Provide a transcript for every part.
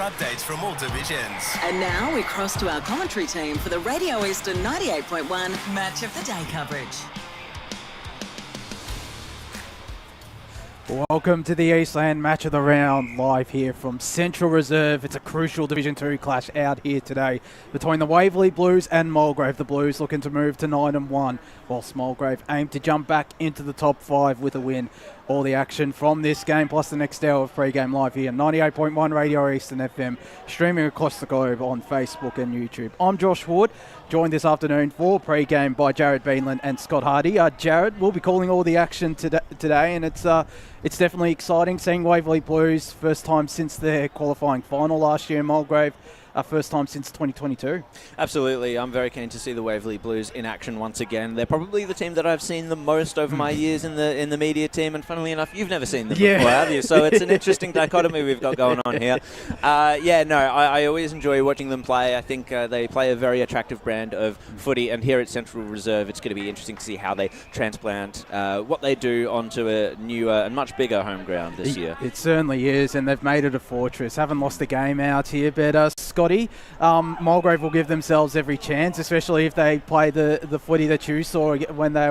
updates from all divisions. And now we cross to our commentary team for the Radio Eastern 98.1 Match of the Day coverage. Welcome to the Eastland Match of the Round, live here from Central Reserve. It's a crucial Division 2 clash out here today between the Waverley Blues and Mulgrave. The Blues looking to move to 9-1, whilst Mulgrave aim to jump back into the top 5 with a win. All the action from this game, plus the next hour of pre-game live here, 98.1 Radio Eastern FM, streaming across the globe on Facebook and YouTube. I'm Josh Wood, joined this afternoon for pre-game by Jared Beanland and Scott Hardy. Jared will be calling all the action today, and it's definitely exciting seeing Waverley Blues, first time since their qualifying final last year in Mulgrave. First time since 2022. Absolutely. I'm very keen to see the Waverley Blues in action once again. They're probably the team that I've seen the most over my years in the media team, and funnily enough, you've never seen them before, have you? So it's an interesting dichotomy we've got going on here. I always enjoy watching them play. I think they play a very attractive brand of footy, and here at Central Reserve, it's going to be interesting to see how they transplant what they do onto a newer and much bigger home ground this year. It certainly is, and they've made it a fortress. Haven't lost a game out here, but Scotty, Mulgrave will give themselves every chance, especially if they play the footy that you saw when they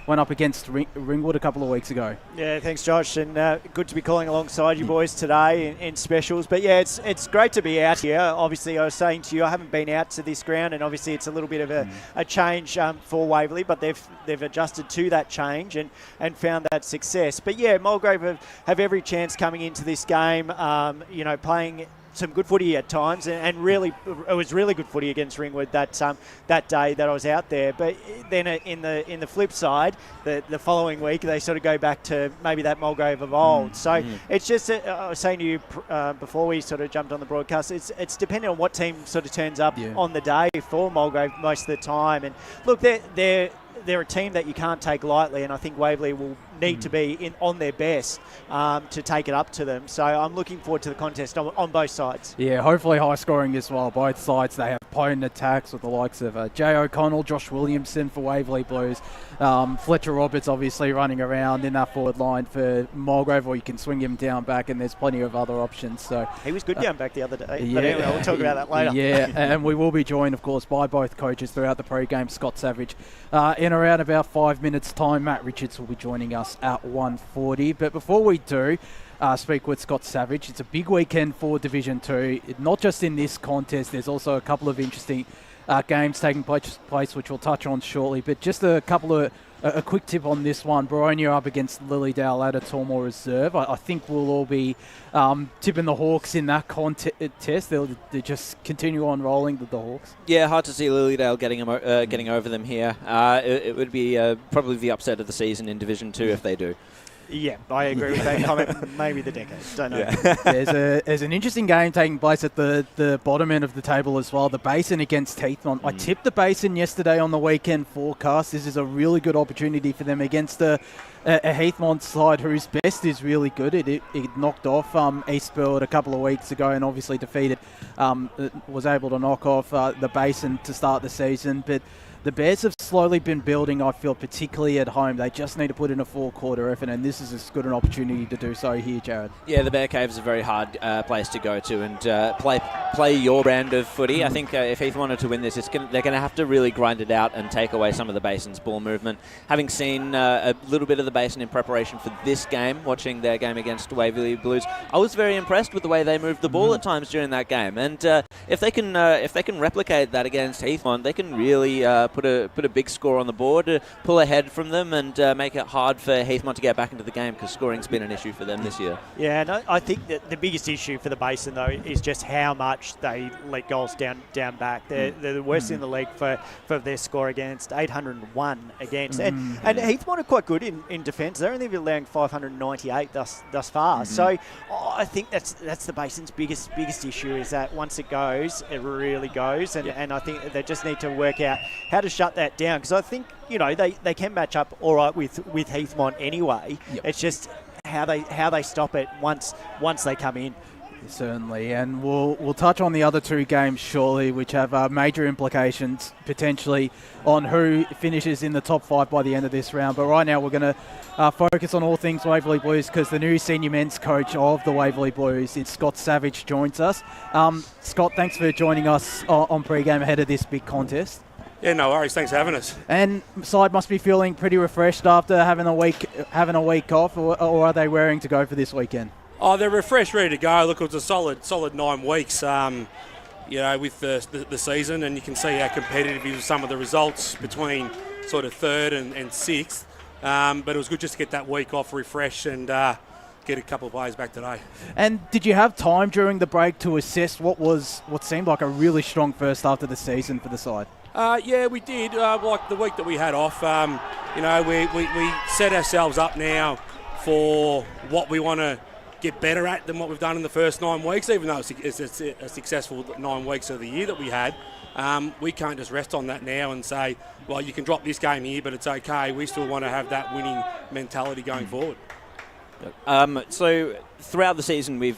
went up against Ringwood a couple of weeks ago. Yeah, thanks, Josh, and good to be calling alongside you boys today in specials. But yeah, it's great to be out here. Obviously, I was saying to you, I haven't been out to this ground, and obviously it's a little bit of a change for Waverley, but they've adjusted to that change and found that success. But yeah, Mulgrave have every chance coming into this game, playing some good footy at times, and really, it was really good footy against Ringwood that day that I was out there. But then in the flip side, the following week they sort of go back to maybe that Mulgrave of old. It's just I was saying to you before we sort of jumped on the broadcast, it's depending on what team sort of turns up on the day for Mulgrave most of the time. And look, they're a team that you can't take lightly, and I think Waverley will need to be on their best to take it up to them. So I'm looking forward to the contest on both sides. Yeah, hopefully high scoring as well. Both sides, they have potent attacks with the likes of Jay O'Connell, Josh Williamson for Waverley Blues, Fletcher Roberts obviously running around in that forward line for Mulgrave, or you can swing him down back, and there's plenty of other options. So he was good down back the other day. But anyway, we'll talk about that later. Yeah, and we will be joined, of course, by both coaches throughout the pre-game. Scott Savage in around about 5 minutes' time. Matt Richards will be joining us at 1:40. But before we do speak with Scott Savage, it's a big weekend for Division 2. Not just in this contest, there's also a couple of interesting games taking place, which we'll touch on shortly. But just a quick tip on this one. Boronia up against Lilydale at a Tormore Reserve. I think we'll all be tipping the Hawks in that contest. They'll just continue on rolling with the Hawks. Yeah, hard to see Lilydale getting over them here. It would be probably the upset of the season in Division 2 if they do. Yeah, I agree with that comment. Maybe the decade. Don't know. Yeah. There's an interesting game taking place at the bottom end of the table as well. The Basin against Heathmont. I tipped the Basin yesterday on the weekend forecast. This is a really good opportunity for them against a Heathmont side whose best is really good. It knocked off Eastfield a couple of weeks ago, and obviously defeated, was able to knock off the Basin to start the season. But the Bears have slowly been building, I feel, particularly at home. They just need to put in a full-quarter effort, and this is as good an opportunity to do so here, Jared. Yeah, the Bear Cave is a very hard place to go to and play your brand of footy. I think if Heath wanted to win this, they're going to have to really grind it out and take away some of the Basin's ball movement. Having seen a little bit of the Basin in preparation for this game, watching their game against Waverley Blues, I was very impressed with the way they moved the ball at times during that game. And if they can replicate that against Heathmont, they can really put a big score on the board, pull ahead from them, and make it hard for Heathmont to get back into the game, because scoring's been an issue for them this year. Yeah, and I think that the biggest issue for the Basin, though, is just how much they let goals down back. They're the worst in the league for their score against, 801 against. And Heathmont are quite good in defence. They're only allowing 598 thus far. So I think that's the Basin's biggest issue, is that once it goes, it really goes. And I think they just need to work out how to shut that down, because I think they can match up all right with Heathmont anyway. It's just how they stop it once they come in. Certainly, and we'll touch on the other two games shortly, which have major implications potentially on who finishes in the top 5 by the end of this round. But right now we're going to focus on all things Waverley Blues, because the new senior men's coach of the Waverley Blues, it's Scott Savage, joins us. Scott, thanks for joining us on pre-game ahead of this big contest. Yeah, no worries. Thanks for having us. And side must be feeling pretty refreshed after having a week off, or are they raring to go for this weekend? Oh, they're refreshed, ready to go. Look, it was a solid 9 weeks, with the season, and you can see how competitive is some of the results between sort of 3rd and 6th. But it was good just to get that week off, refresh, and get a couple of players back today. And did you have time during the break to assess what seemed like a really strong first half of the season for the side? Yeah, we did. Like the week that we had off, we set ourselves up now for what we want to get better at than what we've done in the first 9 weeks, even though it's a successful 9 weeks of the year that we had. We can't just rest on that now and say, well, you can drop this game here, but it's okay. We still want to have that winning mentality going forward. So throughout the season, we've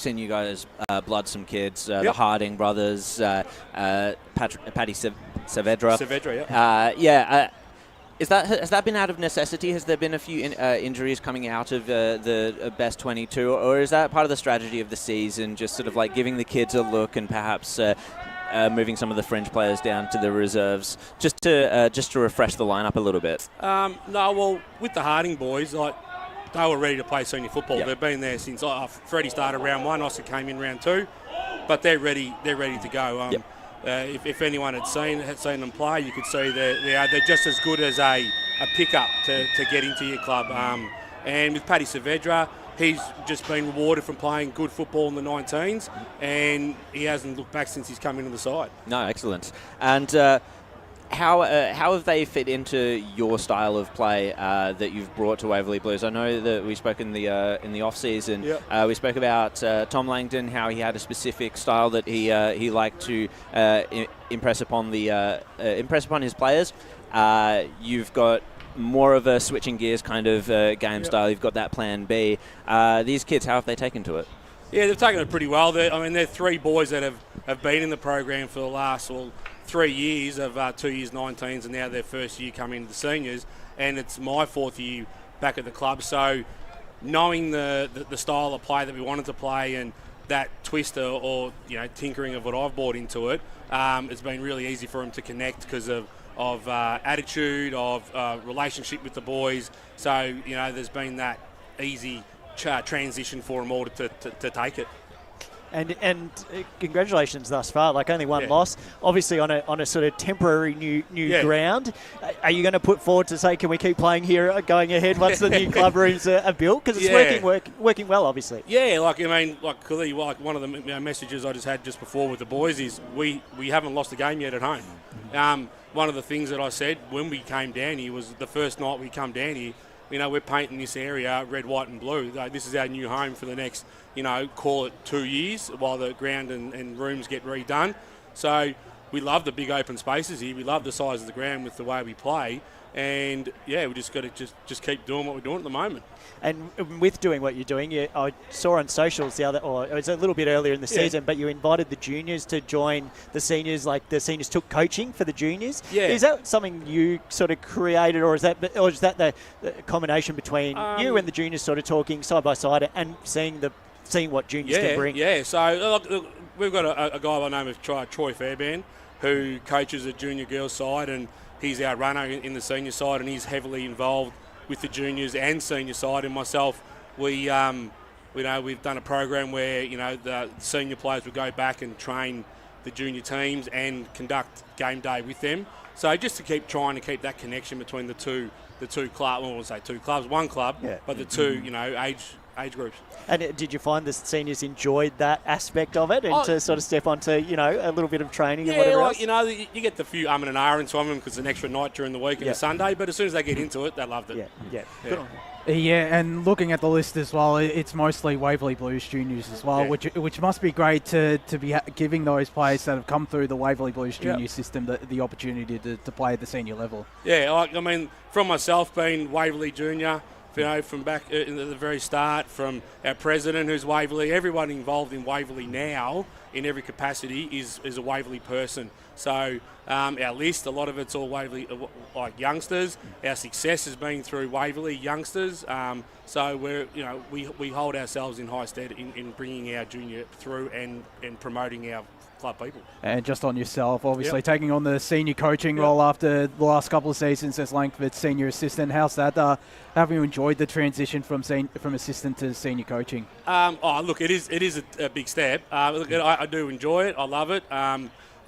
seen you guys blood some kids, the Harding brothers, Paddy Saavedra. Saavedra, yeah. Has that been out of necessity? Has there been a few injuries coming out of the best 22, or is that part of the strategy of the season, just sort of like giving the kids a look and perhaps moving some of the fringe players down to the reserves, just to refresh the lineup a little bit? No, well, with the Harding boys, they were ready to play senior football. Yep. They've been there since Freddie started round 1. Oscar came in round 2, but they're ready to go. If anyone had seen them play, you could see they're just as good as a pickup to get into your club. And with Paddy Saavedra, he's just been rewarded from playing good football in the 19s, and he hasn't looked back since he's come into the side. No, excellent. And how have they fit into your style of play that you've brought to Waverley Blues? I know that we spoke in the off season. Yep. We spoke about Tom Langdon, how he had a specific style that he liked to impress upon his players. You've got more of a switching gears kind of game style. You've got that plan B. These kids, how have they taken to it? Yeah, they've taken it pretty well. They're 3 boys that have been in the program for the last 3 years of 2 years 19s, and now their first year coming into the seniors, and it's my 4th year back at the club. So knowing the style of play that we wanted to play and that twist or tinkering of what I've brought into it, it's been really easy for them to connect because of attitude, of relationship with the boys. So there's been that easy transition for them all to take it. And congratulations thus far. Only one loss, obviously on a sort of temporary new ground. Are you going to put forward to say, can we keep playing here going ahead once the new club rooms are built? Because it's working well, obviously. Yeah, clearly, one of the messages I just had just before with the boys is we haven't lost a game yet at home. One of the things that I said when we came down here was the first night we come down here, we're painting this area red, white and blue. This is our new home for the next, call it 2 years while the ground and rooms get redone. So we love the big open spaces here. We love the size of the ground with the way we play. And, we just got to just keep doing what we're doing at the moment. And with doing what you're doing, I saw on socials it was a little bit earlier in the season, but you invited the juniors to join the seniors, the seniors took coaching for the juniors. Yeah. Is that something you sort of created, or is that the combination between you and the juniors sort of talking side by side and seeing what juniors can bring? Yeah, so look, we've got a guy by the name of Troy Fairbairn who coaches a junior girls side, and he's our runner in the senior side, and he's heavily involved with the juniors and senior side. And myself, we've done a program where the senior players will go back and train the junior teams and conduct game day with them. So just to keep that connection between the two clubs. I won't say 2 clubs, 1 club, but the 2 age groups. And did you find the seniors enjoyed that aspect of it, and to sort of step onto a little bit of training and whatever else? You get the few and an hour into them because it's an extra night during the week and a Sunday, but as soon as they get into it, they loved it. Yeah, and looking at the list as well, it's mostly Waverley Blues juniors as well, which must be great to be giving those players that have come through the Waverley Blues junior system the opportunity to play at the senior level. Yeah, from myself being Waverley junior, from back at the very start, from our president, who's Waverley, everyone involved in Waverley now, in every capacity, is a Waverley person. So our list, a lot of it's all Waverley, like youngsters. Our success has been through Waverley youngsters. So we hold ourselves in high stead in bringing our junior through and promoting our club people. And just on yourself, obviously taking on the senior coaching role after the last couple of seasons as Langford's senior assistant. How's that? Have you enjoyed the transition from assistant to senior coaching? Look, it is a big step. Look, I do enjoy it. I love it.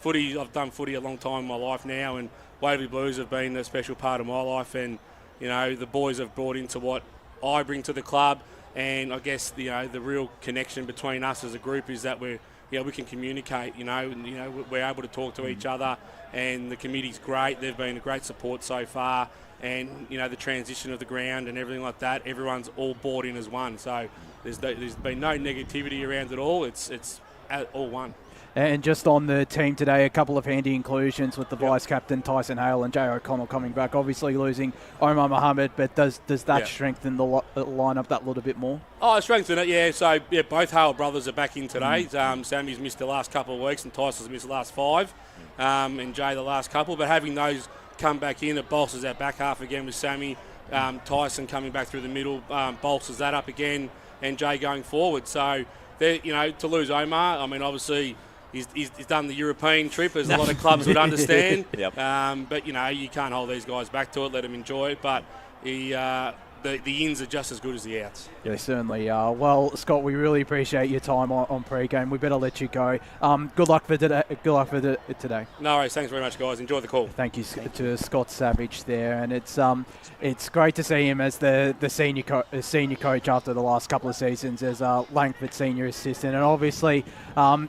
Footy, I've done footy a long time in my life now, and Waverley Blues have been a special part of my life. And the boys have brought into what I bring to the club, and I guess the real connection between us as a group is that we can communicate. We're able to talk to each other, and the committee's great. They've been a great support so far, and the transition of the ground and everything like that. Everyone's all bought in as one. So there's been no negativity around it all. It's all one. And just on the team today, a couple of handy inclusions with the vice-captain Tyson Hale and Jay O'Connell coming back. Obviously losing Omar Mohammed, but does that strengthen the lineup that little bit more? Oh, strengthen it, yeah. So, both Hale brothers are back in today. Sammy's missed the last couple of weeks and Tyson's missed the last 5, and Jay the last couple. But having those come back in, it bolsters our back half again with Sammy. Tyson coming back through the middle bolsters that up again, and Jay going forward. So, to lose Omar, I mean, obviously... He's done the European trip, as a lot of clubs would understand. But, you can't hold these guys back to it, let them enjoy it. But the ins are just as good as the outs. Yeah, they certainly are. Well, Scott, we really appreciate your time on pre-game. We better let you go. Good luck for today. No worries. Thanks very much, guys. Enjoy the call. Thank you to Scott Savage there, and it's great to see him as the senior coach after the last couple of seasons as Langford senior assistant, and obviously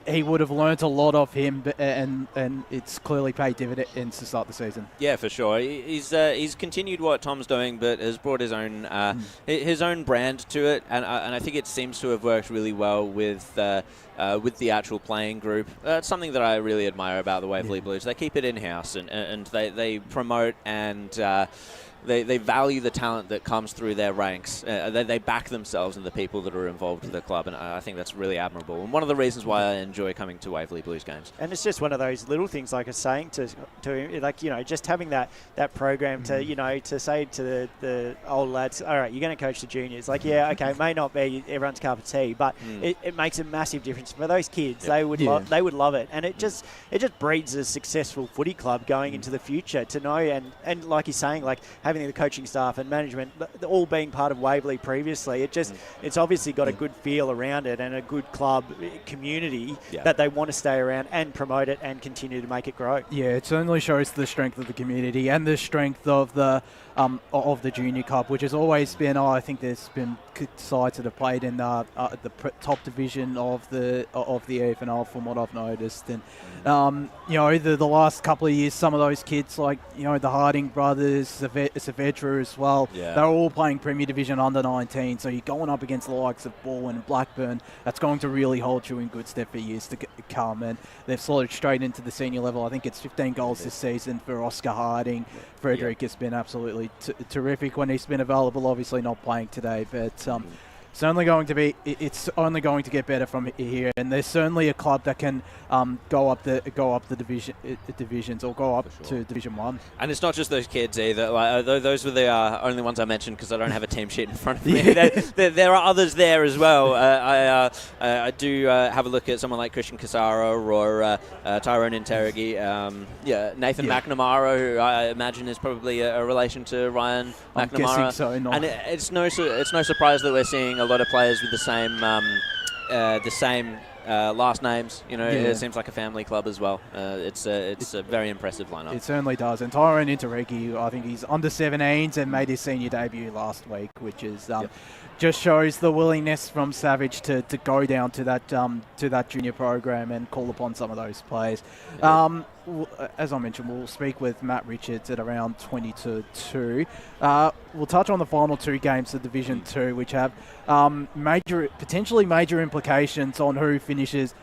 he would have learnt a lot of him, and it's clearly paid dividends to start the season. Yeah, for sure. He's continued what Tom's doing, but has brought his own brand to it, and I think it seems to have worked really well with the actual playing group. It's something that I really admire about the Waverley Blues. They keep it in-house, and they promote and they value the talent that comes through their ranks. They back themselves and the people that are involved with the club, and I think that's really admirable. And one of the reasons why I enjoy coming to Waverley Blues games. And it's just one of those little things, like I was saying to him, like, just having that program to say to the old lads, all right, you're going to coach the juniors. Like, yeah, okay, it may not be everyone's cup of tea, but it makes a massive difference for those kids. They would they would love it, and it just breeds a successful footy club going into the future to know, and like you're saying, like having the coaching staff and management all being part of Waverley previously, it's obviously got a good feel around it and a good club community that they want to stay around and promote it and continue to make it grow. Yeah, it certainly shows the strength of the community and the strength of the junior club, which has always been. I think there's been sides that have played in the top division of the EFNL, from what I've noticed, and the last couple of years, some of those kids, like the Harding brothers, Saavedra as well, they're all playing Premier Division under 19. So you're going up against the likes of Baldwin and Blackburn. That's going to really hold you in good stead for years to come. And they've slotted straight into the senior level. I think it's 15 goals this season for Oscar Harding. Frederick has been absolutely terrific when he's been available. Obviously not playing today, but it's only going to get better from here. And there's certainly a club that can go up the divisions or go up to Division 1. And it's not just those kids either. Like, those were the only ones I mentioned because I don't have a team sheet in front of me. There are others there as well. I do have a look at someone like Christian Casaro or Tyrone Interrogi. Nathan McNamara, who I imagine is probably a relation to Ryan McNamara. I'm guessing so. No. And it's no surprise that we're seeing a lot of players with the same last names. It seems like a family club as well. It's a very impressive lineup. It certainly does. And Tyrone Interregi, I think he's under 17s and made his senior debut last week, which is just shows the willingness from Savage to go down to that junior program and call upon some of those players. As I mentioned, we'll speak with Matt Richards at around 20 to 2. We'll touch on the final 2 games of Division 2, which have potentially major implications on who finishes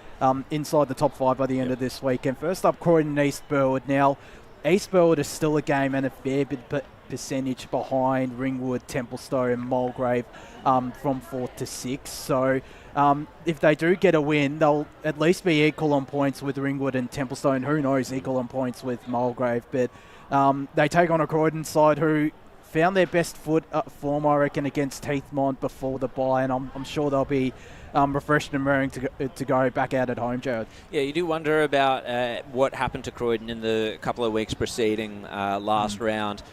inside the top 5 by the end of this week. And first up, Croydon and East Burwood. Now, East Burwood is still a game and a fair bit percentage behind Ringwood, Templestowe and Mulgrave from 4th to 6th. So if they do get a win, they'll at least be equal on points with Ringwood and Templestowe, and who knows, equal on points with Mulgrave. But they take on a Croydon side who found their best form, I reckon, against Heathmont before the bye, and I'm sure they'll be refreshed and raring to go back out at home, Jared. Yeah, you do wonder about what happened to Croydon in the couple of weeks preceding last round.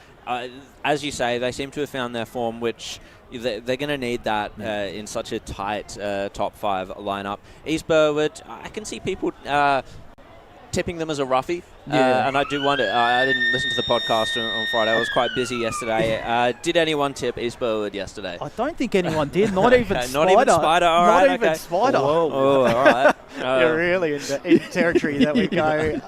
As you say, they seem to have found their form, which they're going to need that in such a tight top 5 lineup. East Burwood, I can see people tipping them as a roughie. And I do wonder, I didn't listen to the podcast on Friday. I was quite busy yesterday. Did anyone tip East Burwood yesterday? I don't think anyone did. Not even Spider. Not even Spider. All not right, even okay. Spider. Whoa. Oh, all right. You're really in territory that we go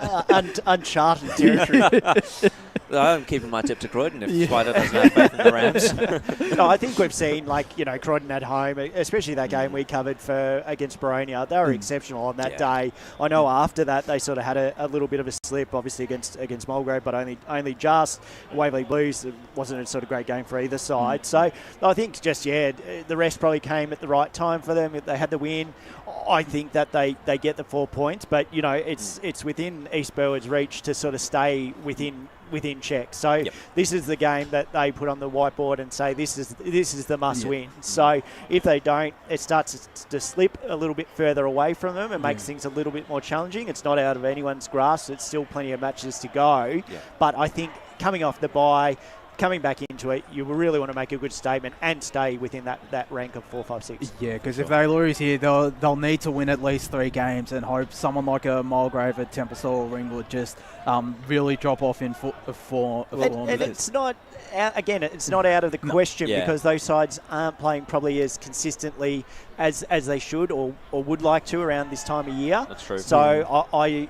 uncharted territory. I'm keeping my tip to Croydon if Spider doesn't have faith in the Rams. No, I think we've seen, Croydon at home, especially that game we covered against Baronia. They were exceptional on that day. I know after that they sort of had a little bit of a slip, obviously against Mulgrave, but only just. Waverley Blues, it wasn't a sort of great game for either side. So I think the rest probably came at the right time for them. They had the win. I think that they get the 4 points, but it's within East Burwood's reach to sort of stay within check. So this is the game that they put on the whiteboard and say this is the must win. So if they don't, it starts to slip a little bit further away from them and makes things a little bit more challenging. It's not out of anyone's grasp. It's still plenty of matches to go. But I think coming off the bye, coming back into it, you really want to make a good statement and stay within that rank of 4, 5, 6. Yeah, because if they lose here, they'll need to win at least 3 games and hope someone like a Mulgrave at Templestowe or Ringwood just really drop off in form. And it's not, again, it's not out of the question because those sides aren't playing probably as consistently as they should or would like to around this time of year. That's true. So I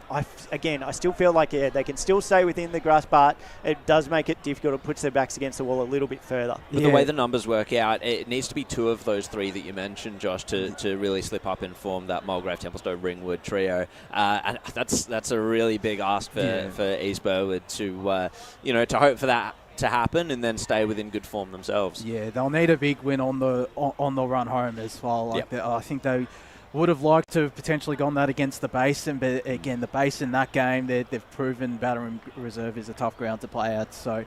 still feel like they can still stay within the grasp, but it does make it difficult. It puts their backs against the wall a little bit further. With the way the numbers work out, it needs to be 2 of those 3 that you mentioned, Josh, to really slip up and form that Mulgrave, Templestowe, Ringwood trio. And that's a really big ask for East Burwood to hope for that to happen and then stay within good form themselves. Yeah, they'll need a big win on the run home as well. I think they would have liked to have potentially gone that against the Basin, but again, the Basin, that game, they've proven Battering Reserve is a tough ground to play at. So,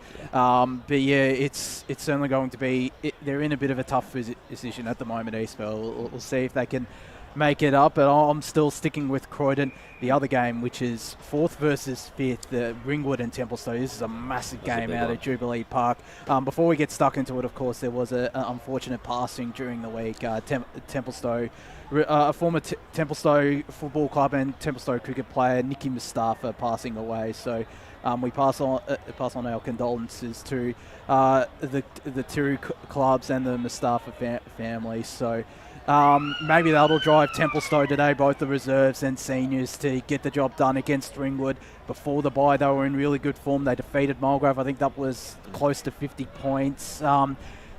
it's certainly going to be. They're in a bit of a tough position at the moment, Eastville. We'll see if they can make it up, but I'm still sticking with Croydon. The other game, which is 4th versus 5th, the Ringwood and Templestowe. This is a massive game out at Jubilee Park. Before we get stuck into it, of course, there was an unfortunate passing during the week. Templestowe, a former Templestowe Football Club and Templestowe cricket player, Nicky Mustafa, passing away. So we pass on our condolences to the 2 clubs and the Mustafa family. So maybe that'll drive Templestowe today, both the reserves and seniors, to get the job done against Ringwood. Before the bye, they were in really good form. They defeated Mulgrave. I think that was close to 50 points.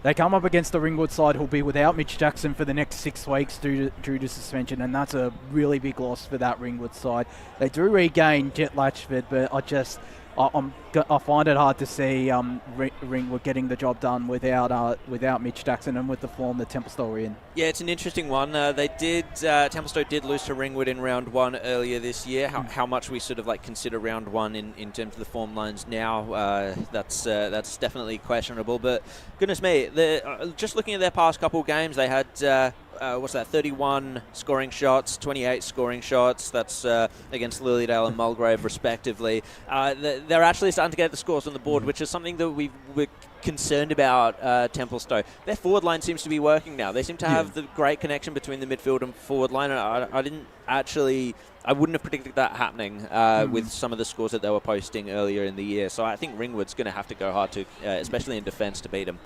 They come up against the Ringwood side who'll be without Mitch Jackson for the next 6 weeks due to suspension, and that's a really big loss for that Ringwood side. They do regain Jet Latchford, but I find it hard to see Ringwood getting the job done without Mitch Jackson and with the form that Templestowe are in. Yeah, it's an interesting one. Templestowe did lose to Ringwood in round 1 earlier this year. How much we sort of consider round 1 in terms of the form lines now, that's definitely questionable. But goodness me, just looking at their past couple of games, they had 31 scoring shots, 28 scoring shots. That's against Lilydale and Mulgrave, respectively. They're actually starting to get the scores on the board, which is something that we're concerned about Templestowe. Their forward line seems to be working now. They seem to have the great connection between the midfield and forward line. I wouldn't have predicted that happening with some of the scores that they were posting earlier in the year. So I think Ringwood's going to have to go hard to, especially in defence, to beat them.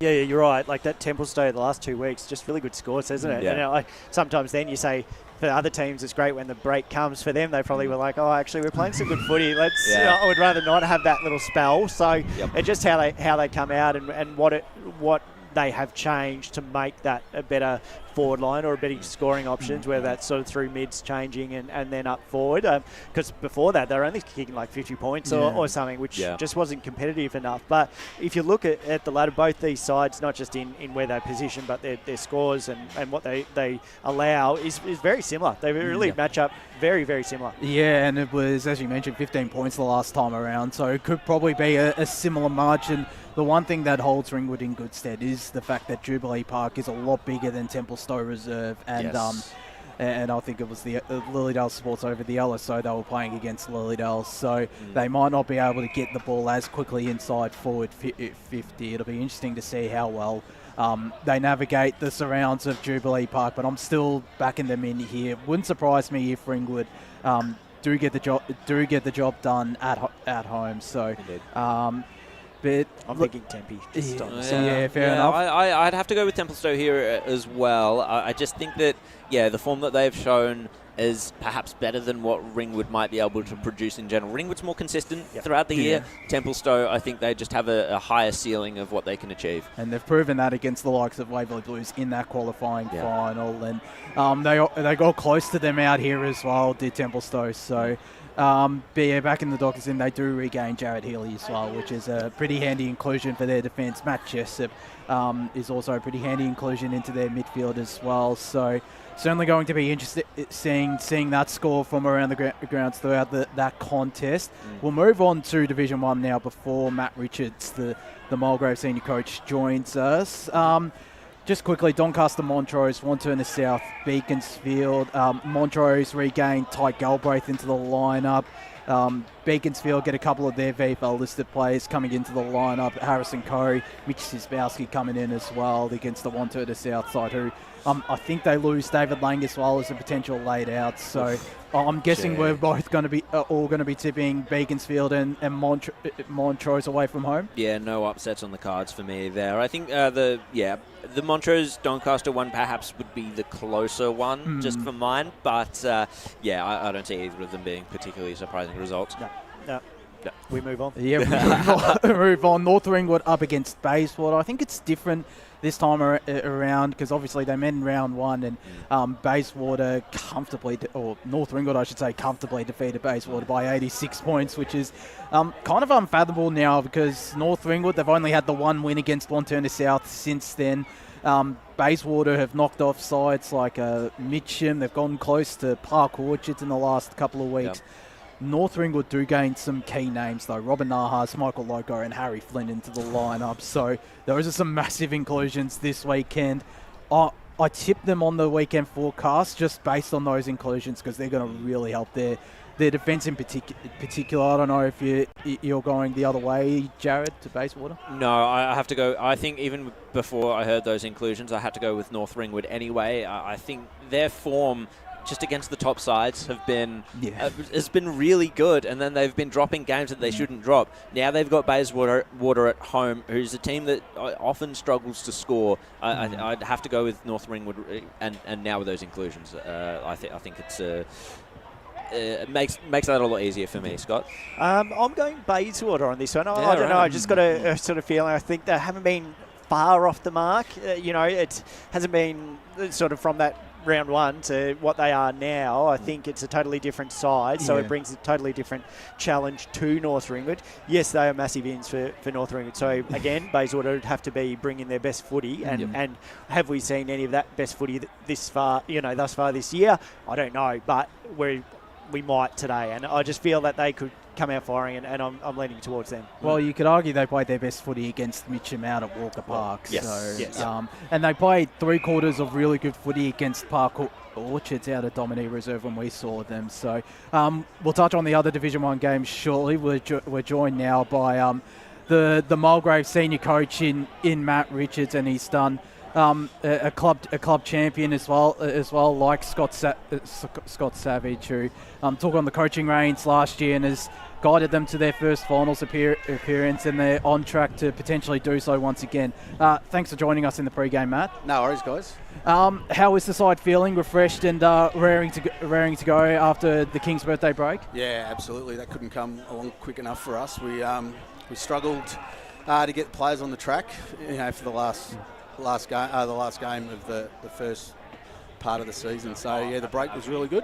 Yeah, you're right. Like that Templestowe the last 2 weeks, just really good scores, isn't it? Yeah. And sometimes then you say, for other teams, it's great when the break comes. For them, they probably were like, oh, actually, we're playing some good footy. I would rather not have that little spell. So it's just how they come out and what they have changed to make that a better forward line or a bit of scoring options, whether that's sort of through mids changing and then up forward. Because before that, they were only kicking like 50 points or something, which just wasn't competitive enough. But if you look at the ladder, both these sides, not just in where they position, but their scores and what they allow is very similar. They really match up very, very similar. Yeah, and it was, as you mentioned, 15 points the last time around, so it could probably be a similar margin. The one thing that holds Ringwood in good stead is the fact that Jubilee Park is a lot bigger than Templestowe Reserve, and and I think it was the Lilydale Sports over the LSO they were playing against Lilydale, so they might not be able to get the ball as quickly inside forward 50. It'll be interesting to see how well they navigate the surrounds of Jubilee Park, but I'm still backing them in here. Wouldn't surprise me if Ringwood do get the job done at home. So, but I'm thinking Tempe. Fair enough. I'd have to go with Templestowe here as well. I just think that the form that they've shown is perhaps better than what Ringwood might be able to produce in general. Ringwood's more consistent throughout the year. Templestowe, I think they just have a higher ceiling of what they can achieve. And they've proven that against the likes of Waverley Blues in that qualifying final. And they got close to them out here as well, did Templestowe. So, but back in the Dockers, and they do regain Jared Healy as well, which is a pretty handy inclusion for their defence. Matt Jessup is also a pretty handy inclusion into their midfield as well. So, certainly going to be interested seeing that score from around the grounds throughout that contest. We'll move on to Division 1 now before Matt Richards, the Mulgrave senior coach, joins us. Just quickly, Doncaster, Montrose, Wantirna South, Beaconsfield. Montrose regained Ty Galbraith into the lineup. Beaconsfield get a couple of their VFL listed players coming into the lineup. Harrison Corey, Mitch Sisbowski coming in as well against the Wantirna South side, who I think they lose David Lang as well as a potential laid out. So I'm guessing we're both going to be all going to be tipping Beaconsfield and Montrose away from home. Yeah, no upsets on the cards for me there. I think the Montrose Doncaster one perhaps would be the closer one just for mine, but I don't see either of them being particularly surprising results. No. We move on. Yeah, we move on. North Ringwood up against Bayswater. I think it's different this time around because obviously they met in round one, and Bayswater North Ringwood, I should say, comfortably defeated Bayswater by 86 points, which is kind of unfathomable now because North Ringwood, they've only had the one win against Wantirna South since then. Bayswater have knocked off sides like Mitcham. They've gone close to Park Orchards in the last couple of weeks. Yep. North Ringwood do gain some key names though. Robin Nahas, Michael Loco and Harry Flynn into the lineup. So those are some massive inclusions this weekend. I tip them on the weekend forecast just based on those inclusions because they're going to really help their defence in particular. I don't know if you're going the other way, Jared, to Bayswater? No, I have to go. I think even before I heard those inclusions, I had to go with North Ringwood anyway. I think their form just against the top sides has been really good, and then they've been dropping games that they shouldn't drop. Now they've got Bayswater at home, who's a team that often struggles to score. I'd have to go with North Ringwood, and now with those inclusions, I think it's it makes that a lot easier for me, Scott. I'm going Bayswater on this one. I don't know. I just got a sort of feeling. I think they haven't been far off the mark. It hasn't been sort of from that round one to what they are now. I think it's a totally different side, so it brings a totally different challenge to North Ringwood. Yes, they are massive ins for North Ringwood. So again, Bayswater would have to be bringing their best footy, and have we seen any of that best footy thus far this year? I don't know, but we might today, and I just feel that they could come out firing, and I'm leaning towards them. Well, you could argue they played their best footy against Mitcham out at Walker Park. Yes. And they played 3/4 of really good footy against Park Orchards out at Dominique Reserve when we saw them. So we'll touch on the other Division 1 games shortly. We're joined now by the Mulgrave senior coach in Matt Richards, and he's done a club champion as well, like Scott Savage, who took on the coaching reins last year and has guided them to their first finals appearance, and they're on track to potentially do so once again. Thanks for joining us in the pre-game, Matt. No worries, guys. How is the side feeling? Refreshed and raring to go after the King's birthday break? Yeah, absolutely. That couldn't come along quick enough for us. We struggled to get the players on the track, for the last game of the first part of the season. So, yeah, the break was really good.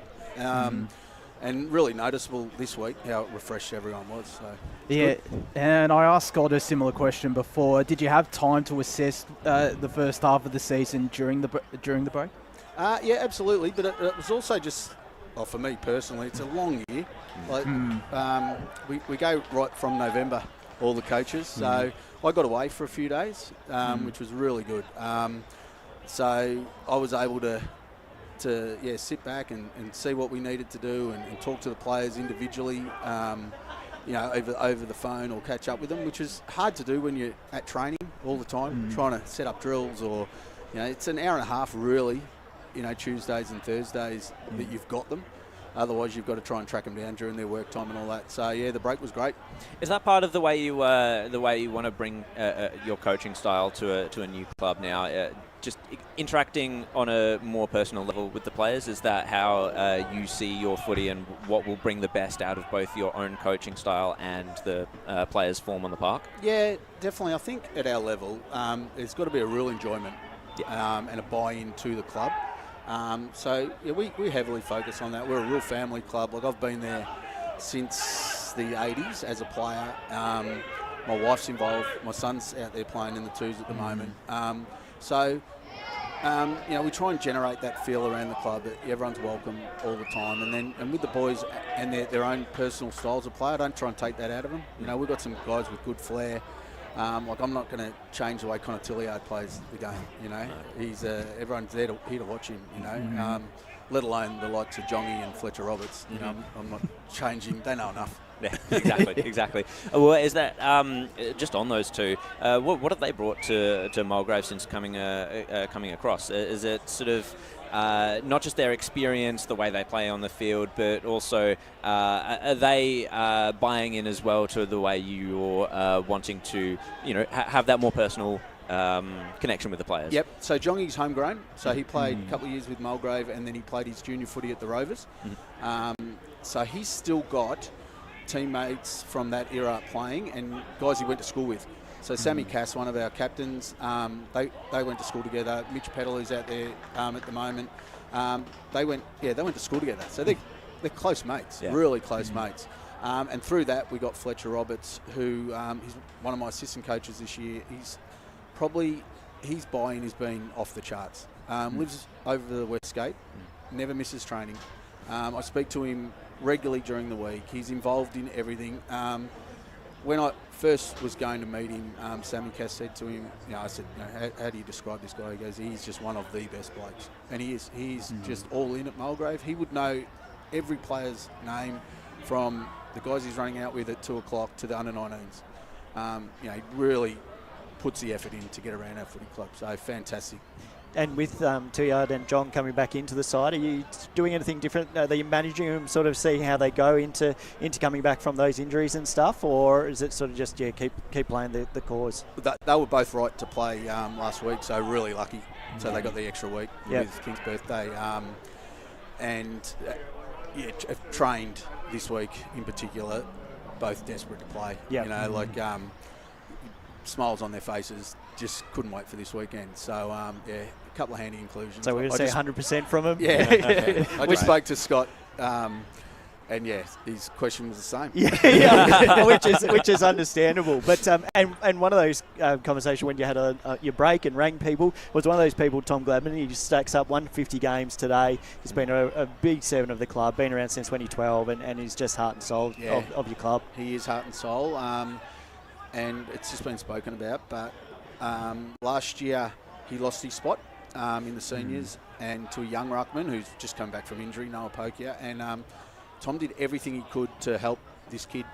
And really noticeable this week how refreshed everyone was. So yeah, and I asked Scott a similar question before. Did you have time to assess the first half of the season during the break? Yeah, absolutely. But it was also just, well, for me personally, it's a long year. Like we go right from November, all the coaches. So I got away for a few days, which was really good. So I was able to sit back and see what we needed to do and talk to the players individually, over the phone or catch up with them, which is hard to do when you're at training all the time, trying to set up drills or, it's an hour and a half really, Tuesdays and Thursdays that you've got them. Otherwise, you've got to try and track them down during their work time and all that. So, yeah, the break was great. Is that part of the way you want to bring your coaching style to a new club now? Just interacting on a more personal level with the players, is that how you see your footy and what will bring the best out of both your own coaching style and the players' form on the park? Yeah, definitely. I think at our level, there's got to be a real enjoyment and a buy-in to the club. So we heavily focus on that. We're a real family club. Like, I've been there since the 80s as a player. My wife's involved. My son's out there playing in the twos at the moment. We try and generate that feel around the club that everyone's welcome all the time. And with the boys and their own personal styles of play, I don't try and take that out of them. We've got some guys with good flair. I'm not going to change the way Connor Tilliard plays the game. He's everyone's here to watch him. Let alone the likes of Jongy and Fletcher Roberts. I'm not changing. They know enough. Yeah, exactly. Well, is that just on those two? What have they brought to Mulgrave since coming across? Is it sort of not just their experience, the way they play on the field, but also are they buying in as well to the way you're wanting to, have that more personal connection with the players? Yep. So Jongy's homegrown. So he played a couple of years with Mulgrave, and then he played his junior footy at the Rovers. So he's still got teammates from that era playing and guys he went to school with. So Sammy Cass, one of our captains, they went to school together. Mitch Peddle, who's out there at the moment, they went to school together. So they're close mates, really close mates. And through that, we got Fletcher Roberts, who he's one of my assistant coaches this year. His buy-in has been off the charts. Lives over the West Gate, never misses training. I speak to him regularly during the week. He's involved in everything. When I first was going to meet him, Sammy Cass said to him, I said, how do you describe this guy? He goes, he's just one of the best blokes. And he is. He's just all in at Mulgrave. He would know every player's name, from the guys he's running out with at 2 o'clock to the under-19s. He really puts the effort in to get around our footy club. So fantastic. And with Tilliard and John coming back into the side, are you doing anything different? Are you managing them, sort of seeing how they go into coming back from those injuries and stuff, or is it sort of just keep playing the cause? They were both right to play last week, so really lucky. So they got the extra week with King's birthday, have trained this week in particular. Both desperate to play. Smiles on their faces. Just couldn't wait for this weekend. So, a couple of handy inclusions. So we're going to say 100% from him? Yeah. I just spoke to Scott, and his question was the same. which is understandable. But and one of those conversations when you had your break and rang people was one of those people, Tom Gladman. He just stacks up 150 games today. He's been a big servant of the club, been around since 2012, and he's just heart and soul of your club. He is heart and soul, and it's just been spoken about, but. Last year he lost his spot in the seniors and to a young ruckman who's just come back from injury, Noah Pokia, and Tom did everything he could to help this kid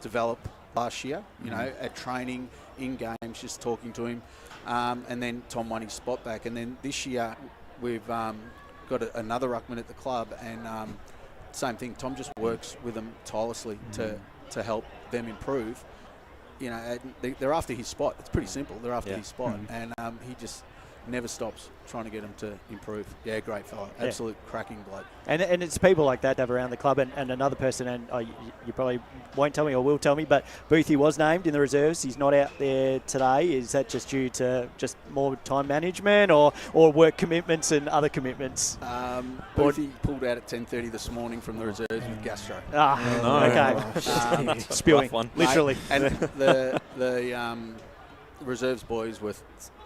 develop last year, at training, in games, just talking to him, and then Tom won his spot back. And then this year we've got another ruckman at the club, and same thing, Tom just works with them tirelessly to help them improve. They're after his spot. It's pretty simple. They're after his spot, and he just never stops trying to get him to improve. Yeah, great fella. Absolute cracking bloke. And it's people like that to have around the club. And another person, and you probably won't tell me or will tell me, but Boothie was named in the reserves. He's not out there today. Is that just due to just more time management or work commitments and other commitments? Boothie pulled out at 10:30 this morning from the reserves with gastro. Okay. Spewing, literally. And the reserves boys were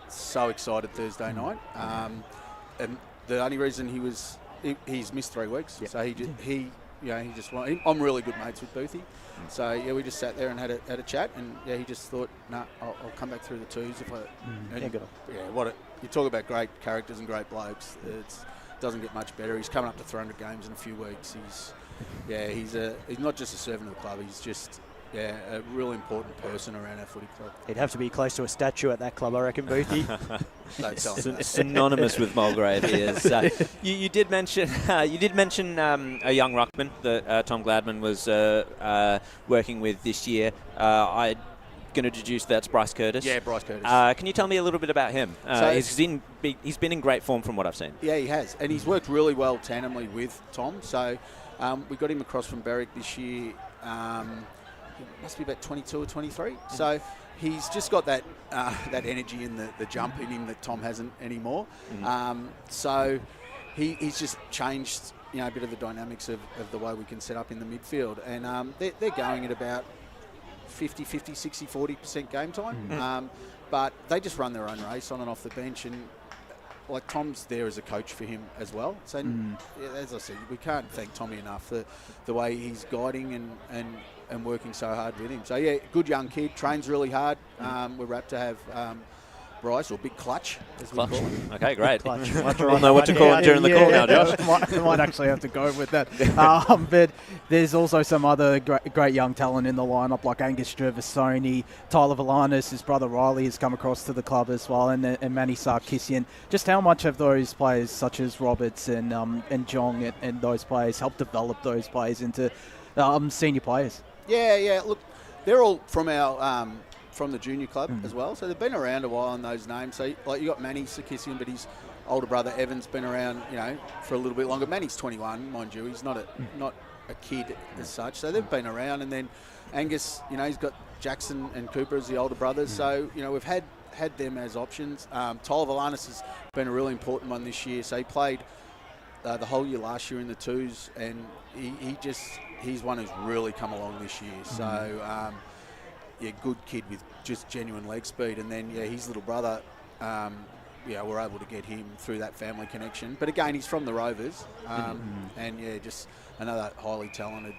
so excited Thursday night. And the only reason he's missed 3 weeks, so he just wanted. I'm really good mates with Boothie, so yeah, we just sat there and had a chat, and yeah, he just thought, I'll come back through the twos if I. You talk about great characters and great blokes. It doesn't get much better. He's coming up to 300 games in a few weeks. He's not just a servant of the club. He's just a real important person around our footy club. He'd have to be close to a statue at that club, I reckon, Boothie. Synonymous with Mulgrave, he is. You did mention a young ruckman that Tom Gladman was working with this year. I'm going to introduce that's Bryce Curtis. Yeah, Bryce Curtis. Can you tell me a little bit about him? He's been in great form from what I've seen. Yeah, he has, and he's worked really well tandemly with Tom. So we got him across from Berwick this year. He must be about 22 or 23. So he's just got that energy in the jump in him that Tom hasn't anymore. So he's just changed, a bit of the dynamics of the way we can set up in the midfield. And they're going at about 50, 60, 40% game time. But they just run their own race on and off the bench. And like Tom's there as a coach for him as well. So as I said, we can't thank Tommy enough for the way he's guiding and working so hard with him. So yeah, good young kid, trains really hard. We're rapt to have Bryce, or Big Clutch, as we call him. Okay, great. Clutch. We'll know what to call him during the call now, Josh. might actually have to go with that. But there's also some other great young talent in the lineup, like Angus Gervasoni, Tyler Valanis, his brother Riley has come across to the club as well, and Manny Sarkisian. Just how much have those players, such as Roberts and Jong and those players, helped develop those players into senior players? Yeah. Look, they're all from our from the junior club as well, so they've been around a while on those names. So like you got Manny Sarkisian, but his older brother Evan's been around, for a little bit longer. Manny's 21, mind you. He's not a kid as such. So they've been around, and then Angus, he's got Jackson and Cooper as the older brothers. So we've had them as options. Tyler Valanis has been a really important one this year. So he played the whole year last year in the twos, and he's one who's really come along this year. So good kid with just genuine leg speed. And then his little brother, we're able to get him through that family connection. But again, he's from the Rovers, and just another highly talented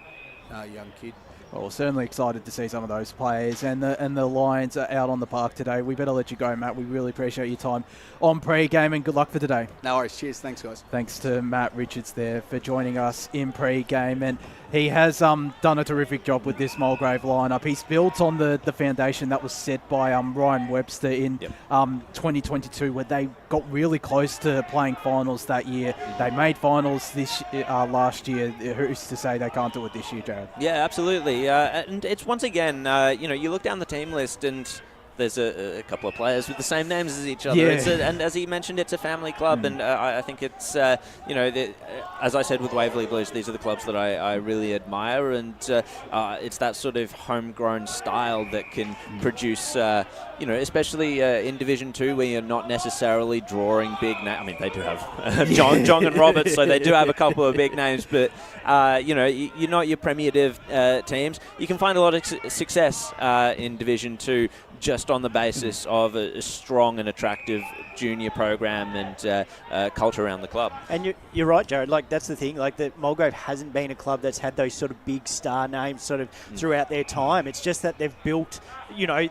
young kid. Well, certainly excited to see some of those players, and the Lions are out on the park today. We better let you go, Matt. We really appreciate your time on pre-game, and good luck for today. No worries. Cheers. Thanks, guys. Thanks to Matt Richards there for joining us in pre-game, and he has done a terrific job with this Mulgrave lineup. He's built on the foundation that was set by Ryan Webster in 2022, where they got really close to playing finals that year. They made finals this last year. Who's to say they can't do it this year, Jared? Yeah, absolutely. And it's once again, you look down the team list and there's a couple of players with the same names as each other. Yeah. And as he mentioned, it's a family club, and I think it's, as I said with Waverley Blues, these are the clubs that I really admire, and it's that sort of homegrown style that can produce, especially in Division 2, where you're not necessarily drawing big names. I mean, they do have John and Roberts, so they do have a couple of big names, but, you're not your Premier Div teams. You can find a lot of success in Division 2 just on the basis of a strong and attractive junior program and culture around the club. And you're right, Jared. Like, that's the thing. Like, that Mulgrave hasn't been a club that's had those sort of big star names sort of throughout their time. It's just that they've built,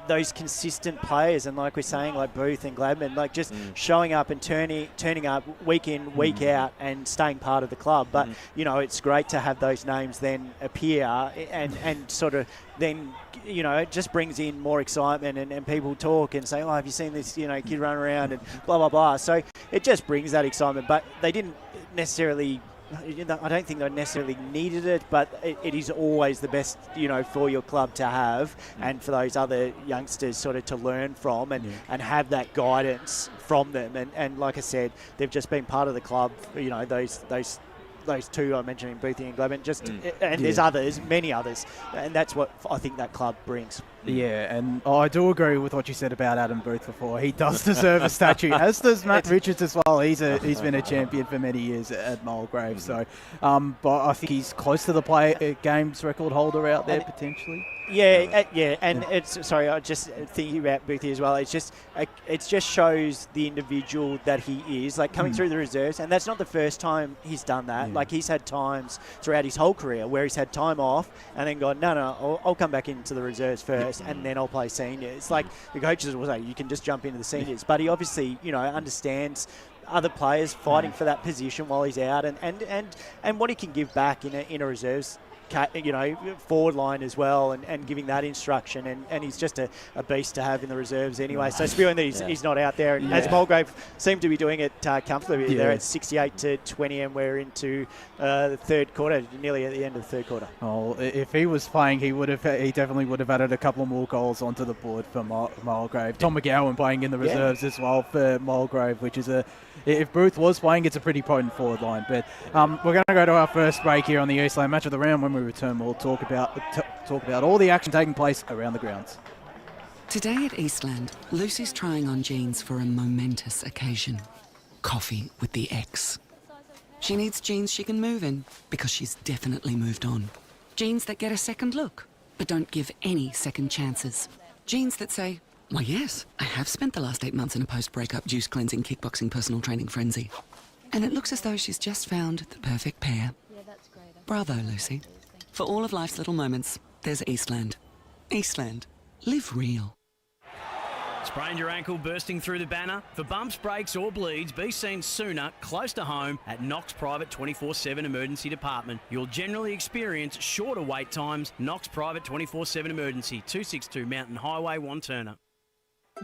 those consistent players. And like we're saying, like Booth and Gladman, like just showing up and turning up week in, week out and staying part of the club. But, it's great to have those names then appear and sort of then, it just brings in more excitement and people talk and say, have you seen this, kid run around and blah, blah, blah. So it just brings that excitement. But they didn't necessarily I don't think they necessarily needed it, but it is always the best, for your club to have, and for those other youngsters sort of to learn from and have that guidance from them. And like I said, they've just been part of the club. Those two I mentioned in Boothie and Glen, there's others, many others, and that's what I think that club brings. Yeah, and I do agree with what you said about Adam Booth before. He does deserve a statue, as does Matt Richards as well. He's been a champion for many years at Mulgrave. So, but I think he's close to the games record holder out there potentially. And it's I just thinking about Boothie as well. It just shows the individual that he is, like coming through the reserves, and that's not the first time he's done that. Like he's had times throughout his whole career where he's had time off and then gone, no, I'll come back into the reserves first, and then I'll play seniors. Like the coaches will say, you can just jump into the seniors, but he obviously understands other players fighting for that position while he's out, and what he can give back in a reserves forward line as well, and giving that instruction, and he's just a beast to have in the reserves anyway. So spewing that he's not out there, and as Mulgrave seem to be doing it comfortably. They're at 68-20, and we're into the third quarter, nearly at the end of the third quarter. Oh, if he was playing, he definitely would have added a couple more goals onto the board for Mulgrave. Tom McGowan playing in the reserves as well for Mulgrave, which is if Booth was playing, it's a pretty potent forward line. But we're going to go to our first break here on the Eastland Match of the Round. When we return, we'll talk about all the action taking place around the grounds. Today at Eastland, Lucy's trying on jeans for a momentous occasion. Coffee with the ex. She needs jeans she can move in, because she's definitely moved on. Jeans that get a second look, but don't give any second chances. Jeans that say, why yes, I have spent the last 8 months in a post-breakup juice cleansing, kickboxing, personal training frenzy. And it looks as though she's just found the perfect pair. Bravo, Lucy. For all of life's little moments, there's Eastland. Eastland. Live real. Sprained your ankle bursting through the banner? For bumps, breaks or bleeds, be seen sooner, close to home, at Knox Private 24/7 Emergency Department. You'll generally experience shorter wait times. Knox Private 24/7 Emergency, 262 Mountain Highway, Wanturna.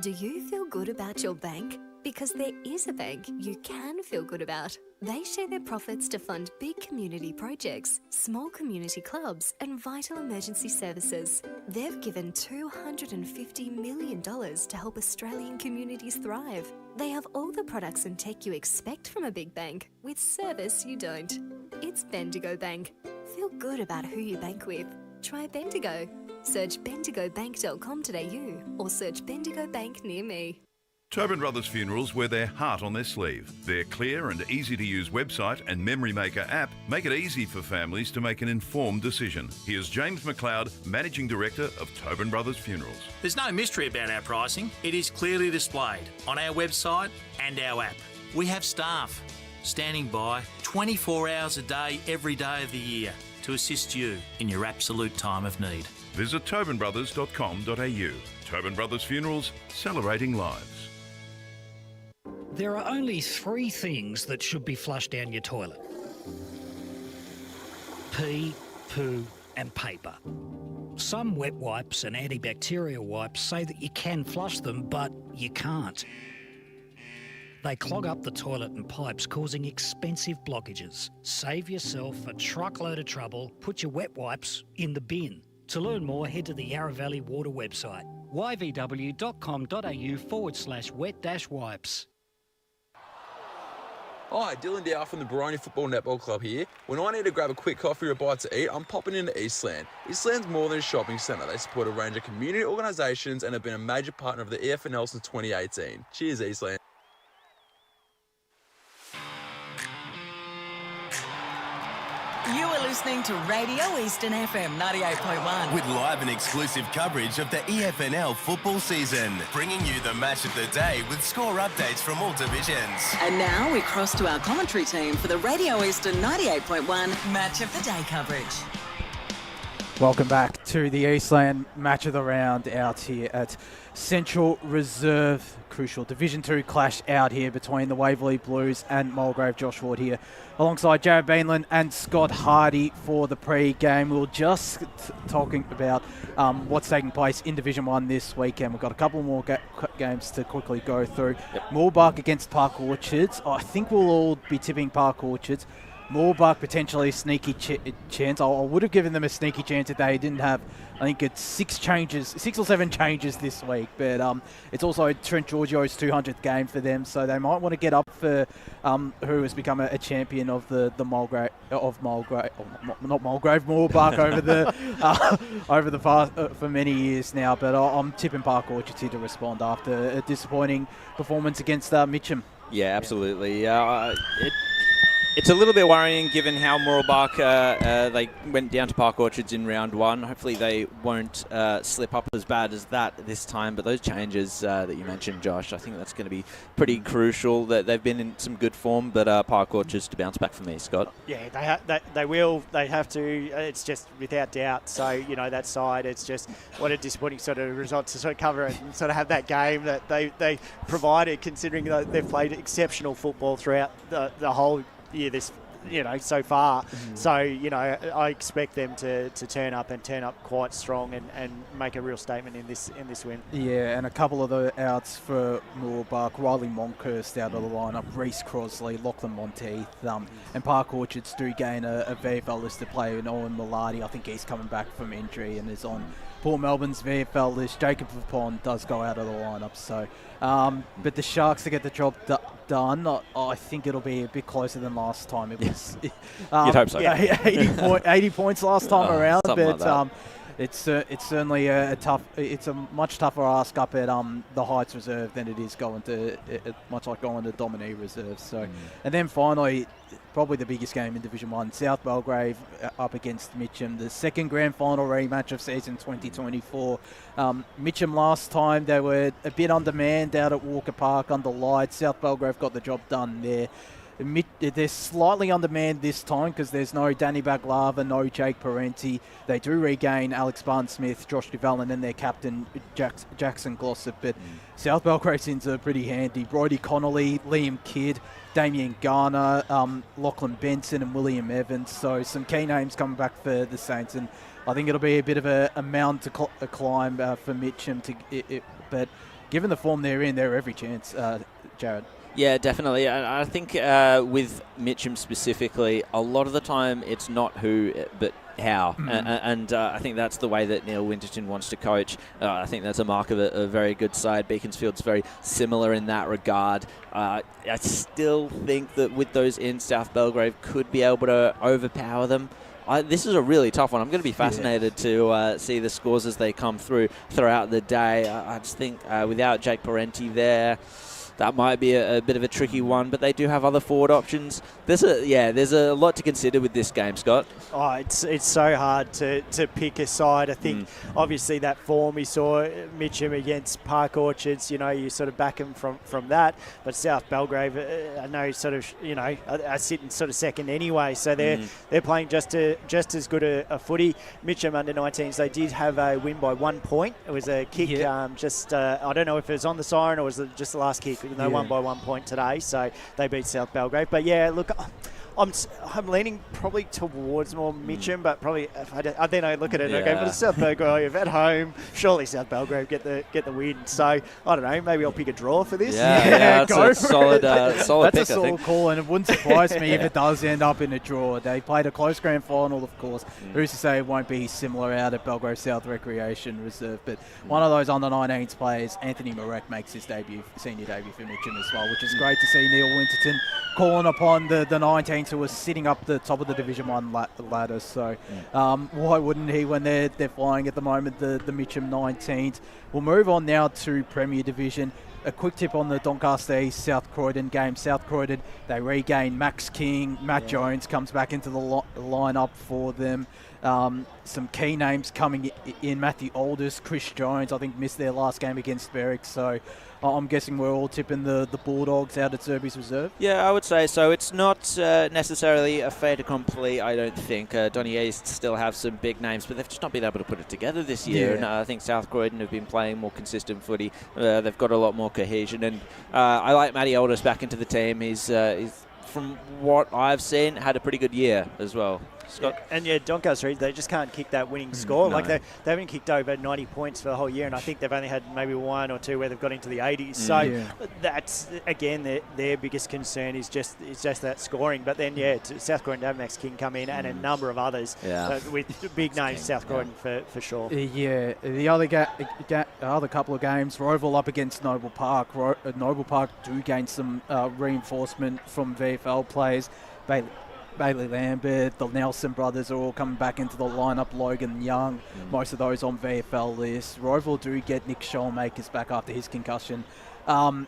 Do you feel good about your bank? Because there is a bank you can feel good about. They share their profits to fund big community projects, small community clubs, and vital emergency services. They've given $250 million to help Australian communities thrive. They have all the products and tech you expect from a big bank, with service you don't. It's Bendigo Bank. Feel good about who you bank with. Try Bendigo. Search bendigobank.com.au or search Bendigo Bank near me. Tobin Brothers Funerals wear their heart on their sleeve. Their clear and easy-to-use website and Memory Maker app make it easy for families to make an informed decision. Here's James McLeod, Managing Director of Tobin Brothers Funerals. There's no mystery about our pricing. It is clearly displayed on our website and our app. We have staff standing by 24 hours a day, every day of the year to assist you in your absolute time of need. Visit tobinbrothers.com.au. Tobin Brothers Funerals, celebrating lives. There are only 3 things that should be flushed down your toilet. Pee, poo and paper. Some wet wipes and antibacterial wipes say that you can flush them, but you can't. They clog up the toilet and pipes, causing expensive blockages. Save yourself a truckload of trouble. Put your wet wipes in the bin. To learn more, head to the Yarra Valley Water website, yvw.com.au/wet-wipes. Hi, Dylan Dow from the Baroni Football Netball Club here. When I need to grab a quick coffee or a bite to eat, I'm popping into Eastland. Eastland's more than a shopping centre. They support a range of community organisations and have been a major partner of the EFNL since 2018. Cheers, Eastland. You are listening to Radio Eastern FM 98.1. With live and exclusive coverage of the EFNL football season. Bringing you the match of the day with score updates from all divisions. And now we cross to our commentary team for the Radio Eastern 98.1 Match of the Day coverage. Welcome back to the Eastland Match of the Round out here at Central Reserve. Crucial Division 2 clash out here between the Waverley Blues and Mulgrave. Josh Ward here alongside Jared Beanland and Scott Hardy for the pre-game. We were just talking about what's taking place in Division 1 this weekend. We've got a couple more games to quickly go through. Yep. Moorbark against Park Orchards. I think we'll all be tipping Park Orchards. Moorebuck potentially a sneaky chance. I would have given them a sneaky chance if they didn't have, I think it's 6 or 7 changes this week. But it's also Trent Giorgio's 200th game for them, so they might want to get up for who has become a champion of the Mulgrave, Moorebuck over the past for many years now. But I'm tipping Park Orchards here to respond after a disappointing performance against Mitcham. Yeah, absolutely. It's a little bit worrying given how Moorebuck they went down to Park Orchards in round 1. Hopefully they won't slip up as bad as that this time. But those changes that you mentioned, Josh, I think that's going to be pretty crucial. That they've been in some good form, but Park Orchards to bounce back for me, Scott. Yeah, they will. They have to. It's just without doubt. So, that side, it's just what a disappointing sort of result to sort of cover and sort of have that game that they provided, considering that they've played exceptional football throughout the whole year so far. So I expect them to turn up quite strong and make a real statement in this win. Yeah, and a couple of the outs for Moorebuck. Riley Monkhurst out of the lineup, Reece Crosley, Lachlan Monteith, and Park Orchards do gain a VFL listed player in Owen Maladi. I think he's coming back from injury and is on Port Melbourne's VFL list. Jacob Vapon does go out of the lineup, so but the Sharks to get the job done, I think it'll be a bit closer than last time. It was you'd hope so. Yeah, 80 points last time around, but like it's certainly a much tougher ask up at the Heights Reserve than it is going to much like going to Dominee Reserve. So, and then finally, probably the biggest game in Division 1, South Mulgrave up against Mitcham, the second grand final rematch of season 2024. Mitcham last time, they were a bit undermanned out at Walker Park under lights. South Mulgrave got the job done there. They're slightly undermanned this time because there's no Danny Baglava, no Jake Parenti. They do regain Alex Barnes-Smith, Josh Duvalin, and their captain Jackson Glossop. But South Belgrave's ins are pretty handy. Brodie Connolly, Liam Kidd, Damien Garner, Lachlan Benson, and William Evans. So some key names coming back for the Saints, and I think it'll be a bit of a mountain to climb for Mitcham. But given the form they're in, they're every chance, Jared. Yeah, definitely. I think with Mitcham specifically, a lot of the time it's not who, but how. And I think that's the way that Neil Winterton wants to coach. I think that's a mark of a very good side. Beaconsfield's very similar in that regard. I still think that with those in, South Belgrave could be able to overpower them. This is a really tough one. I'm going to be fascinated to see the scores as they come through throughout the day. I just think without Jake Parenti there, that might be a bit of a tricky one, but they do have other forward options. There's a lot to consider with this game, Scott. Oh, it's so hard to pick a side. I think obviously that form we saw Mitcham against Park Orchards, you sort of back them from that. But South Belgrave, I know sort of are sitting sort of second anyway, so they're playing just as good a footy. Mitcham under 19s, they did have a win by 1 point. It was a kick, I don't know if it was on the siren or was it just the last kick. They won by 1 point today, so they beat South Belgrave. But yeah, look, I'm leaning probably towards more Mitcham, but probably then I look at it and I go, but it's South Belgrave at home. Surely South Belgrave get the win. So I don't know. Maybe I'll pick a draw for this. Yeah, that's a solid That's pick, a solid call, and it wouldn't surprise me if it does end up in a draw. They played a close grand final, of course. Who's to say it won't be similar out at Belgrave South Recreation Reserve? But one of those under-19s players, Anthony Marek, makes his senior debut for Mitcham as well, which is great to see. Neil Winterton calling upon the 19s who are sitting up the top of the Division 1 ladder. So why wouldn't he when they're flying at the moment, the Mitcham 19s? We'll move on now to Premier Division. A quick tip on the Doncaster East South Croydon game. South Croydon, they regain Max King. Matt Jones comes back into the lineup for them. Some key names coming in. Matthew Aldous, Chris Jones, I think missed their last game against Berwick. So I'm guessing we're all tipping the Bulldogs out at Zerby's Reserve. Yeah, I would say so. It's not necessarily a fait accompli, I don't think. Donny East still have some big names, but they've just not been able to put it together this year. Yeah. And I think South Croydon have been playing more consistent footy. They've got a lot more cohesion. And I like Matty Aldous back into the team. He's from what I've seen, had a pretty good year as well. Scott. Doncaster, they just can't kick that winning score. No. Like they haven't kicked over 90 points for the whole year, and I think they've only had maybe one or two where they've got into the 80s. So that's again their biggest concern is just that scoring. But then South Croydon Dynamax can come in, and a number of others with big names. South Croydon for sure. The other couple of games, Roval up against Noble Park. Noble Park do gain some reinforcement from VFL players. Bailey Lambert, the Nelson brothers are all coming back into the lineup. Logan Young, most of those on VFL lists. Roval do get Nick Schollmakers back after his concussion in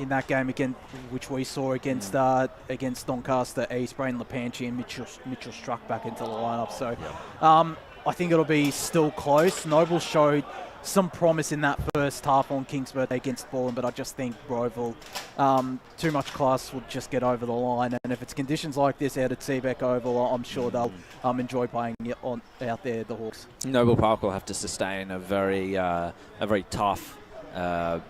that game again, which we saw against Doncaster East. Brain Lepanchi and Mitchell Struck back into the lineup. So I think it'll be still close. Noble showed some promise in that first half on Kingsburg against Ballin, but I just think Roval, too much class will just get over the line. And if it's conditions like this out at Seabeck Oval, I'm sure they'll enjoy playing it out there, the Hawks. Noble Park will have to sustain a very tough,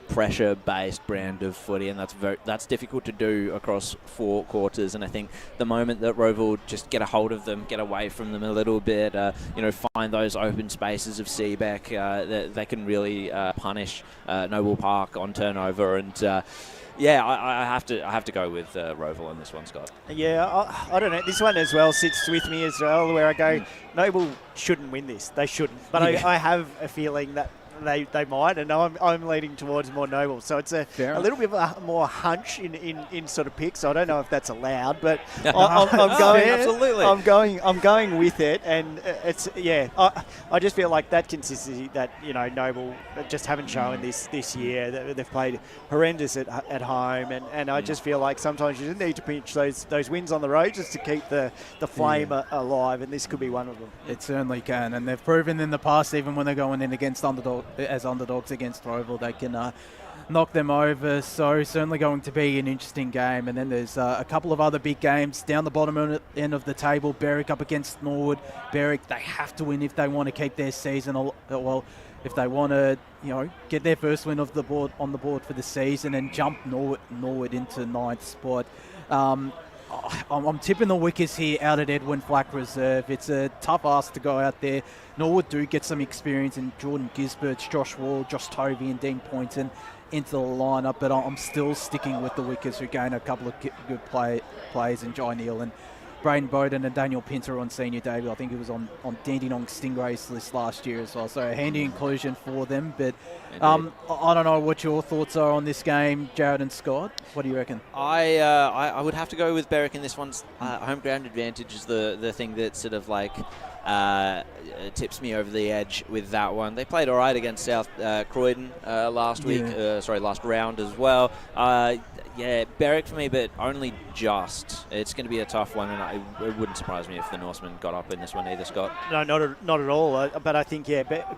pressure-based brand of footy, and that's difficult to do across 4 quarters. And I think the moment that Roval just get a hold of them, get away from them a little bit, find those open spaces of Seabeck, they can really punish Noble Park on turnover. And I have to go with Roval on this one, Scott. I don't know. This one as well sits with me as well, where I go, Noble shouldn't win this. They shouldn't. But I have a feeling that they might, and I'm leaning towards more Noble. So it's a little bit of a more hunch in sort of picks. I don't know if that's allowed, but I'm going. Absolutely. I'm going with it, and it's I just feel like that consistency that Noble just haven't shown this year. They've played horrendous at home, and I just feel like sometimes you just need to pinch those wins on the road just to keep the flame alive, and this could be one of them. It certainly can, and they've proven in the past, even when they're going in against underdogs against Roval, they can knock them over. So certainly going to be an interesting game. And then there's a couple of other big games down the bottom end of the table. Berwick up against Norwood. Berwick, they have to win if they want to keep their season. Well, if they want to, get their first win on the board for the season and jump Norwood into 9th spot. I'm tipping the Wickers here out at Edwin Flack Reserve. It's a tough ask to go out there. Norwood do get some experience in Jordan Gisberts, Josh Wall, Josh Tovey and Dean Poynton into the lineup, but I'm still sticking with the Wickers, who gain a couple of good players in Jai Neal and Braden Bowden and Daniel Pinter on senior debut. I think he was on Dandenong Stingrays list last year as well, so a handy inclusion for them. But I don't know what your thoughts are on this game, Jared and Scott. What do you reckon? I would have to go with Berwick in this one. Home ground advantage is the thing that sort of like tips me over the edge with that one. They played all right against South Croydon last round as well. Berwick for me, but only just. It's going to be a tough one, and it wouldn't surprise me if the Norsemen got up in this one either, Scott. No, not at all. But I think,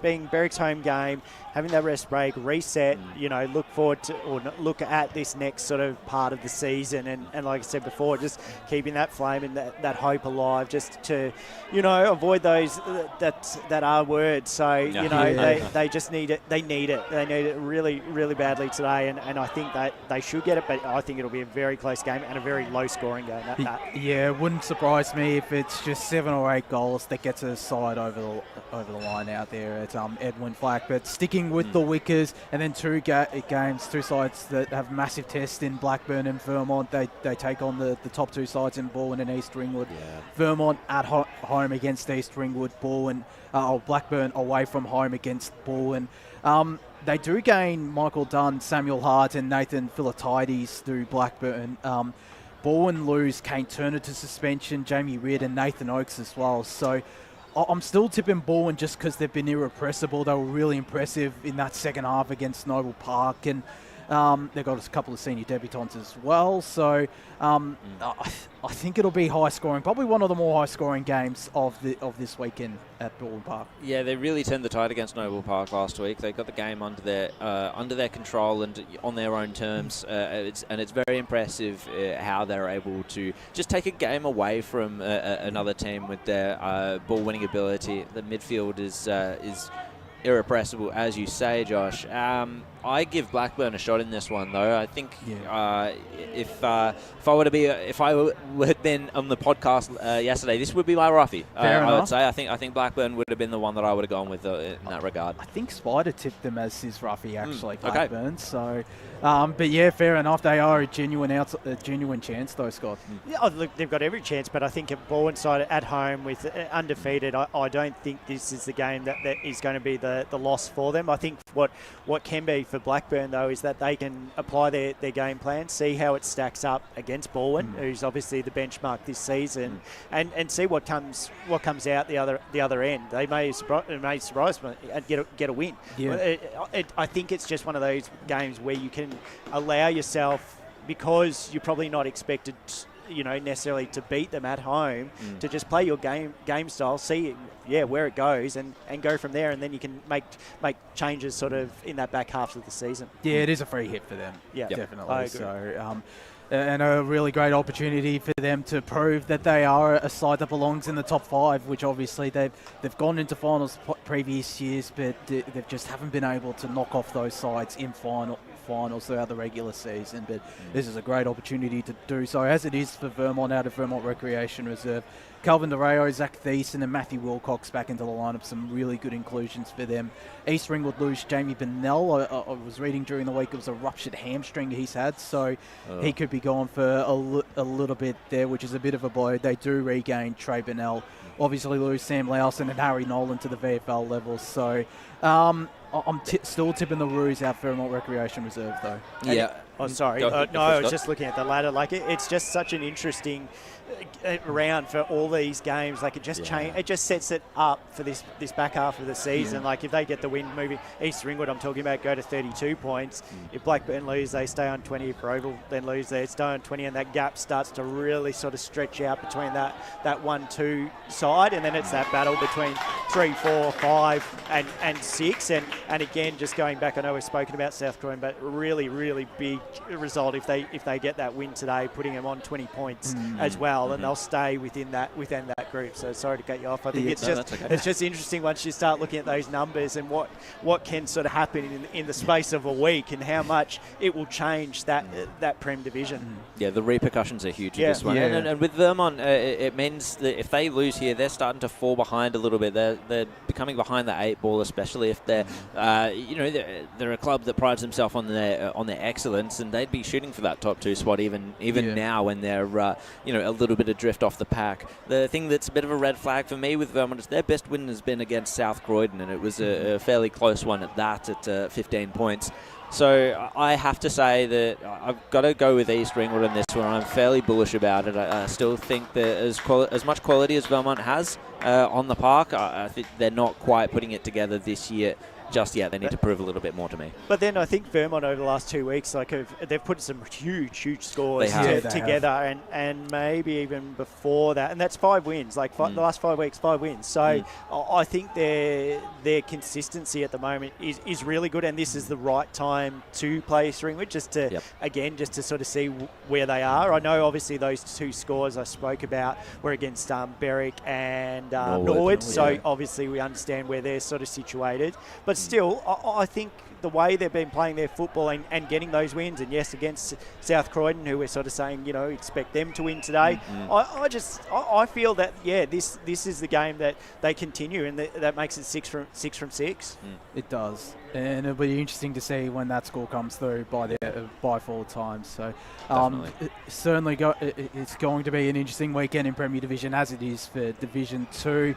being Berwick's home game, having that rest break, reset, look forward to or look at this next sort of part of the season. And like I said before, just keeping that flame and that hope alive, just to, avoid those that R word. So, they just need it. They need it. They need it really, really badly today. And I think that they should get it, but I think it'll be a very close game and a very low-scoring game. Yeah, it wouldn't surprise me if it's just 7 or 8 goals that gets a side over the line out there at Edwin Flack. But sticking with the Wickers, and then two sides that have massive tests in Blackburn and Vermont. They take on the top 2 sides in Baldwin and East Ringwood. Yeah. Vermont at home against East Ringwood. Blackburn away from home against Baldwin. They do gain Michael Dunn, Samuel Hart and Nathan Philatides through Blackburn. Baldwin lose Kane Turner to suspension, Jamie Reid and Nathan Oakes as well. So I'm still tipping Baldwin just because they've been irrepressible. They were really impressive in that second half against Noble Park, and they've got a couple of senior debutants as well. So I think it'll be high scoring, probably one of the more high scoring games of this weekend at Baldwin Park. Yeah, they really turned the tide against Noble Park last week. They got the game under their control and on their own terms. It's very impressive how they're able to just take a game away from another team with their ball winning ability. The midfield is irrepressible, as you say, Josh. I give Blackburn a shot in this one, though. I think if I had been on the podcast yesterday, this would be my roughie. I would say. I think Blackburn would have been the one that I would have gone with in that regard. I think Spider tipped them as his roughie, actually, Blackburn. Okay. So, but yeah, fair enough. They are a genuine chance, though, Scott. Yeah, look, they've got every chance, but I think at Bowen side at home with undefeated, I don't think this is the game that is going to be the loss for them. I think what can be for Blackburn, though, is that they can apply their game plan, see how it stacks up against Bowen, who's obviously the benchmark this season, and see what comes out the other end. They may surprise me and get a win. Yeah. I think it's just one of those games where you can allow yourself, because you're probably not expected, necessarily to beat them at home, to just play your game style, see where it goes, and go from there, and then you can make changes sort of in that back half of the season. Yeah, it is a free hit for them. Yeah, definitely. I agree. So, and a really great opportunity for them to prove that they are a side that belongs in the top 5, which obviously they've gone into finals previous years, but they just haven't been able to knock off those sides in finals throughout the regular season. But this is a great opportunity to do so, as it is for Vermont out of Vermont Recreation Reserve. Calvin DeRayo, Zach Thiessen and Matthew Wilcox back into the lineup. Some really good inclusions for them. East Ringwood lose Jamie Bennell. I was reading during the week it was a ruptured hamstring he's had, so he could be gone for a little bit there, which is a bit of a blow. They do regain Trey Bennell. Obviously lose Sam Lowson and Harry Nolan to the VFL level. So I'm still tipping the Roos out Vermont Recreation Reserve, though. Yeah. Oh, sorry. I was just looking at the ladder. Like it's just such an interesting round for all these games. Like it just sets it up for this back half of the season. Like if they get the win, moving East Ringwood, I'm talking about, go to 32 points. If Blackburn lose, they stay on 20. If Oval then lose, they stay on 20, and that gap starts to really sort of stretch out between that 1-2 side, and then it's that battle between 3, 4, 5 and 6. And again, just going back, I know we've spoken about South Croydon, but really, really big result if they get that win today, putting them on 20 points as well, and they'll stay within that group. So sorry to cut you off. I think it's just interesting once you start looking at those numbers and what can sort of happen in the space of a week, and how much it will change that Prem division. Yeah, the repercussions are huge in this one. Yeah. And with Vermont, it means that if they lose here, they're starting to fall behind a little bit. They're becoming behind the 8 ball, especially if they're they're a club that prides themselves on their excellence, and they'd be shooting for that top 2 spot even now when they're a little bit adrift off the pack. The thing that's a bit of a red flag for me with Vermont is their best win has been against South Croydon, and it was a fairly close one at 15 points. So I have to say that I've got to go with East Ringwood in this one. I'm fairly bullish about it. I still think that as much quality as Vermont has on the park, I think they're not quite putting it together this year just yet. They need to prove a little bit more to me. But then I think Vermont over the last 2 weeks, they've put some huge scores together, and maybe even before that, and that's 5 wins. The last 5 weeks, 5 wins. So I think their consistency at the moment is really good, and this is the right time to play Ringwood, just to sort of see where they are. I know obviously those 2 scores I spoke about were against Berwick and Norwood, so obviously we understand where they're sort of situated. But still, I think the way they've been playing their football and getting those wins, and yes, against South Croydon, who we're sort of saying, expect them to win today. I feel that this is the game that they continue, and that makes it 6 from 6. It does, and it'll be interesting to see when that score comes through by 4 times. So certainly it's going to be an interesting weekend in Premier Division, as it is for Division 2.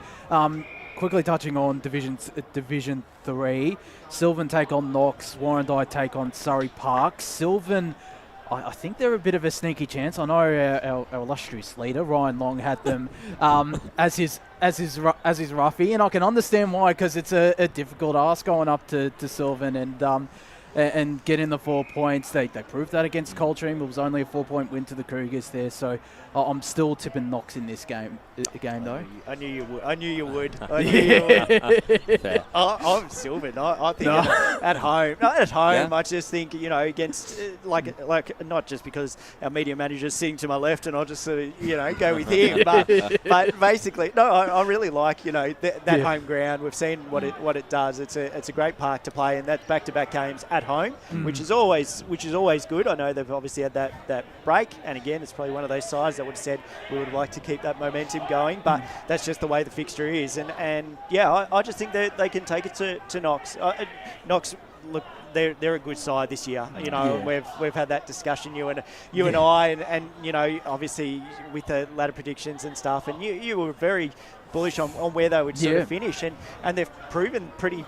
Quickly touching on Division 3, Sylvan take on Knox, Warrandyte take on Surrey Park. Sylvan, I think they're a bit of a sneaky chance. I know our illustrious leader Ryan Long had them as his roughie, and I can understand why, because it's a difficult ask going up to Sylvan and getting the 4 points. They proved that against Coldstream. It was only a 4-point win to the Cougars there, so I'm still tipping Knox in this game though. I knew you would. I'm Sylvan. I think at home. Not at home. I just think, against like not just because our media manager's sitting to my left and I'll just sort of go with him, but basically I really like that home ground. We've seen what it does. It's a great park to play, and that's back-to-back games at home, which is always good. I know they've obviously had that break, and again, it's probably one of those sides that would have said we would like to keep that momentum going, but that's just the way the fixture is. And I just think that they can take it to Knox. Knox, look, they're a good side this year. You know, we've had that discussion, you and I, and you know, obviously with the ladder predictions and stuff, and you were very bullish on where they would sort of finish, and they've proven pretty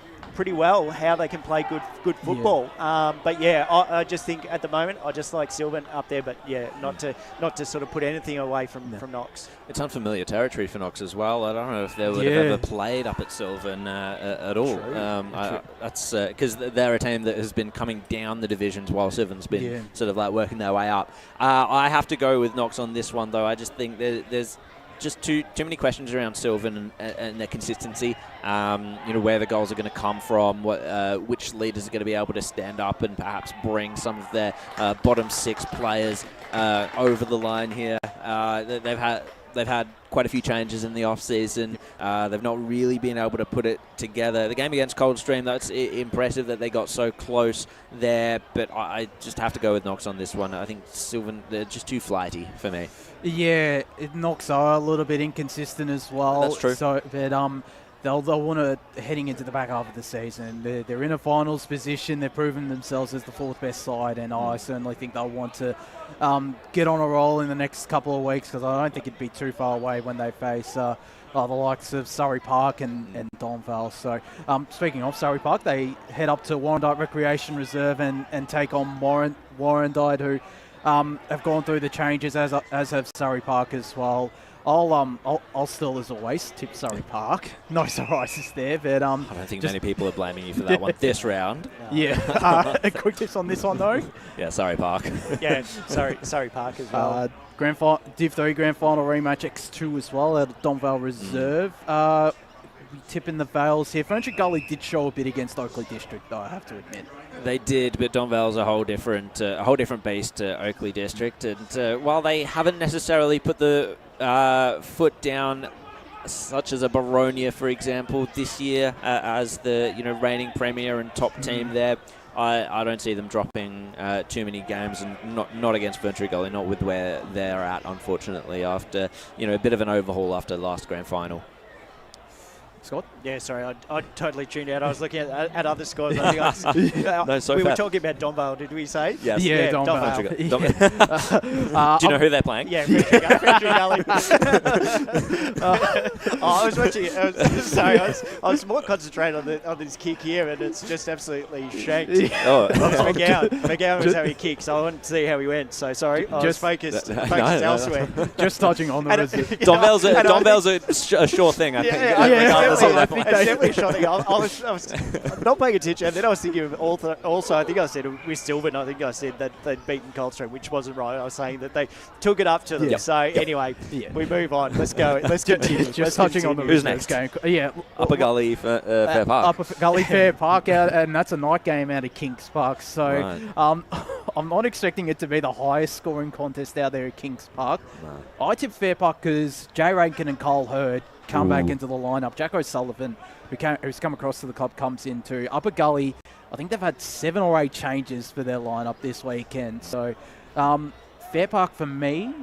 well how they can play good football. But I just think at the moment I just like Sylvan up there, but not to sort of put anything away from Knox. It's unfamiliar territory for Knox as well. I don't know if they would have ever played up at Sylvan at all. That's because they're a team that has been coming down the divisions while Sylvan's been sort of like working their way up. I have to go with Knox on this one though. I just think there's just too many questions around Sylvan and their consistency. Where the goals are going to come from, which leaders are going to be able to stand up and perhaps bring some of their bottom six players over the line here. They've had quite a few changes in the off-season. They've not really been able to put it together. The game against Coldstream, that's impressive that they got so close there, but I just have to go with Knox on this one. I think Sylvan, they're just too flighty for me. Yeah, Knox are a little bit inconsistent as well. That's true. So, but they'll want to, heading into the back half of the season, they're in a finals position. They've proven themselves as the fourth best side, and I certainly think they'll want to get on a roll in the next couple of weeks, because I don't think it'd be too far away when they face the likes of Surrey Park and Donvale. So speaking of Surrey Park, they head up to Warrandyte Recreation Reserve and take on Warrandyte, who have gone through the changes, as have Surrey Park as well. I'll still, as always, tip Surrey Park. No surprises there, but I don't think many people are blaming you for that one this round. Quick tips on this one though. Yeah, Surrey Park. Surrey Park as well. Div 3 Grand Final rematch X2 as well at Donvale Reserve. We tip in the Vales here. Furniture Gully did show a bit against Oakley District, though, I have to admit. They did, but Donvale's a whole different beast to Oakley District, and while they haven't necessarily put the foot down, such as a Baronia, for example, this year as the reigning premier and top team there, I don't see them dropping too many games, and not against Ferntree Gully, not with where they're at, unfortunately, after a bit of an overhaul after the last grand final. Scott? Yeah, sorry, I totally tuned out. I was looking at other scores. I think we were talking about Donvale, did we say? Yes. Yeah, Donvale. Do you know who they're playing? Yeah, Ferntree Gully. I was watching. I was more concentrated on this kick here, and it's just absolutely shanked. McGowan was how he kicked, so I wanted to see how he went. So sorry, I was focused elsewhere. Just touching on the Donvale's a sure thing, I think. I think that's definitely a shot. I was not paying attention, and then I was thinking of also, I think I said with Sylvan, I think I said that they'd beaten Coldstream, which wasn't right. I was saying that they took it up to them. So anyway, we move on. Let's go. Let's continue. Just touching on the Who's next game. Yeah, Upper Gully Fair Park. Upper Gully Fair Park, and that's a night game out of Kings Park. So I'm not expecting it to be the highest scoring contest out there at Kings Park. No. I tip Fair Park because Jay Rankin and Cole Hurd come back into the lineup. Jack O'Sullivan, who's come across to the club, comes into Upper Gully. I think they've had 7 or 8 changes for their lineup this weekend. So Fair Park for me.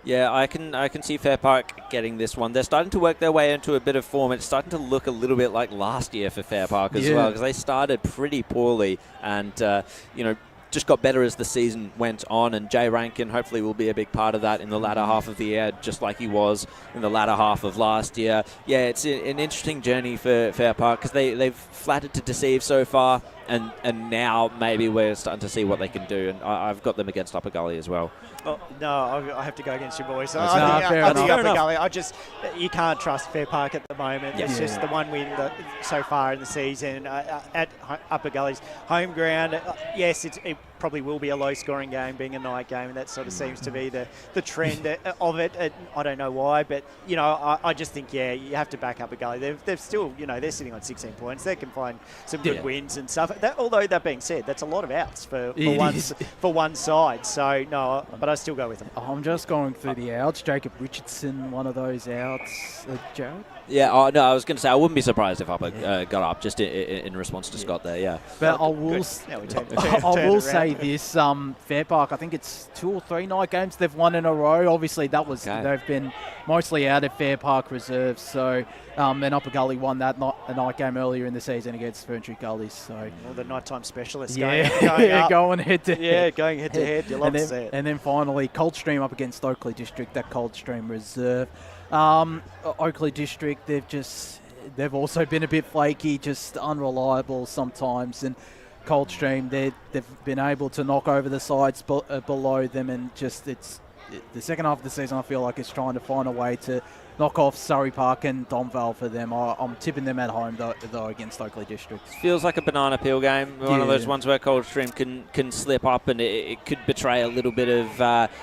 Yeah, I can see Fair Park getting this one. They're starting to work their way into a bit of form. It's starting to look a little bit like last year for Fair Park as well, because they started pretty poorly and just got better as the season went on, and Jay Rankin hopefully will be a big part of that in the latter half of the year, just like he was in the latter half of last year. Yeah, it's an interesting journey for Fair Park, because they've flattered to deceive so far, and now maybe we're starting to see what they can do, and I've got them against Upper Gully as well. Oh, no, I have to go against your boys. I think Upper Gully, you can't trust Fair Park at the moment. It's just the one win so far in the season at Upper Gully's home ground. Yes, it probably will be a low-scoring game, being a night game, and that sort of seems to be the trend of it. I don't know why, but, you know, I just think, yeah, you have to back up a Gully. They've still, you know, they're sitting on 16 points. They can find some good wins and stuff. Although that being said, that's a lot of outs for one side. So, no, but I still go with them. I'm just going through the outs. Jacob Richardson, one of those outs. Jared? Yeah, no, I was going to say, I wouldn't be surprised if Upper got up, just in response to Scott there, yeah. But I will say this, Fair Park, I think it's 2 or 3 night games they've won in a row. Obviously, they've been mostly out of Fair Park reserves, so and Upper Gully won that night game earlier in the season against Ferntree Gullies. So the nighttime specialists going head to head. Yeah, going head to head. You love to see it. And then finally, Coldstream up against Oakley District, that Coldstream reserve. Oakley District, they've also been a bit flaky, just unreliable sometimes, and Coldstream, they've been able to knock over the sides below them, and just the second half of the season I feel like it's trying to find a way to knock off Surrey Park and Domvale for them. I'm tipping them at home though against Oakley District. Feels like a banana peel game, one of those ones where Coldstream can slip up, and it could betray a little bit of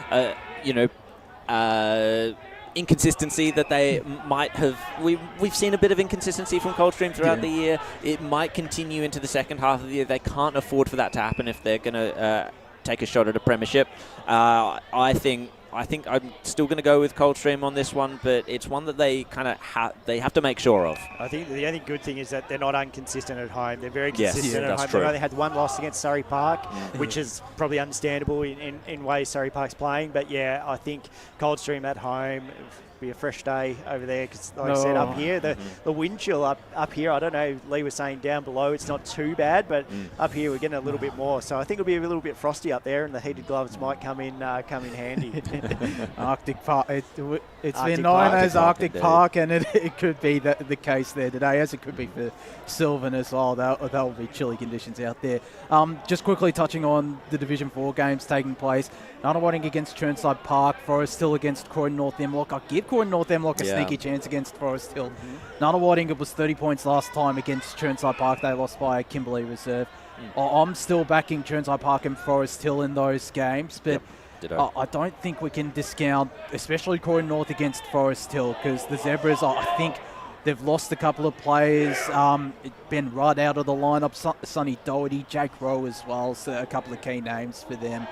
inconsistency that they might have. We've seen a bit of inconsistency from Coldstream throughout the year. It might continue into the second half of the year. They can't afford for that to happen if they're going to take a shot at a premiership. I think I'm still going to go with Coldstream on this one, but it's one that they kind of have to make sure of. I think the only good thing is that they're not inconsistent at home. They're very consistent at home. True. They've only had one loss against Surrey Park, which is probably understandable in ways Surrey Park's playing. But yeah, I think Coldstream at home be a fresh day over there, because like I said, up here the wind chill up here, I don't know, Lee was saying down below it's not too bad, but up here we're getting a little bit more, so I think it'll be a little bit frosty up there, and the heated gloves might come in handy. Arctic Park, it's been known as Arctic Park, and it could be the case there today, as it could be for Sylvan as well. That will be chilly conditions out there. Just quickly touching on the Division 4 games taking place. Nunawading against Churnside Park, Forest Hill against Croydon North Hemlock. I'll give Croydon North Hemlock a sneaky chance against Forest Hill. Nunawading, it was 30 points last time against Churnside Park. They lost by Kimberley Reserve. I'm still backing Churnside Park and Forest Hill in those games, but I don't think we can discount, especially Croydon North against Forest Hill, because the Zebras, I think they've lost a couple of players. Ben Rudd out of the lineup, Sonny Doherty, Jake Rowe as well, so a couple of key names for them.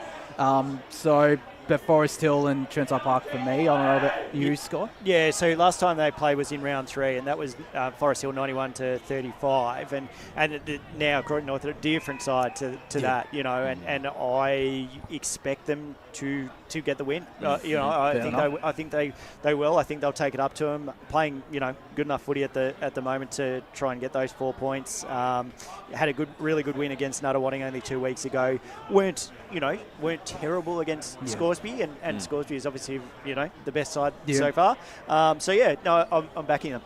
But Forest Hill and Churnside Park for me. I don't know about you, Scott. Yeah, so last time they played was in round 3, and that was Forest Hill 91-35, and now Croydon North are a different side to that, you know, and I expect them to get the win. I think they will. I think they'll take it up to them. Playing, you know, good enough footy at the moment to try and get those 4 points. Had a really good win against Nunawading only 2 weeks ago. Weren't terrible against Scoresby, and Scoresby is obviously, you know, the best side so far. I'm backing them.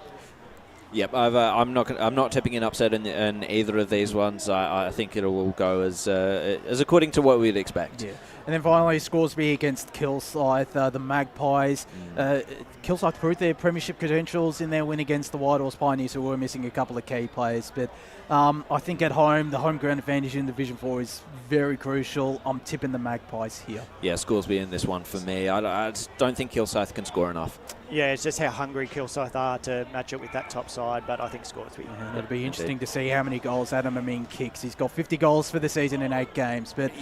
Yep, I'm not tipping an upset in either of these ones. I think it will go as according to what we'd expect. Yeah. And then finally, Scoresby against Kilsyth, the Magpies. Kilsyth proved their premiership credentials in their win against the Whitehorse Pioneers, who were missing a couple of key players. But I think at home, the home ground advantage in Division 4 is very crucial. I'm tipping the Magpies here. Yeah, Scoresby in this one for me. I just don't think Kilsyth can score enough. Yeah, it's just how hungry Kilsyth are to match it with that top side, but I think Scoresby. Yeah, it'll be interesting to see how many goals Adam Amin kicks. He's got 50 goals for the season in 8 games. But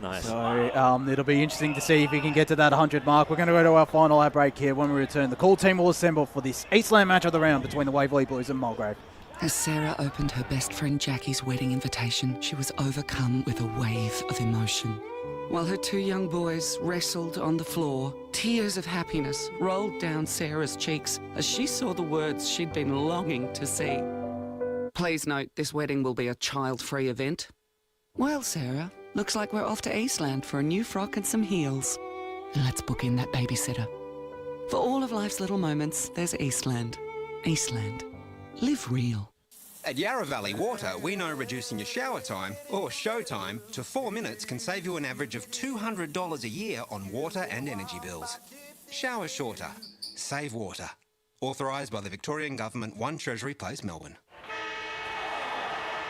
nice. So it'll be interesting to see if he can get to that 100 mark. We're going to go to our final ad break here. When we return, the call team will assemble for this Eastland match of the round between the Waverley Blues and Mulgrave. As Sarah opened her best friend Jackie's wedding invitation, she was overcome with a wave of emotion. While her 2 young boys wrestled on the floor, tears of happiness rolled down Sarah's cheeks as she saw the words she'd been longing to see. Please note, this wedding will be a child-free event. Well, Sarah, looks like we're off to Eastland for a new frock and some heels. And let's book in that babysitter. For all of life's little moments, there's Eastland. Eastland. Live real. At Yarra Valley Water, we know reducing your shower time, or show time, to 4 minutes can save you an average of $200 a year on water and energy bills. Shower shorter. Save water. Authorised by the Victorian Government, 1 Treasury Place, Melbourne.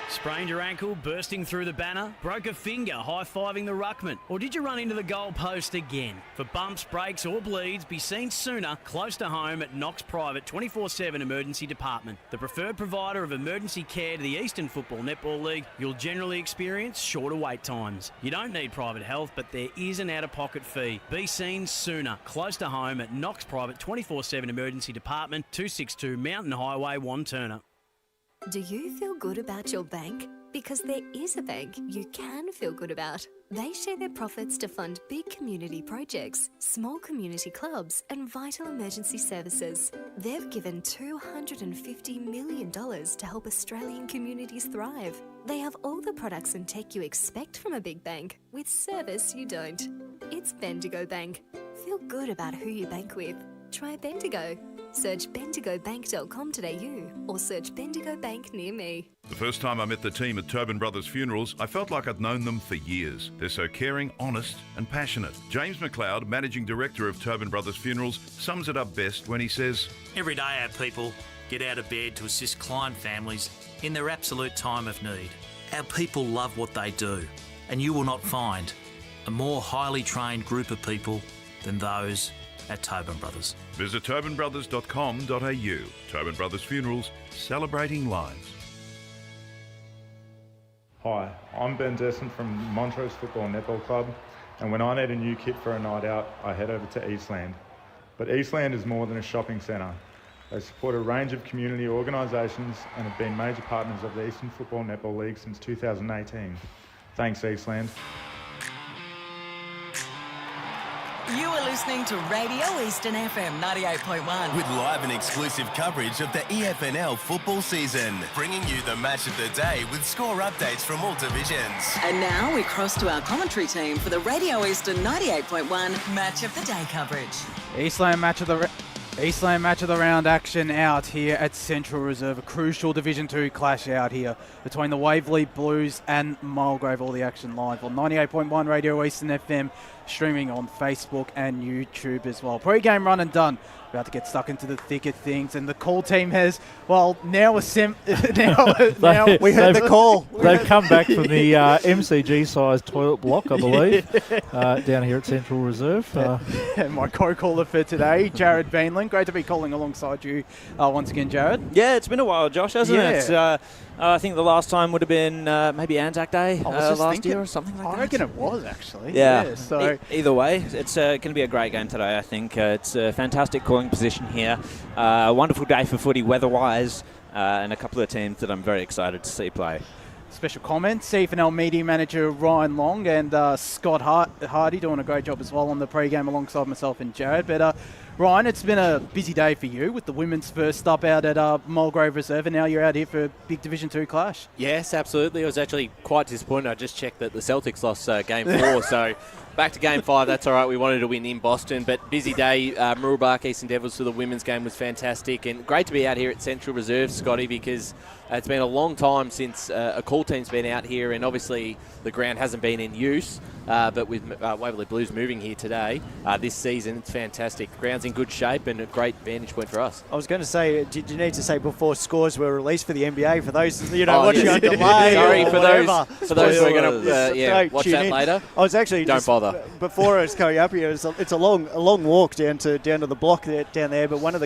Sprained your ankle bursting through the banner? Broke a finger high-fiving the ruckman? Or did you run into the goal post again? For bumps, breaks or bleeds, be seen sooner close to home at Knox Private 24/7 Emergency Department. The preferred provider of emergency care to the Eastern Football Netball League, you'll generally experience shorter wait times. You don't need private health, but there is an out-of-pocket fee. Be seen sooner close to home at Knox Private 24/7 Emergency Department, 262 Mountain Highway, Wantirna. Do you feel good about your bank? Because there is a bank you can feel good about. They share their profits to fund big community projects, small community clubs, and vital emergency services. They've given $250 million to help Australian communities thrive. They have all the products and tech you expect from a big bank, with service you don't. It's Bendigo Bank. Feel good about who you bank with. Try Bendigo. Search bendigobank.com.au or search Bendigo Bank near me. The first time I met the team at Tobin Brothers Funerals, I felt like I'd known them for years. They're so caring, honest and passionate. James McLeod, Managing Director of Tobin Brothers Funerals, sums it up best when he says, "Every day our people get out of bed to assist client families in their absolute time of need. Our people love what they do, and you will not find a more highly trained group of people than those at Tobin Brothers." Visit tobinbrothers.com.au. Tobin Brothers Funerals, celebrating lives. Hi, I'm Ben Desson from Montrose Football Netball Club, and when I need a new kit for a night out, I head over to Eastland. But Eastland is more than a shopping centre. They support a range of community organisations and have been major partners of the Eastern Football Netball League since 2018. Thanks, Eastland. You are listening to Radio Eastern FM 98.1. With live and exclusive coverage of the EFNL football season. Bringing you the match of the day with score updates from all divisions. And now we cross to our commentary team for the Radio Eastern 98.1 Match of the Day coverage. Eastland match of the round action out here at Central Reserve. A crucial Division 2 clash out here between the Waverley Blues and Mulgrave. All the action live on 98.1 Radio Eastern FM, streaming on Facebook and YouTube as well. Pre-game run and done. About to get stuck into the thick of things, and the call team has, well, now we heard the call. They've come back from the MCG-sized toilet block, I believe, down here at Central Reserve. And my co-caller for today, Jared Beanland. Great to be calling alongside you once again, Jared. Yeah, it's been a while, Josh, hasn't it? I think the last time would have been maybe Anzac Day last year or something like that. I reckon it was, actually. Yeah. So either way, it's going to be a great game today, I think. It's a fantastic calling position here. A wonderful day for footy weather-wise, and a couple of teams that I'm very excited to see play. Special comments, EFNL Media Manager Ryan Long and Scott Hardy doing a great job as well on the pre-game alongside myself and Jared. But Ryan, it's been a busy day for you with the women's first up out at Mulgrave Reserve, and now you're out here for a big Division 2 clash. Yes, absolutely. I was actually quite disappointed. I just checked that the Celtics lost Game 4, so back to Game 5. That's all right. We wanted to win in Boston, but busy day. Mooroolbark Eastern Devils for the women's game was fantastic, and great to be out here at Central Reserve, Scotty, because it's been a long time since a call team's been out here, and obviously the ground hasn't been in use, but with Waverley Blues moving here today, this season, it's fantastic. The ground's in good shape and a great vantage point for us. I was going to say, did you need to say before scores were released for the NBA for those watching on delay? Sorry, or for whatever. those who are going to watch that later. I was actually don't bother. Before I was coming up here, it's a long walk down to the block down there. But one of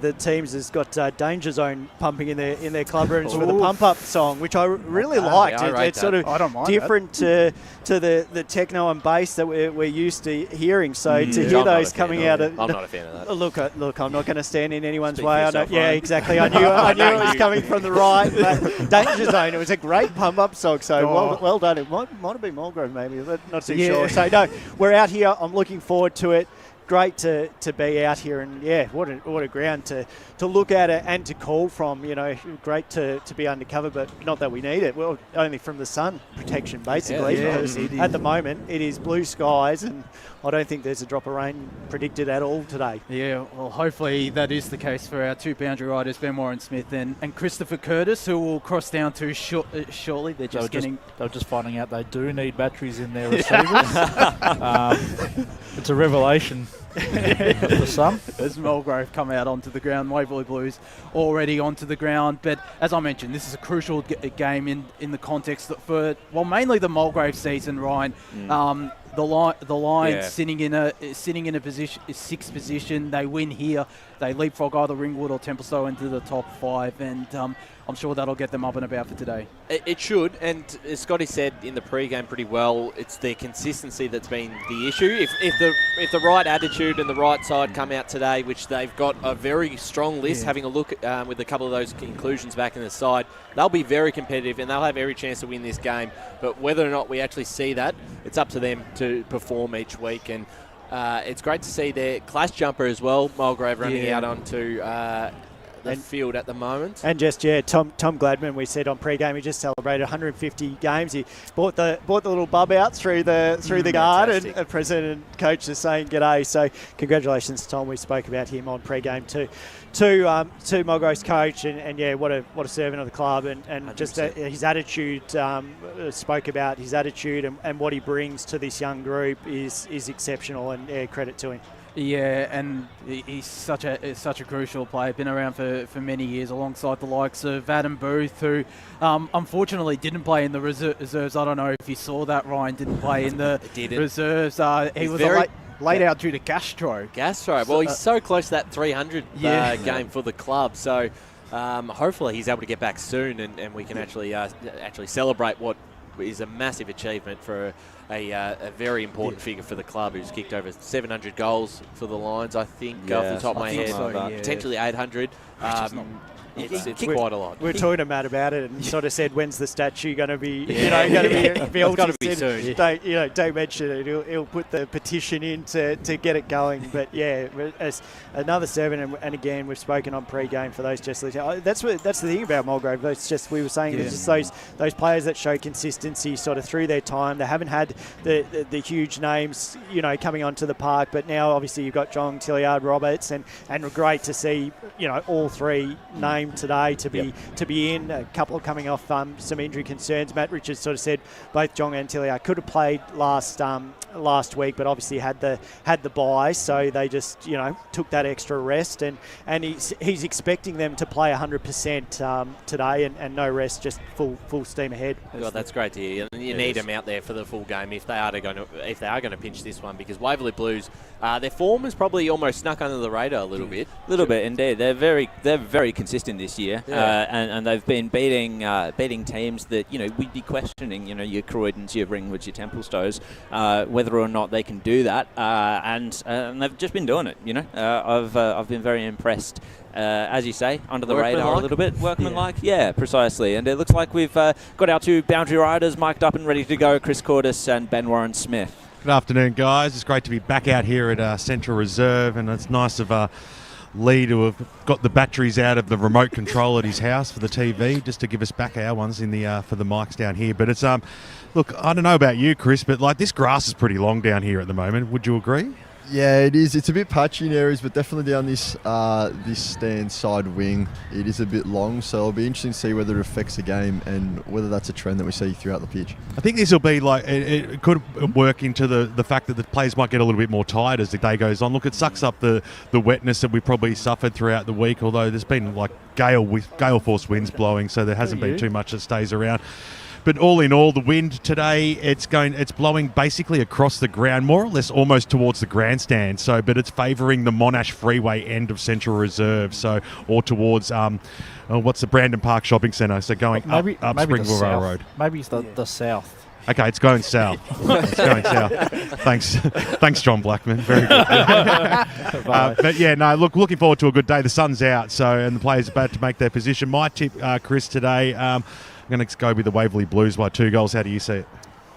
the teams has got Danger Zone pumping in their club rooms with a pump up song, which I really liked. Yeah, it's sort of different to the techno and bass that we're used to hearing. So to hear those coming out, I'm not a fan of that. Look, I'm not going to stand in anyone's Speak way. for yourself, Yeah, Ryan. exactly. I knew it was coming from the right. But Danger Zone, it was a great pump up song. So well done. It might have been Mulgrave maybe, but not too sure. So no, we're out here. I'm looking forward to it. Great to be out here, and what a ground to look at it and to call from. Great to be undercover, but not that we need it. Well, only from the sun protection basically. Because at the moment it is blue skies, and I don't think there's a drop of rain predicted at all today. Yeah, well, hopefully that is the case for our two boundary riders, Ben Warren Smith and Christopher Curtis, who will cross down to shortly. They're just finding out they do need batteries in their receivers. It's a revelation For some. As Mulgrave come out onto the ground, Waverley Blues already onto the ground. But as I mentioned, this is a crucial game in the context that for, well, mainly the Mulgrave season, Ryan. The Lions sitting in a position, sixth position. They win here. They leapfrog either Ringwood or Templestowe into the top 5, and I'm sure that'll get them up and about for today. It should, and as Scotty said in the pre-game pretty well, it's their consistency that's been the issue. If the right attitude and the right side come out today, which they've got a very strong list, having a look with a couple of those inclusions back in the side, they'll be very competitive and they'll have every chance to win this game. But whether or not we actually see that, it's up to them to perform each week. And it's great to see their class jumper as well, Mulgrave, running out onto the field at the moment. And just, Tom Gladman, we said on pre-game, he just celebrated 150 games. He brought the little bub out through the garden. And president and coach are saying g'day. So congratulations, Tom. We spoke about him on pre-game too. To Mulgrave's coach, and what a servant of the club, and just his attitude, spoke about his attitude and what he brings to this young group is exceptional, and credit to him. Yeah, and he's such a crucial player. Been around for many years, alongside the likes of Adam Booth, who unfortunately didn't play in the reserves. I don't know if you saw that, Ryan. Didn't play in the reserves. He was laid out due to gastro. Well, he's so close to that 300 game for the club. So hopefully he's able to get back soon, and we can actually celebrate what is a massive achievement for a very important figure for the club, who's kicked over 700 goals for the Lions, I think, off the top of my head. Potentially 800. It's quite a lot. We were talking to Matt about it and sort of said, when's the statue going to be going to be built? It's got to be soon. Don't mention it. He'll put the petition in to get it going. But as another 7, and again, we've spoken on pre-game for those that's the thing about Mulgrave. It's just, we were saying, it's just those players that show consistency sort of through their time. They haven't had the huge names, coming onto the park, but now obviously you've got John Tilliard, Roberts, and great to see, all three names today to be in. A couple of coming off some injury concerns. Matt Richards sort of said both Jong and Tilliard could have played last week, but obviously had the bye, so they just took that extra rest, and he's expecting them to play 100% today, and no rest, just full steam ahead. Well, that's great to hear. You need them out there for the full game if they are going to pinch this one, because Waverley Blues, their form has probably almost snuck under the radar a little bit. A little bit, indeed. They're very consistent this year, and they've been beating teams that we'd be questioning, your Croydons, your Ringwoods, your Templestowes, whether or not they can do that, and they've just been doing it. I've been very impressed. As you say, under the radar a little bit, workmanlike. Yeah, precisely. And it looks like we've got our two boundary riders mic'd up and ready to go, Chris Cordis and Ben Warren Smith. Good afternoon, guys. It's great to be back out here at Central Reserve, and it's nice of Lee to have got the batteries out of the remote control at his house for the TV, just to give us back our ones in the for the mics down here. But it's look, I don't know about you, Chris, but this grass is pretty long down here at the moment. Would you agree? Yeah, it is. It's a bit patchy in areas, but definitely down this stand side wing, it is a bit long. So it'll be interesting to see whether it affects the game and whether that's a trend that we see throughout the pitch. I think this will be it could work into the fact that the players might get a little bit more tired as the day goes on. Look, it sucks up the wetness that we probably suffered throughout the week, although there's been gale force winds blowing, so there hasn't been too much that stays around. But all in all, the wind today, it's blowing basically across the ground, more or less almost towards the grandstand. But it's favouring the Monash Freeway end of Central Reserve, or towards what's the Brandon Park Shopping Centre? So going up Springville Road. Maybe it's the south. Okay, it's going south. It's going south. Thanks, John Blackman. Very good. But yeah, no. Looking forward to a good day. The sun's out, and the players are about to make their position. My tip, Chris, today. I'm going to go with the Waverley Blues by 2 goals. How do you see it?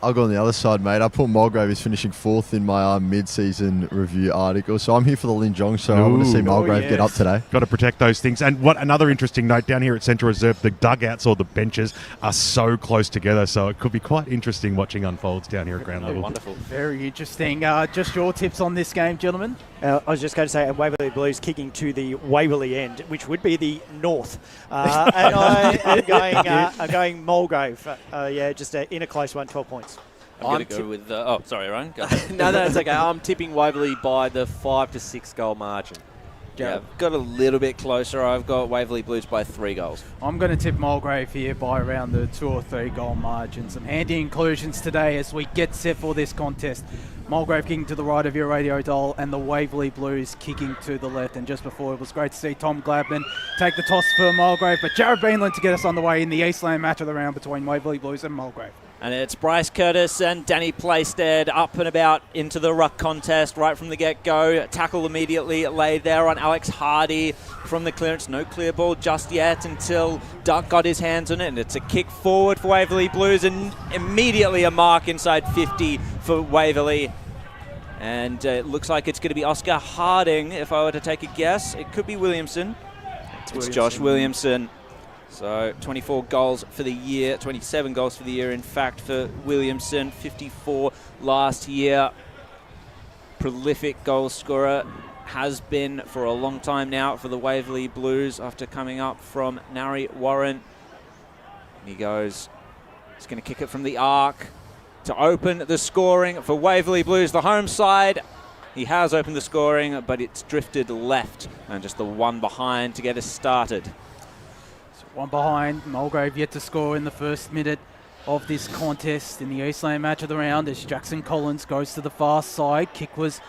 I'll go on the other side, mate. I put Mulgrave as finishing 4th in my mid-season review article. So I'm here for the Linjong, so I want to see Mulgrave get up today. Got to protect those things. And another interesting note, down here at Central Reserve, the dugouts or the benches are so close together. So it could be quite interesting watching unfolds down here at ground level. Wonderful. Very interesting. Just your tips on this game, gentlemen? I was just going to say, Waverley Blues kicking to the Waverley end, which would be the north. And I'm going Mulgrave. Just in a close one, 12 points. I'm going to go with... oh, sorry, Ryan. Go ahead. No, it's okay. I'm tipping Waverley by the 5 to 6 goal margin. Yeah, I've got a little bit closer. I've got Waverley Blues by 3 goals. I'm going to tip Mulgrave here by around the 2 or 3 goal margin. Some handy inclusions today as we get set for this contest. Mulgrave kicking to the right of your radio dial and the Waverley Blues kicking to the left. And just before, it was great to see Tom Gladman take the toss for Mulgrave, but Jared Beanland to get us on the way in the Eastland match of the round between Waverley Blues and Mulgrave. And it's Bryce Curtis and Danny Playstead up and about into the ruck contest right from the get-go. Tackle immediately laid there on Alex Hardy from the clearance. No clear ball just yet until Duck got his hands on it. And it's a kick forward for Waverley Blues and immediately a mark inside 50 for Waverley. And it looks like it's going to be Oscar Harding, if I were to take a guess. It could be Williamson. It's Josh Williamson. So 24 goals for the year, 27 goals for the year, in fact, for Williamson. 54 last year. Prolific goal scorer, has been for a long time now for the Waverley Blues after coming up from Narre Warren. And he goes, he's going to kick it from the arc to open the scoring for Waverley Blues, the home side. He has opened the scoring, but it's drifted left, and just the one behind to get us started. One behind, Mulgrave yet to score in the first minute of this contest in the Eastland match of the round as Jackson Collins goes to the far side. Kick was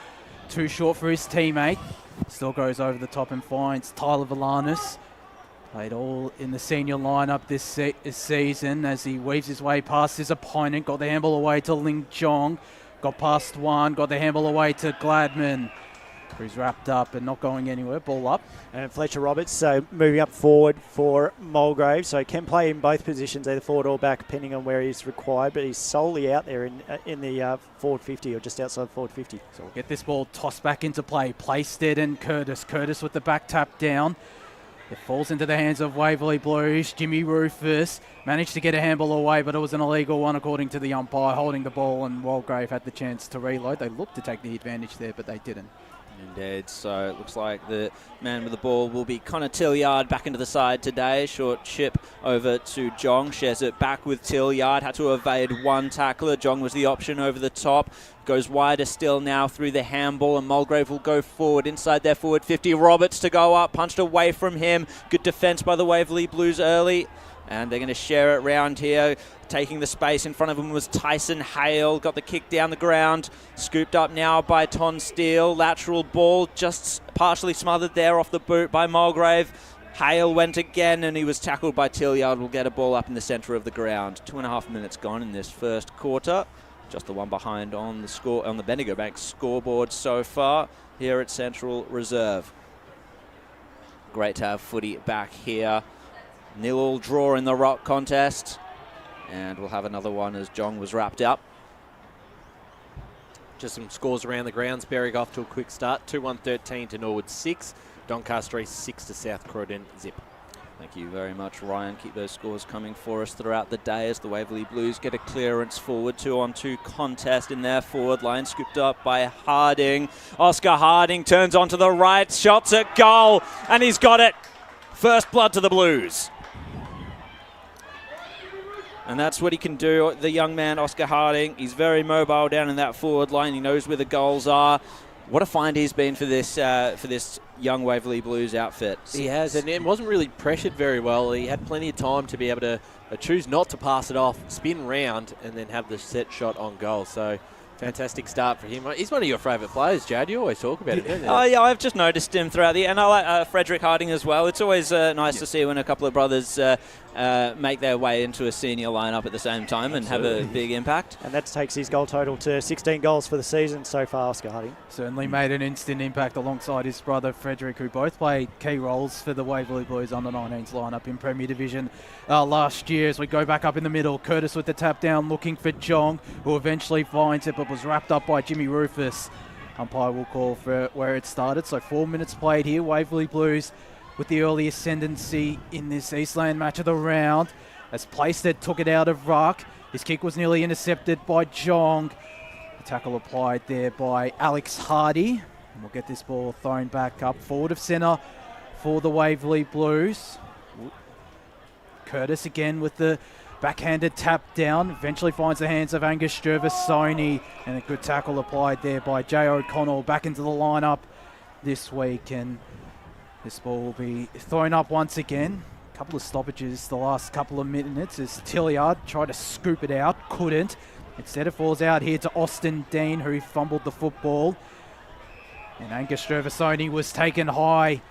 too short for his teammate. Still goes over the top and finds Tyler Villanis. Played all in the senior lineup this season as he weaves his way past his opponent. Got the handball away to Ling Jong. Got past one, got the handball away to Gladman. He's wrapped up and not going anywhere. Ball up. And Fletcher Roberts, so moving up forward for Mulgrave. So can play in both positions, either forward or back, depending on where he's required. But he's solely out there in the forward 50 or just outside forward 50. So we'll get this ball tossed back into play. Playstead and Curtis. Curtis with the back tap down. It falls into the hands of Waverley Blues. Jimmy Rufus managed to get a handball away, but it was an illegal one according to the umpire holding the ball, and Mulgrave had the chance to reload. They looked to take the advantage there, but they didn't. Indeed, so it looks like the man with the ball will be Connor Tilliard back into the side today. Short chip over to Jong, shares it back with Tilliard, had to evade one tackler. Jong was the option over the top, goes wider still now through the handball, and Mulgrave will go forward inside their forward 50. Roberts to go up, punched away from him. Good defence by the Waverley Blues early. And they're going to share it round here. Taking the space in front of him was Tyson Hale. Got the kick down the ground. Scooped up now by Ton Steele. Lateral ball just partially smothered there off the boot by Mulgrave. Hale went again and he was tackled by Tilliard. Will get a ball up in the centre of the ground. 2.5 minutes gone in this first quarter. Just the one behind on the Bendigo Bank scoreboard so far here at Central Reserve. Great to have footy back here. 0-0 draw in the rock contest. And we'll have another one as Jong was wrapped up. Just some scores around the grounds. Berwick off to a quick start. 2-1-13 to Norwood 6. Doncaster 6 to South Croydon zip. Thank you very much, Ryan. Keep those scores coming for us throughout the day as the Waverley Blues get a clearance forward. 2-on-2 contest in their forward line. Scooped up by Harding. Oscar Harding turns onto the right. Shots at goal. And he's got it. First blood to the Blues. And that's what he can do, the young man, Oscar Harding. He's very mobile down in that forward line. He knows where the goals are. What a find he's been for this young Waverley Blues outfit. He has, and it wasn't really pressured very well. He had plenty of time to be able to choose not to pass it off, spin round, and then have the set shot on goal. So fantastic start for him. He's one of your favourite players, Jad. You always talk about him, don't you? Oh, yeah, I've just noticed him throughout the... And I like Frederick Harding as well. It's always nice to see when a couple of brothers make their way into a senior lineup at the same time and have a big impact. And that takes his goal total to 16 goals for the season so far, Oscar Harding. Certainly made an instant impact alongside his brother Frederick, who both played key roles for the Waverley Blues under-19s lineup in Premier Division last year. As we go back up in the middle, Curtis with the tap down looking for Jong, who eventually finds it but was wrapped up by Jimmy Rufus. Umpire will call for where it started. So 4 minutes played here. Waverley Blues with the early ascendancy in this Eastland match of the round. As Playstead took it out of ruck. His kick was nearly intercepted by Jong. The tackle applied there by Alex Hardy. And we'll get this ball thrown back up forward of centre for the Waverley Blues. Curtis again with the backhanded tap down. Eventually finds the hands of Angus Gervasoni. And a good tackle applied there by Jay O'Connell. Back into the lineup this week. And this ball will be thrown up once again. A couple of stoppages the last couple of minutes as Tilliard tried to scoop it out. Couldn't. Instead it falls out here to Austin Dean, who fumbled the football. And Angus Gervasoni was taken high.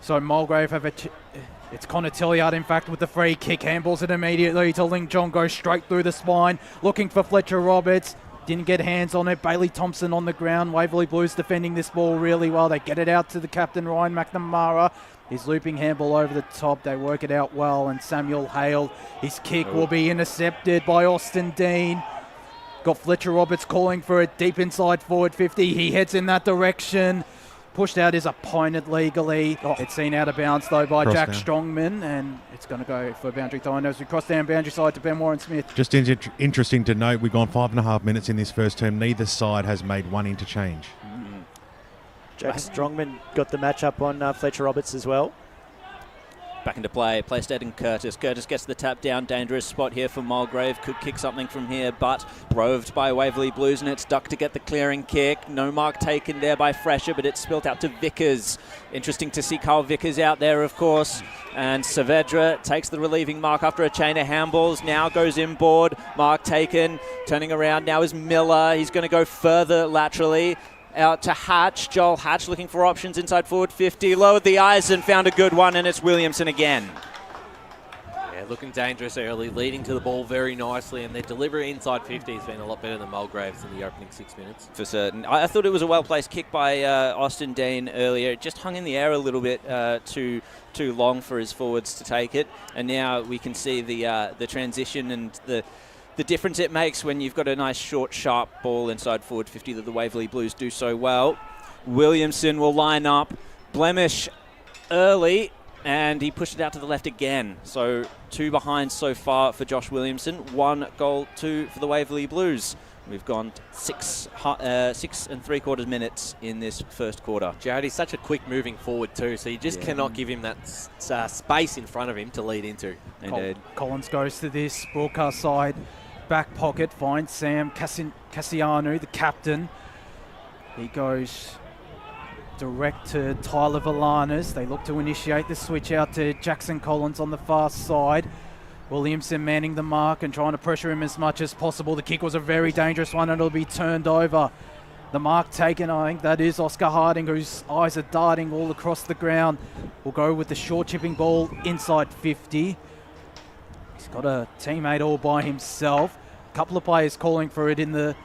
So Mulgrave have it's Connor Tilliard, in fact, with the free kick. Handballs it immediately to Ling John. Goes straight through the spine. Looking for Fletcher Roberts. Didn't get hands on it. Bailey Thompson on the ground. Waverley Blues defending this ball really well. They get it out to the captain, Ryan McNamara. His looping handball over the top. They work it out well. And Samuel Hale, his kick will be intercepted by Austin Dean. Got Fletcher Roberts calling for it deep inside forward 50. He heads in that direction. Pushed out his opponent legally. It's seen out of bounds, though, by Jack Strongman, and it's going to go for boundary throw. As we cross down boundary side to Ben Warren-Smith. Just interesting to note, we've gone 5.5 minutes in this first term. Neither side has made one interchange. Jack Strongman got the match up on Fletcher Roberts as well. Back into play, placed Eden Curtis. Curtis gets the tap down, dangerous spot here for Mulgrave. Could kick something from here, but roved by Waverley Blues, and it's Duck to get the clearing kick. No mark taken there by Fresher, but it's spilt out to Vickers. Interesting to see Carl Vickers out there, of course. And Saavedra takes the relieving mark after a chain of handballs. Now goes inboard, mark taken. Turning around now is Miller. He's going to go further laterally. Out to Hatch. Joel Hatch looking for options inside forward 50. Lowered the eyes and found a good one, and it's Williamson again. Yeah, looking dangerous early, leading to the ball very nicely, and their delivery inside 50 has been a lot better than Mulgrave's in the opening 6 minutes. For certain. I thought it was a well-placed kick by Austin Dean earlier. It just hung in the air a little bit too long for his forwards to take it, and now we can see the transition and the difference it makes when you've got a nice short, sharp ball inside forward 50 that the Waverley Blues do so well. Williamson will line up. Blemish early, and he pushed it out to the left again. So 2 behind so far for Josh Williamson. 1 goal, 2 for the Waverley Blues. We've gone 6 3/4 minutes in this first quarter. Jared, he's such a quick moving forward too, so you just cannot give him that space in front of him to lead into. Indeed. Collins goes to this broadcast side. Back pocket, finds Sam Cassiano, the captain. He goes direct to Tyler Valanas. They look to initiate the switch out to Jackson Collins on the far side. Williamson manning the mark and trying to pressure him as much as possible. The kick was a very dangerous one, and it'll be turned over. The mark taken, I think that is Oscar Harding, whose eyes are darting all across the ground. Will go with the short chipping ball inside 50. He's got a teammate all by himself. A couple of players calling for it in the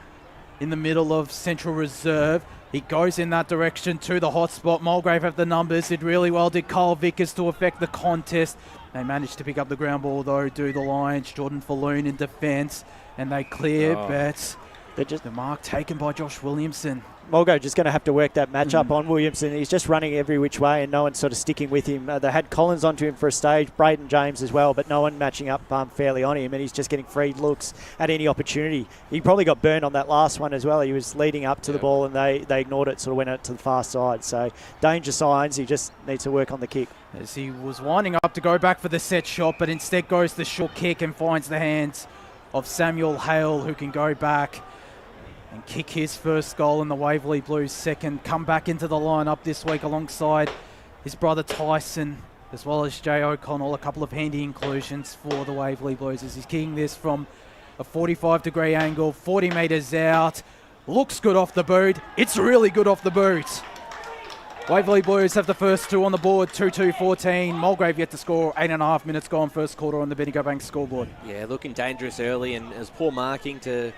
middle of Central Reserve. He goes in that direction to the hot spot. Mulgrave have the numbers. Did really well. Did Carl Vickers to affect the contest. They managed to pick up the ground ball, though, do the Lions. Jordan Falloon in defence. And they clear, but the mark taken by Josh Williamson. Mulgrave just going to have to work that match up on Williamson. He's just running every which way, and no one's sort of sticking with him. They had Collins onto him for a stage, Braden James as well, but no one matching up fairly on him, and he's just getting free looks at any opportunity. He probably got burned on that last one as well. He was leading up to the ball, and they ignored it, sort of went out to the far side. So danger signs. He just needs to work on the kick. As he was winding up to go back for the set shot, but instead goes the short kick and finds the hands of Samuel Hale, who can go back and kick his first goal in the Waverley Blues second. Come back into the lineup this week alongside his brother Tyson, as well as Jay O'Connell. A couple of handy inclusions for the Waverley Blues as he's kicking this from a 45-degree angle, 40 metres out. Looks good off the boot. It's really good off the boot. Waverley Blues have the first 2 on the board, 2-2-14. Mulgrave yet to score, 8.5 minutes gone first quarter on the Bendigo Bank scoreboard. Yeah, looking dangerous early, and it was poor marking to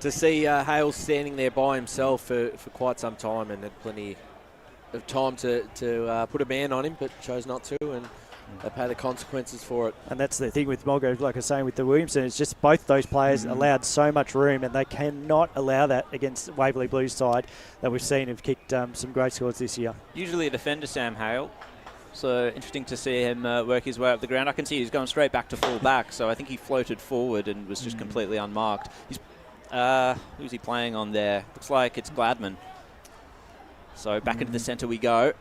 see Hale standing there by himself for quite some time, and had plenty of time to put a man on him, but chose not to, and they pay the consequences for it. And that's the thing with Mulgrave, like I was saying with the Williamson, it's just both those players allowed so much room, and they cannot allow that against Waverley Blues side that we've seen have kicked some great scores this year. Usually a defender, Sam Hale. So interesting to see him work his way up the ground. I can see he's going straight back to full back, so I think he floated forward and was just completely unmarked. Who's he playing on there? Looks like it's Gladman. So back into the centre we go.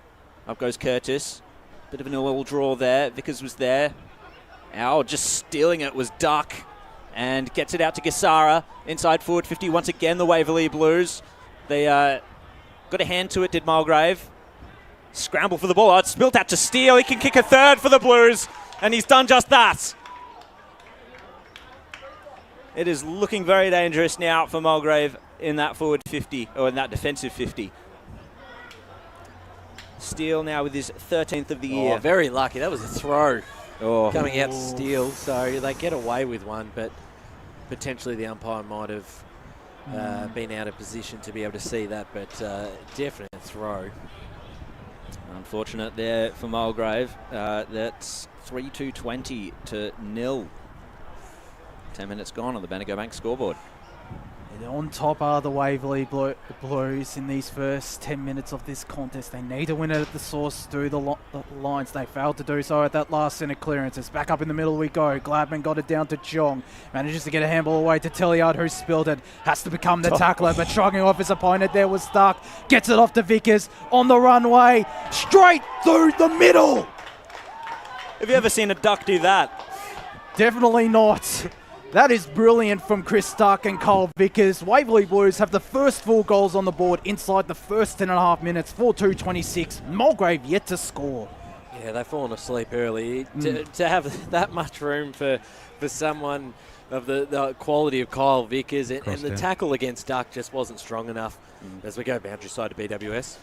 Up goes Curtis. Bit of an all draw there. Vickers was there. Owl just stealing it was Duck and gets it out to Gassara. Inside forward 50 once again, the Waverley Blues. They got a hand to it, did Mulgrave. Scramble for the ball. Oh, it's spilt out to Steele. He can kick a third for the Blues, and he's done just that. It is looking very dangerous now for Mulgrave in that forward 50, or in that defensive 50. Steele now with his 13th of the year. Very lucky. That was a throw coming out to Steele, so they get away with one, but potentially the umpire might have been out of position to be able to see that, but definite throw. Unfortunate there for Mulgrave. That's 3-2-20 to 0. 10 minutes gone on the Bendigo Bank scoreboard. And on top are the Waverley Blues in these first 10 minutes of this contest. They need to win it at the source through the lines. They failed to do so at that last centre clearance. It's back up in the middle we go. Gladman got it down to Jong. Manages to get a handball away to Telliard, who spilled it. Has to become the tackler, but shrugging off his opponent there was Stark. Gets it off to Vickers on the runway. Straight through the middle. Have you ever seen a duck do that? Definitely not. That is brilliant from Chris Stark and Cole Vickers. Waverley Blues have the first 4 goals on the board inside the first 10.5 minutes, 4-2-26. Mulgrave yet to score. Yeah, they've fallen asleep early. To have that much room for someone of the quality of Kyle Vickers and the tackle against Duck just wasn't strong enough as we go boundary side to BWS.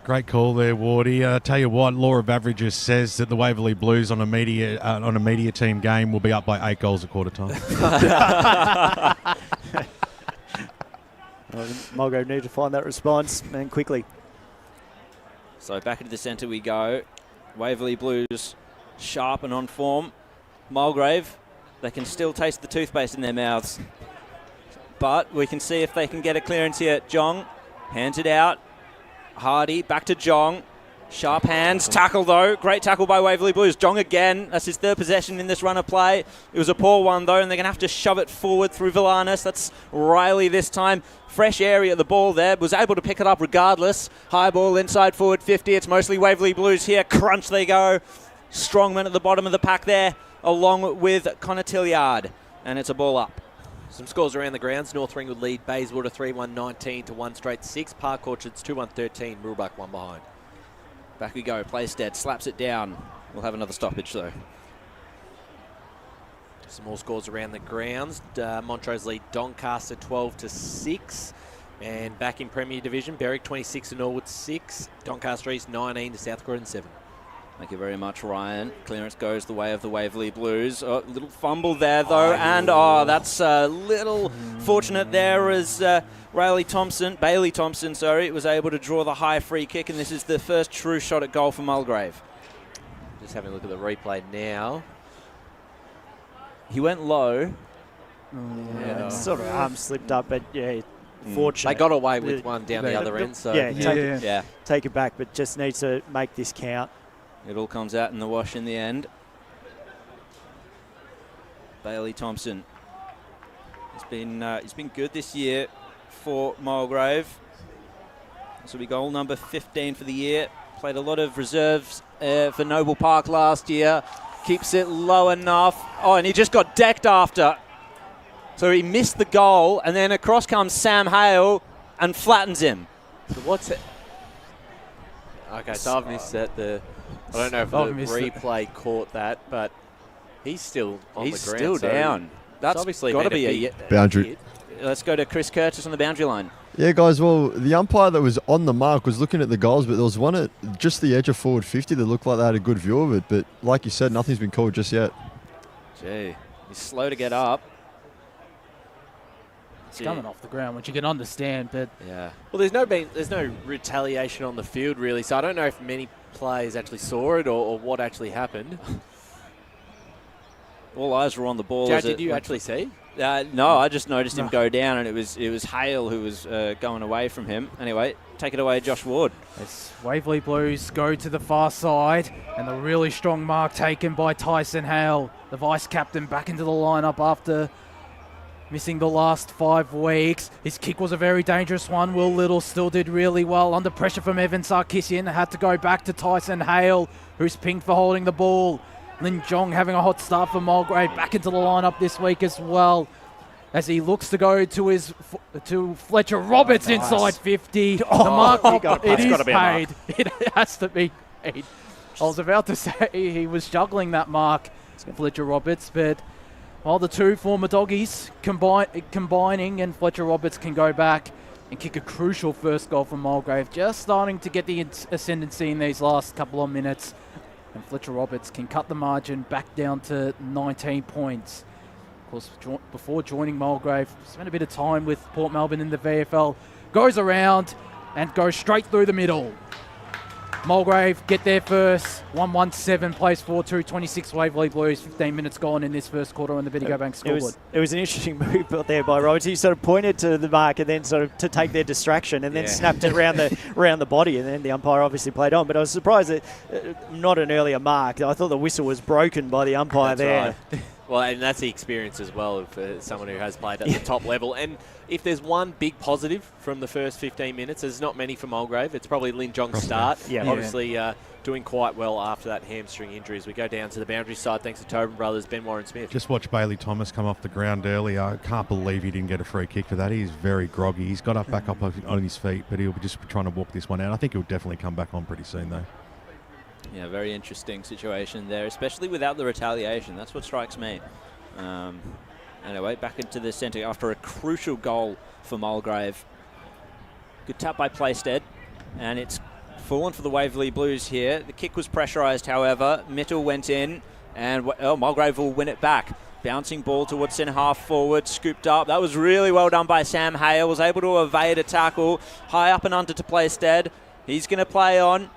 Great call there, Wardy. I tell you what, law of averages says that the Waverley Blues on a media team game will be up by 8 goals at quarter time. Mulgrave need to find that response and quickly. So back into the centre we go. Waverley Blues sharp and on form. Mulgrave, they can still taste the toothpaste in their mouths. But we can see if they can get a clearance here. Jong hands it out. Hardy, back to Jong. Sharp hands, tackle though. Great tackle by Waverley Blues. Jong again, that's his 3rd possession in this run of play. It was a poor one though, and they're going to have to shove it forward through Villanis. That's Riley this time. Fresh area of the ball there, was able to pick it up regardless. High ball inside forward 50. It's mostly Waverley Blues here. Crunch they go. Strongman at the bottom of the pack there, along with Connor Tilliard. And it's a ball up. Some scores around the grounds. North Ringwood lead Bayswater 3-1-19 to 1 straight 6. Park Orchards 2-1-13. Mooroolbark 1 behind. Back we go. Playstead slaps it down. We'll have another stoppage though. Some more scores around the grounds. Montrose lead Doncaster 12-6. And back in Premier Division, Berwick 26 to Norwood 6. Doncaster East 19 to South Croydon 7. Thank you very much, Ryan. Clearance goes the way of the Waverley Blues. A little fumble there, though, and that's a little fortunate there as Bailey Thompson, was able to draw the high free kick, and this is the first true shot at goal for Mulgrave. Just having a look at the replay now. He went low. Yeah, sort of arm slipped up, but yeah, fortunate. They got away with one down the other end, so take it back, but just needs to make this count. It all comes out in the wash in the end. Bailey Thompson. He's been good this year for Mulgrave. This will be goal number 15 for the year. Played a lot of reserves for Noble Park last year. Keeps it low enough. Oh, and he just got decked after. So he missed the goal, and then across comes Sam Hale and flattens him. So what's it? Okay, so I've missed that. I don't know if the replay caught that, but he's still on the ground. He's still down. That's obviously got to be a boundary. Let's go to Chris Curtis on the boundary line. Yeah, guys, well, the umpire that was on the mark was looking at the goals, but there was one at just the edge of forward 50 that looked like they had a good view of it. But like you said, nothing's been called just yet. Gee, he's slow to get up. It's coming off the ground, which you can understand, but yeah. Well, there's no retaliation on the field really, so I don't know if many players actually saw it or what actually happened. All eyes were on the ball. Jack, did you actually see? No, I just noticed him go down, and it was Hale who was going away from him. Anyway, take it away, Josh Ward. As Waverley Blues go to the far side, and the really strong mark taken by Tyson Hale, the vice-captain, back into the lineup after missing the last 5 weeks. His kick was a very dangerous one. Will Little still did really well. Under pressure from Evan Sarkisian. Had to go back to Tyson Hale, who's pinged for holding the ball. Lin Jong having a hot start for Mulgrave, back into the lineup this week as well, as he looks to go to Fletcher Roberts inside 50. The mark, it is paid. It has to be paid. I was about to say he was juggling that mark, Fletcher Roberts, but while the two former doggies combining, and Fletcher Roberts can go back and kick a crucial first goal for Mulgrave, just starting to get the ascendancy in these last couple of minutes. And Fletcher Roberts can cut the margin back down to 19 points. Of course, before joining Mulgrave, spent a bit of time with Port Melbourne in the VFL. Goes around and goes straight through the middle. Mulgrave get there first. 1-1-7 plays 4-2, 26 Waverley Blues. 15 minutes gone in this first quarter on the Bendigo Bank scoreboard. It was an interesting move there by Roberts. He sort of pointed to the mark and then sort of to take their distraction and then snapped it around the body, and then the umpire obviously played on. But I was surprised that not an earlier mark. I thought the whistle was broken by the umpire there. Right. Well, and that's the experience as well of someone who has played at the top level. And if there's one big positive from the first 15 minutes, there's not many for Mulgrave. It's probably Lin Jong's start. Obviously doing quite well after that hamstring injury. As we go down to the boundary side, thanks to Tobin Brothers, Ben Warren Smith. Just watch Bailey Thomas come off the ground earlier. I can't believe he didn't get a free kick for that. He's very groggy. He's got back up on his feet, but he'll be just trying to walk this one out. I think he'll definitely come back on pretty soon, though. Yeah, very interesting situation there, especially without the retaliation. That's what strikes me. Anyway, back into the centre after a crucial goal for Mulgrave. Good tap by Playstead, and it's fallen for the Waverley Blues here. The kick was pressurised, however. Mitchell went in, and Mulgrave will win it back. Bouncing ball towards centre half forward, scooped up. That was really well done by Sam Hale. Was able to evade a tackle. High up and under to Playstead. He's going to play on.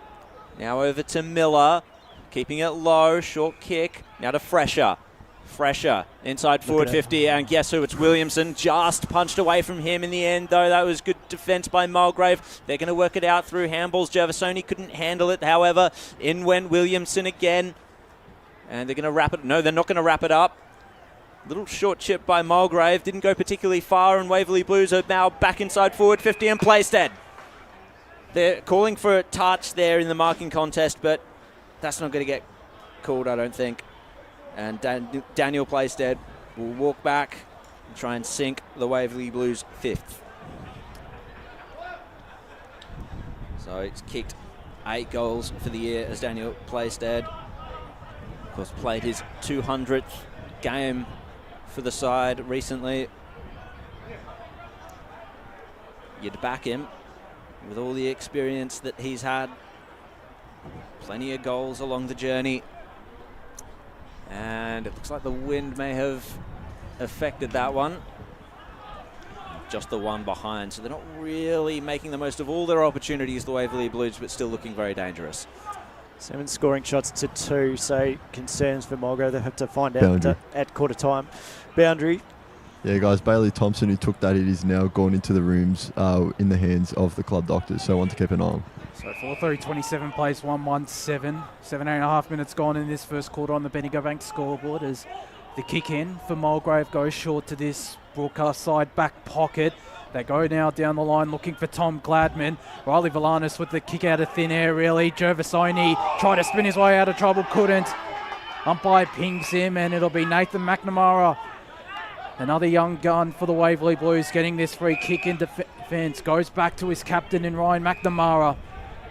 Now over to Miller, keeping it low, short kick. Now to Fresher. Fresher inside forward 50, and guess who? It's Williamson. Just punched away from him in the end, though. That was good defence by Mulgrave. They're going to work it out through handballs. Gervasoni couldn't handle it, however. In went Williamson again, and they're going to wrap it. No, they're not going to wrap it up. Little short chip by Mulgrave. Didn't go particularly far, and Waverley Blues are now back inside forward 50 and Playstead. They're calling for a touch there in the marking contest, but that's not going to get called, I don't think. And Daniel Playstead will walk back and try and sink the Waverley Blues 5th. So it's kicked 8 goals for the year as Daniel Playstead, of course, played his 200th game for the side recently. You'd back him with all the experience that he's had. Plenty of goals along the journey. And it looks like the wind may have affected that one. Just the one behind, so they're not really making the most of all their opportunities, the Waverley Blues, but still looking very dangerous. 7 scoring shots to 2, so concerns for Mulgrave. They have to find out at quarter time. Boundary. Yeah, guys, Bailey Thompson, who took that, it is now gone into the rooms in the hands of the club doctors, so I want to keep an eye on. So 4-3, 27 plays 1-1-7. 7.5 minutes gone in this first quarter on the Bendigo Bank scoreboard as the kick in for Mulgrave goes short to this broadcast side back pocket. They go now down the line looking for Tom Gladman. Riley Valanis with the kick out of thin air, really. Gervasoni tried to spin his way out of trouble, couldn't. Umpire pings him, and it'll be Nathan McNamara. Another young gun for the Waverley Blues getting this free kick in defence. Goes back to his captain in Ryan McNamara.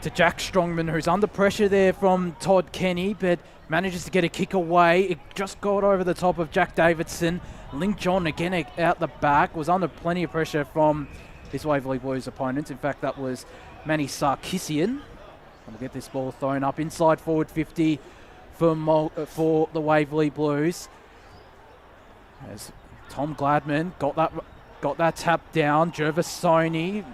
To Jack Strongman, who's under pressure there from Todd Kenny, but manages to get a kick away. It just got over the top of Jack Davidson. Link John again out the back, was under plenty of pressure from his Waverley Blues opponents. In fact, that was Manny Sarkisian. We'll get this ball thrown up inside forward 50 for the Waverley Blues. As Tom Gladman got that tap down. Gervasoni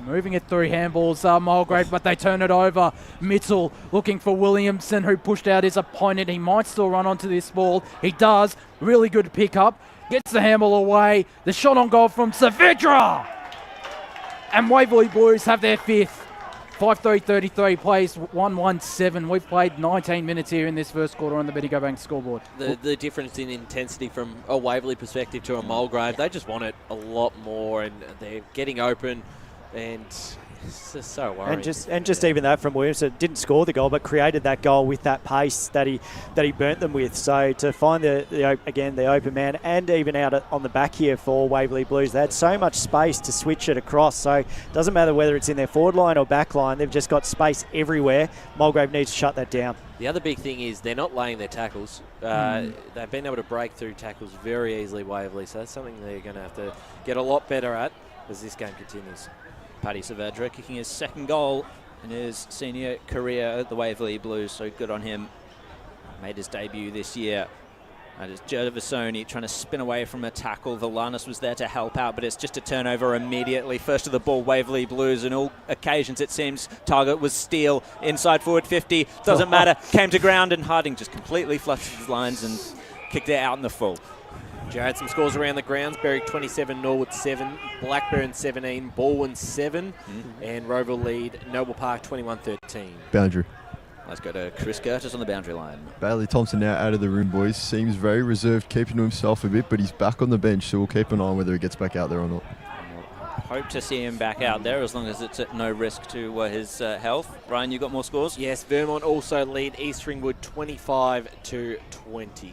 moving it through handballs, Mulgrave, but they turn it over. Mitchell looking for Williamson, who pushed out his opponent. He might still run onto this ball. He does. Really good pickup. Gets the handball away. The shot on goal from Saavedra. And Waverley Blues have their 5th. 5-3-33 plays 1-1-7. We've played 19 minutes here in this first quarter on the Bendigo Bank scoreboard. The difference in intensity from a Waverley perspective to a Mulgrave, they just want it a lot more, and they're getting open. And It's just so worrying. And just even that from Williamson, didn't score the goal, but created that goal with that pace that he burnt them with. So to find the open man, and even out on the back here for Waverley Blues, they had so much space to switch it across. So it doesn't matter whether it's in their forward line or back line, they've just got space everywhere. Mulgrave needs to shut that down. The other big thing is they're not laying their tackles. They've been able to break through tackles very easily, Waverley, so that's something they're going to have to get a lot better at as this game continues. Paddy Saavedra kicking his second goal in his senior career at the Waverley Blues, so good on him. Made his debut this year. And it's Gervasoni trying to spin away from a tackle. Villanis was there to help out, but it's just a turnover immediately. First to the ball, Waverley Blues. On all occasions, it seems, target was Steele. Inside forward 50, doesn't matter. Came to ground, and Harding just completely flushed his lines and kicked it out in the full. Jared, some scores around the grounds. Berwick 27, Norwood 7, Blackburn 17, Baldwin 7, and Roval lead Noble Park 21-13. Boundary. Let's go to Chris Curtis on the boundary line. Bailey Thompson now out of the room, boys. Seems very reserved, keeping to himself a bit, but he's back on the bench, so we'll keep an eye on whether he gets back out there or not. Hope to see him back out there as long as it's at no risk to his health. Ryan, you got more scores? Yes, Vermont also lead East Ringwood 25-20.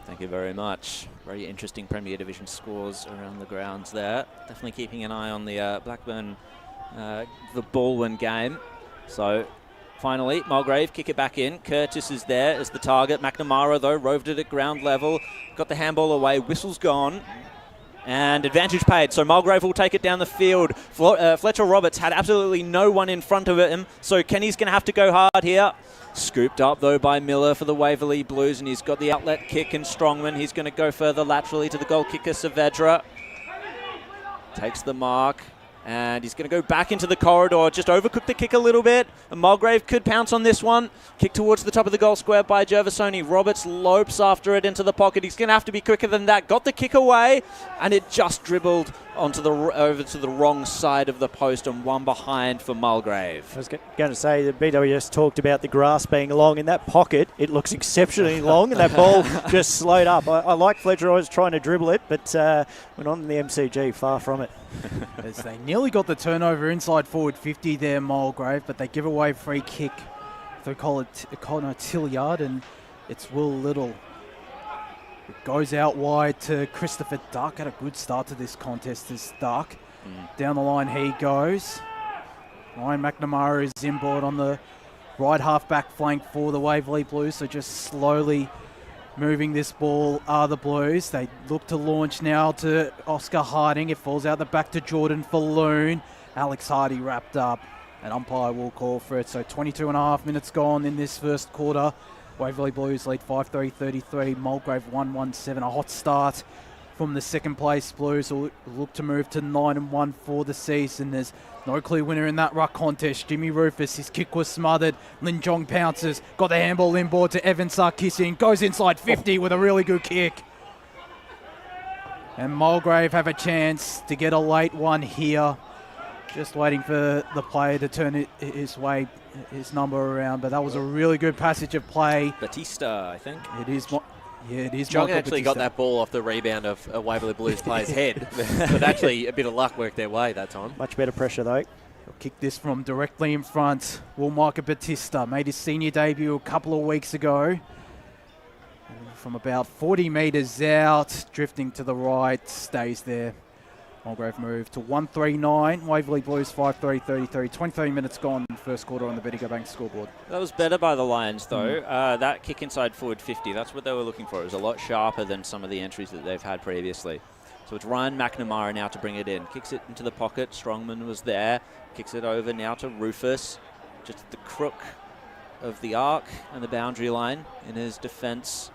Thank you very much. Very interesting Premier Division scores around the grounds there. Definitely keeping an eye on the Blackburn, the Baldwin game. So finally, Mulgrave kick it back in. Curtis is there as the target. McNamara, though, roved it at ground level. Got the handball away. Whistle's gone. And advantage paid, so Mulgrave will take it down the field. Fletcher Roberts had absolutely no one in front of him, so Kenny's going to have to go hard here. Scooped up, though, by Miller for the Waverley Blues, and he's got the outlet kick and Strongman. He's going to go further laterally to the goal kicker, Saavedra. Takes the mark. And he's going to go back into the corridor, just overcooked the kick a little bit. And Mulgrave could pounce on this one. Kick towards the top of the goal square by Gervasoni. Roberts lopes after it into the pocket. He's going to have to be quicker than that. Got the kick away, and it just dribbled over to the wrong side of the post and one behind for Mulgrave. I was going to say that BWS talked about the grass being long. In that pocket, it looks exceptionally long, and that ball just slowed up. I like Fletcher always trying to dribble it, but went on in the MCG, far from it. As they nearly got the turnover inside forward 50 there, Mulgrave, but they give away free kick. They call it Connor Tilliard, and it's Will Little. It goes out wide to Christopher Duck. Had a good start to this contest, this Duck. Down the line he goes. Ryan McNamara is inboard on the right half-back flank for the Waverley Blues, so just slowly moving this ball are the Blues. They look to launch now to Oscar Harding. It falls out the back to Jordan Falloon. Alex Hardy wrapped up. An umpire will call for it. So 22 and a half minutes gone in this first quarter. Waverley Blues lead 5-3-33. Mulgrave 1-1-7. A hot start from the second place Blues will look to move to 9-1 for the season. There's no clear winner in that ruck contest. Jimmy Rufus, his kick was smothered. Lin Jong pounces, got the handball inboard to Evan Sarkisian, goes inside 50 with a really good kick. And Mulgrave have a chance to get a late one here. Just waiting for the player to turn his number around, but that was a really good passage of play. Batista, I think. It is. Yeah, it is. Jong Michael actually Batista. got that ball off the rebound of a Waverley Blues player's head. But actually, a bit of luck worked their way that time. Much better pressure, though. He'll kick this from directly in front. Will Michael Batista made his senior debut a couple of weeks ago. From about 40 metres out, drifting to the right, stays there. Mulgrave move to 1-3-9. Waverley Blues 5-3-33. 23 minutes gone in the first quarter on the Betty Bank scoreboard. That was better by the Lions, though. That kick inside forward 50, that's what they were looking for. It was a lot sharper than some of the entries that they've had previously. So it's Ryan McNamara now to bring it in. Kicks it into the pocket. Strongman was there. Kicks it over now to Rufus. Just at the crook of the arc and the boundary line in his defence.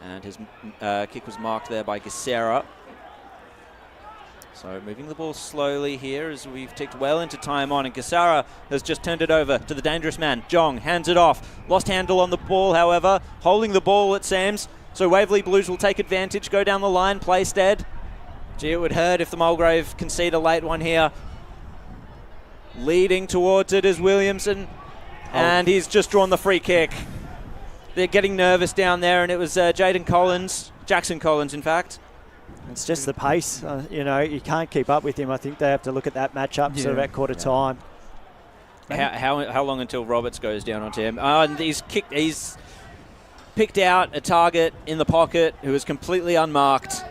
And his kick was marked there by Gacera. So moving the ball slowly here as we've ticked well into time on, and Gacera has just turned it over to the dangerous man. Jong hands it off. Lost handle on the ball, however. Holding the ball, it seems. So Waverley Blues will take advantage, go down the line, play stead. Gee, it would hurt if the Mulgrave concede a late one here. Leading towards it is Williamson, and he's just drawn the free kick. They're getting nervous down there, and it was Jackson Collins, in fact. It's just the pace. You can't keep up with him. I think they have to look at that matchup sort of at quarter time. How long until Roberts goes down onto him? And he's picked out a target in the pocket who is completely unmarked.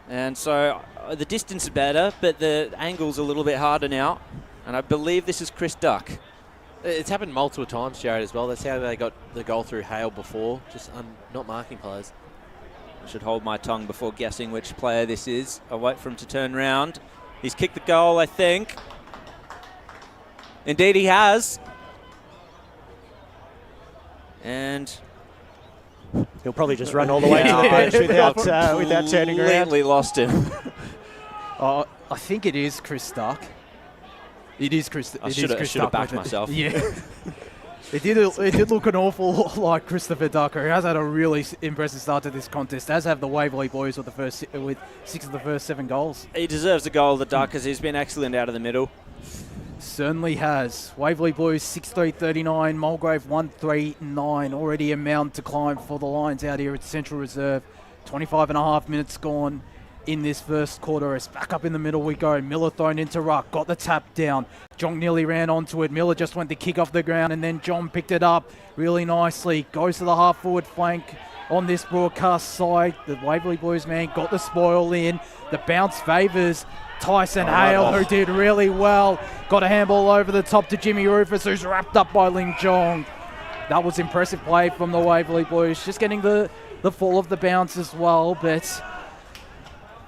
And so the distance is better, but the angle's a little bit harder now. And I believe this is Chris Duck. It's happened multiple times, Jared, as well. That's how they got the goal through Hale before, just not marking players. I should hold my tongue before guessing which player this is. I'll wait for him to turn round. He's kicked the goal, I think. Indeed he has. And he'll probably just run all the way to the bench without turning around. Completely lost him. I think it is Chris Duck. It is Chris. I should have backed myself. Yeah. It did look an awful lot like Christopher Ducker, who has had a really impressive start to this contest, as have the Waverley boys with 6 of the first 7 goals. He deserves a goal, the Duck, because he's been excellent out of the middle. Certainly has. Waverley boys 6-3-39, Mulgrave 1-3-9. Already a mountain to climb for the Lions out here at Central Reserve. 25.5 minutes gone in this first quarter. It's back up in the middle we go. Miller thrown into ruck, got the tap down. John nearly ran onto it. Miller just went to kick off the ground, and then John picked it up really nicely. Goes to the half-forward flank on this broadcast side. The Waverley boys man got the spoil in. The bounce favours Tyson Hale, who did really well. Got a handball over the top to Jimmy Rufus, who's wrapped up by Ling Jong. That was impressive play from the Waverley boys. Just getting the fall of the bounce as well, but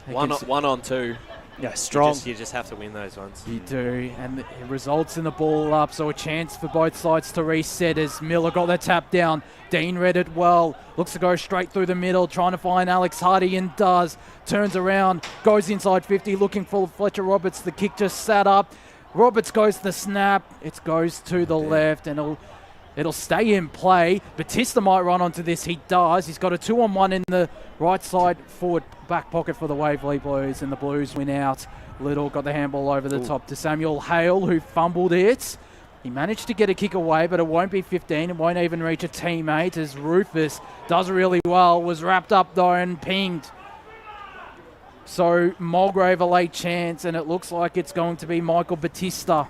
one on two. Yeah, strong. You just have to win those ones. You do, and it results in the ball up, so a chance for both sides to reset as Miller got the tap down. Dean read it well, looks to go straight through the middle, trying to find Alex Hardy, and does. Turns around, goes inside 50, looking for Fletcher Roberts. The kick just sat up. Roberts goes to the snap. It goes to the left, and it'll stay in play. Batista might run onto this. He does. He's got a 2-on-1 in the right side forward back pocket for the Waverley boys, and the Blues win out. Little got the handball over the top to Samuel Hale, who fumbled it. He managed to get a kick away, but it won't be 15. It won't even reach a teammate, as Rufus does really well. Was wrapped up though and pinged. So Mulgrave a late chance, and it looks like it's going to be Michael Batista,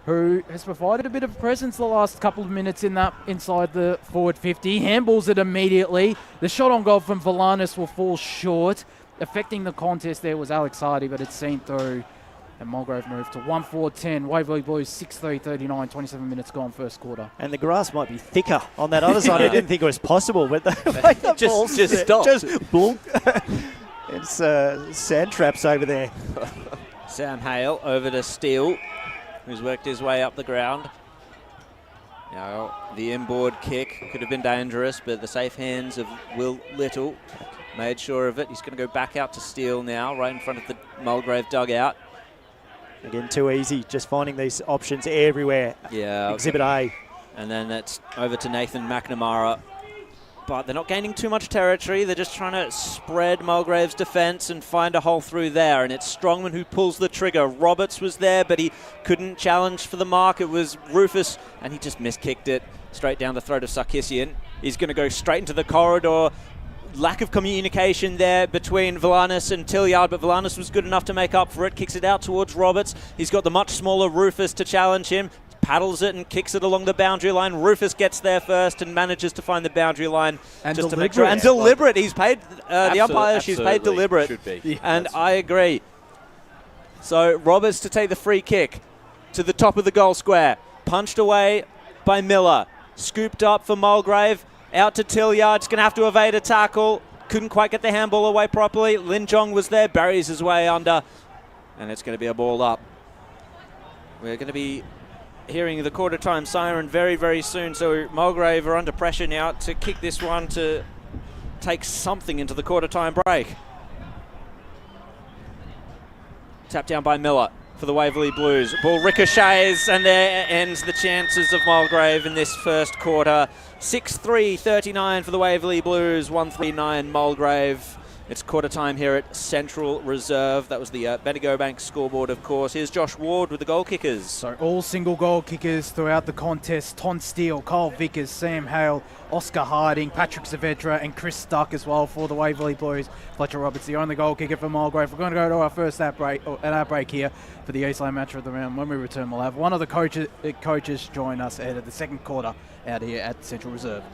who has provided a bit of presence the last couple of minutes in that inside the forward 50. Handballs it immediately. The shot on goal from Valanis will fall short. Affecting the contest there was Alex Hardy, but it's seen through. And Mulgrave moved to 1-4-10. Waverley Blues 6-3-39, 27 minutes gone first quarter. And the grass might be thicker on that other side. I didn't think it was possible, but the just stop. Just boom. It's sand traps over there. Sam Hale over to Steele, who's worked his way up the ground. Now, the inboard kick could have been dangerous, but the safe hands of Will Little made sure of it. He's going to go back out to Steele now, right in front of the Mulgrave dugout. Again, too easy, just finding these options everywhere. Yeah. Exhibit A. And then that's over to Nathan McNamara. But they're not gaining too much territory. They're just trying to spread Mulgrave's defence and find a hole through there. And it's Strongman who pulls the trigger. Roberts was there, but he couldn't challenge for the mark. It was Rufus, and he just miskicked it straight down the throat of Sarkisian. He's going to go straight into the corridor. Lack of communication there between Valanis and Tilliard, but Valanis was good enough to make up for it. Kicks it out towards Roberts. He's got the much smaller Rufus to challenge him. Paddles it and kicks it along the boundary line. Rufus gets there first and manages to find the boundary line and just to make sure. And deliberate. He's paid the umpire. She's paid deliberate. Should be. Yeah, and I agree. So Roberts to take the free kick to the top of the goal square. Punched away by Miller. Scooped up for Mulgrave. Out to Tilliard. He's going to have to evade a tackle. Couldn't quite get the handball away properly. Lin Jong was there. Buries his way under. And it's going to be a ball up. We're going to be hearing the quarter time siren very, very soon. So Mulgrave are under pressure now to kick this one to take something into the quarter time break. Tap down by Miller for the Waverley Blues. Ball ricochets, and there ends the chances of Mulgrave in this first quarter. 6-3-39 for the Waverley Blues, 1-3-9 Mulgrave. It's quarter time here at Central Reserve. That was the Bendigo Bank scoreboard, of course. Here's Josh Ward with the goal kickers. So all single goal kickers throughout the contest. Ton Steele, Kyle Vickers, Sam Hale, Oscar Harding, Patrick Saavedra and Chris Stuck as well for the Waverley Blues. Fletcher Roberts, the only goal kicker for Mulgrave. We're going to go to our first ad break here for the Eastland match of the round. When we return, we'll have one of the coaches join us ahead of the second quarter out here at Central Reserve.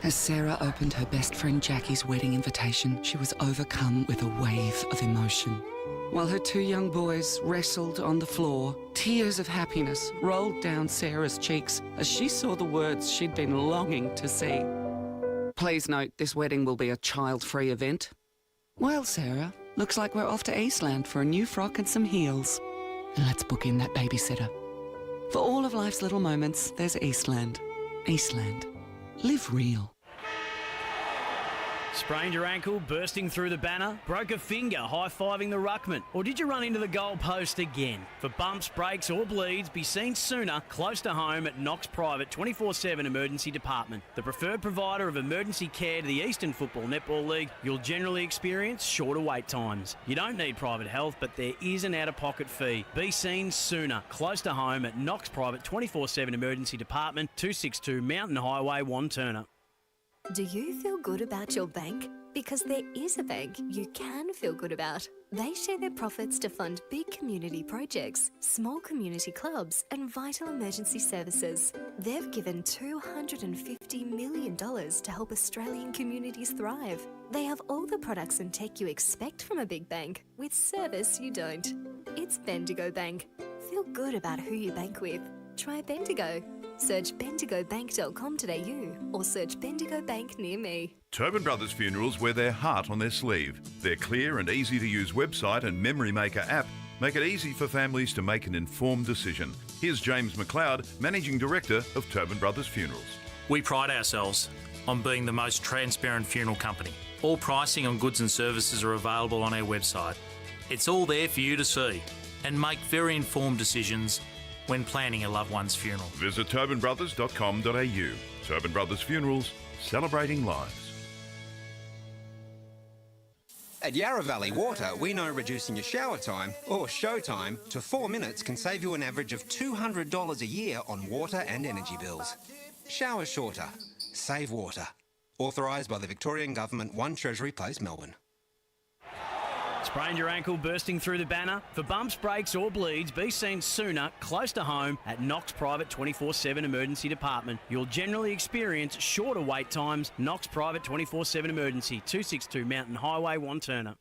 As Sarah opened her best friend Jackie's wedding invitation, she was overcome with a wave of emotion. While her two young boys wrestled on the floor, tears of happiness rolled down Sarah's cheeks as she saw the words she'd been longing to see. Please note, this wedding will be a child-free event. Well, Sarah, looks like we're off to Eastland for a new frock and some heels. And let's book in that babysitter. For all of life's little moments, there's Eastland. Eastland. Live real. Sprained your ankle, bursting through the banner? Broke a finger, high-fiving the ruckman? Or did you run into the goal post again? For bumps, breaks or bleeds, be seen sooner, close to home at Knox Private 24/7 Emergency Department. The preferred provider of emergency care to the Eastern Football Netball League, you'll generally experience shorter wait times. You don't need private health, but there is an out-of-pocket fee. Be seen sooner, close to home at Knox Private 24/7 Emergency Department, 262 Mountain Highway, Wanturna. Do you feel good about your bank? Because there is a bank you can feel good about. They share their profits to fund big community projects, small community clubs, and vital emergency services. They've given $250 million to help Australian communities thrive. They have all the products and tech you expect from a big bank, with service you don't. It's Bendigo Bank. Feel good about who you bank with. Try Bendigo. Search bendigobank.com.au or search Bendigo Bank near me. Tobin Brothers Funerals wear their heart on their sleeve. Their clear and easy to use website and Memory Maker app make it easy for families to make an informed decision. Here's James McLeod, Managing Director of Tobin Brothers Funerals. We pride ourselves on being the most transparent funeral company. All pricing on goods and services are available on our website. It's all there for you to see and make very informed decisions when planning a loved one's funeral. Visit tobinbrothers.com.au. Tobin Brothers Funerals, celebrating lives. At Yarra Valley Water, we know reducing your shower time, or show time, to 4 minutes can save you an average of $200 a year on water and energy bills. Shower shorter. Save water. Authorised by the Victorian Government, 1 Treasury Place, Melbourne. Sprained your ankle, bursting through the banner? For bumps, breaks or bleeds, be seen sooner, close to home at Knox Private 24/7 Emergency Department. You'll generally experience shorter wait times. Knox Private 24/7 Emergency, 262 Mountain Highway, Wanturna.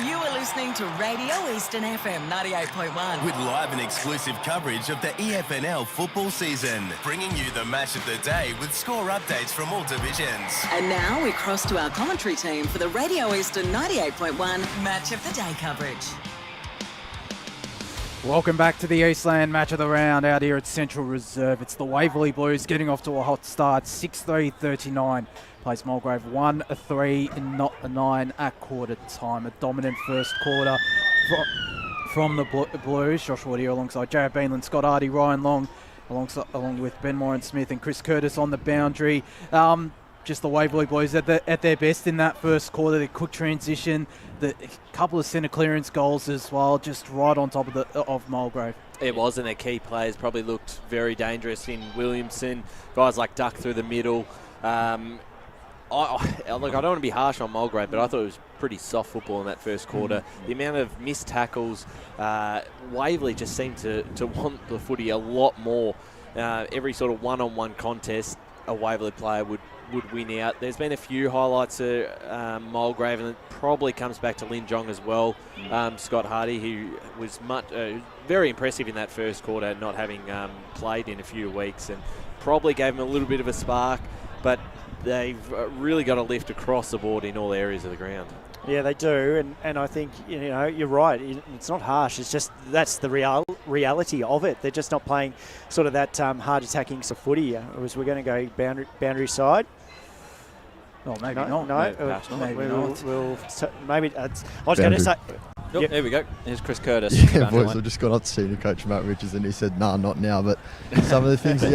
You are listening to Radio Eastern FM 98.1. With live and exclusive coverage of the EFNL football season, bringing you the match of the day with score updates from all divisions. And now we cross to our commentary team for the Radio Eastern 98.1 Match of the Day coverage. Welcome back to the Eastland match of the round out here at Central Reserve. It's the Waverley Blues getting off to a hot start, 6-3-39. Plays Mulgrave 1-3 and not a 9 at quarter time. A dominant first quarter from the Blues. Josh Ward here alongside Jared Beanland, Scott Hardy, Ryan Long, along with Ben Moran Smith and Chris Curtis on the boundary. Just the Waverley Blues at their best in that first quarter. The quick transition, the couple of centre clearance goals as well, just right on top of Mulgrave. It was, and their key players probably looked very dangerous in Williamson. Guys like Duck through the middle. I don't want to be harsh on Mulgrave, but I thought it was pretty soft football in that first quarter. The amount of missed tackles, Waverley just seemed to want the footy a lot more. Every sort of one-on-one contest, a Waverley player would win out. There's been a few highlights of Mulgrave, and it probably comes back to Lin Jong as well. Scott Hardy, who was very impressive in that first quarter, not having played in a few weeks, and probably gave him a little bit of a spark, but they've really got to lift across the board in all areas of the ground. Yeah, they do, and I think, you're right. It's not harsh. It's just that's the reality of it. They're just not playing sort of that hard attacking sort of footy. As we're going to go boundary side. Well, maybe not. No, maybe not. maybe. I was going to say Oh, There we go. Here's Chris Curtis. Yeah, boys, I've just gone up to senior coach Matt Richards and he said, nah, not now. But some of the things he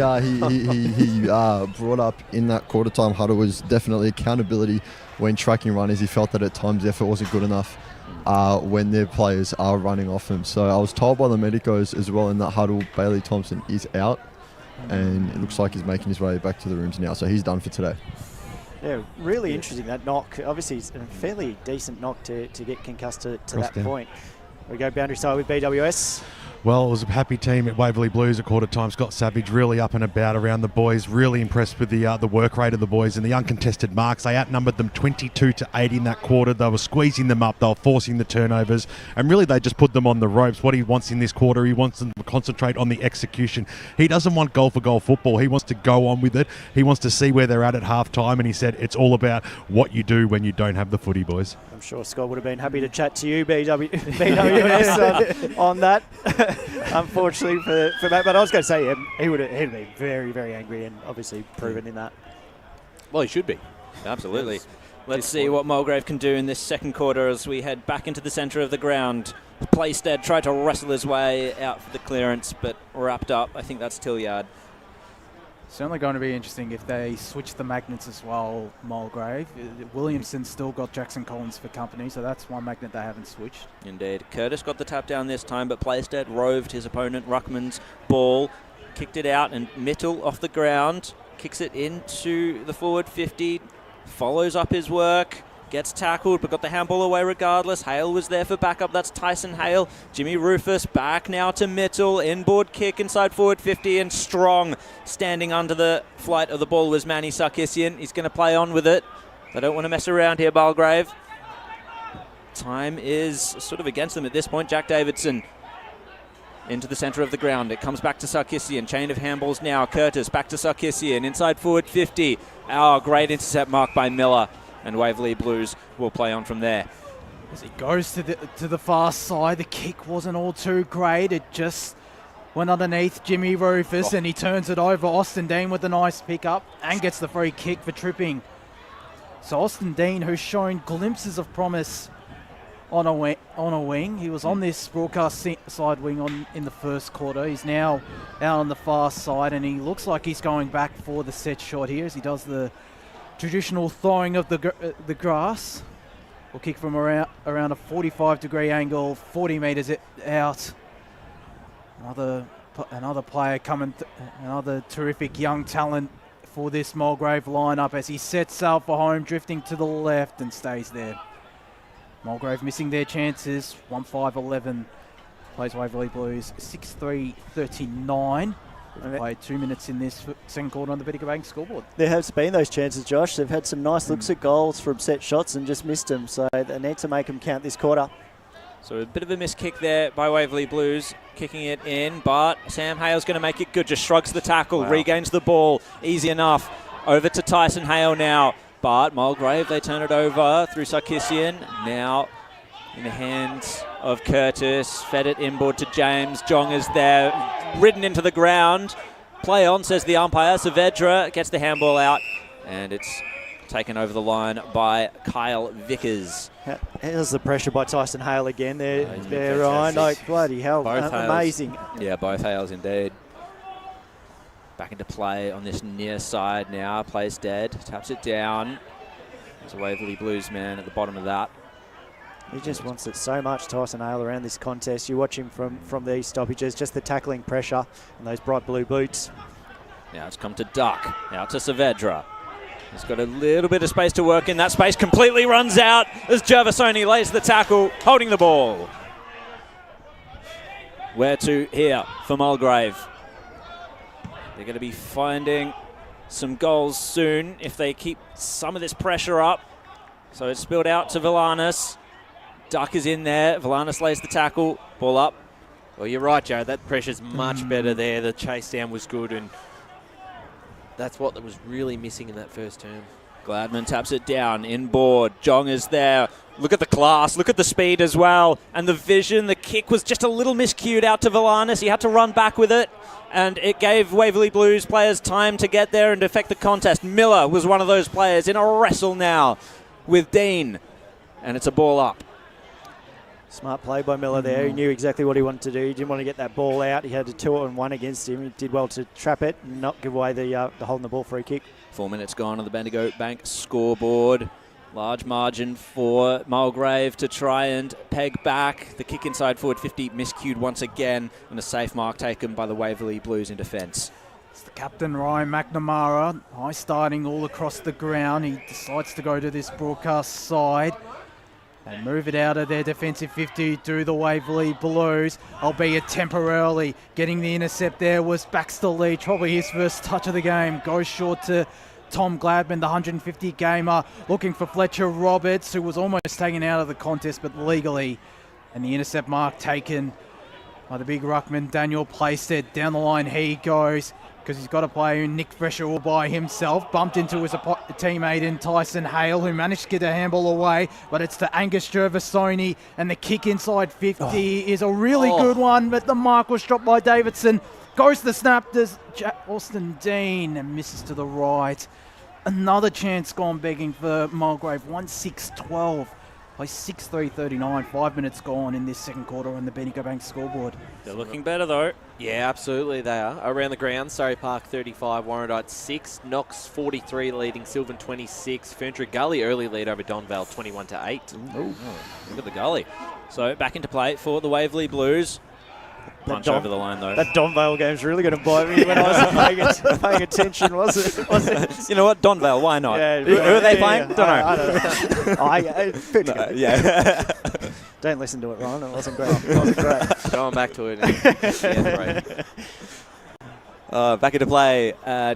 brought up in that quarter time huddle was definitely accountability when tracking runners. He felt that at times the effort wasn't good enough when their players are running off him. So I was told by the medicos as well in that huddle, Bailey Thompson is out and it looks like he's making his way back to the rooms now. So he's done for today. Yeah, really interesting, that knock. Obviously, it's a fairly decent knock to get concussed to that point. We go boundary side with BWS. Well, it was a happy team at Waverley Blues at quarter time. Scott Savage really up and about around the boys. Really impressed with the work rate of the boys and the uncontested marks. They outnumbered them 22-8 in that quarter. They were squeezing them up. They were forcing the turnovers. And really, they just put them on the ropes. What he wants in this quarter, he wants them to concentrate on the execution. He doesn't want goal-for-goal football. He wants to go on with it. He wants to see where they're at half-time. And he said, it's all about what you do when you don't have the footy, boys. I'm sure Scott would have been happy to chat to you, BWS, on that. Unfortunately for Matt, but I was going to say he'd be very, very angry and obviously proven in that. Well, he should be. Absolutely. Let's see what Mulgrave can do in this second quarter as we head back into the centre of the ground. Playstead tried to wrestle his way out for the clearance, but wrapped up. I think that's Tilliard. Certainly going to be interesting if they switch the magnets as well, Mulgrave. Williamson's still got Jackson Collins for company, so that's one magnet they haven't switched. Indeed. Curtis got the tap down this time, but Playstead roved his opponent. Ruckman's ball, kicked it out, and Mittel off the ground, kicks it into the forward 50, follows up his work, gets tackled, but got the handball away regardless. Hale was there for backup. That's Tyson Hale. Jimmy Rufus back now to Mittel. Inboard kick inside forward 50 and strong. Standing under the flight of the ball was Manny Sarkisian. He's going to play on with it. They don't want to mess around here, Mulgrave. Time is sort of against them at this point. Jack Davidson into the centre of the ground. It comes back to Sarkisian. Chain of handballs now. Curtis back to Sarkisian. Inside forward 50. Great intercept mark by Miller. And Waverley Blues will play on from there. As he goes to the far side, the kick wasn't all too great. It just went underneath Jimmy Rufus and he turns it over. Austin Dean with a nice pick up and gets the free kick for tripping. So Austin Dean, who's shown glimpses of promise on a wing. He was on this broadcast side wing in the first quarter. He's now out on the far side and he looks like he's going back for the set shot here as he does the traditional thawing of the grass. Will kick from around a 45-degree angle, 40 metres out. Another player coming, another terrific young talent for this Mulgrave lineup as he sets sail for home, drifting to the left and stays there. Mulgrave missing their chances, 1-5-11. Plays Waverley Blues 6-3-39. We've played 2 minutes in this second quarter on the Biddiga Bank scoreboard. There has been those chances, Josh. They've had some nice looks at goals from set shots and just missed them. So they need to make them count this quarter. So a bit of a missed kick there by Waverley Blues, kicking it in, but Sam Hale's going to make it good. Just shrugs the tackle, regains the ball, easy enough. Over to Tyson Hale now, but Mulgrave, they turn it over through Sarkisian. Now in the hands of Curtis, fed it inboard to James. Jong is there, ridden into the ground. Play on, says the umpire. Saavedra gets the handball out, and it's taken over the line by Kyle Vickers. Here's the pressure by Tyson Hale again. There, Ryan. Like, bloody hell, amazing. Yeah, both Hales indeed. Back into play on this near side now. Plays dead, taps it down. There's a Waverley Blues man at the bottom of that. He just wants it so much, Tyson Hale, around this contest. You watch him from these stoppages, just the tackling pressure and those bright blue boots. Now it's come to Duck, out to Saavedra. He's got a little bit of space to work in. That space completely runs out as Gervasoni lays the tackle, holding the ball. Where to here for Mulgrave? They're going to be finding some goals soon if they keep some of this pressure up. So it's spilled out to Villanis. Duck is in there. Villanis lays the tackle. Ball up. Well, you're right, Joe. That pressure's much better there. The chase down was good, and that's what was really missing in that first term. Gladman taps it down. Inboard. Jong is there. Look at the class. Look at the speed as well. And the vision. The kick was just a little miscued out to Villanis. He had to run back with it. And it gave Waverley Blues players time to get there and affect the contest. Miller was one of those players in a wrestle now with Dean. And it's a ball up. Smart play by Miller there. He knew exactly what he wanted to do. He didn't want to get that ball out. He had a 2-on-1 against him. He did well to trap it and not give away the holding the ball free kick. 4 minutes gone on the Bendigo Bank scoreboard. Large margin for Mulgrave to try and peg back. The kick inside forward 50 miscued once again, and a safe mark taken by the Waverley Blues in defence. It's the captain, Ryan McNamara, high starting all across the ground. He decides to go to this broadcast side and move it out of their defensive 50 to the Waverley Blues, albeit temporarily. Getting the intercept there was Baxter Leach, probably his first touch of the game. Goes short to Tom Gladman, the 150 gamer, looking for Fletcher Roberts, who was almost taken out of the contest, but legally. And the intercept mark taken by the big ruckman, Daniel Playstead. Down the line he goes, because he's got a player, Nick Fresher, all by himself. Bumped into his teammate in Tyson Hale, who managed to get a handball away, but it's to Angus Gervasoni, and the kick inside 50 is a really good one, but the mark was dropped by Davidson. Goes to the snap, does Austin Dean, and misses to the right. Another chance gone begging for Mulgrave, 1-6-12 by 6-3-39. 5 minutes gone in this second quarter on the Bendigo Bank scoreboard. They're looking better though. Yeah, absolutely they are. Around the ground, Surrey Park 35, Warrandyte 6, Knox 43 leading Sylvan 26, Ferntree Gully early lead over Donvale 21-8. Ooh. Look at the Gully. So back into play for the Waverley Blues. Punch over the line though. That Donvale game's really going to bite me when I wasn't paying attention, was it? You know what? Donvale, why not? Yeah, who are they playing? Yeah. I don't know. Yeah. Don't listen to it, Ron. It wasn't great. It wasn't great. Going back to it. Back into play.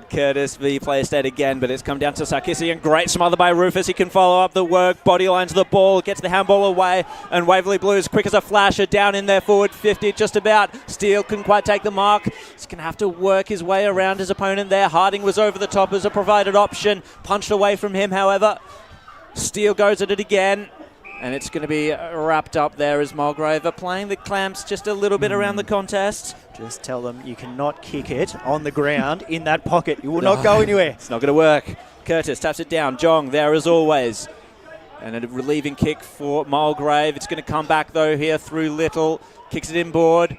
Curtis v Playstate again, but it's come down to Sarkisian. Great smother by Rufus. He can follow up the work. Body line to the ball. Gets the handball away. And Waverley Blues, quick as a flash, are down in their forward 50 just about. Steele couldn't quite take the mark. He's going to have to work his way around his opponent there. Harding was over the top as a provided option. Punched away from him, however. Steele goes at it again. And it's going to be wrapped up there as Mulgrave are playing the clamps just a little bit around the contest. Just tell them you cannot kick it on the ground in that pocket. You will not go anywhere. It's not going to work. Curtis taps it down. Jong there as always. And a relieving kick for Mulgrave. It's going to come back though here through Little. Kicks it inboard.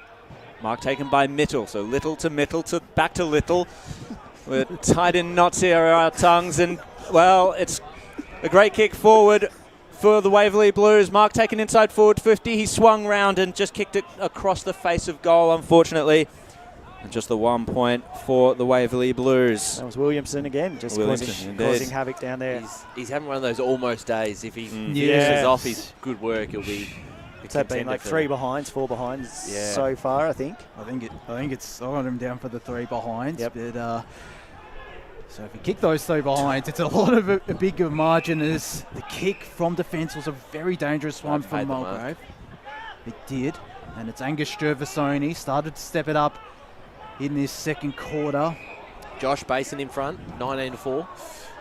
Mark taken by Mittel. So Little to back to Little. We're tied in knots here are our tongues. And, well, it's a great kick forward for the Waverley Blues. Mark taken inside forward 50. He swung round and just kicked it across the face of goal, unfortunately. And just the 1 point for the Waverley Blues. That was Williamson again, just causing havoc down there. He's having one of those almost days. If he finishes off his good work, he'll be... It's been like 3 behinds, 4 behinds so far, I think. I think it's I got him down for the 3 behinds. Yep. But so if you kick those 3 behinds, it's a lot of a bigger margin. As the kick from defence was a very dangerous one from Mulgrave. It did, and it's Angus Gervasoni started to step it up in this second quarter. Josh Basin in front, 19-4.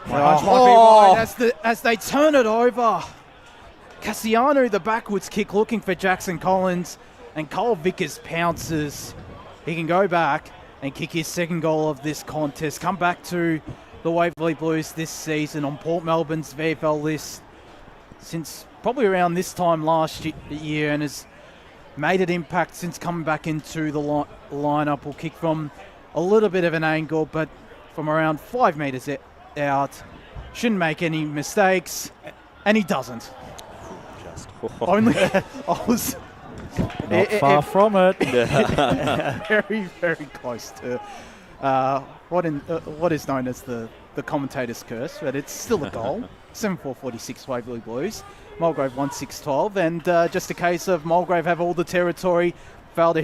Might be right as they turn it over. Cassiano, the backwards kick, looking for Jackson Collins, and Cole Vickers pounces. He can go back and kick his second goal of this contest. Come back to the Waverley Blues this season on Port Melbourne's VFL list since probably around this time last year, and has made an impact since coming back into the lineup. Will kick from a little bit of an angle, but from around 5 metres out. Shouldn't make any mistakes, and he doesn't. Only I was not far from it. Very, very close to what is known as the commentator's curse, but it's still a goal. 7-4-46 Waverley Blues. Mulgrave 1-6-12, and just a case of Mulgrave have all the territory, failed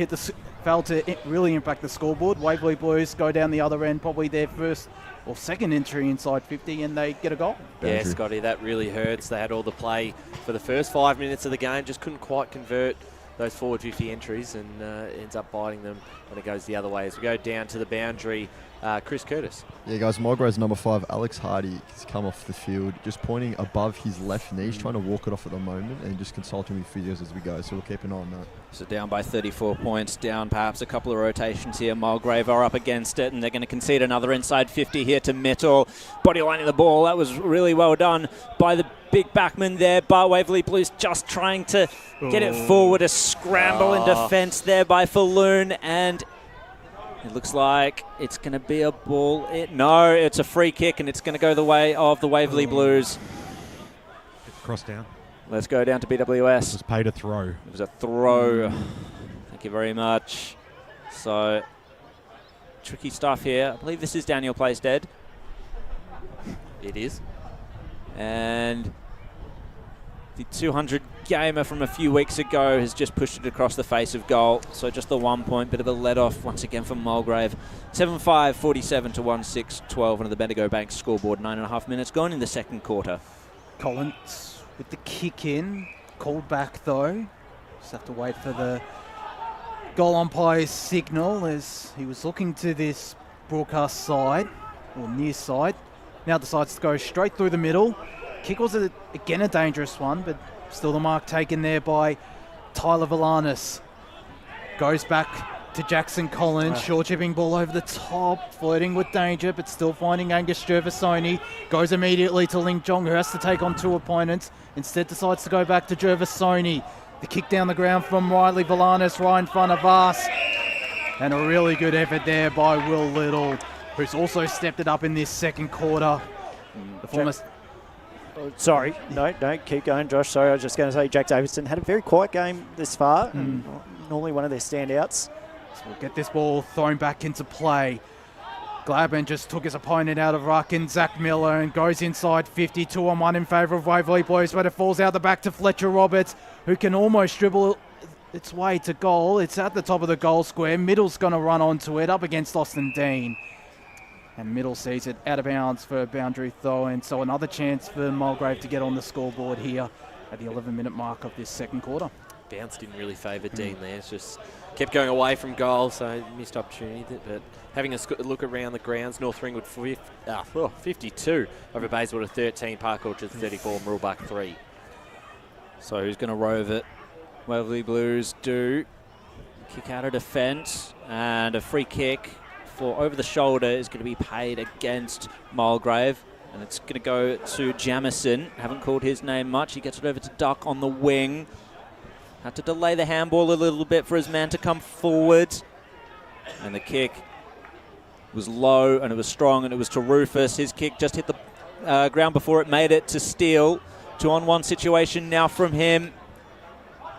to really impact the scoreboard. Waverley Blues go down the other end, probably their first or second entry inside 50, and they get a goal. Yeah, Scotty, that really hurts. They had all the play for the first 5 minutes of the game, just couldn't quite convert those forward 50 entries, and it ends up biting them when it goes the other way. As we go down to the boundary Chris Curtis. Yeah, guys, Mulgrave's number 5, Alex Hardy, has come off the field, just pointing above his left knee. He's trying to walk it off at the moment and just consulting with physios as we go, so we'll keep an eye on that. So down by 34 points, down perhaps a couple of rotations here. Mulgrave are up against it, and they're going to concede another inside 50 here to Metal. Bodylining the ball, that was really well done by the big backman there, but Waverley Blues just trying to get it forward. A scramble in defence there by Falloon, and it looks like it's going to be a ball. No, it's a free kick, and it's going to go the way of the Waverley Blues. Cross down. Let's go down to BWS. It was paid a throw. It was a throw. Thank you very much. So, tricky stuff here. I believe this is Daniel Plaisted. It is. And the 200 gamer from a few weeks ago has just pushed it across the face of goal. So just the 1 point, bit of a let off once again from Mulgrave. 7-5, 47 to 1-6-12 on the Bendigo Bank scoreboard. 9.5 minutes gone in the second quarter. Collins with the kick in. Called back though. Just have to wait for the goal umpire's signal as he was looking to this broadcast side, or near side. Now decides to go straight through the middle. Kick was, again, a dangerous one, but still the mark taken there by Tyler Valanis. Goes back to Jackson Collins. Short chipping ball over the top, flirting with danger, but still finding Angus Gervasoni. Goes immediately to Ling Jong, who has to take on 2 opponents. Instead decides to go back to Gervasoni. The kick down the ground from Riley Valanis right in front of us. And a really good effort there by Will Little, who's also stepped it up in this second quarter. The former... Sorry, no, keep going, Josh. Sorry, I was just going to say Jack Davidson had a very quiet game this far. Normally one of their standouts. So we'll get this ball thrown back into play. Gladman just took his opponent out of ruck in Zach Miller and goes inside 50, 2-on-1 in favour of Waverley Blues, but it falls out the back to Fletcher Roberts, who can almost dribble its way to goal. It's at the top of the goal square. Middle's going to run onto it, up against Austin Dean. And Middle sees it out of bounds for a boundary throw, and so another chance for Mulgrave to get on the scoreboard here at the 11-minute mark of this second quarter. Bounce didn't really favour Dean there. It's just kept going away from goal, so missed opportunity. But having a look around the grounds, North Ringwood 52 over Bayswater 13, Park Orchard 34, Mooroolbark 3. So who's going to rove it? Waverley Blues do. Kick out of defence, and a free kick for over the shoulder is going to be paid against Mulgrave, and it's going to go to Jamison. Haven't called his name much. He gets it over to Duck on the wing. Had to delay the handball a little bit for his man to come forward, and the kick was low and it was strong, and it was to Rufus. His kick just hit the ground before it made it to Steele. 2-on-1 situation now from him.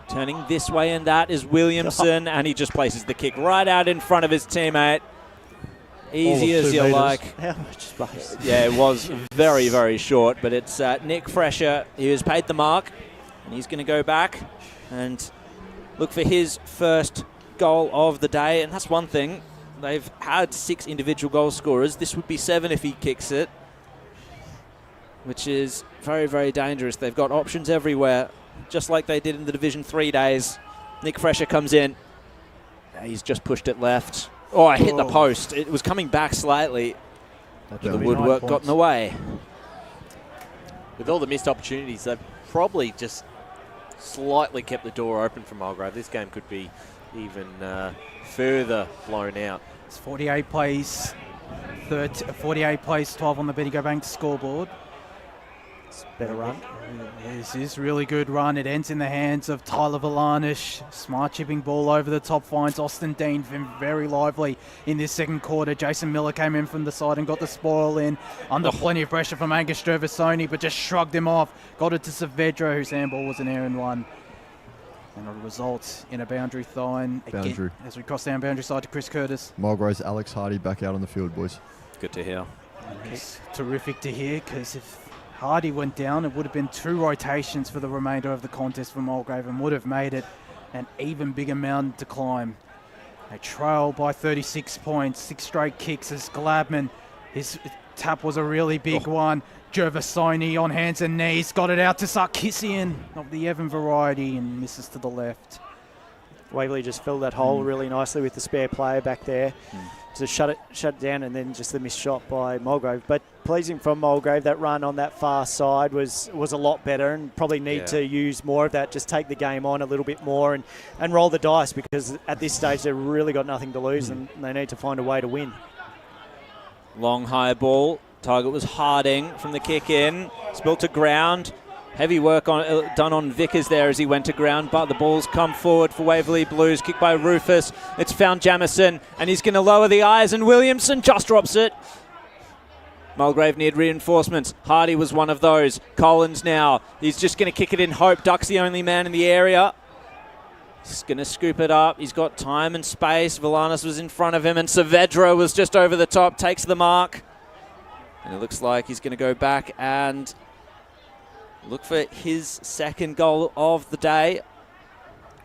Turning this way, and that is Williamson, and he just places the kick right out in front of his teammate. Easy as you like. How much space? Yeah, it was very, very short, but it's Nick Fresher. He has paid the mark, and he's going to go back and look for his first goal of the day. And that's one thing. They've had 6 individual goal scorers. This would be 7 if he kicks it, which is very, very dangerous. They've got options everywhere, just like they did in the Division 3 days. Nick Fresher comes in. He's just pushed it left. Oh, I hit the post. It was coming back slightly. The woodwork got in the way. With all the missed opportunities, they've probably just slightly kept the door open for Mulgrave. This game could be even further blown out. It's 48 plays, 12 on the Bendigo Bank scoreboard. Better run. This is really good run. It ends in the hands of Tyler Valanish. Smart chipping ball over the top, finds Austin Dean. Been very lively in this second quarter. Jason Miller came in from the side and got the spoil in under plenty of pressure from Angus Gervasoni, but just shrugged him off. Got it to Saavedra, whose handball was an errand one. And it results in a boundary throw-in again as we cross down boundary side to Chris Curtis. Mulgrave's Alex Hardy back out on the field, boys. Good to hear. It's terrific to hear, because if Hardy went down, it would have been 2 rotations for the remainder of the contest for Mulgrave and would have made it an even bigger mountain to climb. They trail by 36 points, 6 straight kicks as Gladman. His tap was a really big one. Gervasoni on hands and knees, got it out to Sarkisian of the Evan variety and misses to the left. Waverley just filled that hole really nicely with the spare player back there to shut it down, and then just the missed shot by Mulgrave. But pleasing from Mulgrave, that run on that far side was a lot better, and probably need to use more of that, just take the game on a little bit more and roll the dice, because at this stage they've really got nothing to lose and they need to find a way to win. Long high ball. Target was Harding from the kick in. Spilt to ground. Heavy work done on Vickers there as he went to ground, but the ball's come forward for Waverley Blues. Kick by Rufus. It's found Jamison, and he's going to lower the eyes, and Williamson just drops it. Mulgrave needed reinforcements. Hardy was one of those. Collins now. He's just going to kick it in hope. Duck's the only man in the area. He's going to scoop it up. He's got time and space. Villanis was in front of him, and Saavedra was just over the top. Takes the mark. And it looks like he's going to go back and look for his second goal of the day.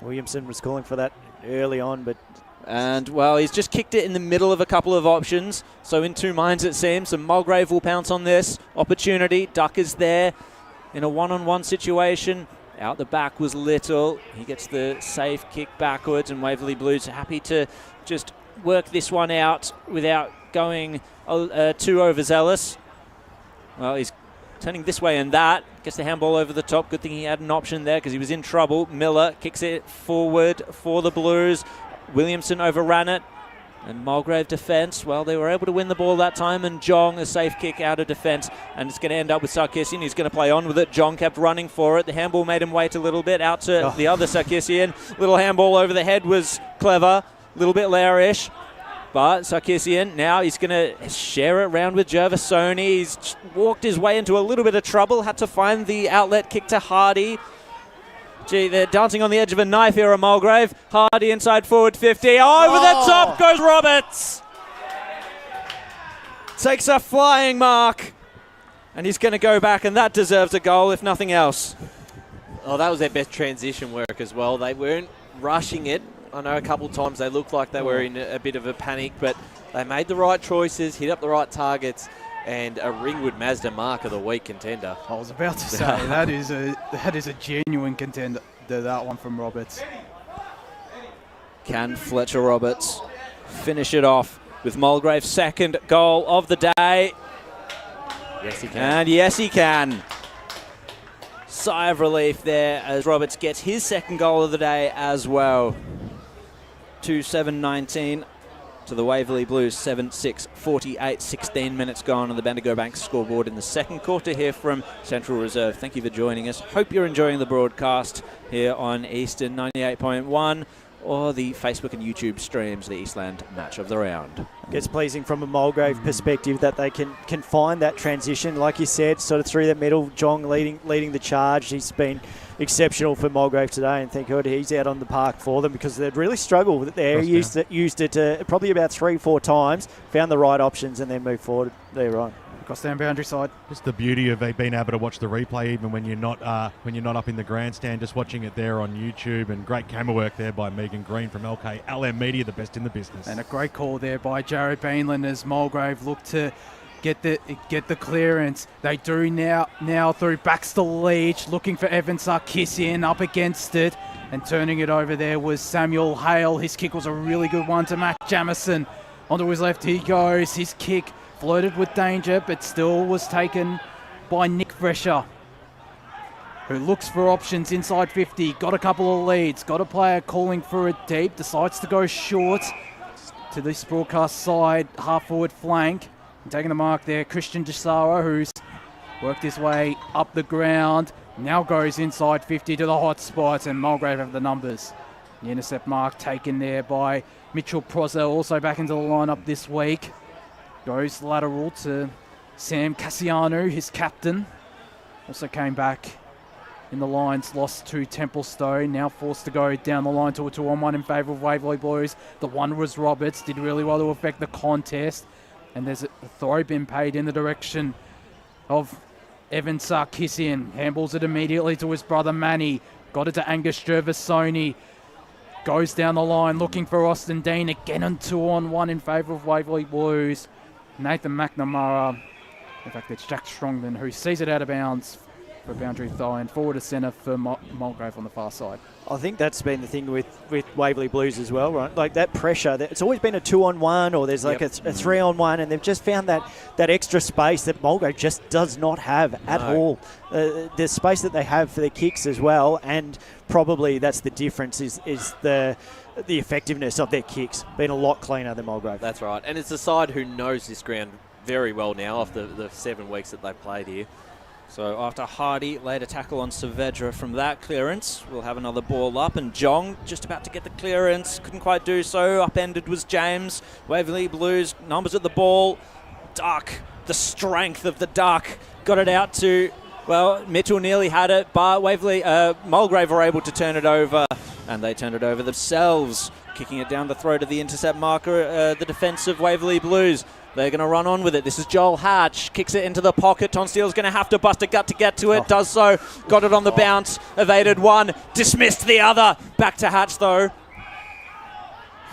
Williamson was calling for that early on, but... And, well, he's just kicked it in the middle of a couple of options. So in two minds, it seems. And Mulgrave will pounce on this opportunity. Duck is there in a one-on-one situation. Out the back was Little. He gets the safe kick backwards, and Waverley Blues are happy to just work this one out without going too overzealous. Well, he's turning this way and that. Gets the handball over the top. Good thing he had an option there because he was in trouble. Miller kicks it forward for the Blues. Williamson overran it. And Mulgrave defence, well, they were able to win the ball that time, and Jong, a safe kick out of defence, and it's going to end up with Sarkisian. He's going to play on with it. Jong kept running for it. The handball made him wait a little bit, out to the other Sarkisian. Little handball over the head was clever, a little bit Lairish. But Sarkisian, now he's going to share it around with Gervasoni. He's walked his way into a little bit of trouble, had to find the outlet kick to Hardy. Gee, they're dancing on the edge of a knife here at Mulgrave. Hardy inside forward 50. Over the top goes Roberts. Takes a flying mark. And he's going to go back, and that deserves a goal, if nothing else. Oh, that was their best transition work as well. They weren't rushing it. I know a couple of times they looked like they were in a bit of a panic, but they made the right choices, hit up the right targets, and a Ringwood Mazda Mark of the Week contender. I was about to say, that is a genuine contender, that one from Roberts. Can Fletcher Roberts finish it off with Mulgrave's second goal of the day? Yes, he can. And yes, he can. Sigh of relief there as Roberts gets his second goal of the day as well. 2-7-19 to the Waverley Blues, 7-6-48, 16 minutes gone on the Bendigo Bank scoreboard in the second quarter here from Central Reserve. Thank you for joining us. Hope you're enjoying the broadcast here on Eastern 98.1 or the Facebook and YouTube streams, the Eastland Match of the Round. It's pleasing from a Mulgrave perspective that they can find that transition. Like you said, sort of through the middle, Jong leading the charge. He's been exceptional for Mulgrave today, and thank God he's out on the park for them because they'd really struggled with it there. He used it probably about 3-4 times, found the right options, and then moved forward. There, right. Across down boundary side. Just the beauty of being able to watch the replay, even when you're not up in the grandstand, just watching it there on YouTube, and great camera work there by Megan Green from LKLM Media, the best in the business. And a great call there by Jared Beanland as Mulgrave looked to get the clearance. They do now through Baxter Leach, looking for Evan Sarkisian up against it, and turning it over there was Samuel Hale. His kick was a really good one to Matt Jamison. Onto his left he goes. His kick floated with danger, but still was taken by Nick Fresher, who looks for options inside 50. Got a couple of leads. Got a player calling for it deep. Decides to go short to this broadcast side, half-forward flank. And taking the mark there, Christian Desara, who's worked his way up the ground. Now goes inside 50 to the hot spots, and Mulgrave have the numbers. The intercept mark taken there by Mitchell Prozel, also back into the lineup this week. Goes lateral to Sam Cassiano, his captain. Also came back in the lines, lost to Templestowe. Now forced to go down the line to a 2-on-1 in favour of Waverley Blues. The one was Roberts, did really well to affect the contest. And there's a throw been paid in the direction of Evan Sarkisian. Handballs it immediately to his brother Manny. Got it to Angus Gervasoni. Goes down the line looking for Austin Dean. Again on 2-on-1 in favour of Waverley Blues. Nathan McNamara. In fact, it's Jack Strongman who sees it out of bounds for boundary throw and forward to centre for Mulgrave on the far side. I think that's been the thing with Waverley Blues as well, right? Like that pressure. It's always been a 2-on-1 or there's like a 3-on-1, and they've just found that extra space that Mulgrave just does not have at all. The space that they have for the kicks as well, and probably that's the difference is the effectiveness of their kicks being a lot cleaner than Mulgrave. That's right. And it's a side who knows this ground very well now after the 7 weeks that they've played here. So after Hardy laid a tackle on Saavedra from that clearance, we'll have another ball up, and Jong just about to get the clearance, couldn't quite do so. Upended was James. Waverley Blues, numbers at the ball. Duck, the strength of the Duck, got it out to, well, Mitchell nearly had it, but Mulgrave were able to turn it over, and they turned it over themselves, kicking it down the throat of the intercept marker, the defence of Waverley Blues. They're going to run on with it. This is Joel Hatch. Kicks it into the pocket. Tonsteel's going to have to bust a gut to get to it. Does so. Got it on the bounce. Evaded one. Dismissed the other. Back to Hatch, though.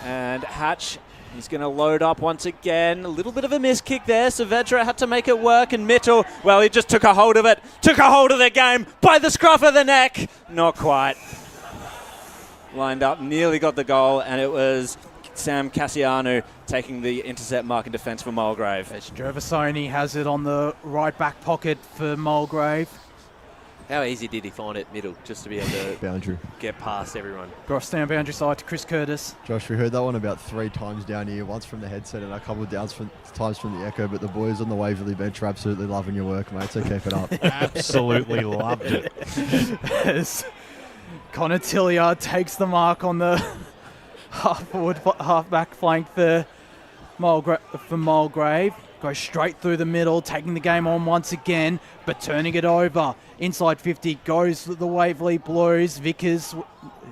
And Hatch, he's going to load up once again. A little bit of a miss kick there. Saavedra had to make it work. And Mitchell, well, he just took a hold of it. Took a hold of the game by the scruff of the neck. Not quite. Lined up. Nearly got the goal. And it was Sam Cassiano taking the intercept mark in defence for Mulgrave. Gervasoni has it on the right back pocket for Mulgrave. How easy did he find it middle just to be able to boundary get past everyone? Cross down boundary side to Chris Curtis. Josh, we heard that one about 3 times down here, once from the headset and a couple of times from the echo, but the boys on the Waverley bench are absolutely loving your work, mate, so keep it up. Absolutely loved it. As Connor Tilliard takes the mark on the half back flank for Mulgrave. Goes straight through the middle, taking the game on once again, but turning it over. Inside 50 goes the Waverley Blues. Vickers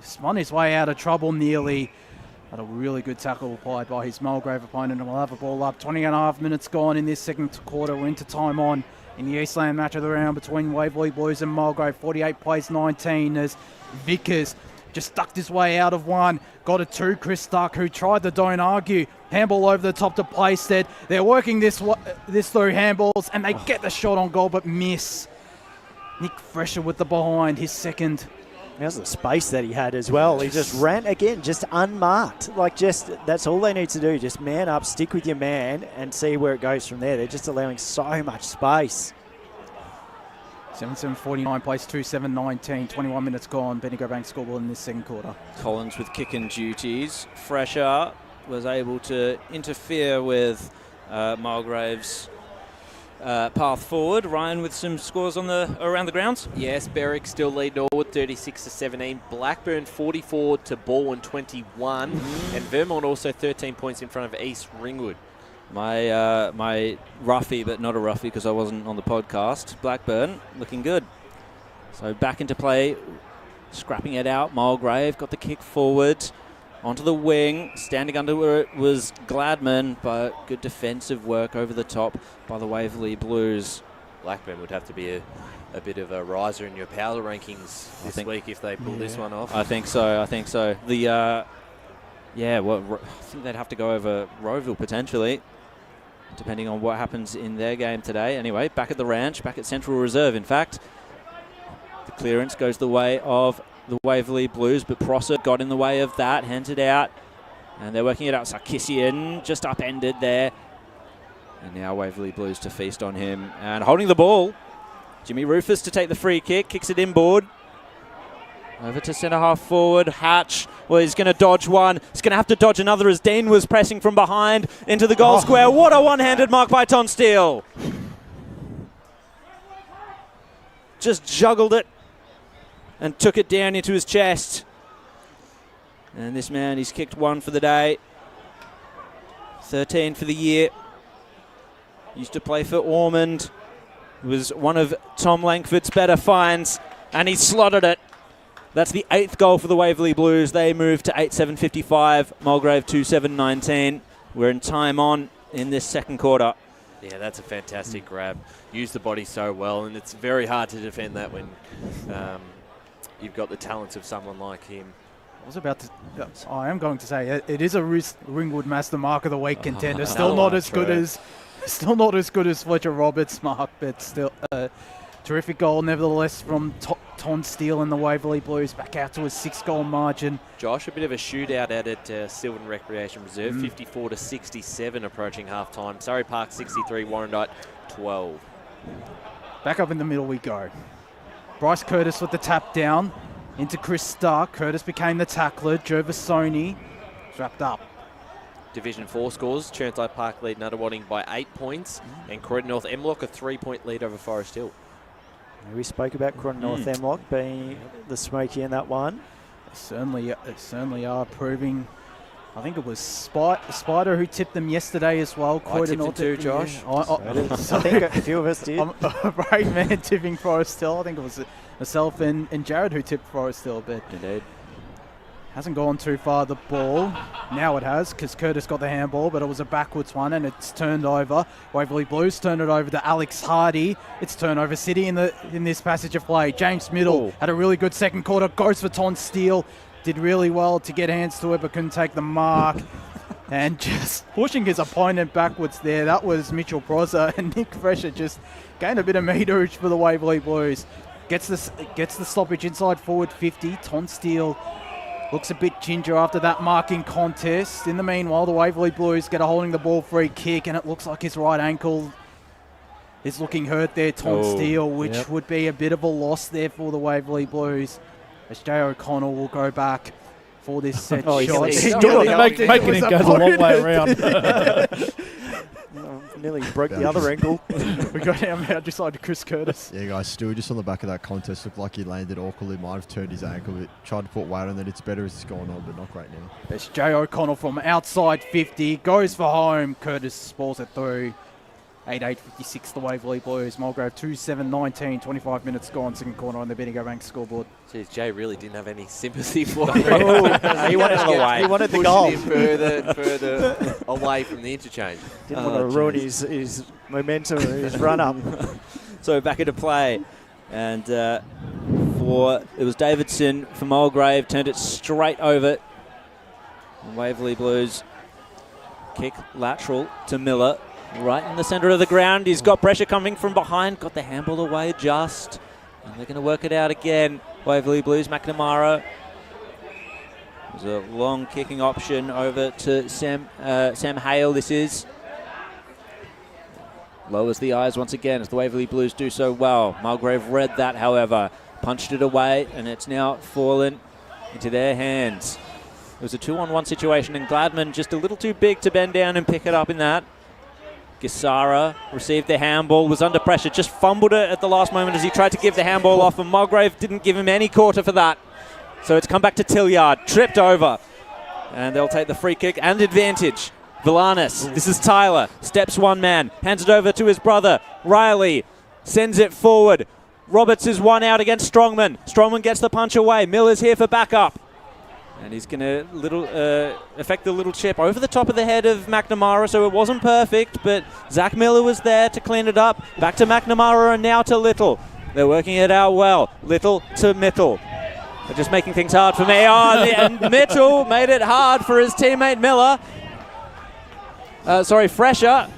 spun his way out of trouble nearly. Had a really good tackle applied by his Mulgrave opponent, and we'll have a ball up. 20.5 minutes gone in this second quarter. We're into time on in the Eastland match of the round between Waverley Blues and Mulgrave. 48 plays 19 as Vickers just ducked his way out of one. Got it to Chris Stark, who tried the don't argue. Handball over the top to Playstead. They're working this through handballs, and they get the shot on goal, but miss. Nick Fresher with the behind, his second. How's the space that he had as well? He just ran again, just unmarked. That's all they need to do. Just man up, stick with your man, and see where it goes from there. They're just allowing so much space. 7-7-49 plays 2-7-19, 21 minutes gone. Bendigo Bank scoreboard in this second quarter. Collins with kicking duties. Fresher was able to interfere with Mulgrave's path forward. Ryan with some scores on around the grounds. Yes, Berwick still lead Norwood 36-17. Blackburn 44 to Baldwin 21, and Vermont also 13 points in front of East Ringwood. My roughie, but not a roughie because I wasn't on the podcast. Blackburn looking good. So back into play, scrapping it out. Mulgrave got the kick forward onto the wing. Standing under it was Gladman, but good defensive work over the top by the Waverley Blues. Blackburn would have to be a bit of a riser in your power rankings this week if they pull this one off. I think so. I think they'd have to go over Rowville potentially, depending on what happens in their game today. Anyway, back at the ranch, back at Central Reserve, in fact. The clearance goes the way of the Waverley Blues, but Prosser got in the way of that, hands it out, and they're working it out. Sarkissian just upended there. And now Waverley Blues to feast on him. And holding the ball, Jimmy Rufus to take the free kick, kicks it inboard. Over to centre half forward, Hatch. Well, he's going to dodge one. He's going to have to dodge another as Dean was pressing from behind into the goal square. What a one-handed mark by Tonsteel. Just juggled it and took it down into his chest. And this man, he's kicked one for the day. 13 for the year. Used to play for Ormond. Was one of Tom Langford's better finds, and he slotted it. That's the 8th goal for the Waverley Blues. They move to 8-7-55. Mulgrave 2-7-19. We're in time on in this second quarter. Yeah, that's a fantastic grab. Used the body so well, and it's very hard to defend that when you've got the talents of someone like him. I am going to say it is a Ringwood Master Mark of the Week contender. Still not as good as Fletcher Roberts' mark, but still Terrific goal, nevertheless, from Ton Steele and the Waverley Blues, back out to a 6-goal margin. Josh, a bit of a shootout out at Sylvan Recreation Reserve, 54 to 67 approaching half-time. Surrey Park 63, Warrandyte 12. Back up in the middle we go. Bryce Curtis with the tap down into Chris Stark. Curtis became the tackler. Gervasoni wrapped up. Division 4 scores. Chermside Park lead Nuttawading by 8 points. And Croydon North Emlock a 3-point lead over Forest Hill. We spoke about Croydon North Emlock being the smoky in that one. They certainly are proving. I think it was Spider who tipped them yesterday as well. I tipped him too, Josh. I think a few of us did. I'm a brave man tipping Forest Hill. I think it was myself and Jared who tipped Forest Hill, but indeed. Hasn't gone too far, the ball. Now it has, because Curtis got the handball, but it was a backwards one, and it's turned over. Waverley Blues turned it over to Alex Hardy. It's turnover city in this passage of play. James Middle had a really good second quarter. Goes for Ton Steele. Did really well to get hands to it, but couldn't take the mark. And just pushing his opponent backwards there. That was Mitchell Prosser, and Nick Fresher just gained a bit of meterage for the Waverley Blues. Gets the stoppage inside forward 50. Ton Steele looks a bit ginger after that marking contest. In the meanwhile, the Waverley Blues get a holding the ball free kick, and it looks like his right ankle is looking hurt there, Ton Steele, which would be a bit of a loss there for the Waverley Blues. As Jay O'Connell will go back for this set shot. He's making it go the long way around. Nearly broke the other ankle. We got him out just like Chris Curtis. Yeah, guys, Stu just on the back of that contest looked like he landed awkwardly, might have turned his ankle. Tried to put weight on it. It's better as it's going on, but not great now. It's Jay O'Connell from outside 50. Goes for home. Curtis balls it through. 8-8-56 the Waverley Blues. Mulgrave 2-7-19. 25 minutes gone. Second corner on the Bendigo Rank scoreboard. Jeez, Jay really didn't have any sympathy for him. He wanted the goal. Him further away from the interchange. Didn't want to ruin his momentum, his run-up. So back into play. And it was Davidson for Mulgrave. Turned it straight over. And Waverley Blues kick lateral to Miller. Right in the centre of the ground. He's got pressure coming from behind. Got the handball away just. And they're going to work it out again. Waverley Blues, McNamara. There's a long kicking option over to Sam Hale. This is. Lowers the eyes once again as the Waverley Blues do so well. Mulgrave read that, however. Punched it away, and it's now fallen into their hands. It was a 2-on-1 situation, and Gladman just a little too big to bend down and pick it up in that. Gisara received the handball, was under pressure, just fumbled it at the last moment as he tried to give the handball off, and Mulgrave didn't give him any quarter for that. So it's come back to Tilliard, tripped over, and they'll take the free kick and advantage. Villanis, this is Tyler, steps one man, hands it over to his brother. Riley sends it forward. Roberts is one out against Strongman. Strongman gets the punch away. Miller's here for backup. And he's going to affect the little chip over the top of the head of McNamara, so it wasn't perfect, but Zach Miller was there to clean it up. Back to McNamara and now to Little. They're working it out well. Little to Mitchell. They're just making things hard for me. And Mitchell made it hard for his teammate Miller. Fresher.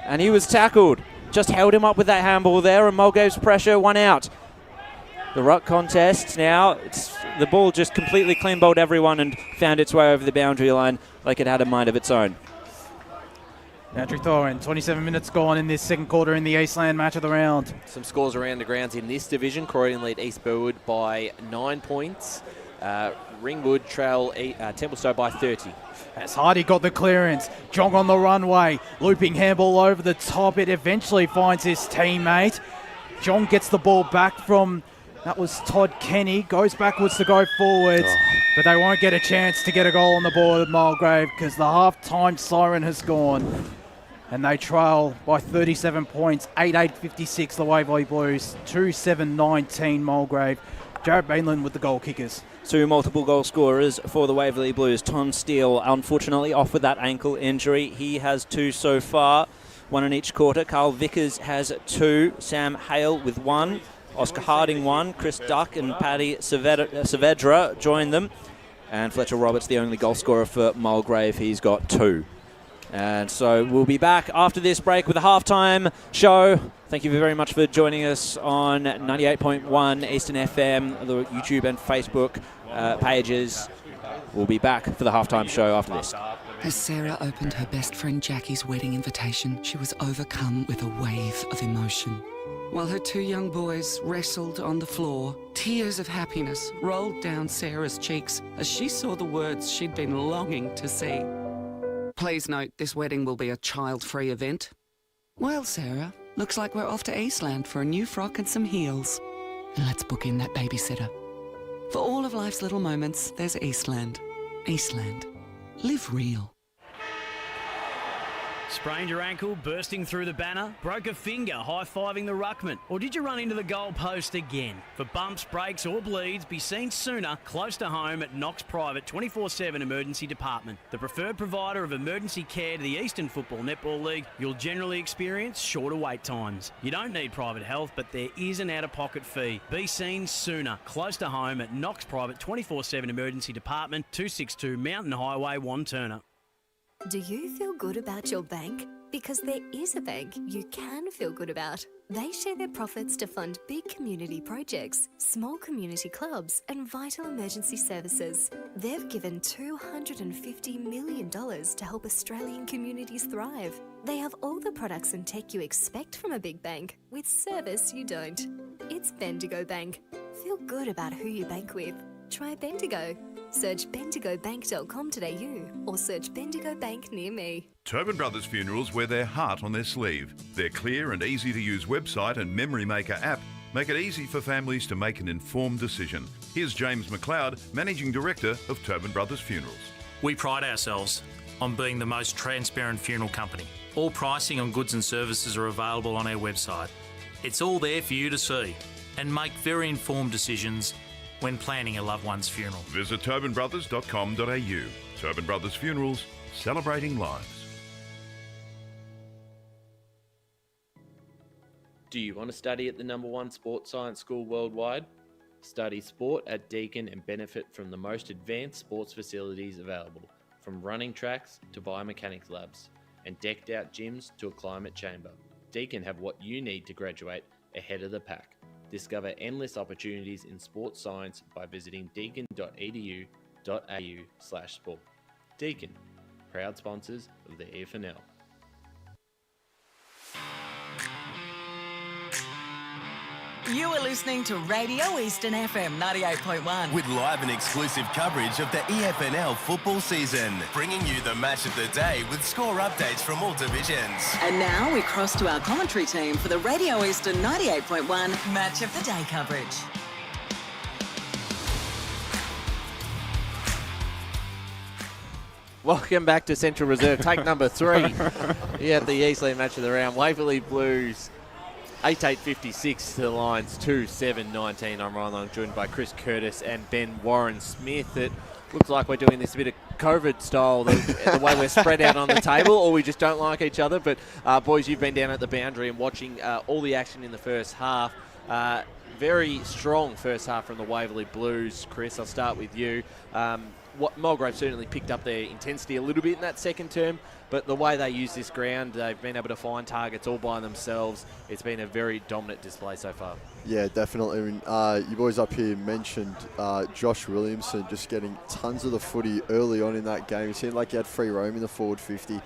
And he was tackled. Just held him up with that handball there, and Mulgrave's pressure, one out. The ruck contest now, the ball just completely clean bowled everyone and found its way over the boundary line like it had a mind of its own. Andrew Thorin, 27 minutes gone in this second quarter in the Eastland match of the round. Some scores around the grounds in this division. Croydon lead East Burwood by 9 points. Ringwood trail Templestowe by 30. As Hardy got the clearance, Jong on the runway, looping handball over the top. It eventually finds his teammate. Jong gets the ball back from... That was Todd Kenny, goes backwards to go forwards, but they won't get a chance to get a goal on the board at Mulgrave because the half-time siren has gone. And they trail by 37 points, 8-8-56 the Waverley Blues, 2-7-19 Mulgrave. Jared Bainland with the goal kickers. Two multiple goal scorers for the Waverley Blues. Ton Steele, unfortunately, off with that ankle injury. He has 2 so far, 1 in each quarter. Carl Vickers has 2, Sam Hale with 1. Oscar Harding 1, Chris Duck and Paddy Saavedra join them. And Fletcher Roberts, the only goal scorer for Mulgrave, he's got 2. And so we'll be back after this break with a halftime show. Thank you very much for joining us on 98.1 Eastern FM, the YouTube and Facebook pages. We'll be back for the halftime show after this. As Sarah opened her best friend Jackie's wedding invitation, she was overcome with a wave of emotion. While her two young boys wrestled on the floor, tears of happiness rolled down Sarah's cheeks as she saw the words she'd been longing to see. Please note, this wedding will be a child-free event. Well, Sarah, looks like we're off to Eastland for a new frock and some heels. And let's book in that babysitter. For all of life's little moments, there's Eastland. Eastland. Live real. Sprained your ankle, bursting through the banner? Broke a finger, high-fiving the ruckman? Or did you run into the goal post again? For bumps, breaks or bleeds, be seen sooner, close to home at Knox Private 24/7 Emergency Department. The preferred provider of emergency care to the Eastern Football Netball League, you'll generally experience shorter wait times. You don't need private health, but there is an out-of-pocket fee. Be seen sooner, close to home at Knox Private 24/7 Emergency Department, 262 Mountain Highway, Wantirna. Do you feel good about your bank? Because there is a bank you can feel good about. They share their profits to fund big community projects, small community clubs, and vital emergency services. They've given $250 million to help Australian communities thrive. They have all the products and tech you expect from a big bank, with service you don't. It's Bendigo Bank. Feel good about who you bank with. Try Bendigo. Search bendigobank.com.au or search Bendigo Bank near me. Tobin Brothers Funerals wear their heart on their sleeve. Their clear and easy-to-use website and Memory Maker app make it easy for families to make an informed decision. Here's James McLeod, Managing Director of Tobin Brothers Funerals. We pride ourselves on being the most transparent funeral company. All pricing on goods and services are available on our website. It's all there for you to see and make very informed decisions when planning a loved one's funeral. Visit tobinbrothers.com.au. Tobin Brothers Funerals, celebrating lives. Do you want to study at the #1 sports science school worldwide? Study sport at Deakin and benefit from the most advanced sports facilities available, from running tracks to biomechanics labs, and decked out gyms to a climate chamber. Deakin have what you need to graduate ahead of the pack. Discover endless opportunities in sports science by visiting deakin.edu.au/sport. Deakin, proud sponsors of the EFNL. You are listening to Radio Eastern FM 98.1. With live and exclusive coverage of the EFNL football season, bringing you the match of the day with score updates from all divisions. And now we cross to our commentary team for the Radio Eastern 98.1 Match of the Day coverage. Welcome back to Central Reserve. Take number 3 here at the Eastland Match of the Round. Waverley Blues 8-8-56 to the Lions 2-7-19. I'm Ryan Long, joined by Chris Curtis and Ben Warren Smith. It looks like we're doing this a bit of COVID style, the way we're spread out on the table, or we just don't like each other. But boys, you've been down at the boundary and watching all the action in the first half. Very strong first half from the Waverley Blues. Chris, I'll start with you. Mulgrave certainly picked up their intensity a little bit in that second term, but the way they use this ground, they've been able to find targets all by themselves. It's been a very dominant display so far. Yeah, definitely. You boys up here mentioned Josh Williamson just getting tons of the footy early on in that game. It seemed like he had free roam in the forward 50.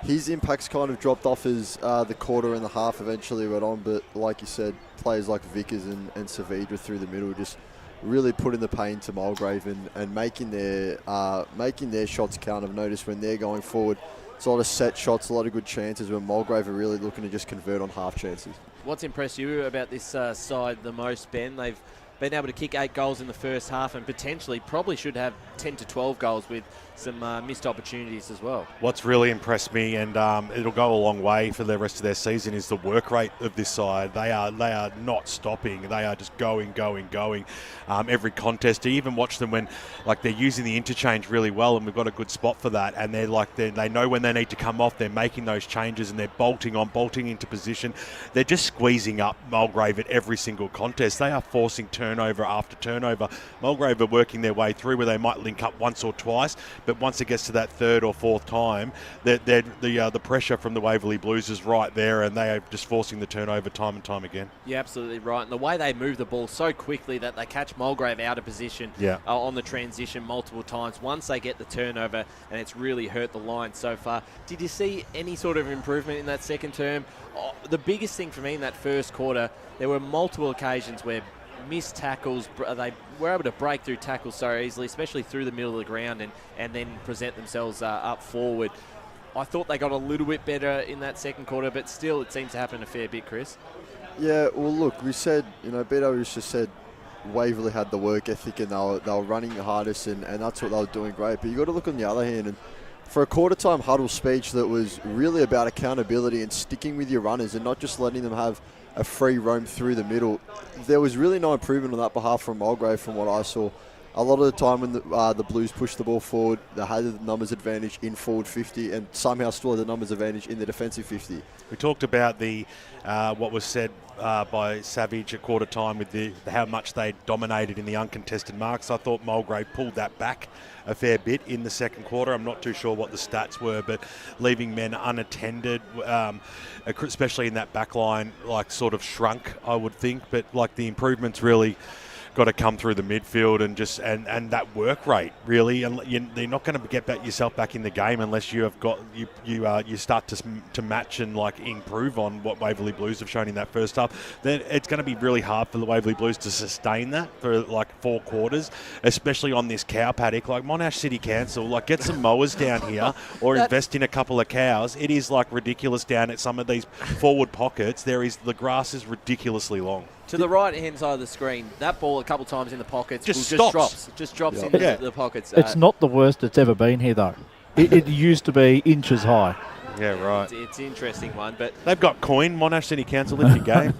His impact's kind of dropped off as the quarter and the half eventually went on, but like you said, players like Vickers and Saavedra through the middle just really putting the pain to Mulgrave and making their shots count. I've noticed when they're going forward, it's a lot of set shots, a lot of good chances, when Mulgrave are really looking to just convert on half chances. What's impressed you about this side the most, Ben? They've been able to kick 8 goals in the first half and potentially probably should have 10 to 12 goals with some missed opportunities as well. What's really impressed me, and it'll go a long way for the rest of their season, is the work rate of this side. They are not stopping. They are just going. Every contest. You even watch them when they're using the interchange really well, and we've got a good spot for that. And they know when they need to come off. They're making those changes and they're bolting into position. They're just squeezing up Mulgrave at every single contest. They are forcing turnovers turnover after turnover. Mulgrave are working their way through where they might link up once or twice, but once it gets to that third or fourth time, the pressure from the Waverley Blues is right there, and they are just forcing the turnover time and time again. You're absolutely right. And the way they move the ball so quickly that they catch Mulgrave out of position on the transition multiple times once they get the turnover, and it's really hurt the line so far. Did you see any sort of improvement in that second term? Oh, the biggest thing for me in that first quarter, there were multiple occasions where missed tackles, they were able to break through tackles so easily, especially through the middle of the ground, and then present themselves up forward. I thought they got a little bit better in that second quarter, but still it seems to happen a fair bit, Chris. Yeah, well, look, we said, BW just said Waverley had the work ethic and they were running the hardest, and that's what they were doing great. But you got to look on the other hand, and for a quarter-time huddle speech that was really about accountability and sticking with your runners and not just letting them have a free roam through the middle, there was really no improvement on that behalf from Mulgrave from what I saw. A lot of the time when the Blues pushed the ball forward, they had the numbers advantage in forward 50 and somehow still had the numbers advantage in the defensive 50. We talked about the what was said by Savage at quarter time with how much they dominated in the uncontested marks. I thought Mulgrave pulled that back a fair bit in the second quarter. I'm not too sure what the stats were, but leaving men unattended, especially in that back line, like sort of shrunk, I would think. But like the improvements really got to come through the midfield and that work rate really, and you're not going to get yourself back in the game unless you have got you start to match and like improve on what Waverley Blues have shown in that first half. Then it's going to be really hard for the Waverley Blues to sustain that for like 4 quarters, especially on this cow paddock. Like Monash City Council, like get some mowers down here or invest in a couple of cows. It is like ridiculous down at some of these forward pockets. The grass is ridiculously long. To the right-hand side of the screen, that ball a couple times in the pockets just drops into the pockets. It's not the worst it's ever been here, though. It used to be inches high. Yeah, right. It's an interesting one, but they've got coin. Monash City Council in your game.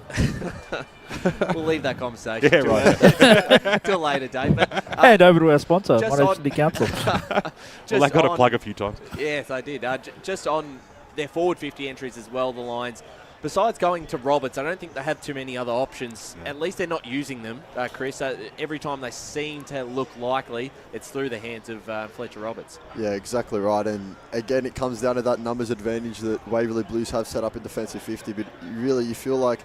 We'll leave that conversation to a later date. But, hand over to our sponsor, Monash City Council. Well, they got to plug a few times. Yes, they did. Just on their forward 50 entries as well, the Lions. Besides going to Roberts, I don't think they have too many other options. Yeah. At least they're not using them, Chris. Every time they seem to look likely, it's through the hands of Fletcher Roberts. Yeah, exactly right. And again, it comes down to that numbers advantage that Waverley Blues have set up in defensive 50. But really, you feel like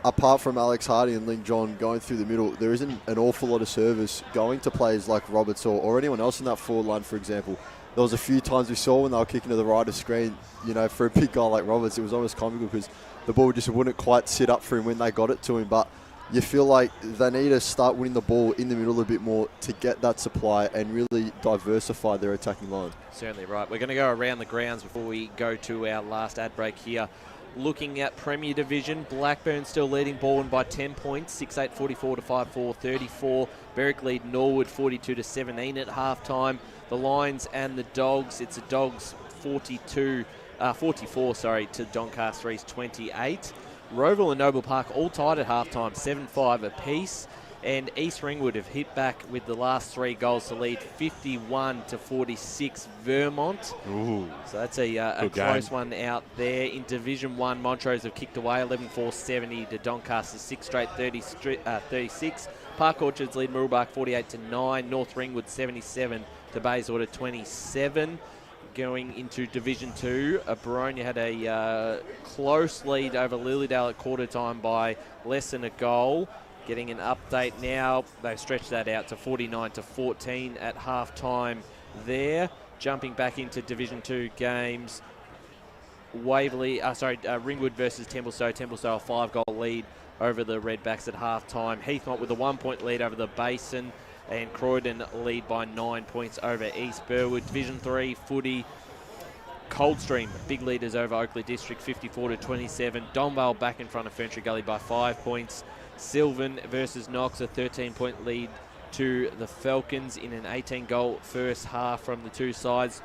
apart from Alex Hardy and Ling John going through the middle, there isn't an awful lot of service going to players like Roberts or anyone else in that forward line, for example. There was a few times we saw when they were kicking to the right of screen, for a big guy like Roberts, it was almost comical because the ball just wouldn't quite sit up for him when they got it to him. But you feel like they need to start winning the ball in the middle a bit more to get that supply and really diversify their attacking line. Certainly right. We're going to go around the grounds before we go to our last ad break here. Looking at Premier Division, Blackburn still leading Baldwin by 10 points, 6-8, 44 to 5-4, 34. Berwick lead Norwood 42 to 17 at halftime. The Lions and the Dogs, it's the Dogs 44 to Doncaster's 28. Roval and Noble Park all tied at halftime, 7-5 apiece. And East Ringwood have hit back with the last 3 goals to lead 51 to 46 Vermont. Ooh. So that's a close one out there. In Division 1, Montrose have kicked away 11-4, 70 to Doncaster, 6 straight 36. Park Orchards lead Mooroolbark 48 to 9. North Ringwood 77 to Bayswater 27. Going into Division 2, Baronia had a close lead over Lilydale at quarter time by less than a goal. Getting an update now, they've stretched that out to 49 to 14 at half time there. Jumping back into Division 2 games, Ringwood versus Templestowe. Templestowe a 5-goal lead over the Redbacks at half time. Heathmont with a 1-point lead over the Basin, and Croydon lead by 9 points over East Burwood. Division 3 footy, Coldstream big leaders over Oakley District 54 to 27. Donvale back in front of Ferntree Gully by 5 points. Sylvan versus Knox, a 13-point lead to the Falcons in an 18-goal first half from the two sides.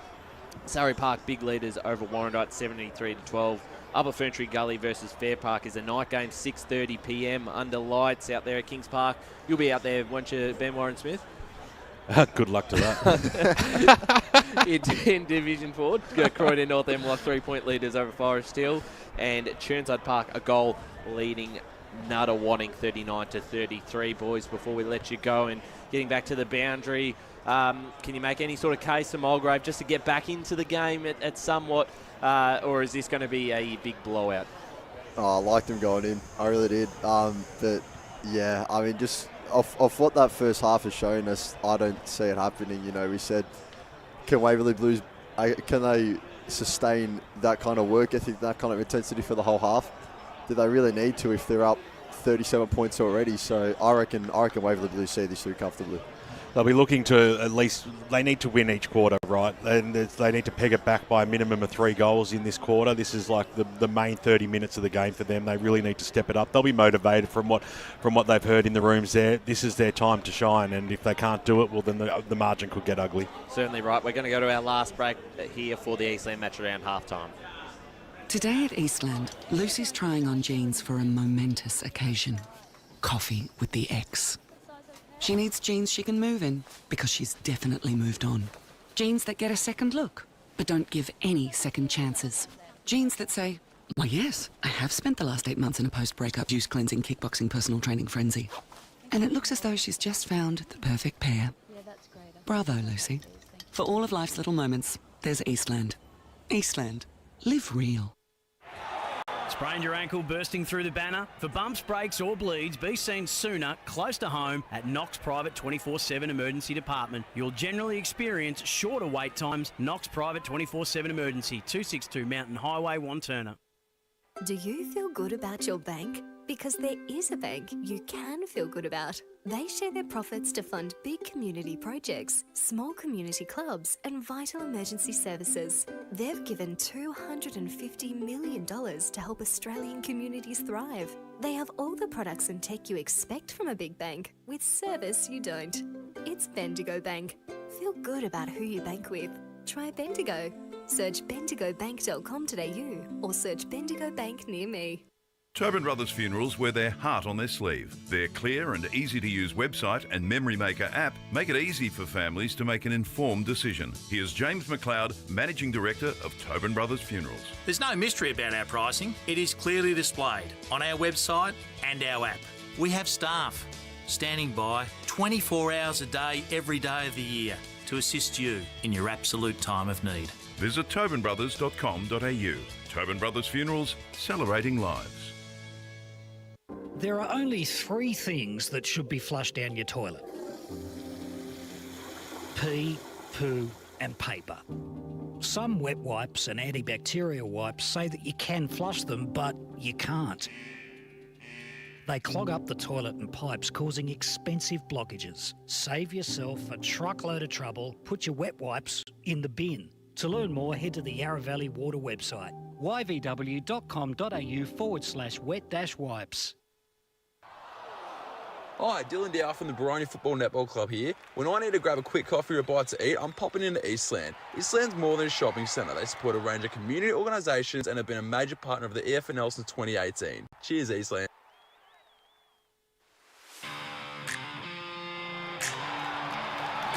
Surrey Park big leaders over Warrandyte 73 to 12. Upper Ferntree Gully versus Fair Park is a night game, 6:30 p.m. under lights out there at Kings Park. You'll be out there, won't you, Ben Warren Smith? Good luck to that. in Division 4, Croydon North End 3-point leaders over Forest Hill, and Churnside Park a goal leading Nutter wanting 39-33, boys, before we let you go and getting back to the boundary. Can you make any sort of case for Mulgrave just to get back into the game at somewhat, or is this going to be a big blowout? Oh, I liked them going in. I really did. But, yeah, I mean, just off what that first half has shown us, I don't see it happening. You know, we said, can Waverley Blues, can they sustain that kind of work ethic, that kind of intensity for the whole half? Do they really need to if they're up 37 points already? So I reckon Waverley Blues see this through comfortably. They'll be looking to at least, they need to win each quarter, right? And they need to peg it back by a minimum of 3 goals in this quarter. This is like the main 30 minutes of the game for them. They really need to step it up. They'll be motivated from what they've heard in the rooms there. This is their time to shine, and if they can't do it, well, then the margin could get ugly. Certainly right. We're going to go to our last break here for the Eastland match around halftime. Today at Eastland, Lucy's trying on jeans for a momentous occasion. Coffee with the ex. She needs jeans she can move in because she's definitely moved on. Jeans that get a second look, but don't give any second chances. Jeans that say, why yes, I have spent the last 8 months in a post-breakup juice cleansing, kickboxing, personal training frenzy. And it looks as though she's just found the perfect pair. Bravo, Lucy. For all of life's little moments, there's Eastland. Eastland. Live real. Sprained your ankle bursting through the banner? For bumps, breaks or bleeds, be seen sooner, close to home, at Knox Private 24/7 Emergency Department. You'll generally experience shorter wait times. Knox Private 24/7 Emergency, 262 Mountain Highway, Wanturna. Do you feel good about your bank? Because there is a bank you can feel good about. They share their profits to fund big community projects, small community clubs, and vital emergency services. They've given $250 million to help Australian communities thrive. They have all the products and tech you expect from a big bank, with service you don't. It's Bendigo Bank. Feel good about who you bank with. Try Bendigo. Search bendigobank.com.au or search Bendigo Bank near me. Tobin Brothers Funerals wear their heart on their sleeve. Their clear and easy-to-use website and Memory Maker app make it easy for families to make an informed decision. Here's James McLeod, Managing Director of Tobin Brothers Funerals. There's no mystery about our pricing. It is clearly displayed on our website and our app. We have staff standing by 24 hours a day, every day of the year to assist you in your absolute time of need. Visit tobinbrothers.com.au. Tobin Brothers Funerals, celebrating lives. There are only 3 things that should be flushed down your toilet. Pee, poo and paper. Some wet wipes and antibacterial wipes say that you can flush them, but you can't. They clog up the toilet and pipes, causing expensive blockages. Save yourself a truckload of trouble. Put your wet wipes in the bin. To learn more, head to the Yarra Valley Water website, yvw.com.au/wet-wipes. Hi, Dylan Dow from the Baroni Football Netball Club here. When I need to grab a quick coffee or a bite to eat, I'm popping into Eastland. Eastland's more than a shopping centre. They support a range of community organisations and have been a major partner of the EFNL since 2018. Cheers, Eastland.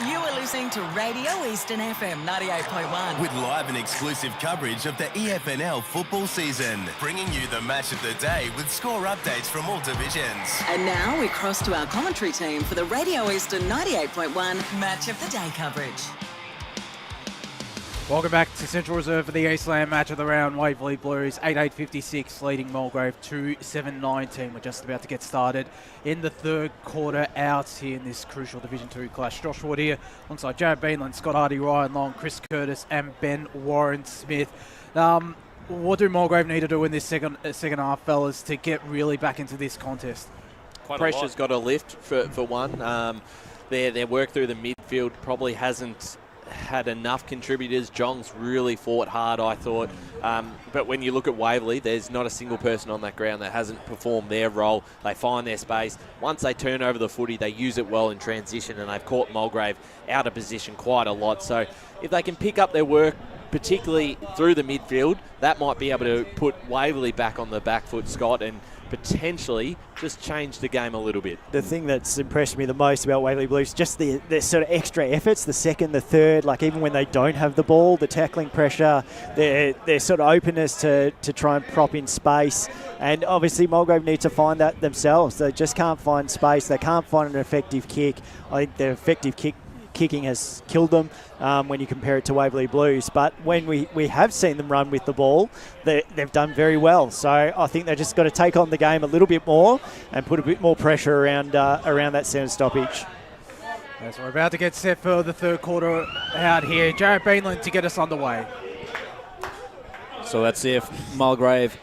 You are listening to Radio Eastern FM 98.1. With live and exclusive coverage of the EFNL football season. Bringing you the match of the day with score updates from all divisions. And now we cross to our commentary team for the Radio Eastern 98.1 Match of the Day coverage. Welcome back to Central Reserve for the Eastland match of the round. Waverley Blues 8-8-56 leading Mulgrave 2-7-19. We're just about to get started in the third quarter out here in this crucial Division 2 clash. Josh Wood here alongside Jared Beanland, Scott Hardy, Ryan Long, Chris Curtis and Ben Warren-Smith. What do Mulgrave need to do in this second half, fellas, to get really back into this contest? Pressure's got to lift for one. Their work through the midfield probably hasn't had enough contributors. Jong's really fought hard, I thought. But when you look at Waverley, there's not a single person on that ground that hasn't performed their role. They find their space. Once they turn over the footy, they use it well in transition, and they've caught Mulgrave out of position quite a lot. So if they can pick up their work, particularly through the midfield, that might be able to put Waverley back on the back foot, Scott, and potentially just change the game a little bit. The thing that's impressed me the most about Waverley Blues, just the sort of extra efforts, the second, the third, like even when they don't have the ball, the tackling pressure, their sort of openness to try and prop in space. And obviously Mulgrave need to find that themselves. They just can't find space. They can't find an effective kick. I think their effective kicking has killed them when you compare it to Waverley Blues. But when we have seen them run with the ball, they've done very well. So I think they've just got to take on the game a little bit more and put a bit more pressure around that centre stoppage. As we're about to get set for the third quarter out here, Jared Beanland to get us underway. So let's see if Mulgrave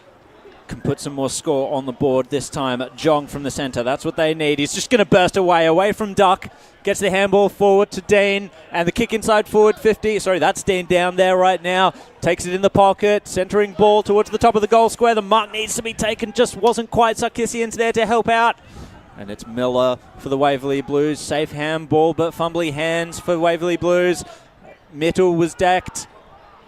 can put some more score on the board this time. Jong from the centre, that's what they need. He's just going to burst away from Duck. Gets the handball forward to Dean, and the kick inside forward 50. Sorry, that's Dean down there right now. Takes it in the pocket, centering ball towards the top of the goal square. The mark needs to be taken, just wasn't quite. Sarkissian's there to help out. And it's Miller for the Waverley Blues. Safe handball, but fumbly hands for Waverley Blues. Mitchell was decked.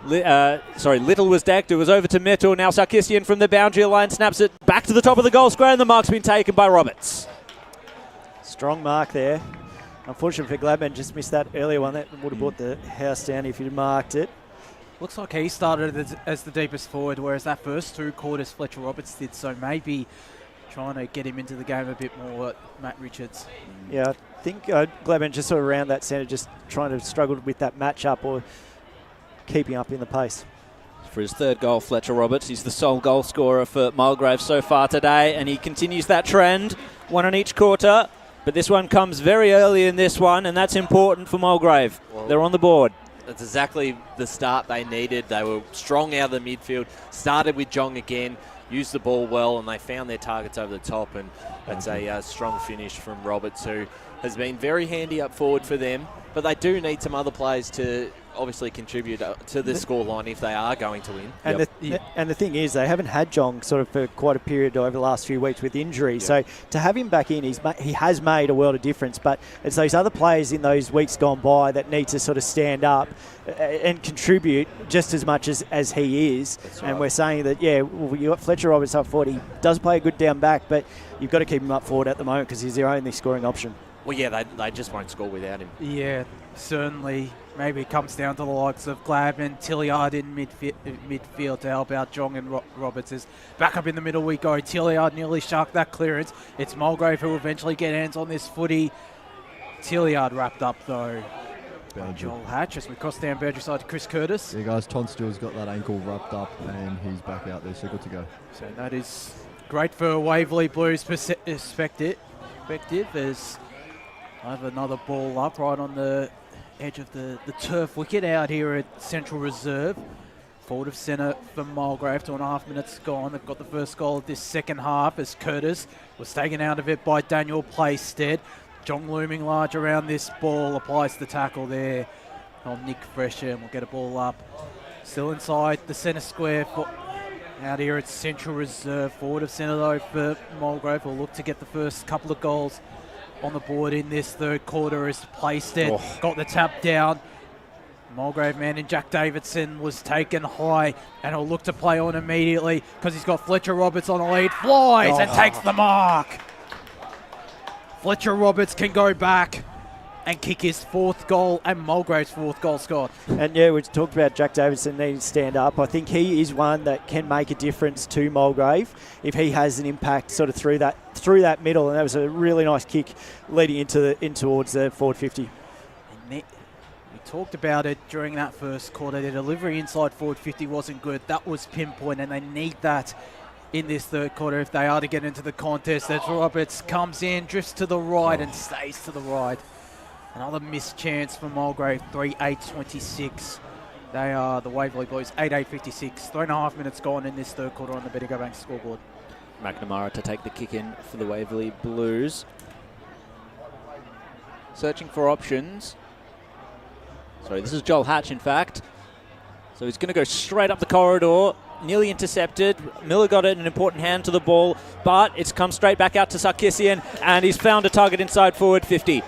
Little was decked. It was over to Mitchell. Now Sarkissian from the boundary line snaps it back to the top of the goal square, and the mark's been taken by Roberts. Strong mark there. Unfortunately for Gladman, just missed that earlier one. That would have brought the house down if he'd marked it. Looks like he started as the deepest forward, whereas that first two quarters Fletcher Roberts did. So maybe trying to get him into the game a bit more, Matt Richards. Yeah, I think Gladman just sort of around that centre, just trying to struggle with that match-up or keeping up in the pace. For his third goal, Fletcher Roberts. He's the sole goal scorer for Mulgrave so far today, and he continues that trend, one on each quarter. But this one comes very early in this one, and that's important for Mulgrave. Well, they're on the board. That's exactly the start they needed. They were strong out of the midfield, started with Jong again, used the ball well, and they found their targets over the top, and that's a strong finish from Roberts, who has been very handy up forward for them. But they do need some other players to obviously contribute to the scoreline if they are going to win. And, and the thing is, they haven't had Jong sort of for quite a period over the last few weeks with injury. Yep. So to have him back in, he has made a world of difference. But it's those other players in those weeks gone by that need to sort of stand up and contribute just as much as he is. Right. And we're saying that, you got Fletcher Roberts up forward. He does play a good down back, but you've got to keep him up forward at the moment because he's their only scoring option. Well, yeah, they just won't score without him. Yeah, certainly. Maybe it comes down to the likes of Gladman, Tilliard in midfield to help out Jong and Roberts. Is back up in the middle we go. Tilliard nearly sharked that clearance. It's Mulgrave who eventually get hands on this footy. Tilliard wrapped up though. Joel Hatch as we cross down Berger side to Chris Curtis. Yeah, guys, Tonstill's got that ankle wrapped up and he's back out there, so good to go. So that is great for Waverley Blues perspective as I have another ball up right on the edge of the turf wicket out here at Central Reserve. Forward of centre for Mulgrave, 2.5 minutes gone. They've got the first goal of this second half as Curtis was taken out of it by Daniel Playstead. Jong looming large around this ball, applies the tackle there on Nick Fresher, and we'll get a ball up. Still inside the centre square out here at Central Reserve. Forward of centre though for Mulgrave will look to get the first couple of goals on the board in this third quarter as Playstead got the tap down. Mulgrave man and Jack Davidson was taken high and he'll look to play on immediately because he's got Fletcher Roberts on the lead. Flies and takes the mark. Fletcher Roberts can go back and kick his fourth goal and Mulgrave's fourth goal scored. And yeah, we talked about Jack Davidson needing to stand up. I think he is one that can make a difference to Mulgrave if he has an impact sort of through that middle. And that was a really nice kick leading in towards the forward 50. We talked about it during that first quarter. The delivery inside forward 50 wasn't good. That was pinpoint, and they need that in this third quarter if they are to get into the contest. As Roberts comes in, drifts to the right and stays to the right. Another missed chance for Mulgrave, 3-8-26. They are the Waverley Blues, 8-8-56. 3.5 minutes gone in this third quarter on the Bendigo Bank scoreboard. McNamara to take the kick in for the Waverley Blues. Searching for options. Sorry, this is Joel Hatch, in fact. So he's going to go straight up the corridor. Nearly intercepted. Miller got it, an important hand to the ball, but it's come straight back out to Sarkissian, and he's found a target inside forward 50.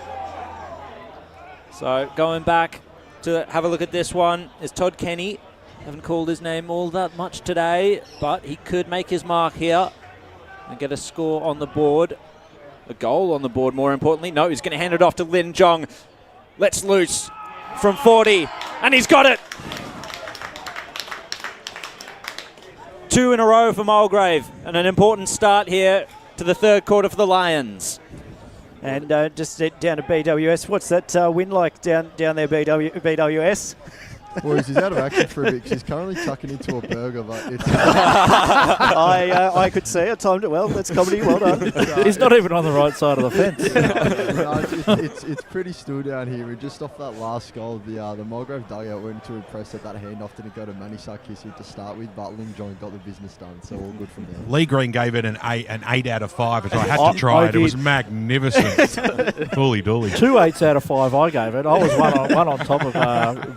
So going back to have a look at this one is Todd Kenny. Haven't called his name all that much today, but he could make his mark here. and get a score on the board. A goal on the board, more importantly. No, he's going to hand it off to Lin Jong. Let's loose from 40, and he's got it. 2 in a row for Mulgrave, and an important start here to the third quarter for the Lions. And just down to BWS, what's that win like down there, BWS? Boys, he's out of action for a bit 'cause he's currently tucking into a burger, but it's... I could see it, timed it well. That's comedy, well done. He's not even on the right side of the fence. It's pretty still down here. We're just off that last goal. The Mulgrave dugout went too impressed that handoff didn't go to Manny Sarkisian to start with, but Ling John got the business done, so all good from there. Lee Green gave it an 8 out of 5, which I had to try it. It was magnificent. Fully dooly. 2 8s out of 5 I gave it. I was one on top of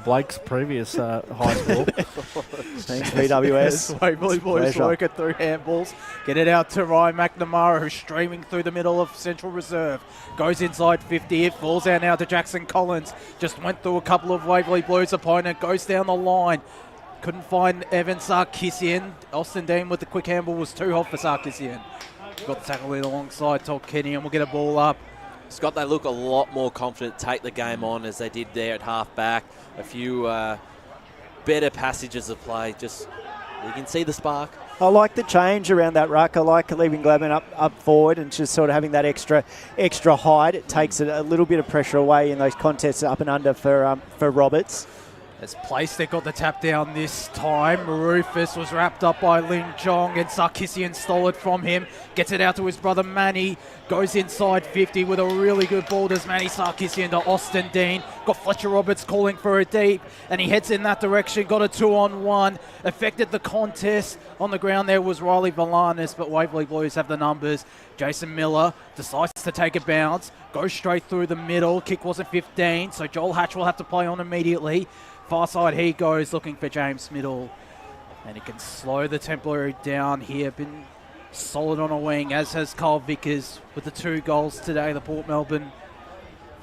Blake's previous high score. Thanks, BWS. Waverley boys work it through handballs. Get it out to Ryan McNamara, who's streaming through the middle of Central Reserve. Goes inside 50. It falls out now to Jackson Collins. Just went through a couple of Waverley Blues opponent. Goes down the line. Couldn't find Evan Sarkisian. Austin Dean with the quick handball was too hot for Sarkisian. Got the tackle in alongside Todd Kenny, and we'll get a ball up. Scott, they look a lot more confident to take the game on as they did there at half back. A few better passages of play. Just you can see the spark. I like the change around that ruck. I like leaving Gladman up forward and just sort of having that extra height. It takes a little bit of pressure away in those contests up and under for Roberts. As Playstick got the tap down this time, Rufus was wrapped up by Ling Jong, and Sarkisian stole it from him. Gets it out to his brother Manny. Goes inside 50 with a really good ball. Does Manny Sarkisian to Austin Dean. Got Fletcher Roberts calling for a deep, and he heads in that direction. Got a 2-on-1. Affected the contest. On the ground there was Riley Valanis, but Waverley Blues have the numbers. Jason Miller decides to take a bounce. Goes straight through the middle. Kick wasn't 15, so Joel Hatch will have to play on immediately. Far side he goes, looking for James Middle. And he can slow the Templary down here. Been solid on a wing, as has Carl Vickers with the 2 goals today. The Port Melbourne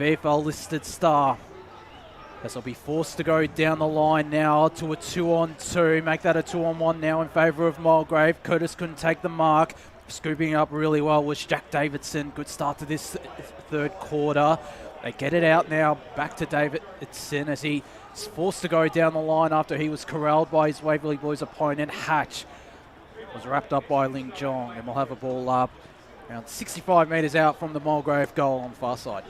VFL listed star. As they'll be forced to go down the line now to a 2-on-2. Make that a 2-on-1 now in favour of Mulgrave. Curtis couldn't take the mark. Scooping up really well was Jack Davidson. Good start to this third quarter. They get it out now. Back to Davidson as he is forced to go down the line after he was corralled by his Waverley Blues opponent. Hatch was wrapped up by Ling Jong, and we'll have a ball up around 65 metres out from the Mulgrave goal on the far side.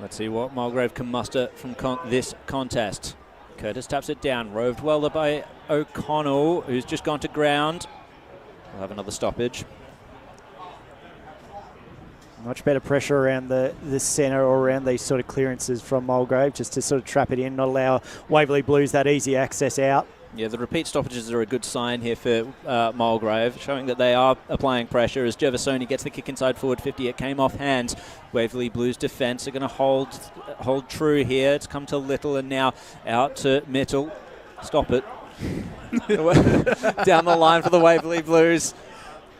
Let's see what Mulgrave can muster from this contest. Curtis taps it down, roved well by O'Connell, who's just gone to ground. We'll have another stoppage. Much better pressure around the centre or around these sort of clearances from Mulgrave, just to sort of trap it in, not allow Waverley Blues that easy access out. Yeah, the repeat stoppages are a good sign here for Mulgrave, showing that they are applying pressure as Gervasoni gets the kick inside forward 50. It came off hands. Waverley Blues defence are going to hold true here. It's come to Little and now out to Mitchell. Stop it. Down the line for the Waverley Blues.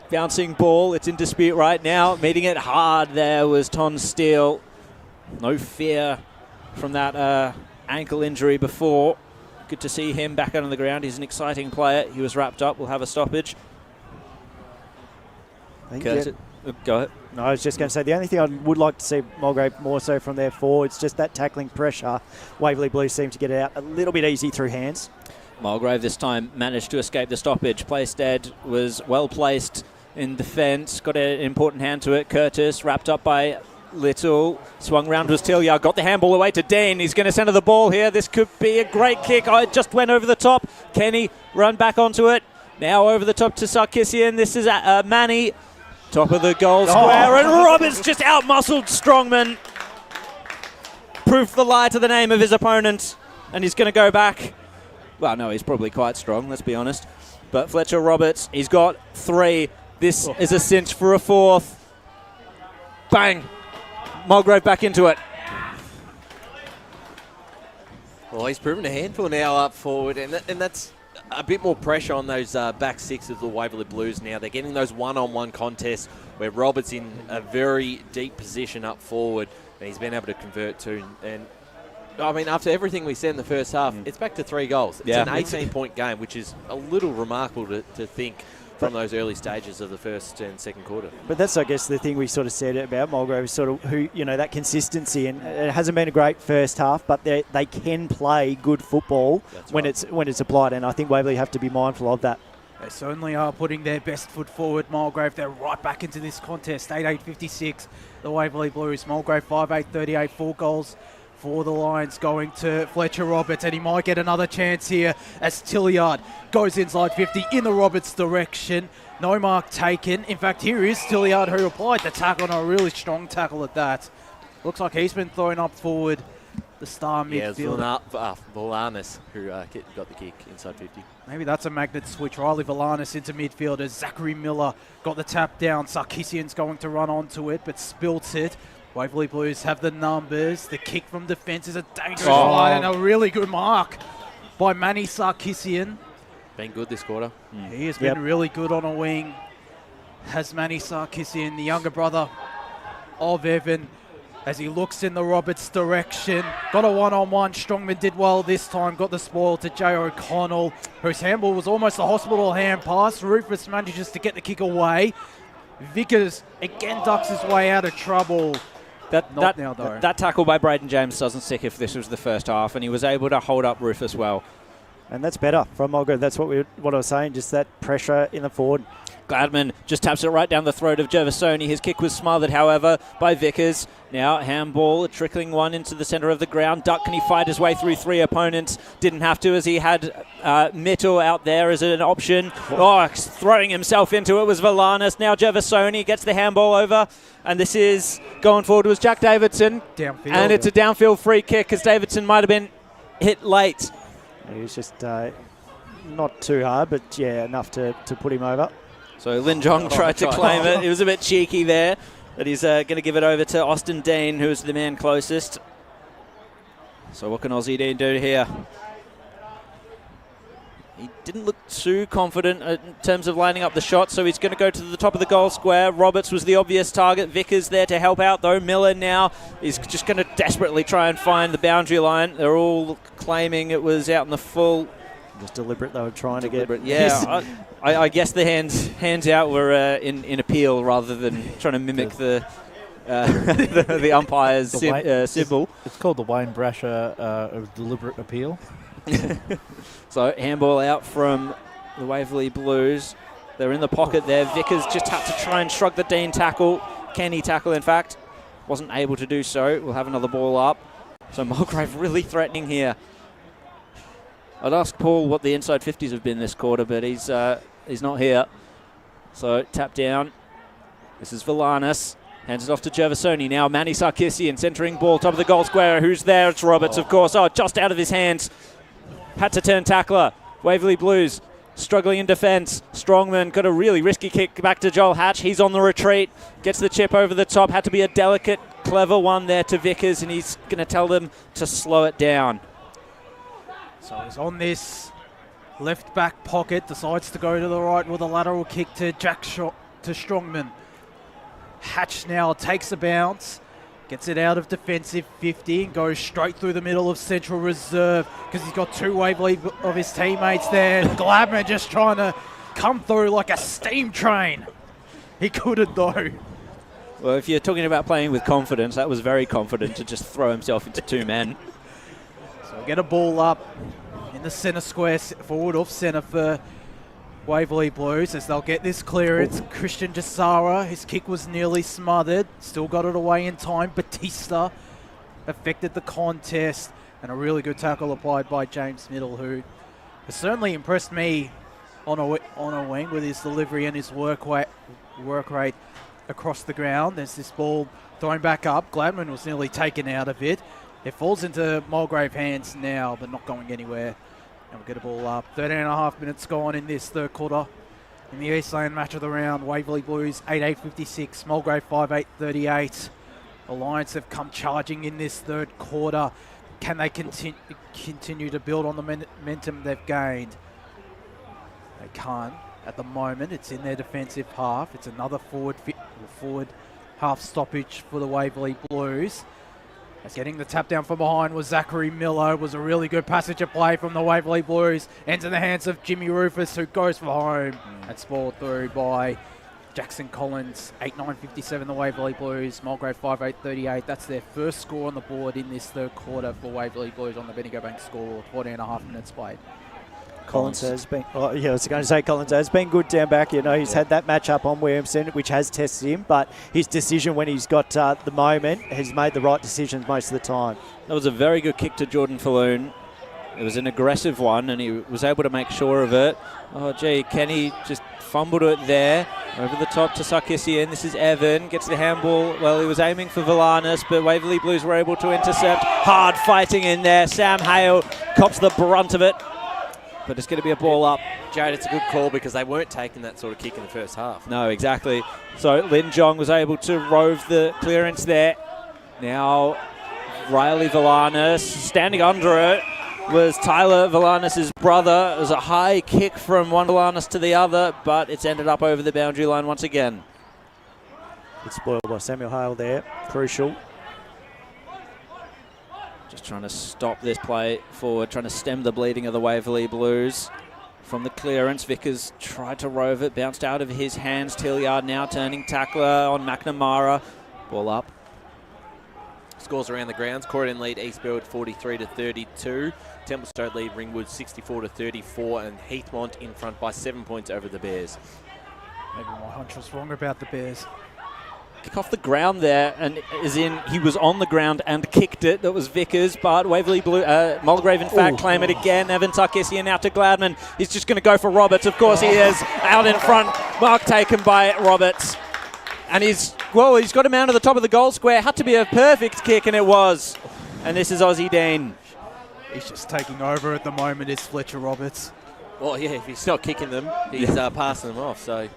Bouncing ball, it's in dispute right now. Meeting it hard there was Ton Steele. No fear from that ankle injury before. Good to see him back out on the ground. He's an exciting player. He was wrapped up. We'll have a stoppage. Go ahead. No, I was just going to say, the only thing I would like to see Mulgrave more so from their forwards, just that tackling pressure. Waverley Blues seem to get it out a little bit easy through hands. Mulgrave this time managed to escape the stoppage. Playstead was well placed in defence. Got an important hand to it. Curtis wrapped up by Little. Swung round was Tilliard. Got the handball away to Dean. He's going to centre the ball here. This could be a great kick. Oh, it just went over the top. Kenny run back onto it. Now over the top to Sarkisian. This is Manny. Top of the goal square. And Roberts just out-muscled Strongman. Proof the lie to the name of his opponent. And he's going to go back. Well, no, he's probably quite strong, let's be honest. But Fletcher Roberts, he's got 3. This is a cinch for a 4th. Bang. Mulgrave back into it. Well, he's proven a handful now up forward, and that's a bit more pressure on those back 6 of the Waverley Blues now. They're getting those one-on-one contests where Roberts in a very deep position up forward, and he's been able to convert too. And I mean, after everything we said in the first half, it's back to 3 goals. It's Yeah. an 18-point game, which is a little remarkable to think from those early stages of the first and second quarter. But that's, I guess, the thing we sort of said about Mulgrave is sort of that consistency. And it hasn't been a great first half, but they can play good football when it's applied. And I think Waverley have to be mindful of that. They certainly are putting their best foot forward. Mulgrave, they're right back into this contest. 8-8-56, the Waverley Blues. Mulgrave 5-8-38, 4 goals for the Lions, going to Fletcher Roberts, and he might get another chance here as Tilliard goes inside 50 in the Roberts direction. No mark taken. In fact, here is Tilliard, who applied the tackle, and a really strong tackle at that. Looks like he's been thrown up forward, the star midfielder. Yeah, Valanis who got the kick inside 50. Maybe that's a magnet switch. Riley Valanis into midfield as Zachary Miller got the tap down. Sarkissian's going to run onto it, but spilt it. Waverley Blues have the numbers. The kick from defence is a dangerous one, and a really good mark by Manny Sarkissian. Been good this quarter. He has been really good on a wing. Has Manny Sarkissian, the younger brother of Evan, as he looks in the Roberts direction. Got a one-on-one. Strongman did well this time. Got the spoil to Jay O'Connell, whose handball was almost a hospital hand pass. Rufus manages to get the kick away. Vickers again ducks his way out of trouble. That tackle by Braden James doesn't stick if this was the first half, and he was able to hold up Rufus well. And that's better from Mulgrave. That's what I was saying, just that pressure in the forward. Gladman just taps it right down the throat of Gervasoni. His kick was smothered, however, by Vickers. Now handball, trickling one into the centre of the ground. Duck, can he fight his way through 3 opponents? Didn't have to, as he had Mitchell out there as an option. Throwing himself into it was Valanis. Now Gervasoni gets the handball over, and this is going forward was Jack Davidson. Downfield. And it's a downfield free kick, because Davidson might have been hit late. He was just not too hard, but enough to put him over. So Lin Jong tried to claim it. It was a bit cheeky there, but he's going to give it over to Austin Dean, who's the man closest. So what can Aussie Dean do here? He didn't look too confident in terms of lining up the shot, so he's going to go to the top of the goal square. Roberts was the obvious target. Vickers there to help out, though. Miller now is just going to desperately try and find the boundary line. They're all claiming it was out in the full. Just deliberate, they were trying to get. Yeah, I guess the hands out were in appeal rather than trying to mimic the umpire's symbol. It's called the Wayne Brasher of deliberate appeal. So handball out from the Waverley Blues. They're in the pocket there. Vickers just had to try and shrug the Dean tackle. Can he tackle, in fact? Wasn't able to do so. We'll have another ball up. So Mulgrave really threatening here. I'd ask Paul what the inside 50s have been this quarter, but he's not here. So tap down. This is Valanis. Hands it off to Gervasoni. Now Manny Sarkissian centering ball, top of the goal square. Who's there? It's Roberts, of course. Just out of his hands. Had to turn tackler. Waverley Blues struggling in defence. Strongman got a really risky kick back to Joel Hatch. He's on the retreat. Gets the chip over the top. Had to be a delicate, clever one there to Vickers, and he's going to tell them to slow it down. So he's on this left back pocket, decides to go to the right with a lateral kick to to Strongman. Hatch now takes a bounce, gets it out of defensive 50 and goes straight through the middle of Central Reserve because he's got 2 Waverley of his teammates there. Gladman just trying to come through like a steam train. He couldn't though. Well, if you're talking about playing with confidence, that was very confident to just throw himself into 2 men. So get a ball up in the centre square, forward off centre for Waverley Blues as they'll get this clearance. Christian Jasara, his kick was nearly smothered, still got it away in time. Batista affected the contest, and a really good tackle applied by James Middle, who has certainly impressed me on a wing with his delivery and his work rate across the ground. There's this ball thrown back up. Gladman was nearly taken out of it. It falls into Mulgrave hands now, but not going anywhere. And we'll get a ball up. 13.5 minutes gone in this third quarter. In the Eastland match of the round, Waverley Blues 8-8-56, Mulgrave 5-8-38. Alliance have come charging in this third quarter. Can they continue to build on the momentum they've gained? They can't at the moment. It's in their defensive half. It's another forward half stoppage for the Waverley Blues. Getting the tap down from behind was Zachary Miller. Was a really good passage of play from the Waverley Blues. Ends in the hands of Jimmy Rufus, who goes for home. That's balled through by Jackson Collins. 8-9-57 the Waverley Blues. Mulgrave 5-8-38. That's their first score on the board in this third quarter for Waverley Blues on the Bendigo Bank scoreboard. 14.5 minutes played. Collins has been, I was going to say Collins has been good down back. He's had that match up on Williamson, which has tested him, but his decision when he's got the moment has made the right decisions most of the time. That was a very good kick to Jordan Falloon. It was an aggressive one, and he was able to make sure of it. Oh, gee, Kenny just fumbled it there. Over the top to Sarkissian. This is Evan. Gets the handball. Well, he was aiming for Villanis, but Waverley Blues were able to intercept. Hard fighting in there. Sam Hale cops the brunt of it. But it's going to be a ball up. Jared, it's a good call because they weren't taking that sort of kick in the first half. No, exactly. So Lin Jong was able to rove the clearance there. Now Riley Villanis standing under it was Tyler Villanis' brother. It was a high kick from one Villanis to the other, but it's ended up over the boundary line once again. It's spoiled by Samuel Hale there. Crucial. Just trying to stop this play forward, trying to stem the bleeding of the Waverley Blues. From the clearance, Vickers tried to rove it, bounced out of his hands. Tilliard now turning tackler on McNamara. Ball up. Scores around the grounds. Corydon lead Eastfield 43-32. Templestowe lead Ringwood 64-34, and Heathmont in front by 7 points over the Bears. Maybe my hunch was wrong about the Bears. Kick off the ground there, and as in he was on the ground and kicked it. That was Vickers, but Waverley Blue, Mulgrave in fact claim it again. Evan Sarkissian out to Gladman. He's just going to go for Roberts. Of course he is. Out in front, mark taken by Roberts. And he's got him out of the top of the goal square. Had to be a perfect kick, and it was. And this is Aussie Dean. He's just taking over at the moment, is Fletcher Roberts. Well, yeah, if he's not kicking them, he's passing them off. So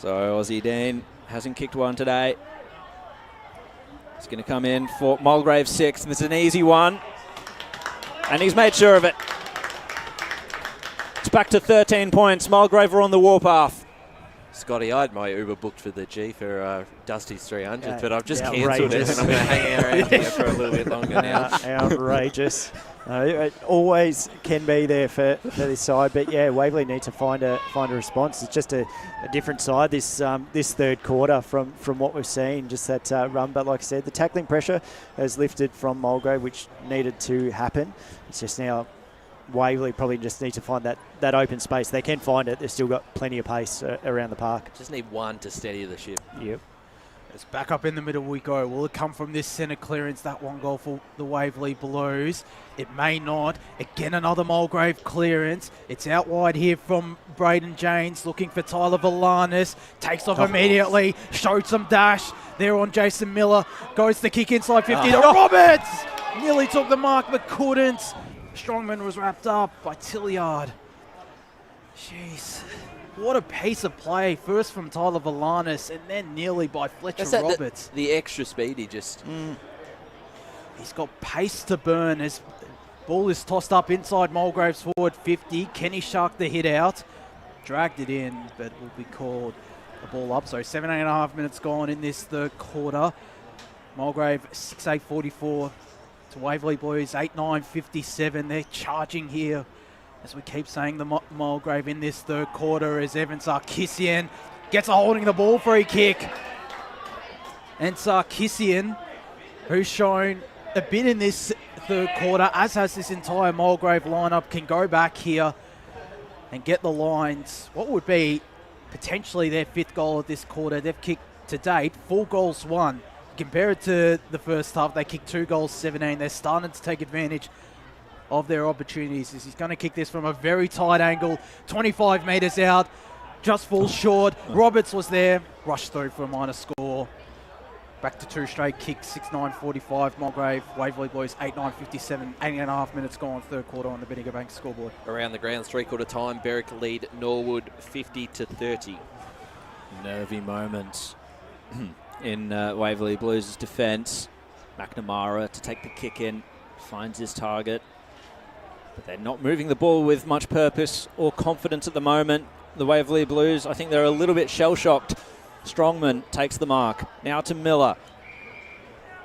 Aussie Dean hasn't kicked one today. He's going to come in for Mulgrave 6. This is an easy one. And he's made sure of it. It's back to 13 points. Mulgrave are on the warpath. Scotty, I had my Uber booked for the G for Dusty's 300, but I've just cancelled it, and I'm going to hang around here for a little bit longer now. Outrageous. It always can be there for this side, but yeah, Waverley need to find a response. It's just a different side this third quarter from what we've seen, just that run. But like I said, the tackling pressure has lifted from Mulgrave, which needed to happen. It's just now Waverley probably just need to find that open space. They can find it. They've still got plenty of pace around the park. Just need one to steady the ship. Yep. It's back up in the middle we go. Will it come from this centre clearance? That one goal for the Waverley Blues. It may not. Again, another Mulgrave clearance. It's out wide here from Braden James, looking for Tyler Villanis. Takes off immediately. Showed some dash there on Jason Miller. Goes the kick inside 50 to Roberts. Nearly took the mark, but couldn't. Strongman was wrapped up by Tilliard. Jeez. What a piece of play. First from Tyler Villanis and then nearly by Fletcher Roberts. The extra speed he just... He's got pace to burn as ball is tossed up inside Mulgrave's forward 50. Kenny Shark the hit out. Dragged it in, but will be called a ball up. So 7.5 minutes gone in this third quarter. Mulgrave 6-8-44 to Waverley Blues 8-9-57. They're charging here. As we keep saying, the Mulgrave in this third quarter as Evan Sarkissian gets a holding the ball free kick. And Sarkissian, who's shown a bit in this third quarter, as has this entire Mulgrave lineup, can go back here and get the lines. What would be potentially their fifth goal of this quarter. They've kicked to date 4 goals, 1. Compare it to the first half, they kicked 2 goals, 17. They're starting to take advantage of their opportunities. He's going to kick this from a very tight angle, 25 metres out, just falls short. Roberts was there, rushed through for a minor score. Back to 2 straight kicks, 6-9-45, Mulgrave, Waverley Blues, 8-9-57, 8.5 minutes gone, third quarter on the Bendigo Bank scoreboard. Around the grounds, 3-quarter time, Berwick lead Norwood 50-30. Nervy moments in Waverley Blues' defence. McNamara to take the kick in, finds his target. But they're not moving the ball with much purpose or confidence at the moment. The Waverley Blues, I think they're a little bit shell-shocked. Strongman takes the mark. Now to Miller.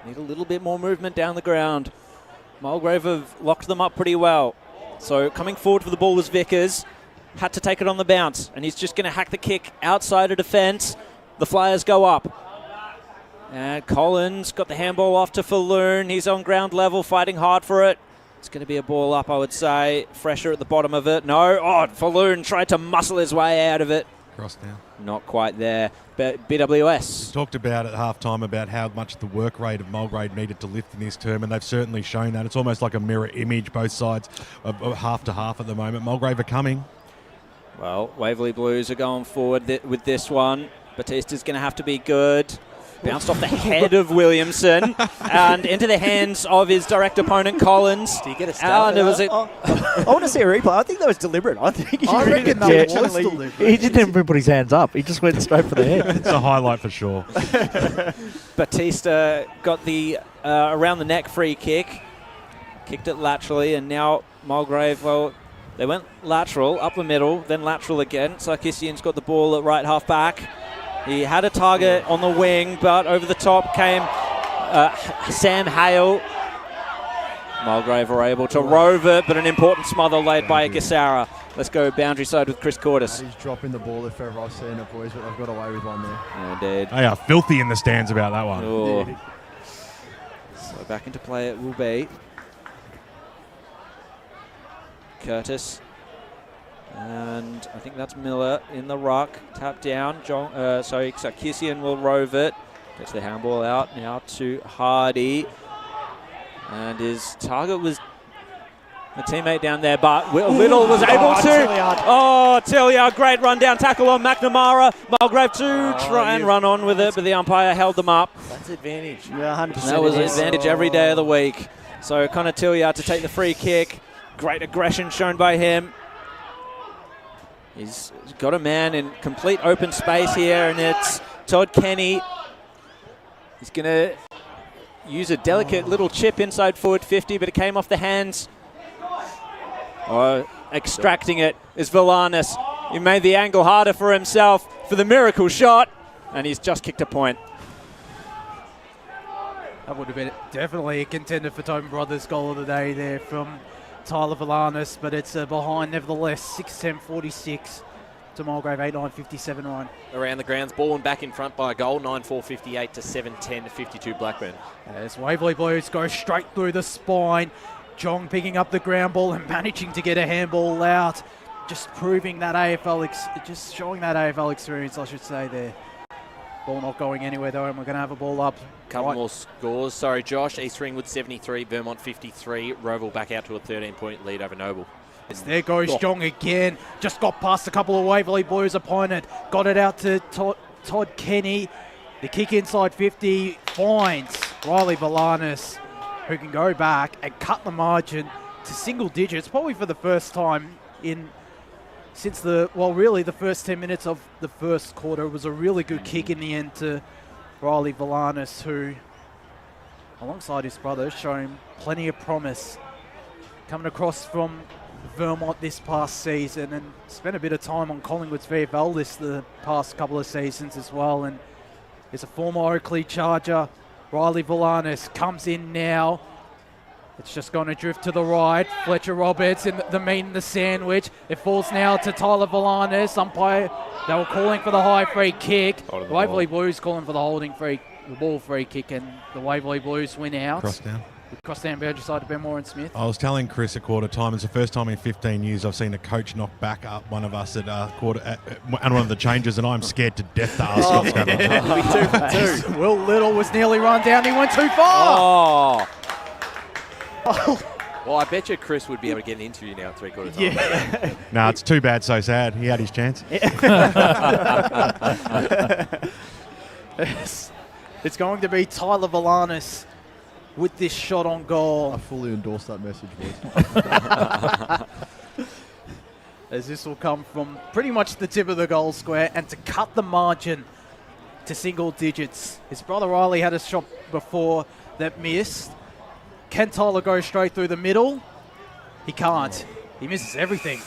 Need a little bit more movement down the ground. Mulgrave have locked them up pretty well. So coming forward for the ball was Vickers. Had to take it on the bounce, and he's just going to hack the kick outside of defence. The Flyers go up. And Collins got the handball off to Falloon. He's on ground level, fighting hard for it. It's going to be a ball up, I would say. Fresher at the bottom of it. No. Oh, Falloon tried to muscle his way out of it. Cross now. Not quite there. But BWS. We talked about at half-time about how much the work rate of Mulgrave needed to lift in this term, and they've certainly shown that. It's almost like a mirror image, both sides, of half to half at the moment. Mulgrave are coming. Well, Waverley Blues are going forward with this one. Batista's going to have to be good. Bounced off the head of Williamson and into the hands of his direct opponent, Collins. Do you get a stab? I want to see a replay. I think that was deliberate. I reckon that was deliberate. He didn't even put his hands up. He just went straight for the head. It's a highlight for sure. Batista got the around the neck free kick. Kicked it laterally, and now Mulgrave, well, they went lateral, up the middle, then lateral again. Sarkisian's got the ball at right half back. He had a target on the wing, but over the top came Sam Hale. Mulgrave were able to rove it, but an important smother laid by Gasara. Let's go boundary side with Chris Cordes. He's dropping the ball if ever I've seen it, boys, but I've got away with one there. Indeed. They are filthy in the stands about that one. Oh. So back into play it will be. Curtis. And I think that's Miller in the ruck. Tap down. Sarkisian will rove it. Gets the handball out now to Hardy. And his target was a teammate down there, but Little was able to. Tilliard. Oh, Tilliard, great run down tackle on McNamara. Mulgrave to try and run on with it, but the umpire held them up. That's advantage. Yeah, 100%. That was advantage every day of the week. So Connor Tilliard to take the free kick. Great aggression shown by him. He's got a man in complete open space here, and it's Todd Kenny. He's going to use a delicate little chip inside forward 50, but it came off the hands. Extracting it is Villanis. He made the angle harder for himself for the miracle shot, and he's just kicked a point. That would have been definitely a contender for Tobin Brothers' goal of the day there from Tyler Villanis, but it's behind nevertheless. 6-10-46 to Mulgrave, 8-9-57 Ryan. Around the grounds, ball and back in front by a goal, 9-4-58 to 7-10-52 Blackburn. As Waverley Blues go straight through the spine. Jong picking up the ground ball and managing to get a handball out. Just proving that just showing that AFL experience, I should say there. Ball not going anywhere though, and we're going to have a ball up. Couple more scores. Sorry, Josh. East Ringwood 73, Vermont 53. Roval back out to a 13-point lead over Noble. There goes Jong again. Just got past a couple of Waverley Blues opponent. Got it out to Todd Kenny. The kick inside 50 finds Riley Villanis, who can go back and cut the margin to single digits, probably for the first time since the first 10 minutes of the first quarter. It was a really good kick in the end to Riley Villanis, who, alongside his brother, showing plenty of promise. Coming across from Vermont this past season and spent a bit of time on Collingwood's VFL list the past couple of seasons as well, and is a former Oakley Charger. Riley Villanis comes in now. It's just going to drift to the right. Fletcher Roberts in the meat and the sandwich. It falls now to Tyler Villanis. Umpire, they were calling for the high free kick. The Waverley Blues calling for the ball free kick, and the Waverley Blues win out. Cross down boundary side to Benmore and Smith. I was telling Chris at quarter time, it's the first time in 15 years I've seen a coach knock back up one of us at one of the changes, and I'm scared to death to ask what's going on. 2 for 2. Will Little was nearly run down. He went too far. Well, I bet you Chris would be able to get an interview now at 3/4 time. Yeah. No, it's too bad, so sad. He had his chance. It's going to be Tyler Villanis with this shot on goal. I fully endorse that message, boys. As this will come from pretty much the tip of the goal square, and to cut the margin to single digits. His brother Riley had a shot before that missed. Can Tyler go straight through the middle? He can't. He misses everything.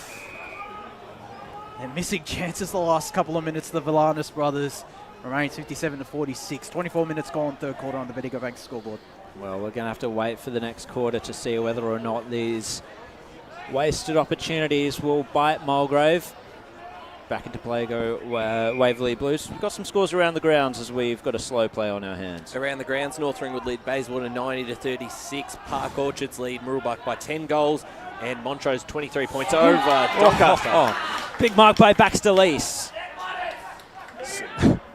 And missing chances the last couple of minutes, the Villanis brothers. Remains 57-46. 24 minutes gone, third quarter on the Bendigo Bank scoreboard. Well, we're going to have to wait for the next quarter to see whether or not these wasted opportunities will bite Mulgrave. Back into play go Waverley Blues. We've got some scores around the grounds as we've got a slow play on our hands. Around the grounds, North Ringwood lead Bayswater 90-36. Park Orchards lead Mooroolbark by 10 goals. And Montrose 23 points over Doncaster. Big mark by Baxter Lease.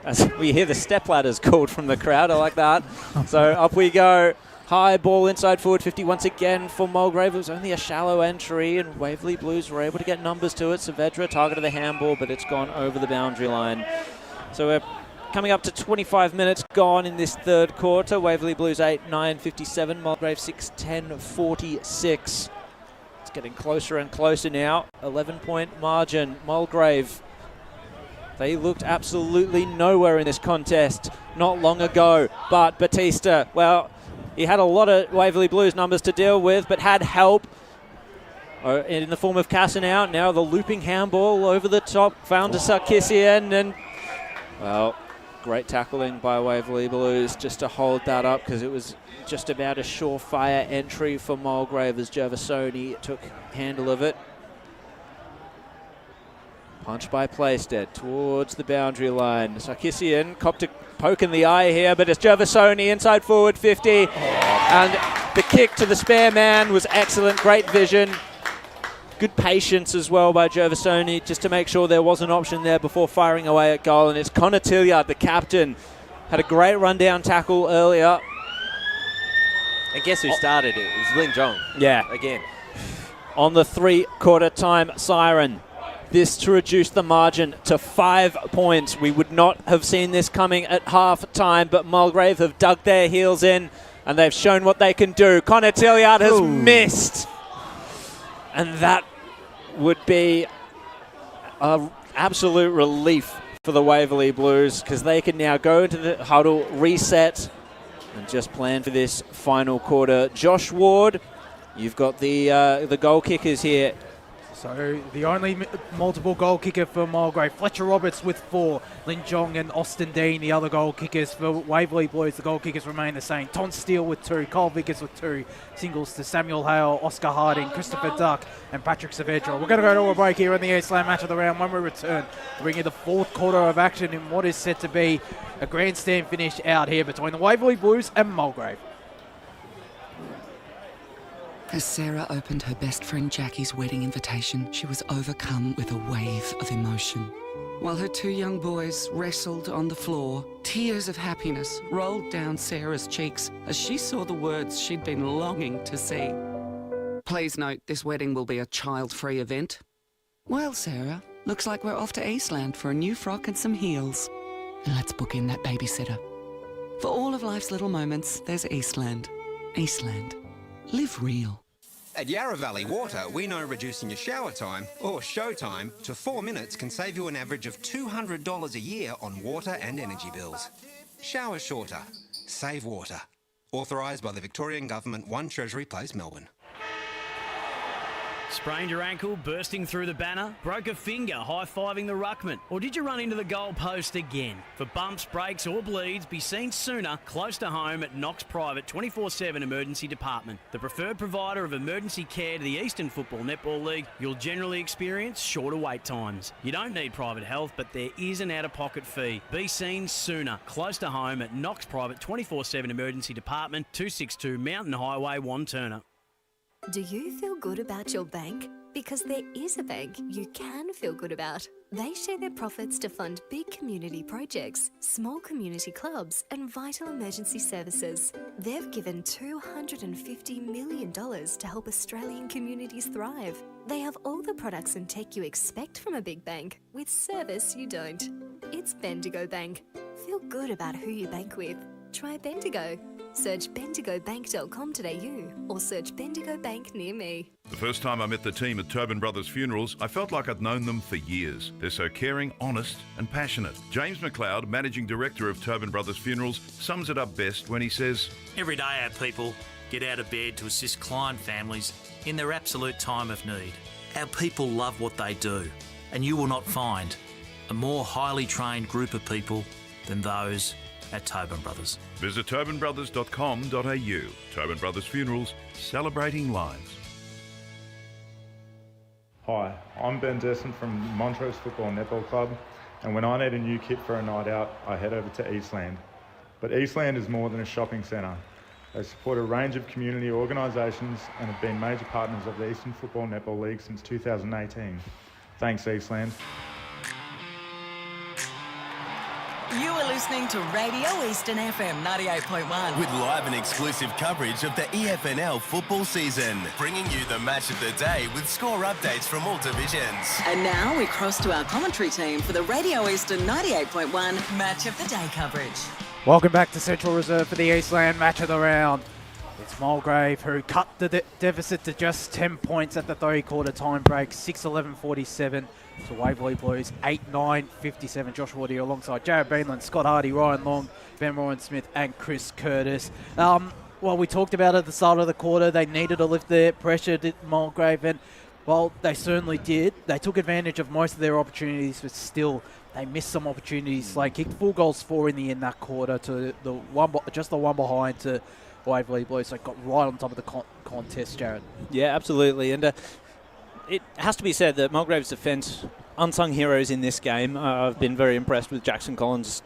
As we hear the step ladders called from the crowd. I like that. So up we go. High ball inside forward 50 once again for Mulgrave. It was only a shallow entry, and Waverley Blues were able to get numbers to it. Saavedra targeted the handball, but it's gone over the boundary line. So we're coming up to 25 minutes gone in this third quarter. Waverley Blues 8-9-57, Mulgrave 6-10-46. It's getting closer and closer now. 11-point margin. Mulgrave, they looked absolutely nowhere in this contest not long ago. But Batista, well, he had a lot of Waverley Blues numbers to deal with, but had help in the form of Casanau. Now the looping handball over the top, found to Sarkisian, and, well, great tackling by Waverley Blues just to hold that up, because it was just about a surefire entry for Mulgrave as Gervasoni took handle of it. Punch by Playstead towards the boundary line. Sarkisian copped a poke in the eye here, but it's Gervasoni inside forward 50. And the kick to the spare man was excellent. Great vision. Good patience as well by Gervasoni just to make sure there was an option there before firing away at goal. And it's Connor Tilliard, the captain, had a great rundown tackle earlier. And guess who started it? It was Lin Jong. Yeah. Again. On the three-quarter time siren. This to reduce the margin to 5 points. We would not have seen this coming at half time, but Mulgrave have dug their heels in and they've shown what they can do. Connor Tilliard has missed. And that would be an absolute relief for the Waverley Blues, because they can now go into the huddle, reset, and just plan for this final quarter. Josh Ward, you've got the goal kickers here. So the only multiple goal kicker for Mulgrave, Fletcher Roberts with 4, Lin Jong and Austin Dean, the other goal kickers for Waverley Blues. The goal kickers remain the same. Ton Steele with 2, Cole Vickers with 2, singles to Samuel Hale, Oscar Harding, Christopher Duck and Patrick Saavedra. We're going to go to a break here in the Eastland match of the round. When we return, to bring you the fourth quarter of action in what is set to be a grandstand finish out here between the Waverley Blues and Mulgrave. As Sarah opened her best friend Jackie's wedding invitation, she was overcome with a wave of emotion. While her 2 young boys wrestled on the floor, tears of happiness rolled down Sarah's cheeks as she saw the words she'd been longing to see. Please note, this wedding will be a child-free event. Well, Sarah, looks like we're off to Eastland for a new frock and some heels. And let's book in that babysitter. For all of life's little moments, there's Eastland. Eastland. Live real. At Yarra Valley Water, we know reducing your shower time, or show time, to 4 minutes can save you an average of $200 a year on water and energy bills. Shower shorter. Save water. Authorised by the Victorian Government, 1 Treasury Place, Melbourne. Sprained your ankle, bursting through the banner? Broke a finger, high-fiving the ruckman? Or did you run into the goal post again? For bumps, breaks or bleeds, be seen sooner, close to home at Knox Private 24/7 Emergency Department. The preferred provider of emergency care to the Eastern Football Netball League, you'll generally experience shorter wait times. You don't need private health, but there is an out-of-pocket fee. Be seen sooner, close to home at Knox Private 24/7 Emergency Department, 262 Mountain Highway, Wantirna. Do you feel good about your bank? Because there is a bank you can feel good about. They share their profits to fund big community projects, small community clubs, and vital emergency services. They've given $250 million to help Australian communities thrive. They have all the products and tech you expect from a big bank, with service you don't. It's Bendigo Bank. Feel good about who you bank with. Try Bendigo. Search bendigobank.com.au or search Bendigo Bank near me. The first time I met the team at Tobin Brothers Funerals, I felt like I'd known them for years. They're so caring, honest and passionate. James McLeod, Managing Director of Tobin Brothers Funerals, sums it up best when he says, Every day our people get out of bed to assist client families in their absolute time of need. Our people love what they do, and you will not find a more highly trained group of people than those at Tobin Brothers. Visit tobinbrothers.com.au. Tobin Brothers Funerals, celebrating lives. Hi, I'm Ben Desson from Montrose Football Netball Club, and when I need a new kit for a night out, I head over to Eastland. But Eastland is more than a shopping centre. They support a range of community organisations and have been major partners of the Eastern Football Netball League since 2018. Thanks, Eastland. You are listening to Radio Eastern FM 98.1. With live and exclusive coverage of the EFNL football season, bringing you the match of the day with score updates from all divisions. And now we cross to our commentary team for the Radio Eastern 98.1 Match of the Day coverage. Welcome back to Central Reserve for the Eastland match of the round. It's Mulgrave who cut the deficit to just 10 points at the three-quarter time break, 6-11-47 to Waverley Blues, 8-9-57. Josh Wardy alongside Jared Beanland, Scott Hardy, Ryan Long, Ben Rowan-Smith and Chris Curtis. Well, we talked about at the start of the quarter, they needed to lift their pressure, did Mulgrave, and well, they certainly did. They took advantage of most of their opportunities, but still they missed some opportunities. They kicked 4 goals 4 in the end that quarter to the one behind to Waverley Blues. So it got right on top of the contest, Jared. Yeah, absolutely. And it has to be said that Mulgrave's defence, unsung heroes in this game. I've been very impressed with Jackson Collins,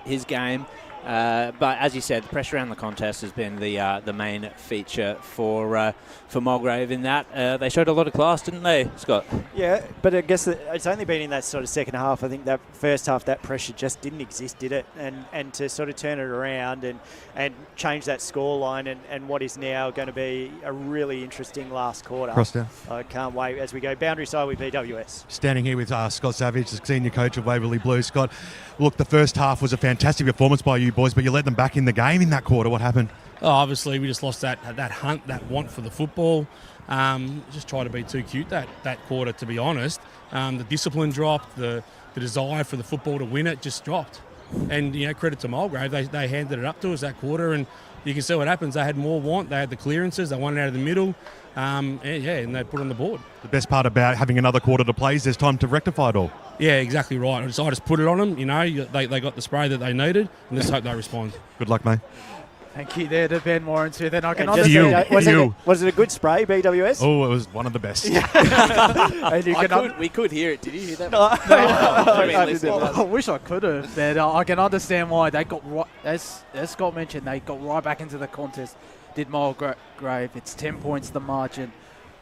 his game. But as you said, the pressure around the contest has been the main feature for Mulgrave in that. They showed a lot of class, didn't they, Scott? Yeah, but I guess it's only been in that sort of second half. I think that first half, that pressure just didn't exist, did it? And to sort of turn it around and change that scoreline and what is now going to be a really interesting last quarter. Cross down. I can't wait as we go boundary side with BWS. Standing here with Scott Savage, the senior coach of Waverley Blues. Scott, look, the first half was a fantastic performance by you boys, but you let them back in the game in that quarter. What happened? Oh, obviously, we just lost that hunt, that want for the football. Just tried to be too cute that quarter, to be honest. The discipline dropped, the desire for the football to win it just dropped. And, credit to Mulgrave, they handed it up to us that quarter, and you can see what happens. They had more want, they had the clearances, they won it out of the middle, and they put it on the board. The best part about having another quarter to play is there's time to rectify it all. Yeah, exactly right. So I just put it on them, they got the spray that they needed, and let's hope they respond. Good luck, mate. Thank you there to Ben Warren-Smith. And I can understand. Was it a good spray, BWS? Oh, it was one of the best. We could hear it. Did you hear that? I wish I could have. But I can understand why they got right, as Scott mentioned, they got right back into the contest. Did Mulgrave. It's 10 points the margin.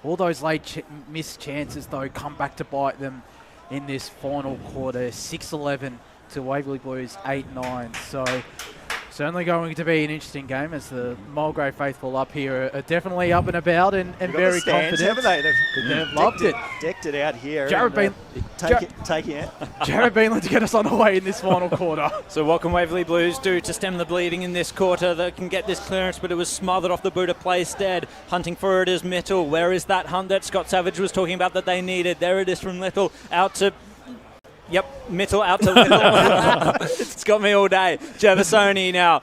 All those late missed chances, though, come back to bite them in this final quarter. 6-11 to Waverley Blues, 8-9. So certainly going to be an interesting game as the Mulgrave faithful up here are definitely up and about and very stands, confident. haven't they? They've loved it. Decked it out here. Jared taking it. Jared Beanland to get us on the way in this final quarter. So what can Waverley Blues do to stem the bleeding in this quarter? They can get this clearance, but it was smothered off the boot of Playstead. Hunting for it is Mitchell. Where is that hunt that Scott Savage was talking about that they needed? There it is from Little out to... Yep, Mitchell out to Little. It's got me all day. Gervasoni now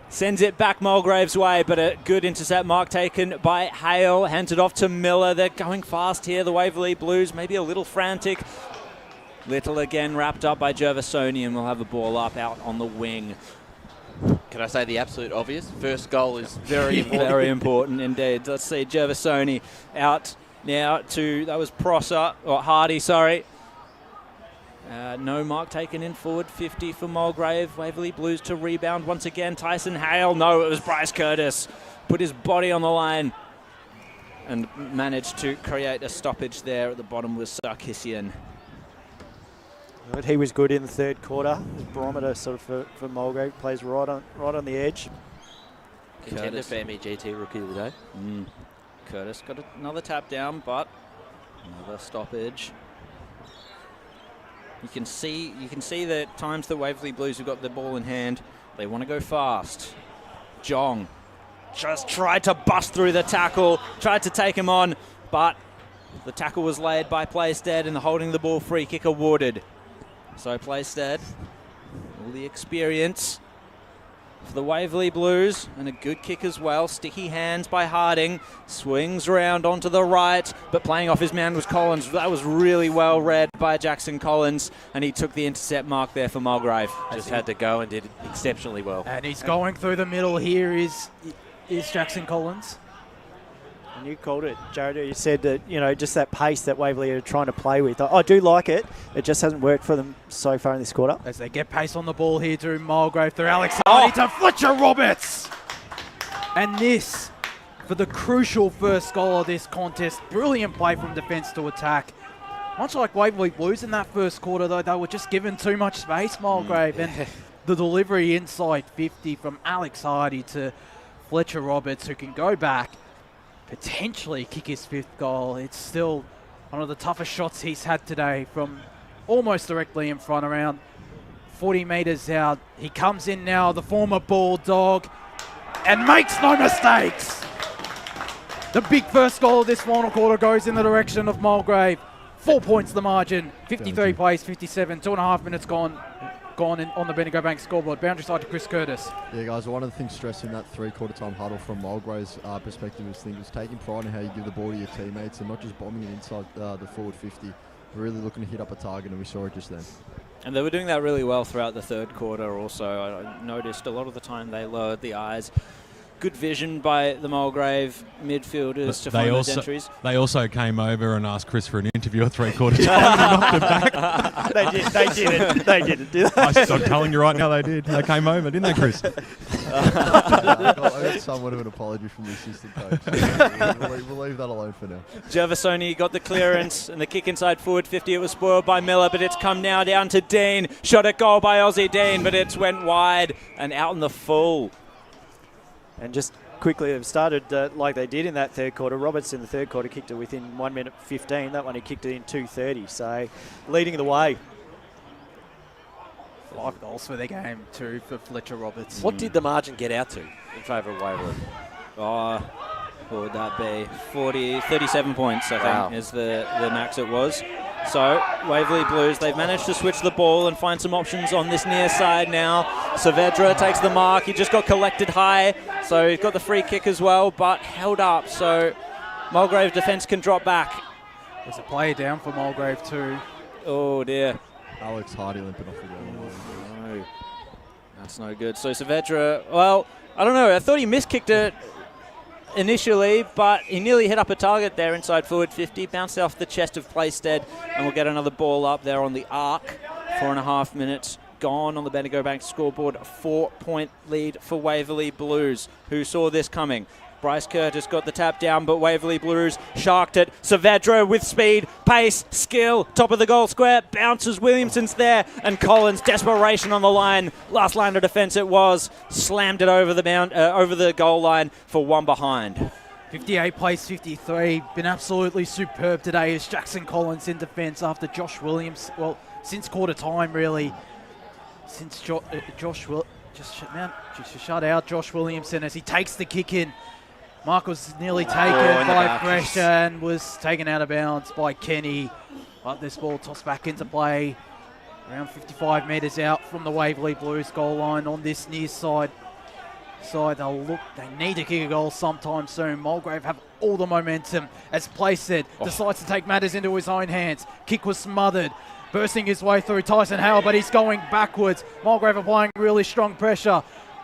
sends it back Mulgrave's way, but a good intercept mark taken by Hale. Hands it off to Miller. They're going fast here, the Waverley Blues, maybe a little frantic. Little again wrapped up by Gervasoni, and we'll have a ball up out on the wing. Can I say the absolute obvious? First goal is very important. Very important indeed. Let's see, Gervasoni out now to, that was Hardy, sorry. No mark taken in forward 50 for Mulgrave. Waverley Blues to rebound once again. Tyson Hale. No, it was Bryce Curtis. Put his body on the line and managed to create a stoppage there. At the bottom was Sarkisian. But he was good in the third quarter. His barometer sort of for Mulgrave plays right on the edge. Contender for MEGT Rookie of the Day. Curtis got another tap down, but another stoppage. You can see the times the Waverley Blues have got the ball in hand. They want to go fast. Jong just tried to bust through the tackle, tried to take him on, but the tackle was laid by Playstead and holding the ball free kick awarded. So Playstead, all the experience, for the Waverley Blues, and a good kick as well. Sticky hands by Harding. Swings round onto the right, but playing off his man was Collins. That was really well read by Jackson Collins, and he took the intercept mark there for Mulgrave. Just had to go and did exceptionally well. And he's going through the middle here is Jackson Collins. And you called it, Jared. You said that, just that pace that Waverley are trying to play with. I do like it. It just hasn't worked for them so far in this quarter. As they get pace on the ball here to Mulgrave, through Alex Hardy to Fletcher Roberts. And this, for the crucial first goal of this contest, brilliant play from defence to attack. Much like Waverley Blues in that first quarter, though, they were just given too much space, Mulgrave. And the delivery inside 50 from Alex Hardy to Fletcher Roberts, who can go back, potentially kick his 5th goal. It's still one of the toughest shots he's had today from almost directly in front, around 40 metres out. He comes in now, the former Bulldog, and makes no mistakes. The big first goal of this final quarter goes in the direction of Mulgrave. 4 points the margin, 53 plays, 57, 2.5 minutes gone on the Bendigo Bank scoreboard. Boundary side to Chris Curtis. Yeah, guys, one of the things stressing that 3/4 time huddle from Mulgrave's perspective was taking pride in how you give the ball to your teammates and not just bombing it inside the forward 50. Really looking to hit up a target, and we saw it just then. And they were doing that really well throughout the third quarter also. I noticed a lot of the time they lowered the eyes. Good vision by the Mulgrave midfielders to find those entries. They also came over and asked Chris for an interview at 3/4 time and knocked it back. They didn't do that. I'm telling you right now, they did. They came over, didn't they, Chris? I got somewhat of an apology from the assistant coach. We'll leave that alone for now. Gervasoni got the clearance and the kick inside forward 50. It was spoiled by Miller, but it's come now down to Dean. Shot at goal by Aussie Dean, but it's went wide and out in the full. And just quickly, they've started like they did in that third quarter. Roberts in the third quarter kicked it within 1 minute 15. That one he kicked it in 2:30. So leading the way. 5 goals for the game too for Fletcher Roberts. What did the margin get out to in favour of Waverley? What would that be? 37 points, I think, is the max it was. So, Waverley Blues, they've managed to switch the ball and find some options on this near side now. Saavedra takes the mark. He just got collected high, so he's got the free kick as well, but held up. So, Mulgrave defence can drop back. There's a player down for Mulgrave too. Oh, dear. Alex Hardy limping off the goal. No. That's no good. So, Saavedra, well, I don't know. I thought he miskicked it initially, but he nearly hit up a target there inside forward 50, bounced off the chest of Playstead, and we'll get another ball up there on the arc. 4.5 minutes gone on the Bendigo Bank scoreboard. A 4-point lead for Waverley Blues, who saw this coming. Bryce Curtis got the tap down, but Waverley Blues sharked it. Saavedra with speed, pace, skill, top of the goal square, bounces. Williamson's there, and Collins, desperation on the line. Last line of defence it was. Slammed it over the goal line for one behind. 58 plays 53. Been absolutely superb today as Jackson Collins in defence after Josh Williams. Well, since quarter time really. Since Josh shut out Josh Williamson as he takes the kick in. Mark was nearly taken by Fresh and was taken out of bounds by Kenny. But this ball tossed back into play. Around 55 metres out from the Waverley Blues goal line on this near side. They need to kick a goal sometime soon. Mulgrave have all the momentum as Playstead decides to take matters into his own hands. Kick was smothered. Bursting his way through Tyson Hale, but he's going backwards. Mulgrave applying really strong pressure.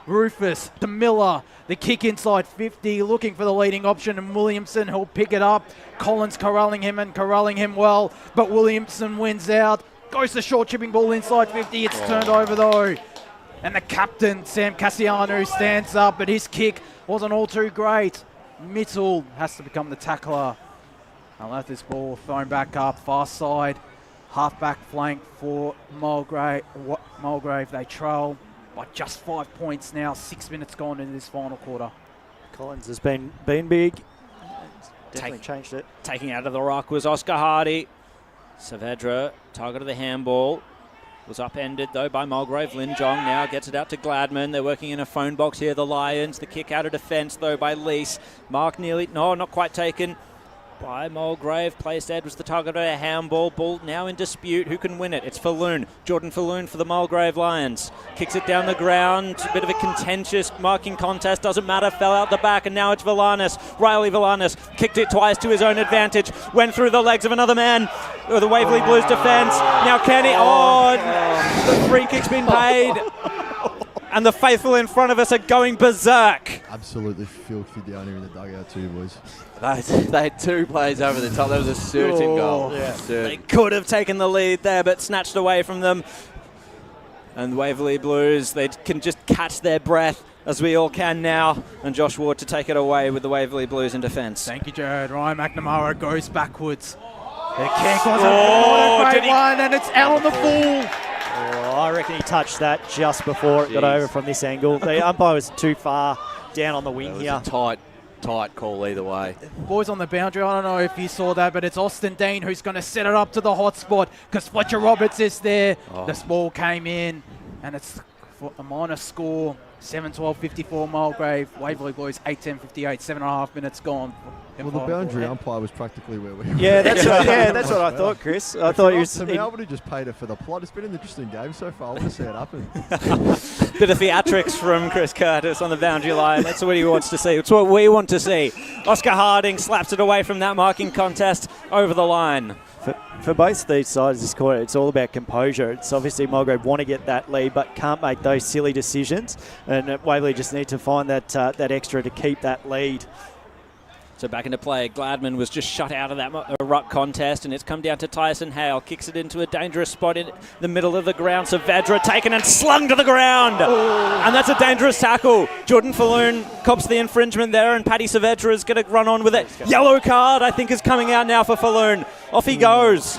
Rufus to Miller, the kick inside 50, looking for the leading option, and Williamson, he'll pick it up. Collins corralling him well, but Williamson wins out. Goes the short chipping ball inside 50, it's turned over though. And the captain, Sam Cassiano, stands up, but his kick wasn't all too great. Mitchell has to become the tackler. I'll have this ball thrown back up, far side. Half-back flank for Mulgrave. They trail by just 5 points now. 6 minutes gone into this final quarter. Collins has been big. Definitely changed it. Taking out of the ruck was Oscar Hardy. Saavedra, target of the handball. Was upended though by Mulgrave. Lin Jong now gets it out to Gladman. They're working in a phone box here, the Lions. The kick out of defence though by Lease. Mark nearly, no, not quite taken. by Mulgrave. Placed Edwards the target of a handball. Ball now in dispute. Who can win it? It's Falloon. Jordan Falloon for the Mulgrave Lions. Kicks it down the ground. A bit of a contentious marking contest. Doesn't matter. Fell out the back, and now it's Villanis. Riley Villanis kicked it twice to his own advantage. Went through the legs of another man. The Waverley Blues defence. Now Kenny. The free kick's been paid. And the faithful in front of us are going berserk. Absolutely filthy down here in the dugout too, boys. They had 2 plays over the top. That was a certain goal. Yeah. They could have taken the lead there, but snatched away from them. And the Waverley Blues, they can just catch their breath, as we all can now. And Josh Ward to take it away with the Waverley Blues in defence. Thank you, Jared. Ryan McNamara goes backwards. The kick was a great one, and it's out on the full. I reckon he touched that just before it got over from this angle. The umpire was too far down on the wing here. It was a tight call either way. Boys on the boundary, I don't know if you saw that, but it's Austin Dean who's going to set it up to the hot spot because Fletcher Roberts is there. This ball came in, and it's a minor score. 7-12-54 Mulgrave. Waverley Blues 8-10-58. 7.5 minutes gone. Well, the boundary umpire was practically where we were. Yeah, that's what I thought, Chris. I thought he was. I would have just paid it for the plot. It's been an interesting game so far. I want to see it happen. Bit of theatrics from Chris Curtis on the boundary line. That's what he wants to see. It's what we want to see. Oscar Harding slaps it away from that marking contest over the line. For both these sides this quarter, it's all about composure. It's obviously Mulgrave want to get that lead, but can't make those silly decisions. And Waverley just need to find that extra to keep that lead. So back into play. Gladman was just shut out of that ruck contest, and it's come down to Tyson Hale. Kicks it into a dangerous spot in the middle of the ground. Saavedra taken and slung to the ground. And that's a dangerous tackle. Jordan Falloon cops the infringement there, and Paddy Saavedra is going to run on with it. Yellow card, I think, is coming out now for Falloon. Off he goes.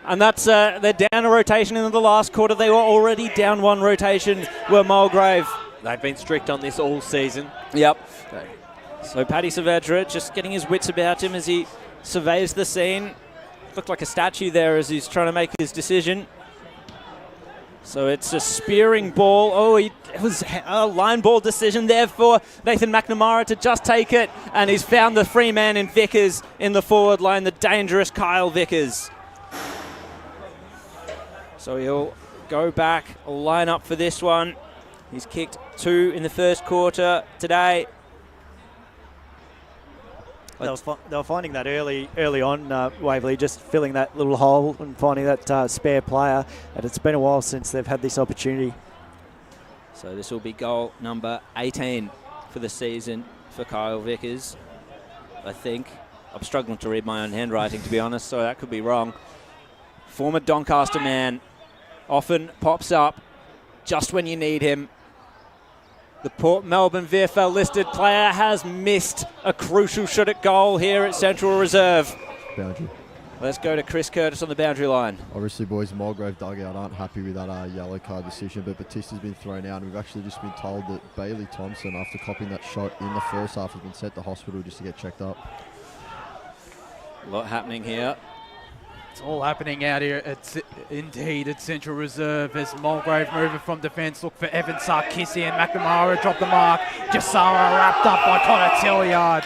And that's they're down a rotation in the last quarter. They were already down 1 rotation, were Mulgrave. They've been strict on this all season. Yep. So Paddy Saavedra just getting his wits about him as he surveys the scene. Looked like a statue there as he's trying to make his decision. So it's a spearing ball. It was a line ball decision there for Nathan McNamara to just take it. And he's found the free man in Vickers in the forward line, the dangerous Kyle Vickers. So he'll go back, line up for this one. He's kicked 2 in the first quarter today. They were finding that early on, Waverley, just filling that little hole and finding that spare player. And it's been a while since they've had this opportunity. So this will be goal number 18 for the season for Kyle Vickers, I think. I'm struggling to read my own handwriting, to be honest, so that could be wrong. Former Doncaster man, often pops up just when you need him. The Port Melbourne VFL listed player has missed a crucial shot at goal here at Central Reserve. Boundary. Let's go to Chris Curtis on the boundary line. Obviously, boys, Mulgrave dugout aren't happy with that yellow card decision, but Batista's been thrown out. And we've actually just been told that Bailey Thompson, after copying that shot in the first half, has been sent to hospital just to get checked up. A lot happening here. It's all happening out here, indeed, at Central Reserve as Mulgrave moving from defence. Look for Evan Sarkisian. McNamara dropped the mark. Jasara wrapped up by Connor Tilliard.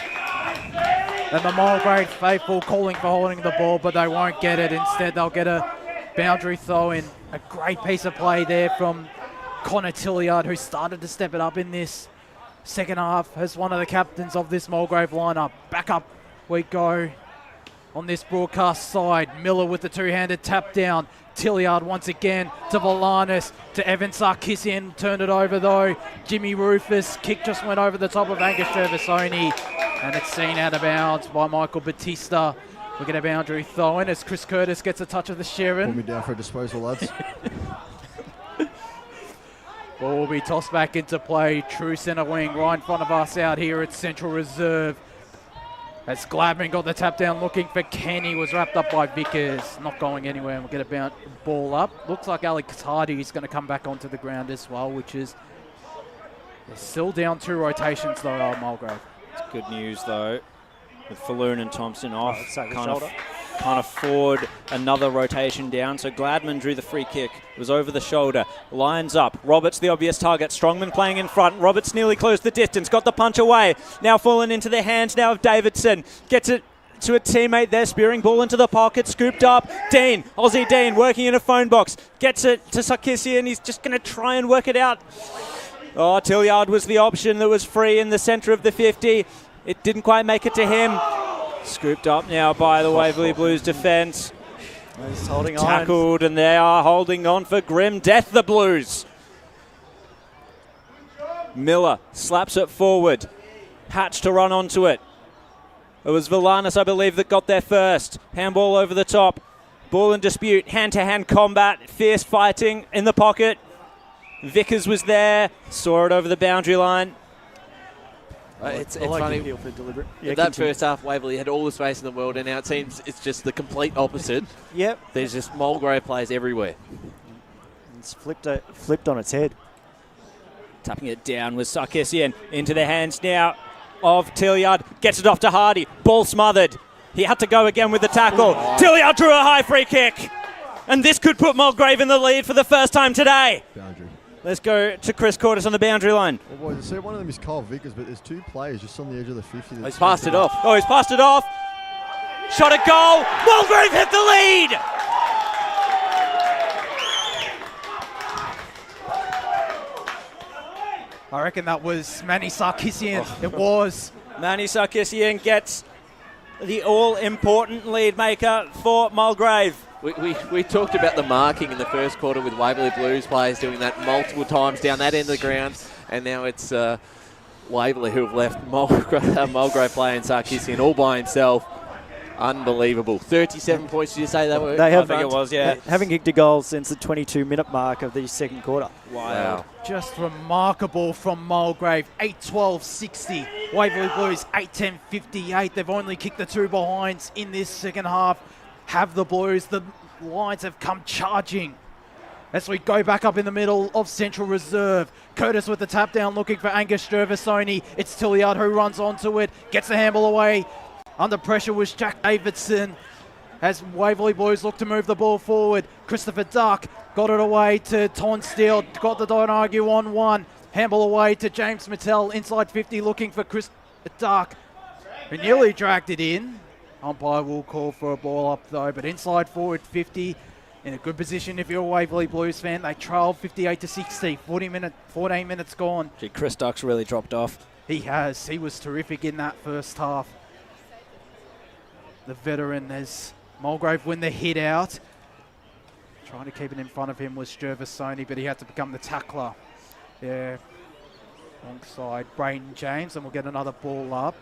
And the Mulgrave faithful calling for holding the ball, but they won't get it. Instead, they'll get a boundary throw in. A great piece of play there from Connor Tilliard, who started to step it up in this second half as one of the captains of this Mulgrave lineup. Back up we go. On this broadcast side, Miller with the two-handed tap down. Tilliard once again to Villanis, to Evan Sarkisian, turned it over though. Jimmy Rufus, kick just went over the top of Angus Gervasoni, and it's seen out of bounds by Michael Batista. We get a boundary throw in as Chris Curtis gets a touch of the Sharon. Put me down for a disposal, lads. Ball will be tossed back into play. True centre wing right in front of us out here at Central Reserve. As Gladman got the tap down looking for Kenny, was wrapped up by Vickers. Not going anywhere, and we'll get a ball up. Looks like Alex Hardy is going to come back onto the ground as well, which is... They're still down 2 rotations though, Mulgrave. It's good news though, with Falloon and Thompson off. Kind of forward, another rotation down. So Gladman drew the free kick. It was over the shoulder. Lines up. Roberts the obvious target. Strongman playing in front. Roberts nearly closed the distance. Got the punch away. Now fallen into the hands now of Davidson. Gets it to a teammate there, spearing ball into the pocket, scooped up. Dean, Aussie Dean, working in a phone box, gets it to Sarkisian. He's just going to try and work it out. Oh, Tilliard was the option that was free in the centre of the 50. It didn't quite make it to him. Scooped up now by the Waverley Blues defence. He's holding on. Tackled, and they are holding on for grim death, the Blues. Miller slaps it forward. Hatch to run onto it. It was Villanis, I believe, that got there first. Handball over the top. Ball in dispute. Hand-to-hand combat. Fierce fighting in the pocket. Vickers was there. Saw it over the boundary line. It's I like funny. the appeal for deliberate. That first half, Waverley had all the space in the world, and now it seems it's just the complete opposite. Yep. There's just Mulgrave plays everywhere. It's flipped on its head. Tapping it down with Sarkisian into the hands now of Tilliard. Gets it off to Hardy. Ball smothered. He had to go again with the tackle. Tilliard drew a high free kick. And this could put Mulgrave in the lead for the first time today. Boundary. Let's go to Chris Cortis on the boundary line. Well, boys, I see one of them is Kyle Vickers, but there's two players just on the edge of the 50. He's passed it off. Oh, he's passed it off. Shot at goal. Mulgrave hit the lead. I reckon that was Manny Sarkisian. It was. Manny Sarkisian gets the all-important lead maker for Mulgrave. We talked about the marking in the first quarter with Waverley Blues players doing that multiple times down that end of the ground, and now it's Waverley who have left Mulgrave playing Sarkisian all by himself. Unbelievable. 37 points, did you say that were? They have, I think it was, yeah. Haven't kicked a goal since the 22-minute mark of the second quarter. Wow. Just remarkable from Mulgrave. 8-12-60. Waverley Blues 8-10-58. They've only kicked the two behinds in this second half. Have the Blues. The Lions have come charging. As we go back up in the middle of Central Reserve. Curtis with the tap down looking for Angus Jervisoni. It's Tilliard who runs onto it. Gets the handball away. Under pressure was Jack Davidson. As Waverley Blues look to move the ball forward. Christopher Duck got it away to Ton Steele. Got the don't argue on one. Handball away to James Mattel. Inside 50 looking for Chris Duck. Who nearly dragged it in. Umpire will call for a ball up though. But inside forward 50. In a good position if you're a Waverley Blues fan. They trailed 58-60. 14 minutes gone. Gee, Chris Duck's really dropped off. He has. He was terrific in that first half. The veteran as Mulgrave win the hit out. Trying to keep it in front of him was Jervisoni, but he had to become the tackler. Yeah, alongside Braden James, and we'll get another ball up.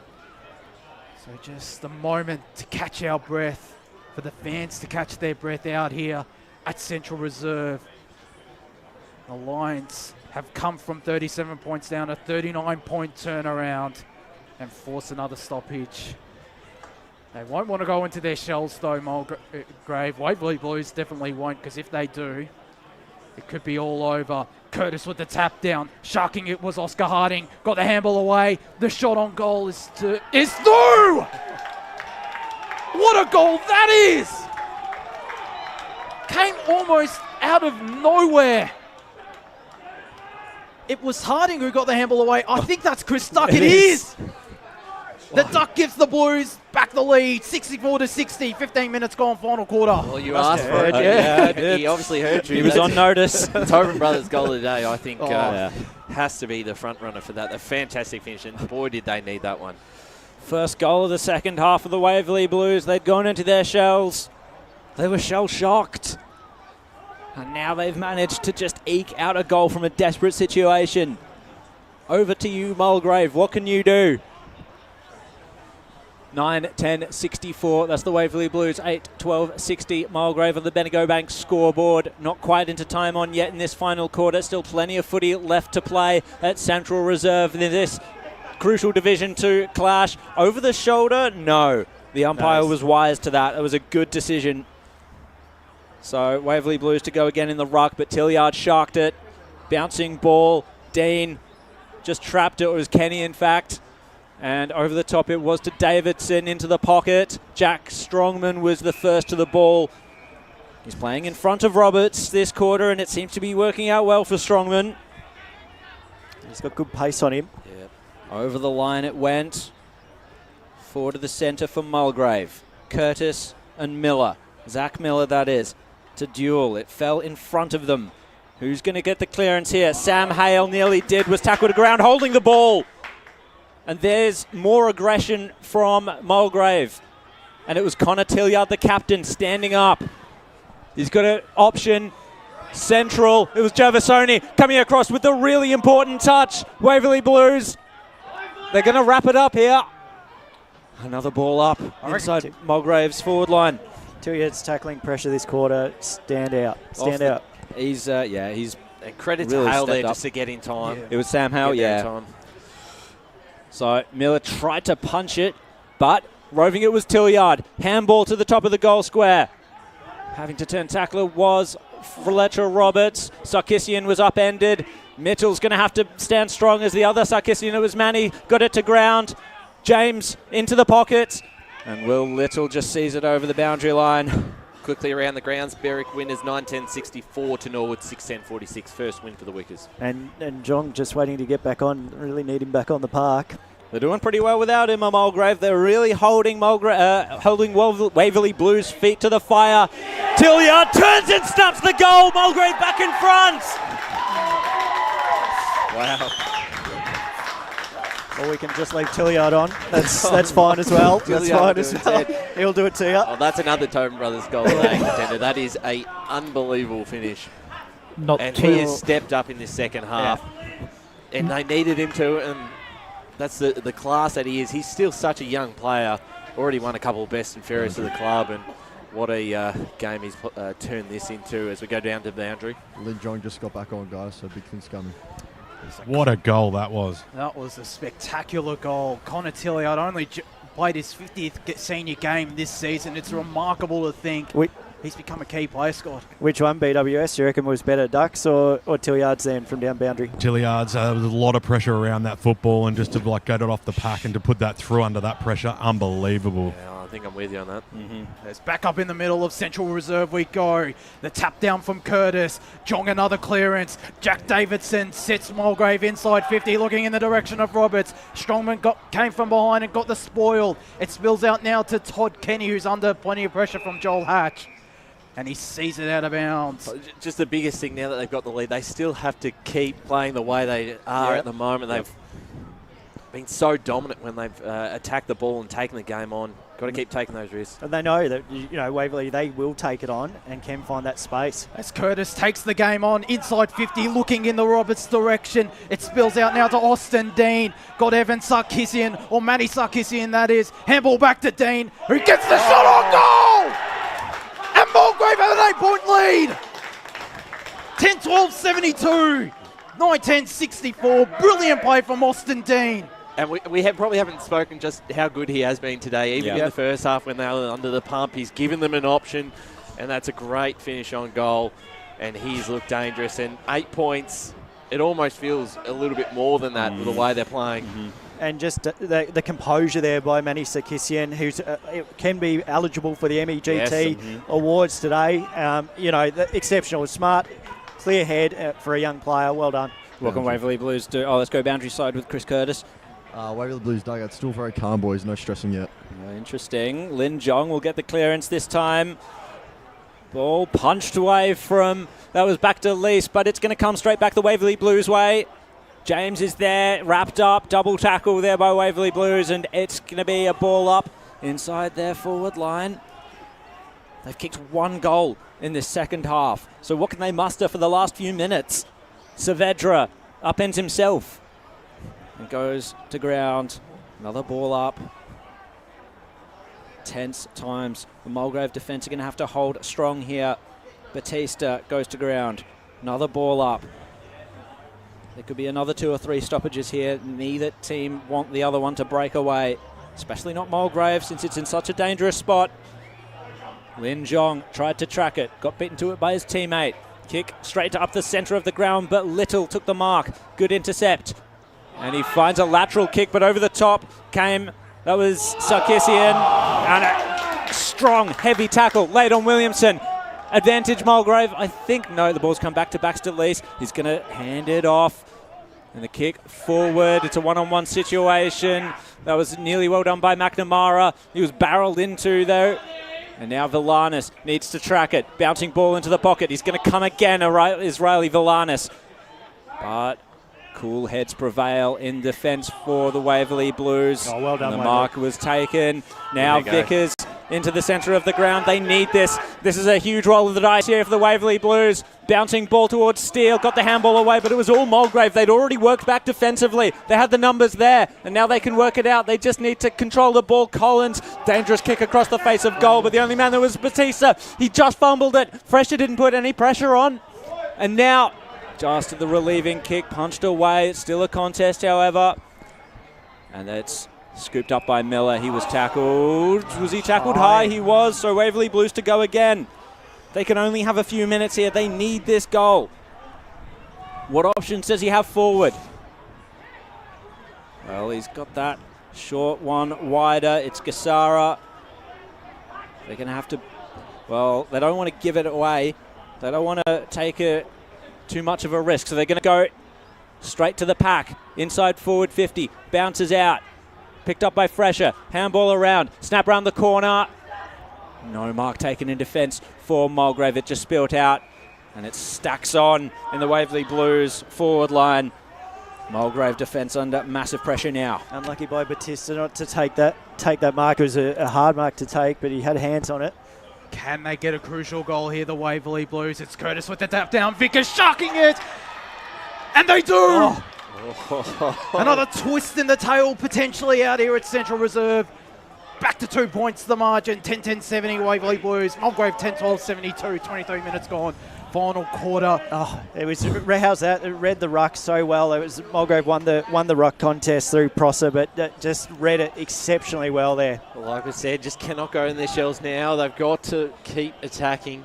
So just the moment to catch our breath, for the fans to catch their breath out here at Central Reserve. The Lions have come from 37 points down, a 39-point turnaround, and force another stoppage. They won't want to go into their shells though, Mulgrave. Waverley Blues definitely won't, because if they do, it could be all over. Curtis with the tap down. Sharking it was Oscar Harding. Got the handball away. The shot on goal is through! What a goal that is! Came almost out of nowhere. It was Harding who got the handball away. I think that's Chris Duck. It is! The Duck gives the Blues back the lead, 64-60, 15 minutes gone, final quarter. Well, you asked for it. Yeah, he obviously heard you. He was on notice. Tobin Brothers' goal of the day, I think, has to be the front runner for that. A fantastic finish, and boy, did they need that one. First goal of the second half of the Waverley Blues. They'd gone into their shells. They were shell-shocked. And now they've managed to just eke out a goal from a desperate situation. Over to you, Mulgrave. What can you do? 9-10-64. That's the Waverley Blues. 8-12-60. Mulgrave on the Bendigo Bank scoreboard. Not quite into time on yet in this final quarter. Still plenty of footy left to play at Central Reserve in this crucial Division 2 clash. Over the shoulder? No. The umpire was wise to that. It was a good decision. So Waverley Blues to go again in the ruck, but Tilliard sharked it. Bouncing ball. Dean just trapped it. It was Kenny, in fact. And over the top it was to Davidson into the pocket. Jack Strongman was the first to the ball. He's playing in front of Roberts this quarter, and it seems to be working out well for Strongman. He's got good pace on him. Yeah. Over the line it went. Forward to the centre for Mulgrave. Curtis and Miller. Zach Miller, that is. To duel. It fell in front of them. Who's going to get the clearance here? Sam Hale nearly did. Was tackled to ground, holding the ball. And there's more aggression from Mulgrave. And it was Connor Tilliard, the captain, standing up. He's got an option. Central. It was Gervasoni coming across with the really important touch. Waverley Blues. They're going to wrap it up here. Another ball up inside Mulgrave's forward line. Tilliard's tackling pressure this quarter. Stand out. Stand out. He's he's and credit really to Hale there stepped up. just to get in time. It was Sam Hale, Get there in yeah. time. So Miller tried to punch it, but roving it was Tilliard. Handball to the top of the goal square. Having to turn tackler was Fletcher Roberts. Sarkisian was upended. Mitchell's going to have to stand strong as the other Sarkisian. It was Manny. Got it to ground. James into the pocket. And Will Little just sees it over the boundary line. Quickly around the grounds, Berwick winners 9-10-64 to Norwood 6-10-46. First win for the Wickers. And Jong just waiting to get back on. Really need him back on the park. They're doing pretty well without him, Mulgrave. They're really holding Waverley Blues' feet to the fire. Tilliard turns and snaps the goal. Mulgrave back in front. Wow. Or we can just leave Tilliard on. That's fine as well. That's fine as well. He'll do it to you. Oh, that's another Tobin Brothers goal today, contender. That is a unbelievable finish. And he has stepped up in this second half. Yeah. And they needed him to, and that's the class that he is. He's still such a young player. Already won a couple of best and fairest of the club, and what a game he's turned this into as we go down to the boundary. Lin Jong just got back on, guys, so big things coming. What a goal that was. That was a spectacular goal. Connor Tilliard only played his 50th senior game this season. It's remarkable to think he's become a key player, Scott. Which one, BWS, you reckon was better, Ducks or Tilliard's then from down boundary? Tilliard's, there was a lot of pressure around that football, and just to get it off the pack and to put that through under that pressure, unbelievable. Yeah, I think I'm with you on that. It's back up in the middle of Central Reserve we go. The tap down from Curtis. Jong another clearance. Jack Davidson sits Mulgrave inside 50, looking in the direction of Roberts. Strongman came from behind and got the spoil. It spills out now to Todd Kenny, who's under plenty of pressure from Joel Hatch. And he sees it out of bounds. Just the biggest thing now that they've got the lead, they still have to keep playing the way they are at the moment. They've been so dominant when they've attacked the ball and taken the game on. Got to keep taking those risks. And they know that, Waverley, they will take it on and can find that space. As Curtis takes the game on, inside 50, looking in the Roberts direction. It spills out now to Austin Dean. Got Evan Sarkisian, or Manny Sarkisian, that is. Handball back to Dean, who gets the shot on goal! And Mulgrave have an 8-point lead. 10-12-72. 9-10-64. Brilliant play from Austin Dean. And we probably haven't spoken just how good he has been today. Even in the first half when they were under the pump, he's given them an option, and that's a great finish on goal. And he's looked dangerous. And 8 points, it almost feels a little bit more than that with the way they're playing. And just the composure there by Manny Sarkisian, who can be eligible for the MEGT awards today. Exceptional, smart, clear head for a young player. Well done. Welcome Waverley Blues to, let's go boundary side with Chris Curtis. Waverley Blues dugout still very calm, boys. No stressing yet. Interesting. Lin Jong will get the clearance this time. Ball punched away from, that was back to Lease, but it's going to come straight back the Waverley Blues way. James is there, wrapped up, double tackle there by Waverley Blues, and it's going to be a ball up inside their forward line. They've kicked one goal in this second half. So what can they muster for the last few minutes? Saavedra upends himself and goes to ground. Another ball up. Tense times. The Mulgrave defence are going to have to hold strong here. Batista goes to ground. Another ball up. There could be another 2 or 3 stoppages here. Neither team want the other one to break away, especially not Mulgrave since it's in such a dangerous spot. Lin Jong tried to track it, got beaten to it by his teammate. Kick straight up the centre of the ground, but Little took the mark. Good intercept. And he finds a lateral kick, but over the top came, that was Sarkisian. And a strong, heavy tackle laid on Williamson. Advantage Mulgrave. I think, no, the ball's come back to Baxter Lease. He's going to hand it off. And the kick forward. It's a one-on-one situation. That was nearly well done by McNamara. He was barreled into, though. And now Villanis needs to track it. Bouncing ball into the pocket. He's going to come again, Israeli Villanis. But cool heads prevail in defence for the Waverley Blues. Oh, well done, and the Waverley. mark was taken. Now Vickers into the centre of the ground. They need this. This is a huge roll of the dice here for the Waverley Blues. Bouncing ball towards Steele. Got the handball away, but it was all Mulgrave. They'd already worked back defensively. They had the numbers there, and now they can work it out. They just need to control the ball. Collins, dangerous kick across the face of goal, but the only man there was Batista. He just fumbled it. Fresher didn't put any pressure on. And now, just the relieving kick, punched away. It's still a contest, however. And that's scooped up by Miller. He was tackled. Was he tackled high? He was. So Waverley Blues to go again. They can only have a few minutes here. They need this goal. What options does he have forward? Well, he's got that short one wider. It's Gassara. They're going to have to... Well, they don't want to give it away. They don't want to take too much of a risk. So they're going to go straight to the pack. Inside forward 50. Bounces out. Picked up by Fresher. Handball around. Snap around the corner. No mark taken in defence for Mulgrave. It just spilt out. And it stacks on in the Waverley Blues forward line. Mulgrave defence under massive pressure now. Unlucky by Batista not to take that mark. It was a hard mark to take, but he had hands on it. Can they get a crucial goal here, the Waverley Blues? It's Curtis with the tap down. Vickers shocking it. And they do! Another twist in the tail potentially out here at Central Reserve. Back to 2 points the margin. 10-10-70 Waverley Blues. Mulgrave 10-12-72. 23 minutes gone. Final quarter. Oh, it was how's that? It read the ruck so well. It was Mulgrave won the ruck contest through Prosser, but just read it exceptionally well there. Well, like I said, just cannot go in their shells now. They've got to keep attacking.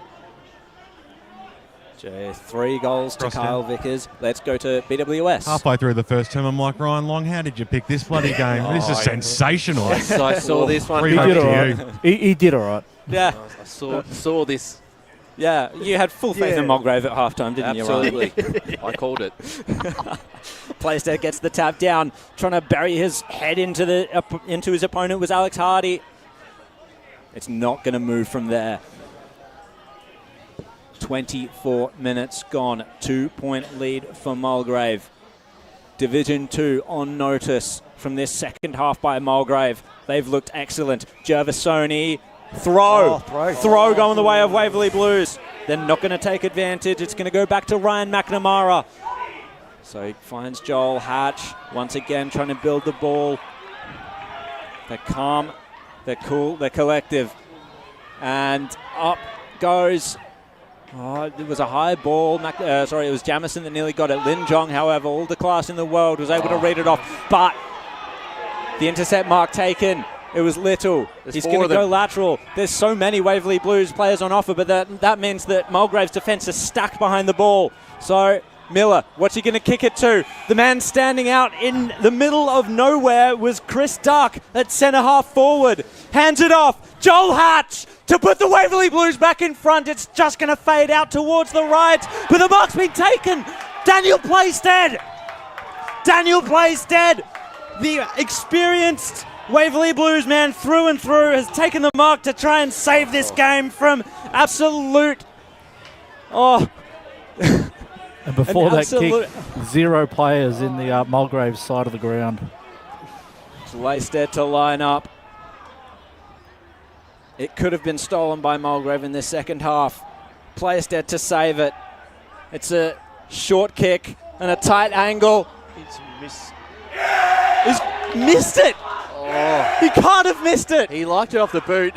3 goals to Kyle Vickers. Let's go to BWS. Halfway through the first term, I'm like, Ryan Long, how did you pick this bloody game? This is sensational. Yes, I saw this one. He did all right. He did all right. Yeah. I saw this. Yeah, you had full faith in Mulgrave at halftime, didn't you, Ryan? Absolutely. I called it. Playstead gets the tap down, trying to bury his head into his opponent was Alex Hardy. It's not going to move from there. 24 minutes gone. 2-point lead for Mulgrave. Division 2 on notice from this second half by Mulgrave. They've looked excellent. Gervasoni, throw going the way of Waverley Blues. They're not going to take advantage. It's going to go back to Ryan McNamara. So he finds Joel Hatch once again trying to build the ball. They're calm, they're cool, they're collective. And up goes... Oh, it was a high ball. It was Jamison that nearly got it. Lin Jong, however, all the class in the world, was able to read it off. But the intercept mark taken. It was Little. He's going to go lateral. There's so many Waverley Blues players on offer, but that means that Mulgrave's defence is stacked behind the ball. So Miller, what's he going to kick it to? The man standing out in the middle of nowhere was Chris Duck at centre half forward. Hands it off. Joel Hatch to put the Waverley Blues back in front. It's just going to fade out towards the right, but the mark's been taken. Daniel Playstead, the experienced Waverley Blues man through and through, has taken the mark to try and save this game from absolute... And before that kick, 0 players in the Mulgrave side of the ground. Playstead to line up. It could have been stolen by Mulgrave in this second half. Playstead to save it. It's a short kick and a tight angle. He's missed it. Oh. He can't have missed it. He liked it off the boot.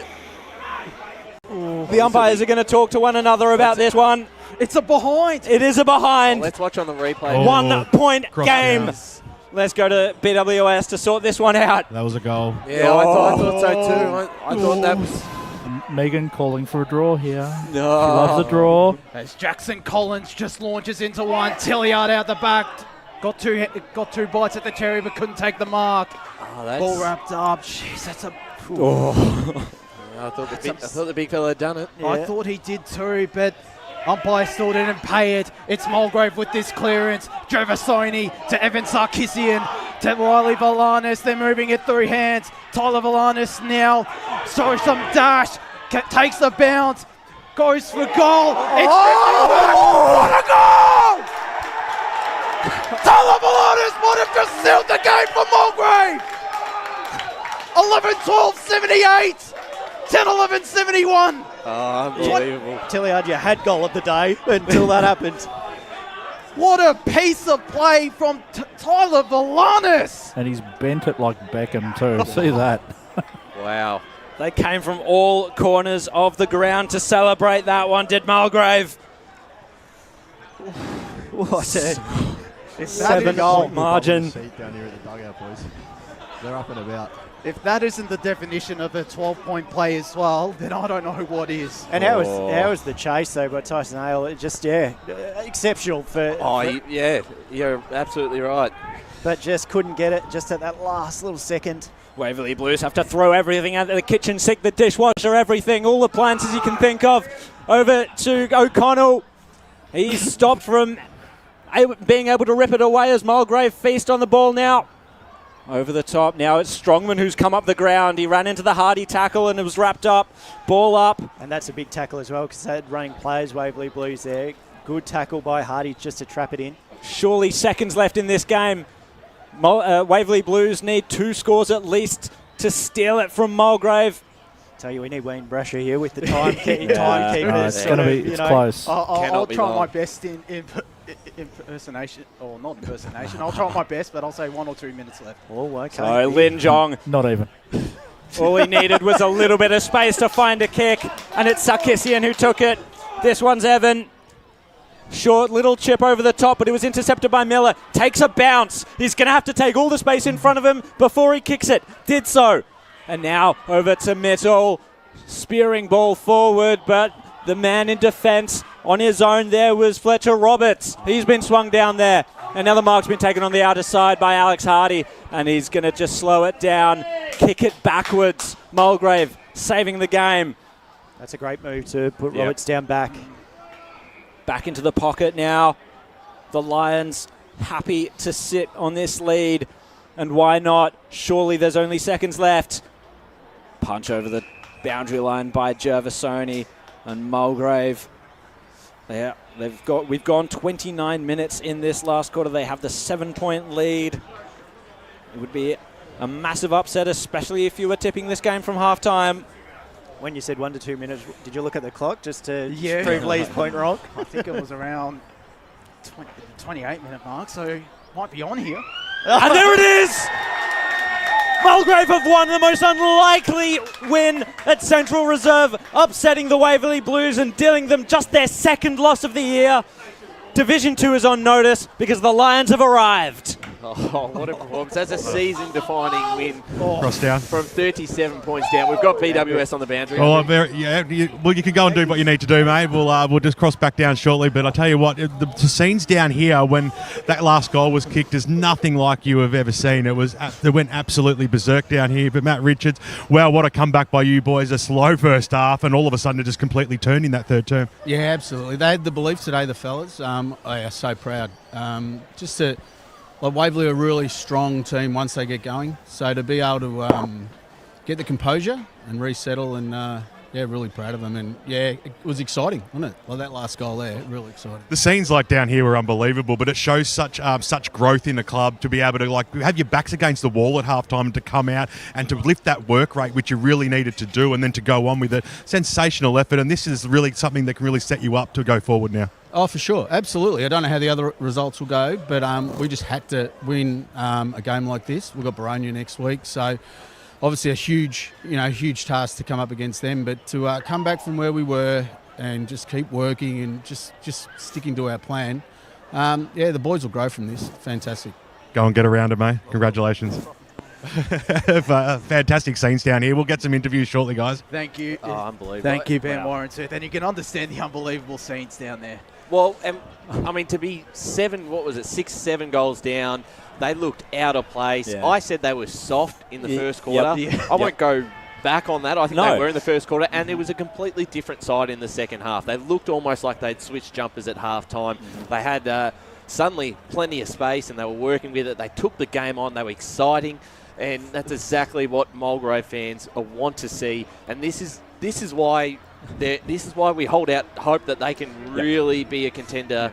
The umpires are going to talk to one another about this one. It's a behind. It is a behind. Let's watch on the replay. 1 point game. Let's go to BWS to sort this one out. That was a goal. Yeah, I thought so too. I thought that was... Megan calling for a draw here. No. She loves a draw. As Jackson Collins just launches into one. Tilliard out the back. Got two bites at the cherry, but couldn't take the mark. Ball wrapped up. Jeez, that's a... I thought the big fella had done it. Yeah. I thought he did too, but Umpire still didn't pay it. It's Mulgrave with this clearance. Gervasoni to Evan Sarkisian to Riley Valanis. They're moving it through hands. Tyler Valanis now shows some dash. Takes the bounce. Goes for goal. It's what a goal! Tyler Valanis might have just sealed the game for Mulgrave. 11-12-78. 10-11-71. Oh, unbelievable. Tilliard, you had goal of the day until that happened. What a piece of play from Tyler Valanis. And he's bent it like Beckham too. See that? Wow. They came from all corners of the ground to celebrate that one, did Mulgrave. What a 7-goal margin. Seat down here at the dugout, boys. They're up and about. If that isn't the definition of a 12-point play as well, then I don't know what is. And how was the chase, though, by Tyson Hale? It just, exceptional for... Yeah, you're absolutely right. But just couldn't get it just at that last little second. Waverley Blues have to throw everything out of the kitchen sink, the dishwasher, everything, all the appliances you can think of. Over to O'Connell. He's stopped from being able to rip it away as Mulgrave feast on the ball now. Over the top now, it's Strongman who's come up the ground. He ran into the Hardy tackle and it was wrapped up. Ball up. And that's a big tackle as well because they had running players, Waverley Blues there. Good tackle by Hardy just to trap it in. Surely seconds left in this game. Waverley Blues need 2 scores at least to steal it from Mulgrave. Tell you, we need Wayne Brasher here with the timekeepers. It's going to be close. I'll try my best in impersonation, or not impersonation. I'll try my best, but I'll say 1 or 2 minutes left. Oh, okay. So Lin Jong. Not even. All he needed was a little bit of space to find a kick, and it's Sarkisian who took it. This one's Evan. Short little chip over the top, but it was intercepted by Miller. Takes a bounce. He's going to have to take all the space in front of him before he kicks it. Did so. And now over to Mitchell. Spearing ball forward, but the man in defence on his own there was Fletcher Roberts. He's been swung down there. And now the mark's been taken on the outer side by Alex Hardy. And he's going to just slow it down, kick it backwards. Mulgrave saving the game. That's a great move to put Roberts down back. Back into the pocket now. The Lions happy to sit on this lead. And why not? Surely there's only seconds left. Punch over the boundary line by Gervasoni and Mulgrave. Yeah, we've gone 29 minutes in this last quarter. They have the 7-point lead. It would be a massive upset, especially if you were tipping this game from halftime. When you said 1 to 2 minutes, did you look at the clock just to prove Lee's point wrong? I think it was around 28-minute mark, so might be on here. And there it is! Mulgrave have won the most unlikely win at Central Reserve, upsetting the Waverley Blues and dealing them just their 2nd loss of the year. Division 2 is on notice because the Lions have arrived. Oh, what a performance. That's a season-defining win. Cross down. From 37 points down. We've got BWS on the boundary. Oh, you can go and do what you need to do, mate. We'll just cross back down shortly. But I tell you what, the scenes down here when that last goal was kicked is nothing like you have ever seen. It went absolutely berserk down here. But Matt Richards, wow, what a comeback by you boys. A slow first half, and all of a sudden it just completely turned in that third term. Yeah, absolutely. They had the belief today, the fellas. They are so proud. Waverley are a really strong team once they get going. So to be able to get the composure and resettle and, really proud of them. And, it was exciting, wasn't it? Like that last goal there, really exciting. The scenes like down here were unbelievable, but it shows such growth in the club to be able to have your backs against the wall at halftime and to come out and to lift that work rate, which you really needed to do, and then to go on with it. Sensational effort, and this is really something that can really set you up to go forward now. Oh, for sure. Absolutely. I don't know how the other results will go, but we just had to win a game like this. We've got Baronia next week, so obviously a huge task to come up against them, but to come back from where we were and just keep working and just sticking to our plan, the boys will grow from this. Fantastic. Go and get around it, mate. Congratulations. Fantastic scenes down here. We'll get some interviews shortly, guys. Thank you. Oh, unbelievable. Thank you, Ben Warren. And you can understand the unbelievable scenes down there. Well, to be 6, 7 goals down, they looked out of place. Yeah. I said they were soft in the first quarter. I won't go back on that. I think No. they were in the first quarter, and it was a completely different side in the second half. They looked almost like they'd switched jumpers at halftime. They had suddenly plenty of space, and they were working with it. They took the game on. They were exciting, and that's exactly what Mulgrave fans want to see. And this is why we hold out hope that they can really be a contender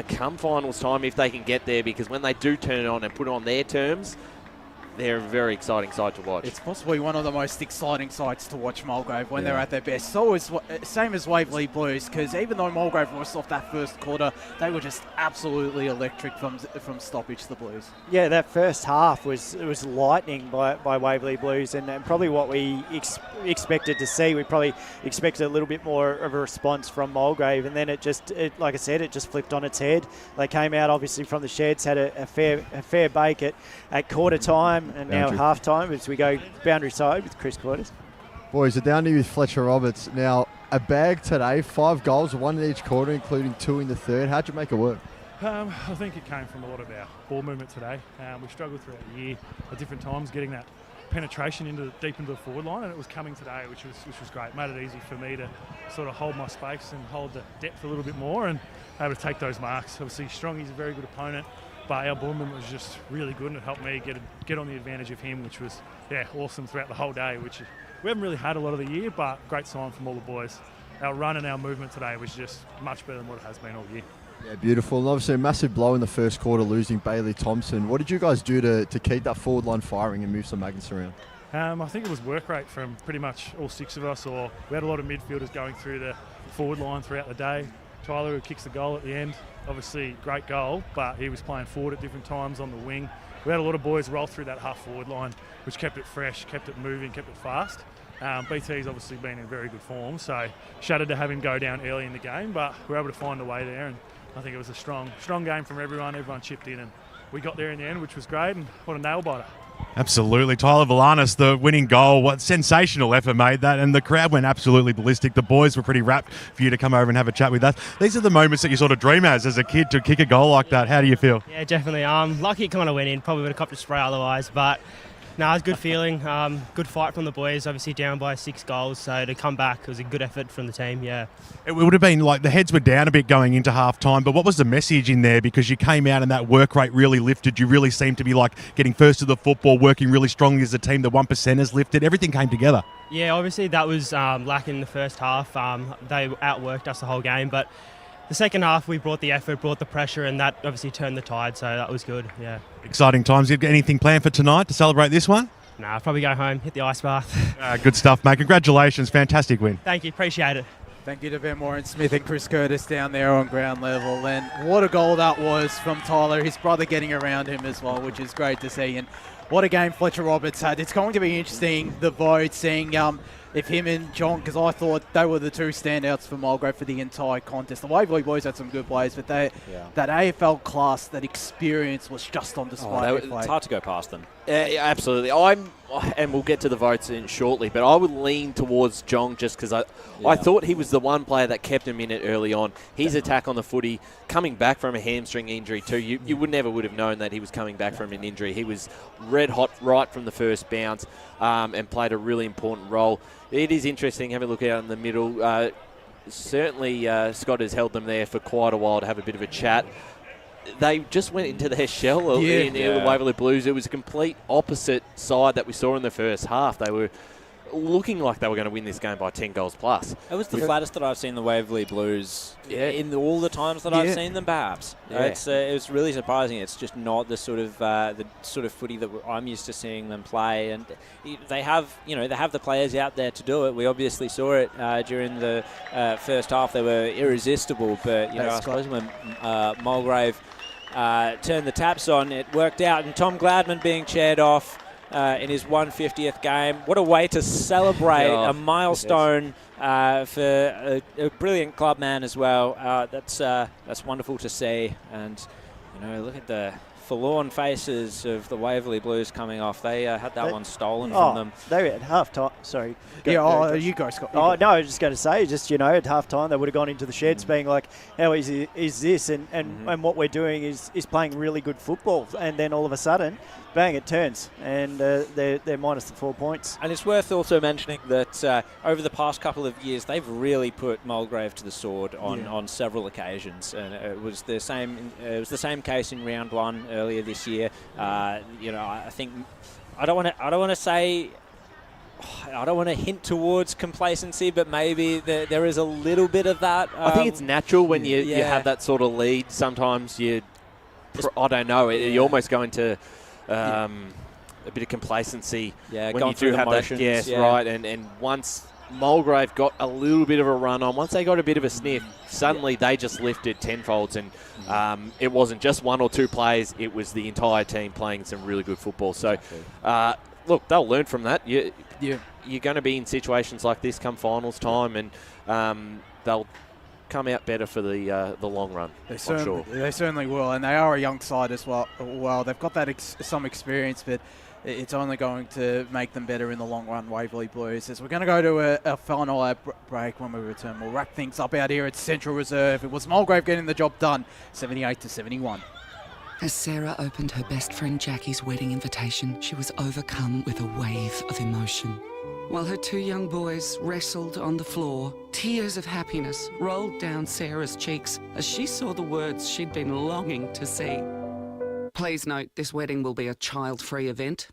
come finals time if they can get there, because when they do turn it on and put it on their terms, they're a very exciting side to watch. It's possibly one of the most exciting sides to watch Mulgrave when they're at their best. So is same as Waverley Blues, because even though Mulgrave was off that first quarter, they were just absolutely electric from stoppage, the Blues. Yeah, that first half was lightning by Waverley Blues, and probably what we expected to see. We probably expected a little bit more of a response from Mulgrave, and then like I said, it just flipped on its head. They came out obviously from the sheds, had a fair bake at quarter time, and now half time as we go boundary side with Chris Quarters. Boys, we're down here with Fletcher Roberts. Now, a bag today, 5 goals, 1 in each quarter, including 2 in the third. How'd you make it work? I think it came from a lot of our ball movement today. We struggled throughout the year at different times getting that penetration deep into the forward line, and it was coming today, which was great. Made it easy for me to sort of hold my space and hold the depth a little bit more and able to take those marks. Obviously, Strongy's a very good opponent, but our ball movement was just really good, and it helped me get on the advantage of him, which was awesome throughout the whole day, which we haven't really had a lot of the year, but great sign from all the boys. Our run and our movement today was just much better than what it has been all year. Yeah, beautiful. And obviously a massive blow in the first quarter, losing Bailey Thompson. What did you guys do to keep that forward line firing and move some magnets around? I think it was work rate from pretty much all 6 of us, or we had a lot of midfielders going through the forward line throughout the day. Tyler, who kicks the goal at the end, obviously great goal, but he was playing forward at different times on the wing. We had a lot of boys roll through that half forward line, which kept it fresh, kept it moving, kept it fast. BT's obviously been in very good form, so shattered to have him go down early in the game, but we were able to find a way there, and I think it was a strong game from everyone. Everyone chipped in, and we got there in the end, which was great, and what a nail biter. Absolutely. Tyler Valanis, the winning goal. What sensational effort made that. And the crowd went absolutely ballistic. The boys were pretty rapt for you to come over and have a chat with us. These are the moments that you sort of dream as a kid, to kick a goal like that. How do you feel? Yeah, definitely. Lucky it kind of went in. Probably would have copped a spray otherwise. But no, it was a good feeling. Good fight from the boys. Obviously down by 6 goals. So to come back, it was a good effort from the team, yeah. It would have been like the heads were down a bit going into half time, but what was the message in there? Because you came out and that work rate really lifted. You really seemed to be like getting first to the football, working really strongly as a team. The 1%ers lifted. Everything came together. Yeah, obviously that was lacking in the first half. They outworked us the whole game, but the second half we brought the effort, brought the pressure, and that obviously turned the tide, so that was good, yeah. Exciting times. You got anything planned for tonight to celebrate this one? Nah, I'll probably go home, hit the ice bath. Good stuff, mate. Congratulations. Fantastic win. Thank you. Appreciate it. Thank you to Ben Warren Smith and Chris Curtis down there on ground level. And what a goal that was from Tyler. His brother getting around him as well, which is great to see. And what a game Fletcher Roberts had. It's going to be interesting, the vote, seeing if him and John, because I thought they were the 2 standouts for Mulgrave for the entire contest. The Waverley boys had some good players, but that AFL class, that experience was just on display. It's hard to go past them. Absolutely. And we'll get to the votes in shortly, but I would lean towards Jong just because I thought he was the one player that kept him in it early on. His attack on the footy, coming back from a hamstring injury too, you never would have known that he was coming back from an injury. He was red hot right from the first bounce and played a really important role. It is interesting having a look out in the middle. Certainly Scott has held them there for quite a while to have a bit of a chat. They just went into their shell in the Waverley Blues. It was a complete opposite side that we saw in the first half. They were looking like they were going to win this game by 10 goals plus. It was the flattest that I've seen the Waverley Blues in all the times that I've seen them, perhaps. It was really surprising. It's just not the sort of footy that I'm used to seeing them play, and they have the players out there to do it. We obviously saw it during the first half. They were irresistible, but I suppose when Mulgrave turned the taps on, it worked out. And Tom Gladman being chaired off in his 150th game. What a way to celebrate a milestone for a brilliant club man as well. That's wonderful to see. And look at the forlorn faces of the Waverley Blues coming off. They had that one stolen Oh, from them. they were at half time. Sorry. You go, Scott. Oh, no, I was just going to say, at half time, they would have gone into the sheds being like, how easy is this? And what we're doing is playing really good football. And then all of a sudden, bang, it turns. And they're minus the 4 points. And it's worth also mentioning that over the past couple of years, they've really put Mulgrave to the sword on several occasions. And it was the same. It was the same case in round one earlier this year. I think I don't want to say. I don't want to hint towards complacency, but maybe there is a little bit of that. I think it's natural when you have that sort of lead. Sometimes I don't know, you almost go into a bit of complacency when you do have motions, that. Yes, right. And once Mulgrave got a little bit of a run on, once they got a bit of a sniff, suddenly they just lifted tenfolds. And it wasn't just one or two players, it was the entire team playing some really good football. So, look, they'll learn from that. You're going to be in situations like this come finals time, and they'll come out better for the long run. They certainly will, and they are a young side as well. They've got that some experience, but it's only going to make them better in the long run, Waverley Blues. As we're going to go to a final break. When we return, we'll wrap things up out here at Central Reserve. It was Mulgrave getting the job done, 78-71. As Sarah opened her best friend Jackie's wedding invitation, she was overcome with a wave of emotion. While her two young boys wrestled on the floor, tears of happiness rolled down Sarah's cheeks as she saw the words she'd been longing to see. Please note, this wedding will be a child-free event.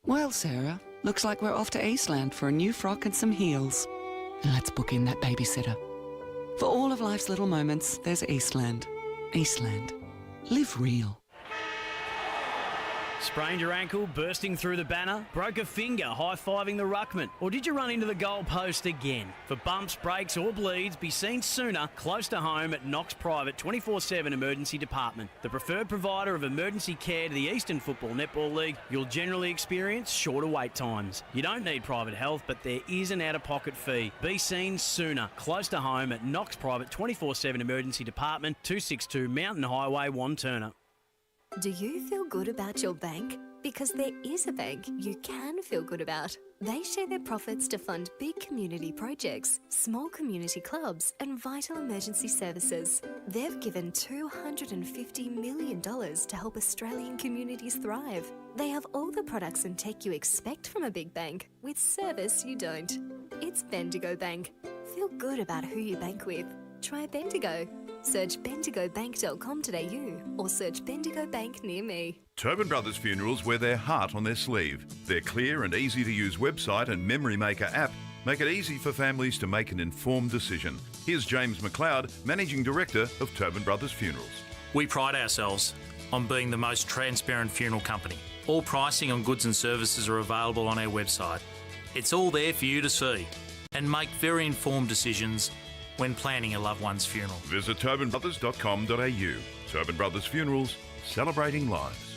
Well, Sarah, looks like we're off to Eastland for a new frock and some heels. And let's book in that babysitter. For all of life's little moments, there's Eastland. Eastland. Live real. Sprained your ankle, bursting through the banner? Broke a finger, high-fiving the ruckman? Or did you run into the goal post again? For bumps, breaks or bleeds, be seen sooner, close to home at Knox Private 24/7 Emergency Department. The preferred provider of emergency care to the Eastern Football Netball League, you'll generally experience shorter wait times. You don't need private health, but there is an out-of-pocket fee. Be seen sooner, close to home at Knox Private 24/7 Emergency Department, 262 Mountain Highway, Wanturna. Do you feel good about your bank? Because there is a bank you can feel good about. They share their profits to fund big community projects, small community clubs, and vital emergency services. They've given $250 million to help Australian communities thrive. They have all the products and tech you expect from a big bank, with service you don't. It's Bendigo Bank. Feel good about who you bank with. Try Bendigo. Search bendigobank.com.au or search Bendigo Bank near me. Tobin Brothers Funerals wear their heart on their sleeve. Their clear and easy to use website and Memory Maker app make it easy for families to make an informed decision. Here's James McLeod, Managing Director of Tobin Brothers Funerals. We pride ourselves on being the most transparent funeral company. All pricing on goods and services are available on our website. It's all there for you to see and make very informed decisions when planning a loved one's funeral. Visit tobinbrothers.com.au. Tobin Brothers Funerals, celebrating lives.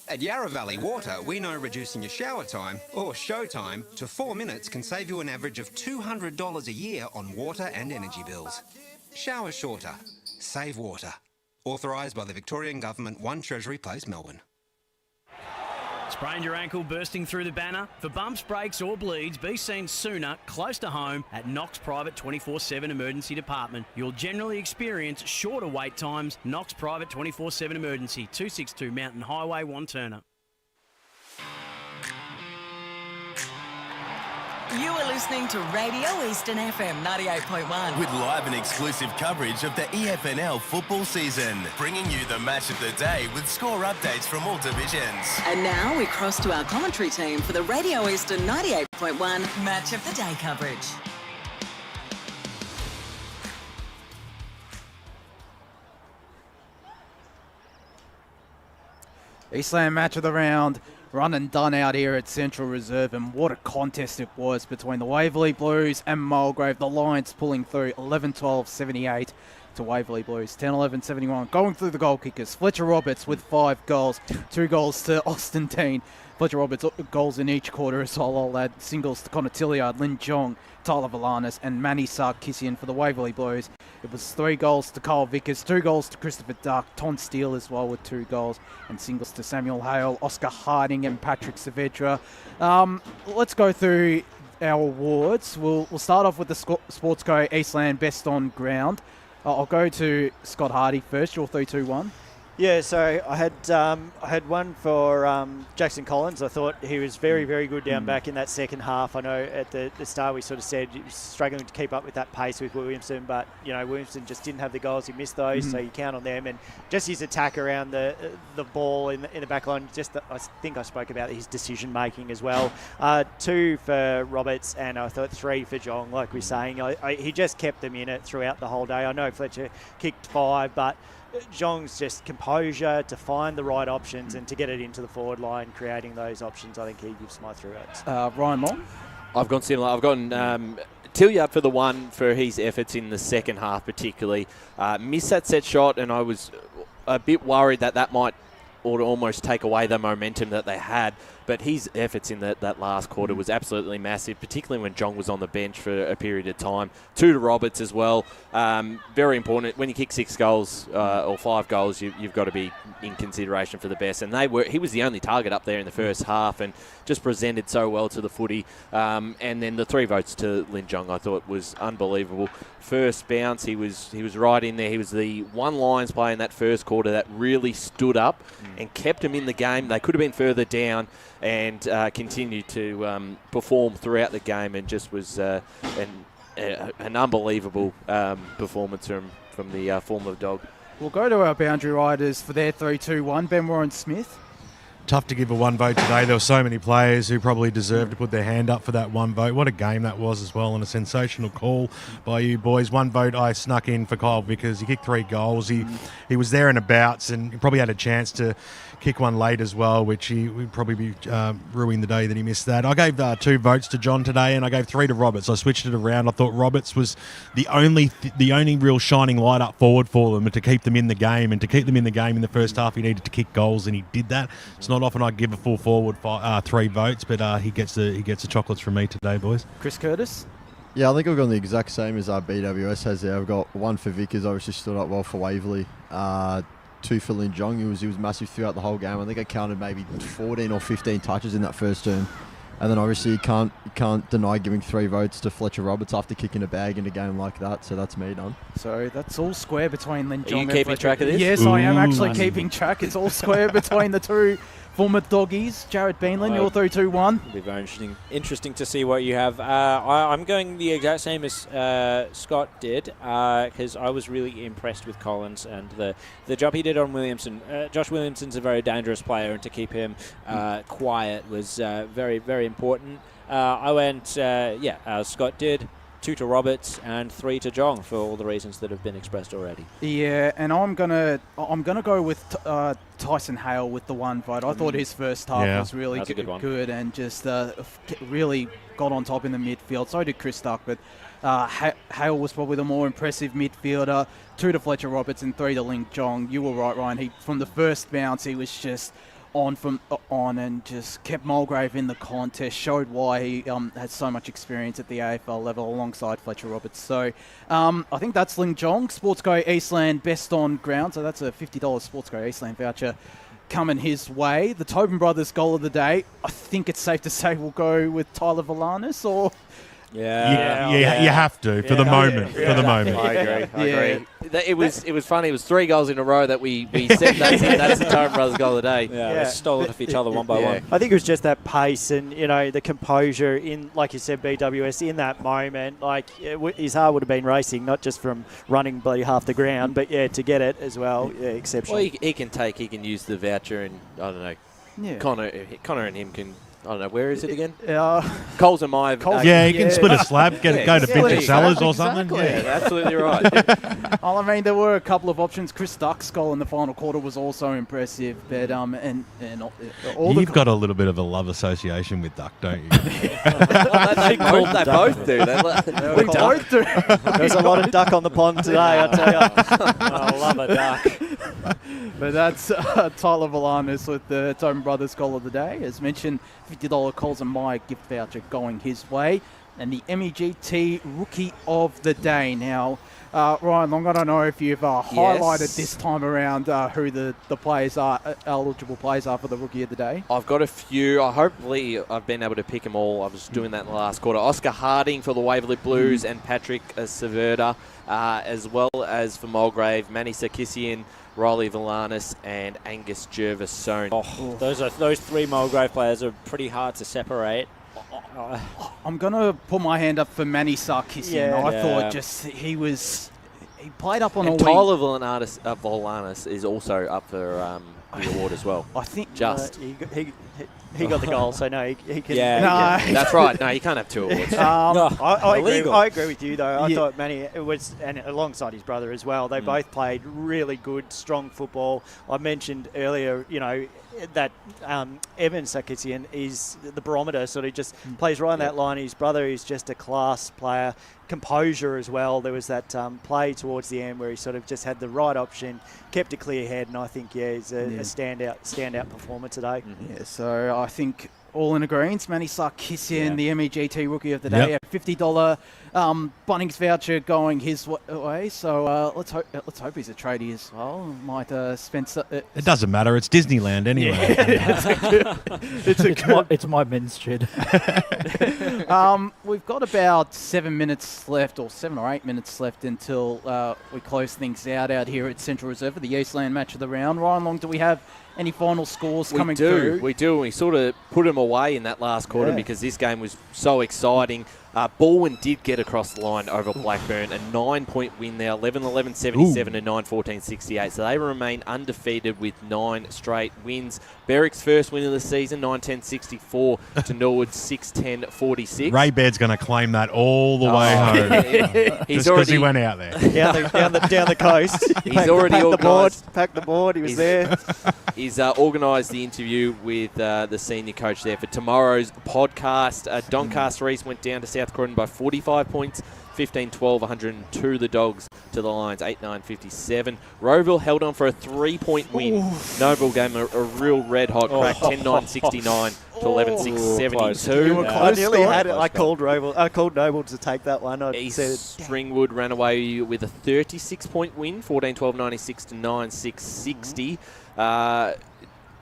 At Yarra Valley Water, we know reducing your shower time, or show time, to 4 minutes can save you an average of $200 a year on water and energy bills. Shower shorter. Save water. Authorised by the Victorian Government, 1 Treasury Place, Melbourne. Sprained your ankle, bursting through the banner? For bumps, breaks or bleeds, be seen sooner, close to home at Knox Private 24/7 Emergency Department. You'll generally experience shorter wait times. Knox Private 24/7 Emergency, 262 Mountain Highway, Wanturna. You are listening to Radio Eastern FM 98.1. With live and exclusive coverage of the EFNL football season. Bringing you the match of the day with score updates from all divisions. And now we cross to our commentary team for the Radio Eastern 98.1 Match of the Day coverage. Eastland match of the round. Run and done out here at Central Reserve, and what a contest it was between the Waverley Blues and Mulgrave. The Lions pulling through 11-12-78 to Waverley Blues, 10-11-71. Going through the goal kickers, Fletcher Roberts with 5 goals, 2 goals to Austin Dean. Fletcher Roberts goals in each quarter as well. I'll add singles to Connor Tilliard, Lin Jong, Tyler Valanis and Manny Sarkisian for the Waverley Blues. It was 3 goals to Kyle Vickers, 2 goals to Christopher Duck, Tom Steele as well with 2 goals, and singles to Samuel Hale, Oscar Harding and Patrick Saavedra. Let's go through our awards. We'll start off with the Sportsco Eastland Best on Ground. I'll go to Scott Hardy first, your 3-2-1. Yeah, so I had one for Jackson Collins. I thought he was very, very good down back in that second half. I know at the start we sort of said he was struggling to keep up with that pace with Williamson, but, Williamson just didn't have the goals. He missed those, so you count on them. And just his attack around the ball in the back line, I think I spoke about his decision-making as well. 2 for Roberts, and I thought 3 for Jong, like we're saying. He just kept them in it throughout the whole day. I know Fletcher kicked 5, but Zhong's just composure to find the right options and to get it into the forward line, creating those options. I think he gives my throughout. Ryan Long? I've gone similar. I've gone Tilliard for the one for his efforts in the second half particularly. Missed that set shot, and I was a bit worried that might almost take away the momentum that they had. But his efforts in that last quarter was absolutely massive, particularly when Jong was on the bench for a period of time. 2 to Roberts as well. Very important. When you kick 6 goals or 5 goals, you've got to be in consideration for the best. And he was the only target up there in the first half and just presented so well to the footy. And then the 3 votes to Lin Jong I thought was unbelievable. First bounce, he was right in there. He was the one Lions player in that first quarter that really stood up and kept him in the game. They could have been further down and continued to perform throughout the game, and just was an unbelievable performance from the former dog. We'll go to our boundary riders for their 3-2-1. Ben Warren Smith. Tough to give a 1 vote today. There were so many players who probably deserved to put their hand up for that 1 vote. What a game that was as well, and a sensational call by you boys. 1 vote I snuck in for Kyle Vickers. He kicked 3 goals. He was there in abouts, and he probably had a chance to kick one late as well, which he would probably be ruining the day that he missed that. I gave 2 votes to John today, and I gave 3 to Roberts. I switched it around. I thought Roberts was the only real shining light up forward for them, and to keep them in the game. And to keep them in the game in the first half, he needed to kick goals, and he did that. It's not often I give a full forward 3 votes, but he gets the chocolates from me today, boys. Chris Curtis. Yeah, I think I've gone the exact same as our BWS has there. I've got 1 for Vickers, obviously stood up well for Waverley. 2 for Lin Jong, he was massive throughout the whole game. I think I counted maybe 14 or 15 touches in that first term. And then obviously you can't deny giving 3 votes to Fletcher Roberts after kicking a bag in a game like that. So that's me done. So that's all square between Lin Jong and Are you keeping track of this? Yes, I am actually keeping track. It's all square between the 2 former doggies. Jared Beanland, your 3-2-1. It'll be very interesting to see what you have. I'm going the exact same as Scott did, because I was really impressed with Collins and the job he did on Williamson. Josh Williamson's a very dangerous player, and to keep him quiet was very, very important. I went, Scott did. 2 to Roberts and 3 to Jong for all the reasons that have been expressed already. Yeah, and I'm gonna go with Tyson Hale with the 1 vote. I thought his first half was really good and just really got on top in the midfield. So did Chris Duck, but Hale was probably the more impressive midfielder. 2 to Fletcher Roberts and 3 to Lin Jong. You were right, Ryan. From the first bounce, he was just on and just kept Mulgrave in the contest, showed why he has so much experience at the AFL level alongside Fletcher Roberts. So I think that's Lin Jong. Sportsco Eastland Best on Ground. So that's a $50 Sportsco Eastland voucher coming his way. The Tobin Brothers goal of the day, I think it's safe to say we'll go with Tyler Valanis, or... Yeah, you have to for the moment. For the moment, I agree. It was funny. It was 3 goals in a row that we said that's the Tobin Brothers goal of the day. We stole it off each other one by one. I think it was just that pace and the composure in, like you said, BWS in that moment. Like his heart would have been racing, not just from running bloody half the ground, but to get it as well. Yeah, exceptional. Well, he can use the voucher, and I don't know. Yeah. Connor and him can. I don't know, where is it again? Coles and my... you can split a slab, go to Bench Sellers or something. Yeah, absolutely right. Well, I mean, there were a couple of options. Chris Duck's goal in the final quarter was also impressive, but You've got a little bit of a love association with Duck, don't you? They both do. We both do. There's a lot of duck on the pond today, I tell you. I love a duck. But that's Tyler Valanis with the Tobin Brothers goal of the day. As mentioned, $50 Coles and Myer gift voucher going his way. and the MEGT Rookie of the Day. Now, Ryan Long, I don't know if you've highlighted this time around who the players are, eligible players are for the Rookie of the Day. I've got a few. Hopefully I've been able to pick them all. I was doing that in the last quarter. Oscar Harding for the Waverley Blues and Patrick Severda, as well as for Mulgrave, Manny Sarkisian, Riley Villanis and Angus Jervis-Sohn. Those three Mulgrave players are pretty hard to separate. I'm going to put my hand up for Manny Sarkisian. Yeah. I thought he played up on and all Tyler Villanis is also up for the award as well. I think he got the goal, so no, he can. Yeah, that's right. No, you can't have two awards. I agree with you though. I thought Manny was, and alongside his brother as well. They both played really good, strong football. I mentioned earlier, that Evan Sarkisian is the barometer. Sort of just plays right on that line. His brother is just a class player. Composure as well. There was that play towards the end where he sort of just had the right option, kept a clear head, and I think he's a standout performer today. Yeah, so I think all in agreement. Manny Sarkisian, the MEGT Rookie of the Day, a $50 Bunnings voucher going his way. So let's hope he's a tradie as well. Might spend. It doesn't matter. It's Disneyland anyway. It's my men's shed. We've got about 7 minutes left, or 7 or 8 minutes left until we close things out here at Central Reserve for the Eastland match of the round. Ryan Long, do we have any final scores coming through? We do. We sort of put them away in that last quarter because this game was so exciting. Baldwin did get across the line over Blackburn, a 9-point win there, 11-11-77 and 9-14-68. So they remain undefeated with 9 straight wins. Berwick's first win of the season, 9-10-64 to Norwood, 6-10-46. Ray Baird's going to claim that all the way home. He's just because he went out there. down the coast. He's already organised. Packed the board. He was there. He's organised the interview with the senior coach there for tomorrow's podcast. Doncaster East went down to South Croydon by 45 points, 15-12, 102 the Dogs to the Lions, 8-9-57. Rowville held on for a 3-point win. Noble gave him a real red-hot crack, 10-9-69 to 11-6-72. I nearly had it. I called Noble to take that one. East Ringwood ran away with a 36-point win, 14-12-96 to 9-6-60.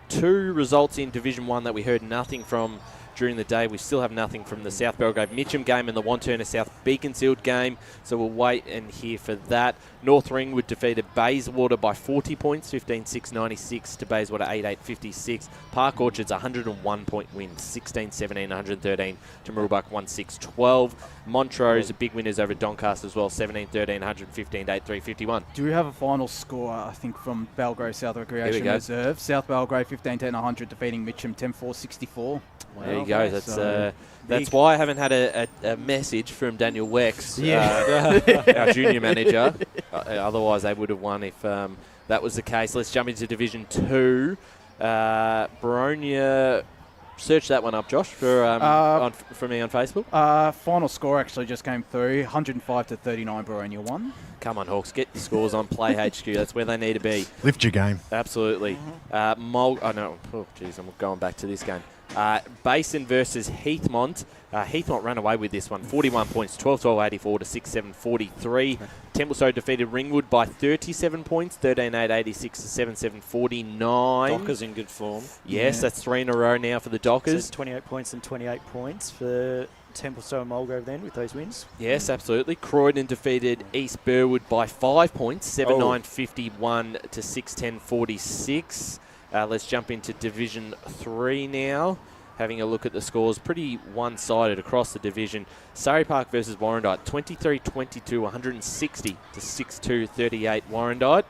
2 results in Division 1 that we heard nothing from during the day. We still have nothing from the South Belgrave Mitcham game and the Wanturna South Beaconsfield game, so we'll wait and hear for that. North Ringwood defeated Bayswater by 40 points, 15-6-96 to Bayswater, 8-8-56. Park Orchard's 101-point win, 16-17, 113 to Mooroolbark, 1-6-12. Montrose, big winners over Doncaster as well, 17-13, 115 8-3-51. Do we have a final score, I think, from Belgrave South Recreation Reserve? South Belgrave 15-10, 100 defeating Mitcham 10-4-64. There you go. That's why I haven't had a message from Daniel Wex, our junior manager. Otherwise, they would have won if that was the case. Let's jump into Division 2. Boronia, search that one up, Josh, for me on Facebook. Final score actually just came through, 105-39 Boronia won. Come on, Hawks, get the scores on Play HQ. That's where they need to be. Lift your game. Absolutely. I'm going back to this game. Basin versus Heathmont. Heathmont ran away with this one, 41 points, 12-12-84 to 6-7-43. Templestowe defeated Ringwood by 37 points, 13-8-86 to 7-7-49. Dockers in good form. Yes, that's 3 in a row now for the Dockers. So 28 points and 28 points for Templestowe and Mulgrave then with those wins. Yes, absolutely. Croydon defeated East Burwood by 5 points, 7-9-51 to 6-10-46. Let's jump into Division 3 now. Having a look at the scores, pretty one-sided across the division. Surrey Park versus Warrandyte, 23-22, 160 to 6-2-38 Warrandyte.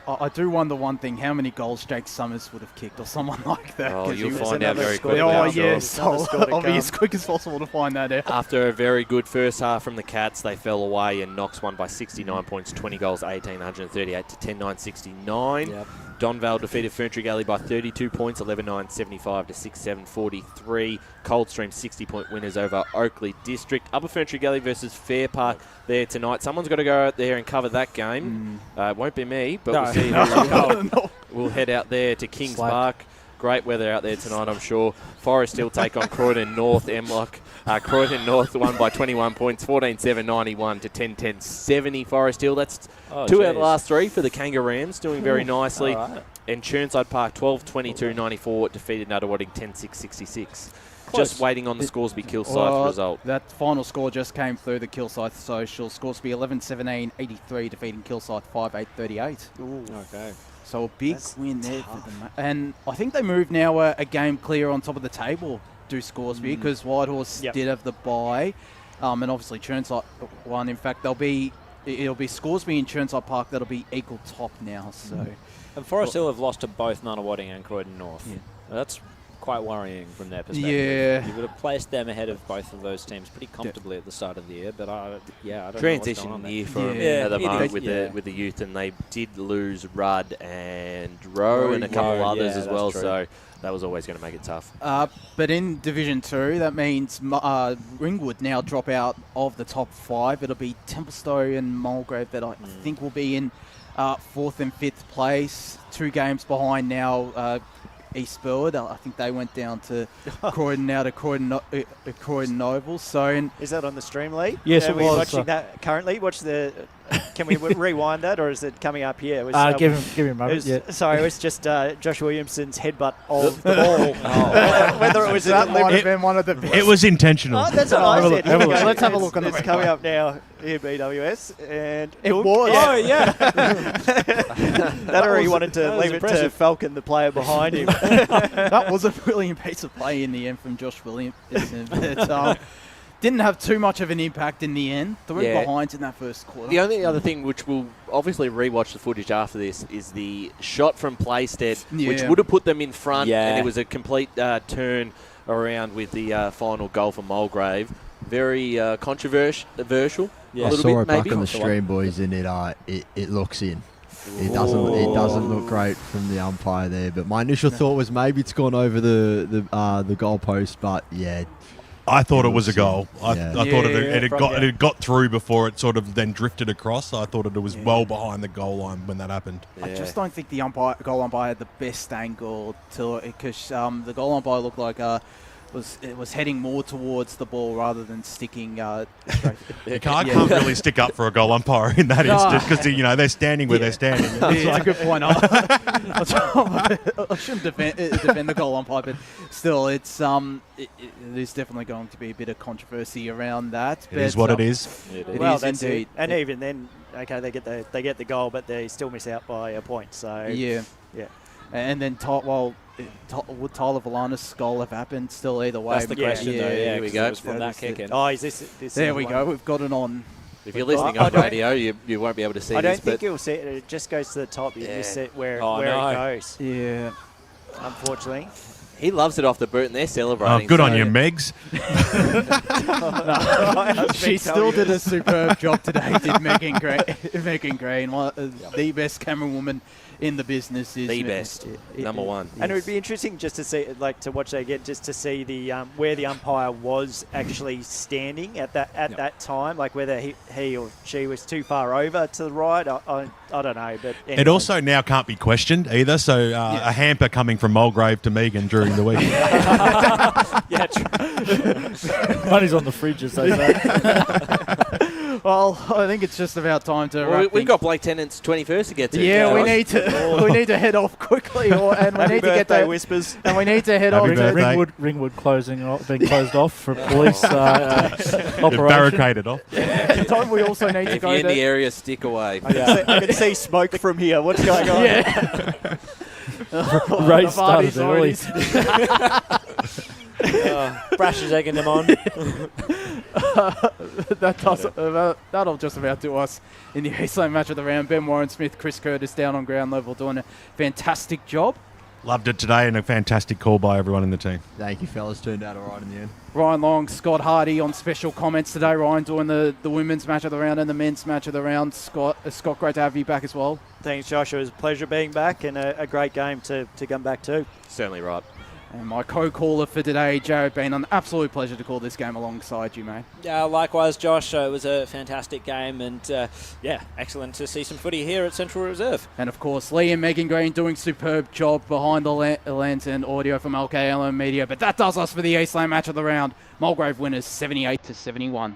I do wonder one thing: how many goals Jake Summers would have kicked, or someone like that. Oh, you'll find out very quickly. Oh yes, I'll be as quick as possible to find that out. After a very good first half from the Cats, they fell away and Knox won by 69 points, 20 goals, 18, 138 to 10-9-69. Yep. Donvale defeated Ferntree Galley by 32 points, 11-9-75 to 6-7-43. Coldstream 60-point winners over Oakley District. Upper Ferntree Galley versus Fair Park there tonight. Someone's got to go out there and cover that game. It won't be me, but we'll see. We'll head out there to Kings Park. Great weather out there tonight, I'm sure. Forest Hill take on Croydon North. Croydon North won by 21 points, 14-7, 91 to 10-10, 70 Forest Hill. That's two out of the last three for the Kangaroos, doing very nicely. Right. And Chirnside Park, 12-22, 94, defeated Nuttawading 10-6, 66. Just waiting on the Scoresby Kilsyth result. That final score just came through the Kilsyth social. Scoresby 11-17, 83, defeating Kilsyth 5-8, 38. Okay. So a big win there for them. And I think they move now a game clear on top of the table, do Scoresby, because Whitehorse did have the bye. And obviously Chirnside won. In fact, it'll be Scoresby and Chirnside Park that'll be equal top now. So, And Forest Hill have lost to both Nunawading and Croydon North. Yeah. That's quite worrying from their perspective. Yeah. You would have placed them ahead of both of those teams pretty comfortably at the start of the year, but I don't know what's going on Transition there. year for them at the moment with the youth, and they did lose Rudd and Rowe and a couple others as well, so that was always going to make it tough. But in Division 2, that means Ringwood now drop out of the top 5. It'll be Templestowe and Mulgrave that I think will be in 4th and 5th place. 2 games behind now. East Burwood, I think they went down to Croydon now to Croydon Noble. So, is that on the stream, Lee? Yes, Are it we was. watching that currently? Can we rewind that, or is it coming up here? Give him a moment. Sorry, it was just Josh Williamson's headbutt of the ball. Whether it was that might have been one of the best. It was intentional. Oh, that's what I said. Here we go. Let's have a look on the It's coming up now here, BWS, and it was. Oh yeah. That or he wanted to leave it to Falcon, the player behind him. That was a brilliant piece of play in the end from Josh Williamson. But, didn't have too much of an impact in the end. 3 behinds in that first quarter. The only other thing which we'll obviously rewatch the footage after this is the shot from Playstead, which would have put them in front, and it was a complete turn around with the final goal for Mulgrave. Very controversial. I saw it back on the stream, boys, and it looks in. It doesn't look great from the umpire there, but my initial thought was maybe it's gone over the goal post, but yeah. I thought it was a goal. I thought it had got through before it sort of then drifted across. I thought it was well behind the goal line when that happened. I just don't think the goal umpire had the best angle to it, because the goal umpire looked like was heading more towards the ball rather than sticking straight. You can't really stick up for a goal umpire in that instance, because they're standing where they're standing. It's a good point. I shouldn't defend the goal umpire, but still, it is definitely going to be a bit of controversy around that. It is what it is. It well, is that's indeed. it. And even then, okay, they get the goal, but they still miss out by a point. So yeah. And then would Tyler Villana's goal have happened still either way? That's the question, though. Yeah, here we go. From that kick in. Oh, is this there we go. We've got it on. If you're listening on radio, you won't be able to see this. I don't think you'll see it. It just goes to the top. You just see where it goes. Yeah. Unfortunately. He loves it off the boot, and they're celebrating. Oh, good on you, Megs. She still did a superb job today, did Megan Green, the best camerawoman in the business. Is the best, number one. And it would be interesting just to see, to watch that again, just to see the where the umpire was actually standing at that time, like whether he or she was too far over to the right. I don't know, but anyway. It also now can't be questioned either. So a hamper coming from Mulgrave to Megan during the week. Yeah, true. Money's on the fridge, as they say. Well, I think it's just about time to wrap we've got Blake Tennant's 21st to get to. Yeah, we need to head off quickly, and we need to get that whispers. And we need to head off. Ringwood being closed off for police operation. Barricaded off. Time we also need to go. If you're in the area, stick away. I can see smoke from here. What's going on? Yeah. Race started early. Brash is egging them on. That'll just about do us in the Eastland match of the round. Ben Warren-Smith, Chris Curtis down on ground level doing a fantastic job. Loved it today, and a fantastic call by everyone in the team. Thank you, fellas. Turned out all right in the end. Ryan Long, Scott Hardy on special comments today. Ryan doing the women's match of the round and the men's match of the round. Scott, great to have you back as well. Thanks, Josh. It was a pleasure being back, and a great game to come back to. Certainly right. And my co-caller for today, Jared, been an absolute pleasure to call this game alongside you, mate. Yeah, likewise, Josh. It was a fantastic game, and excellent to see some footy here at Central Reserve. And of course, Lee and Megan Green doing superb job behind the lens and audio from LKLM Media. But that does us for the Eastland match of the round. Mulgrave winners 78-71.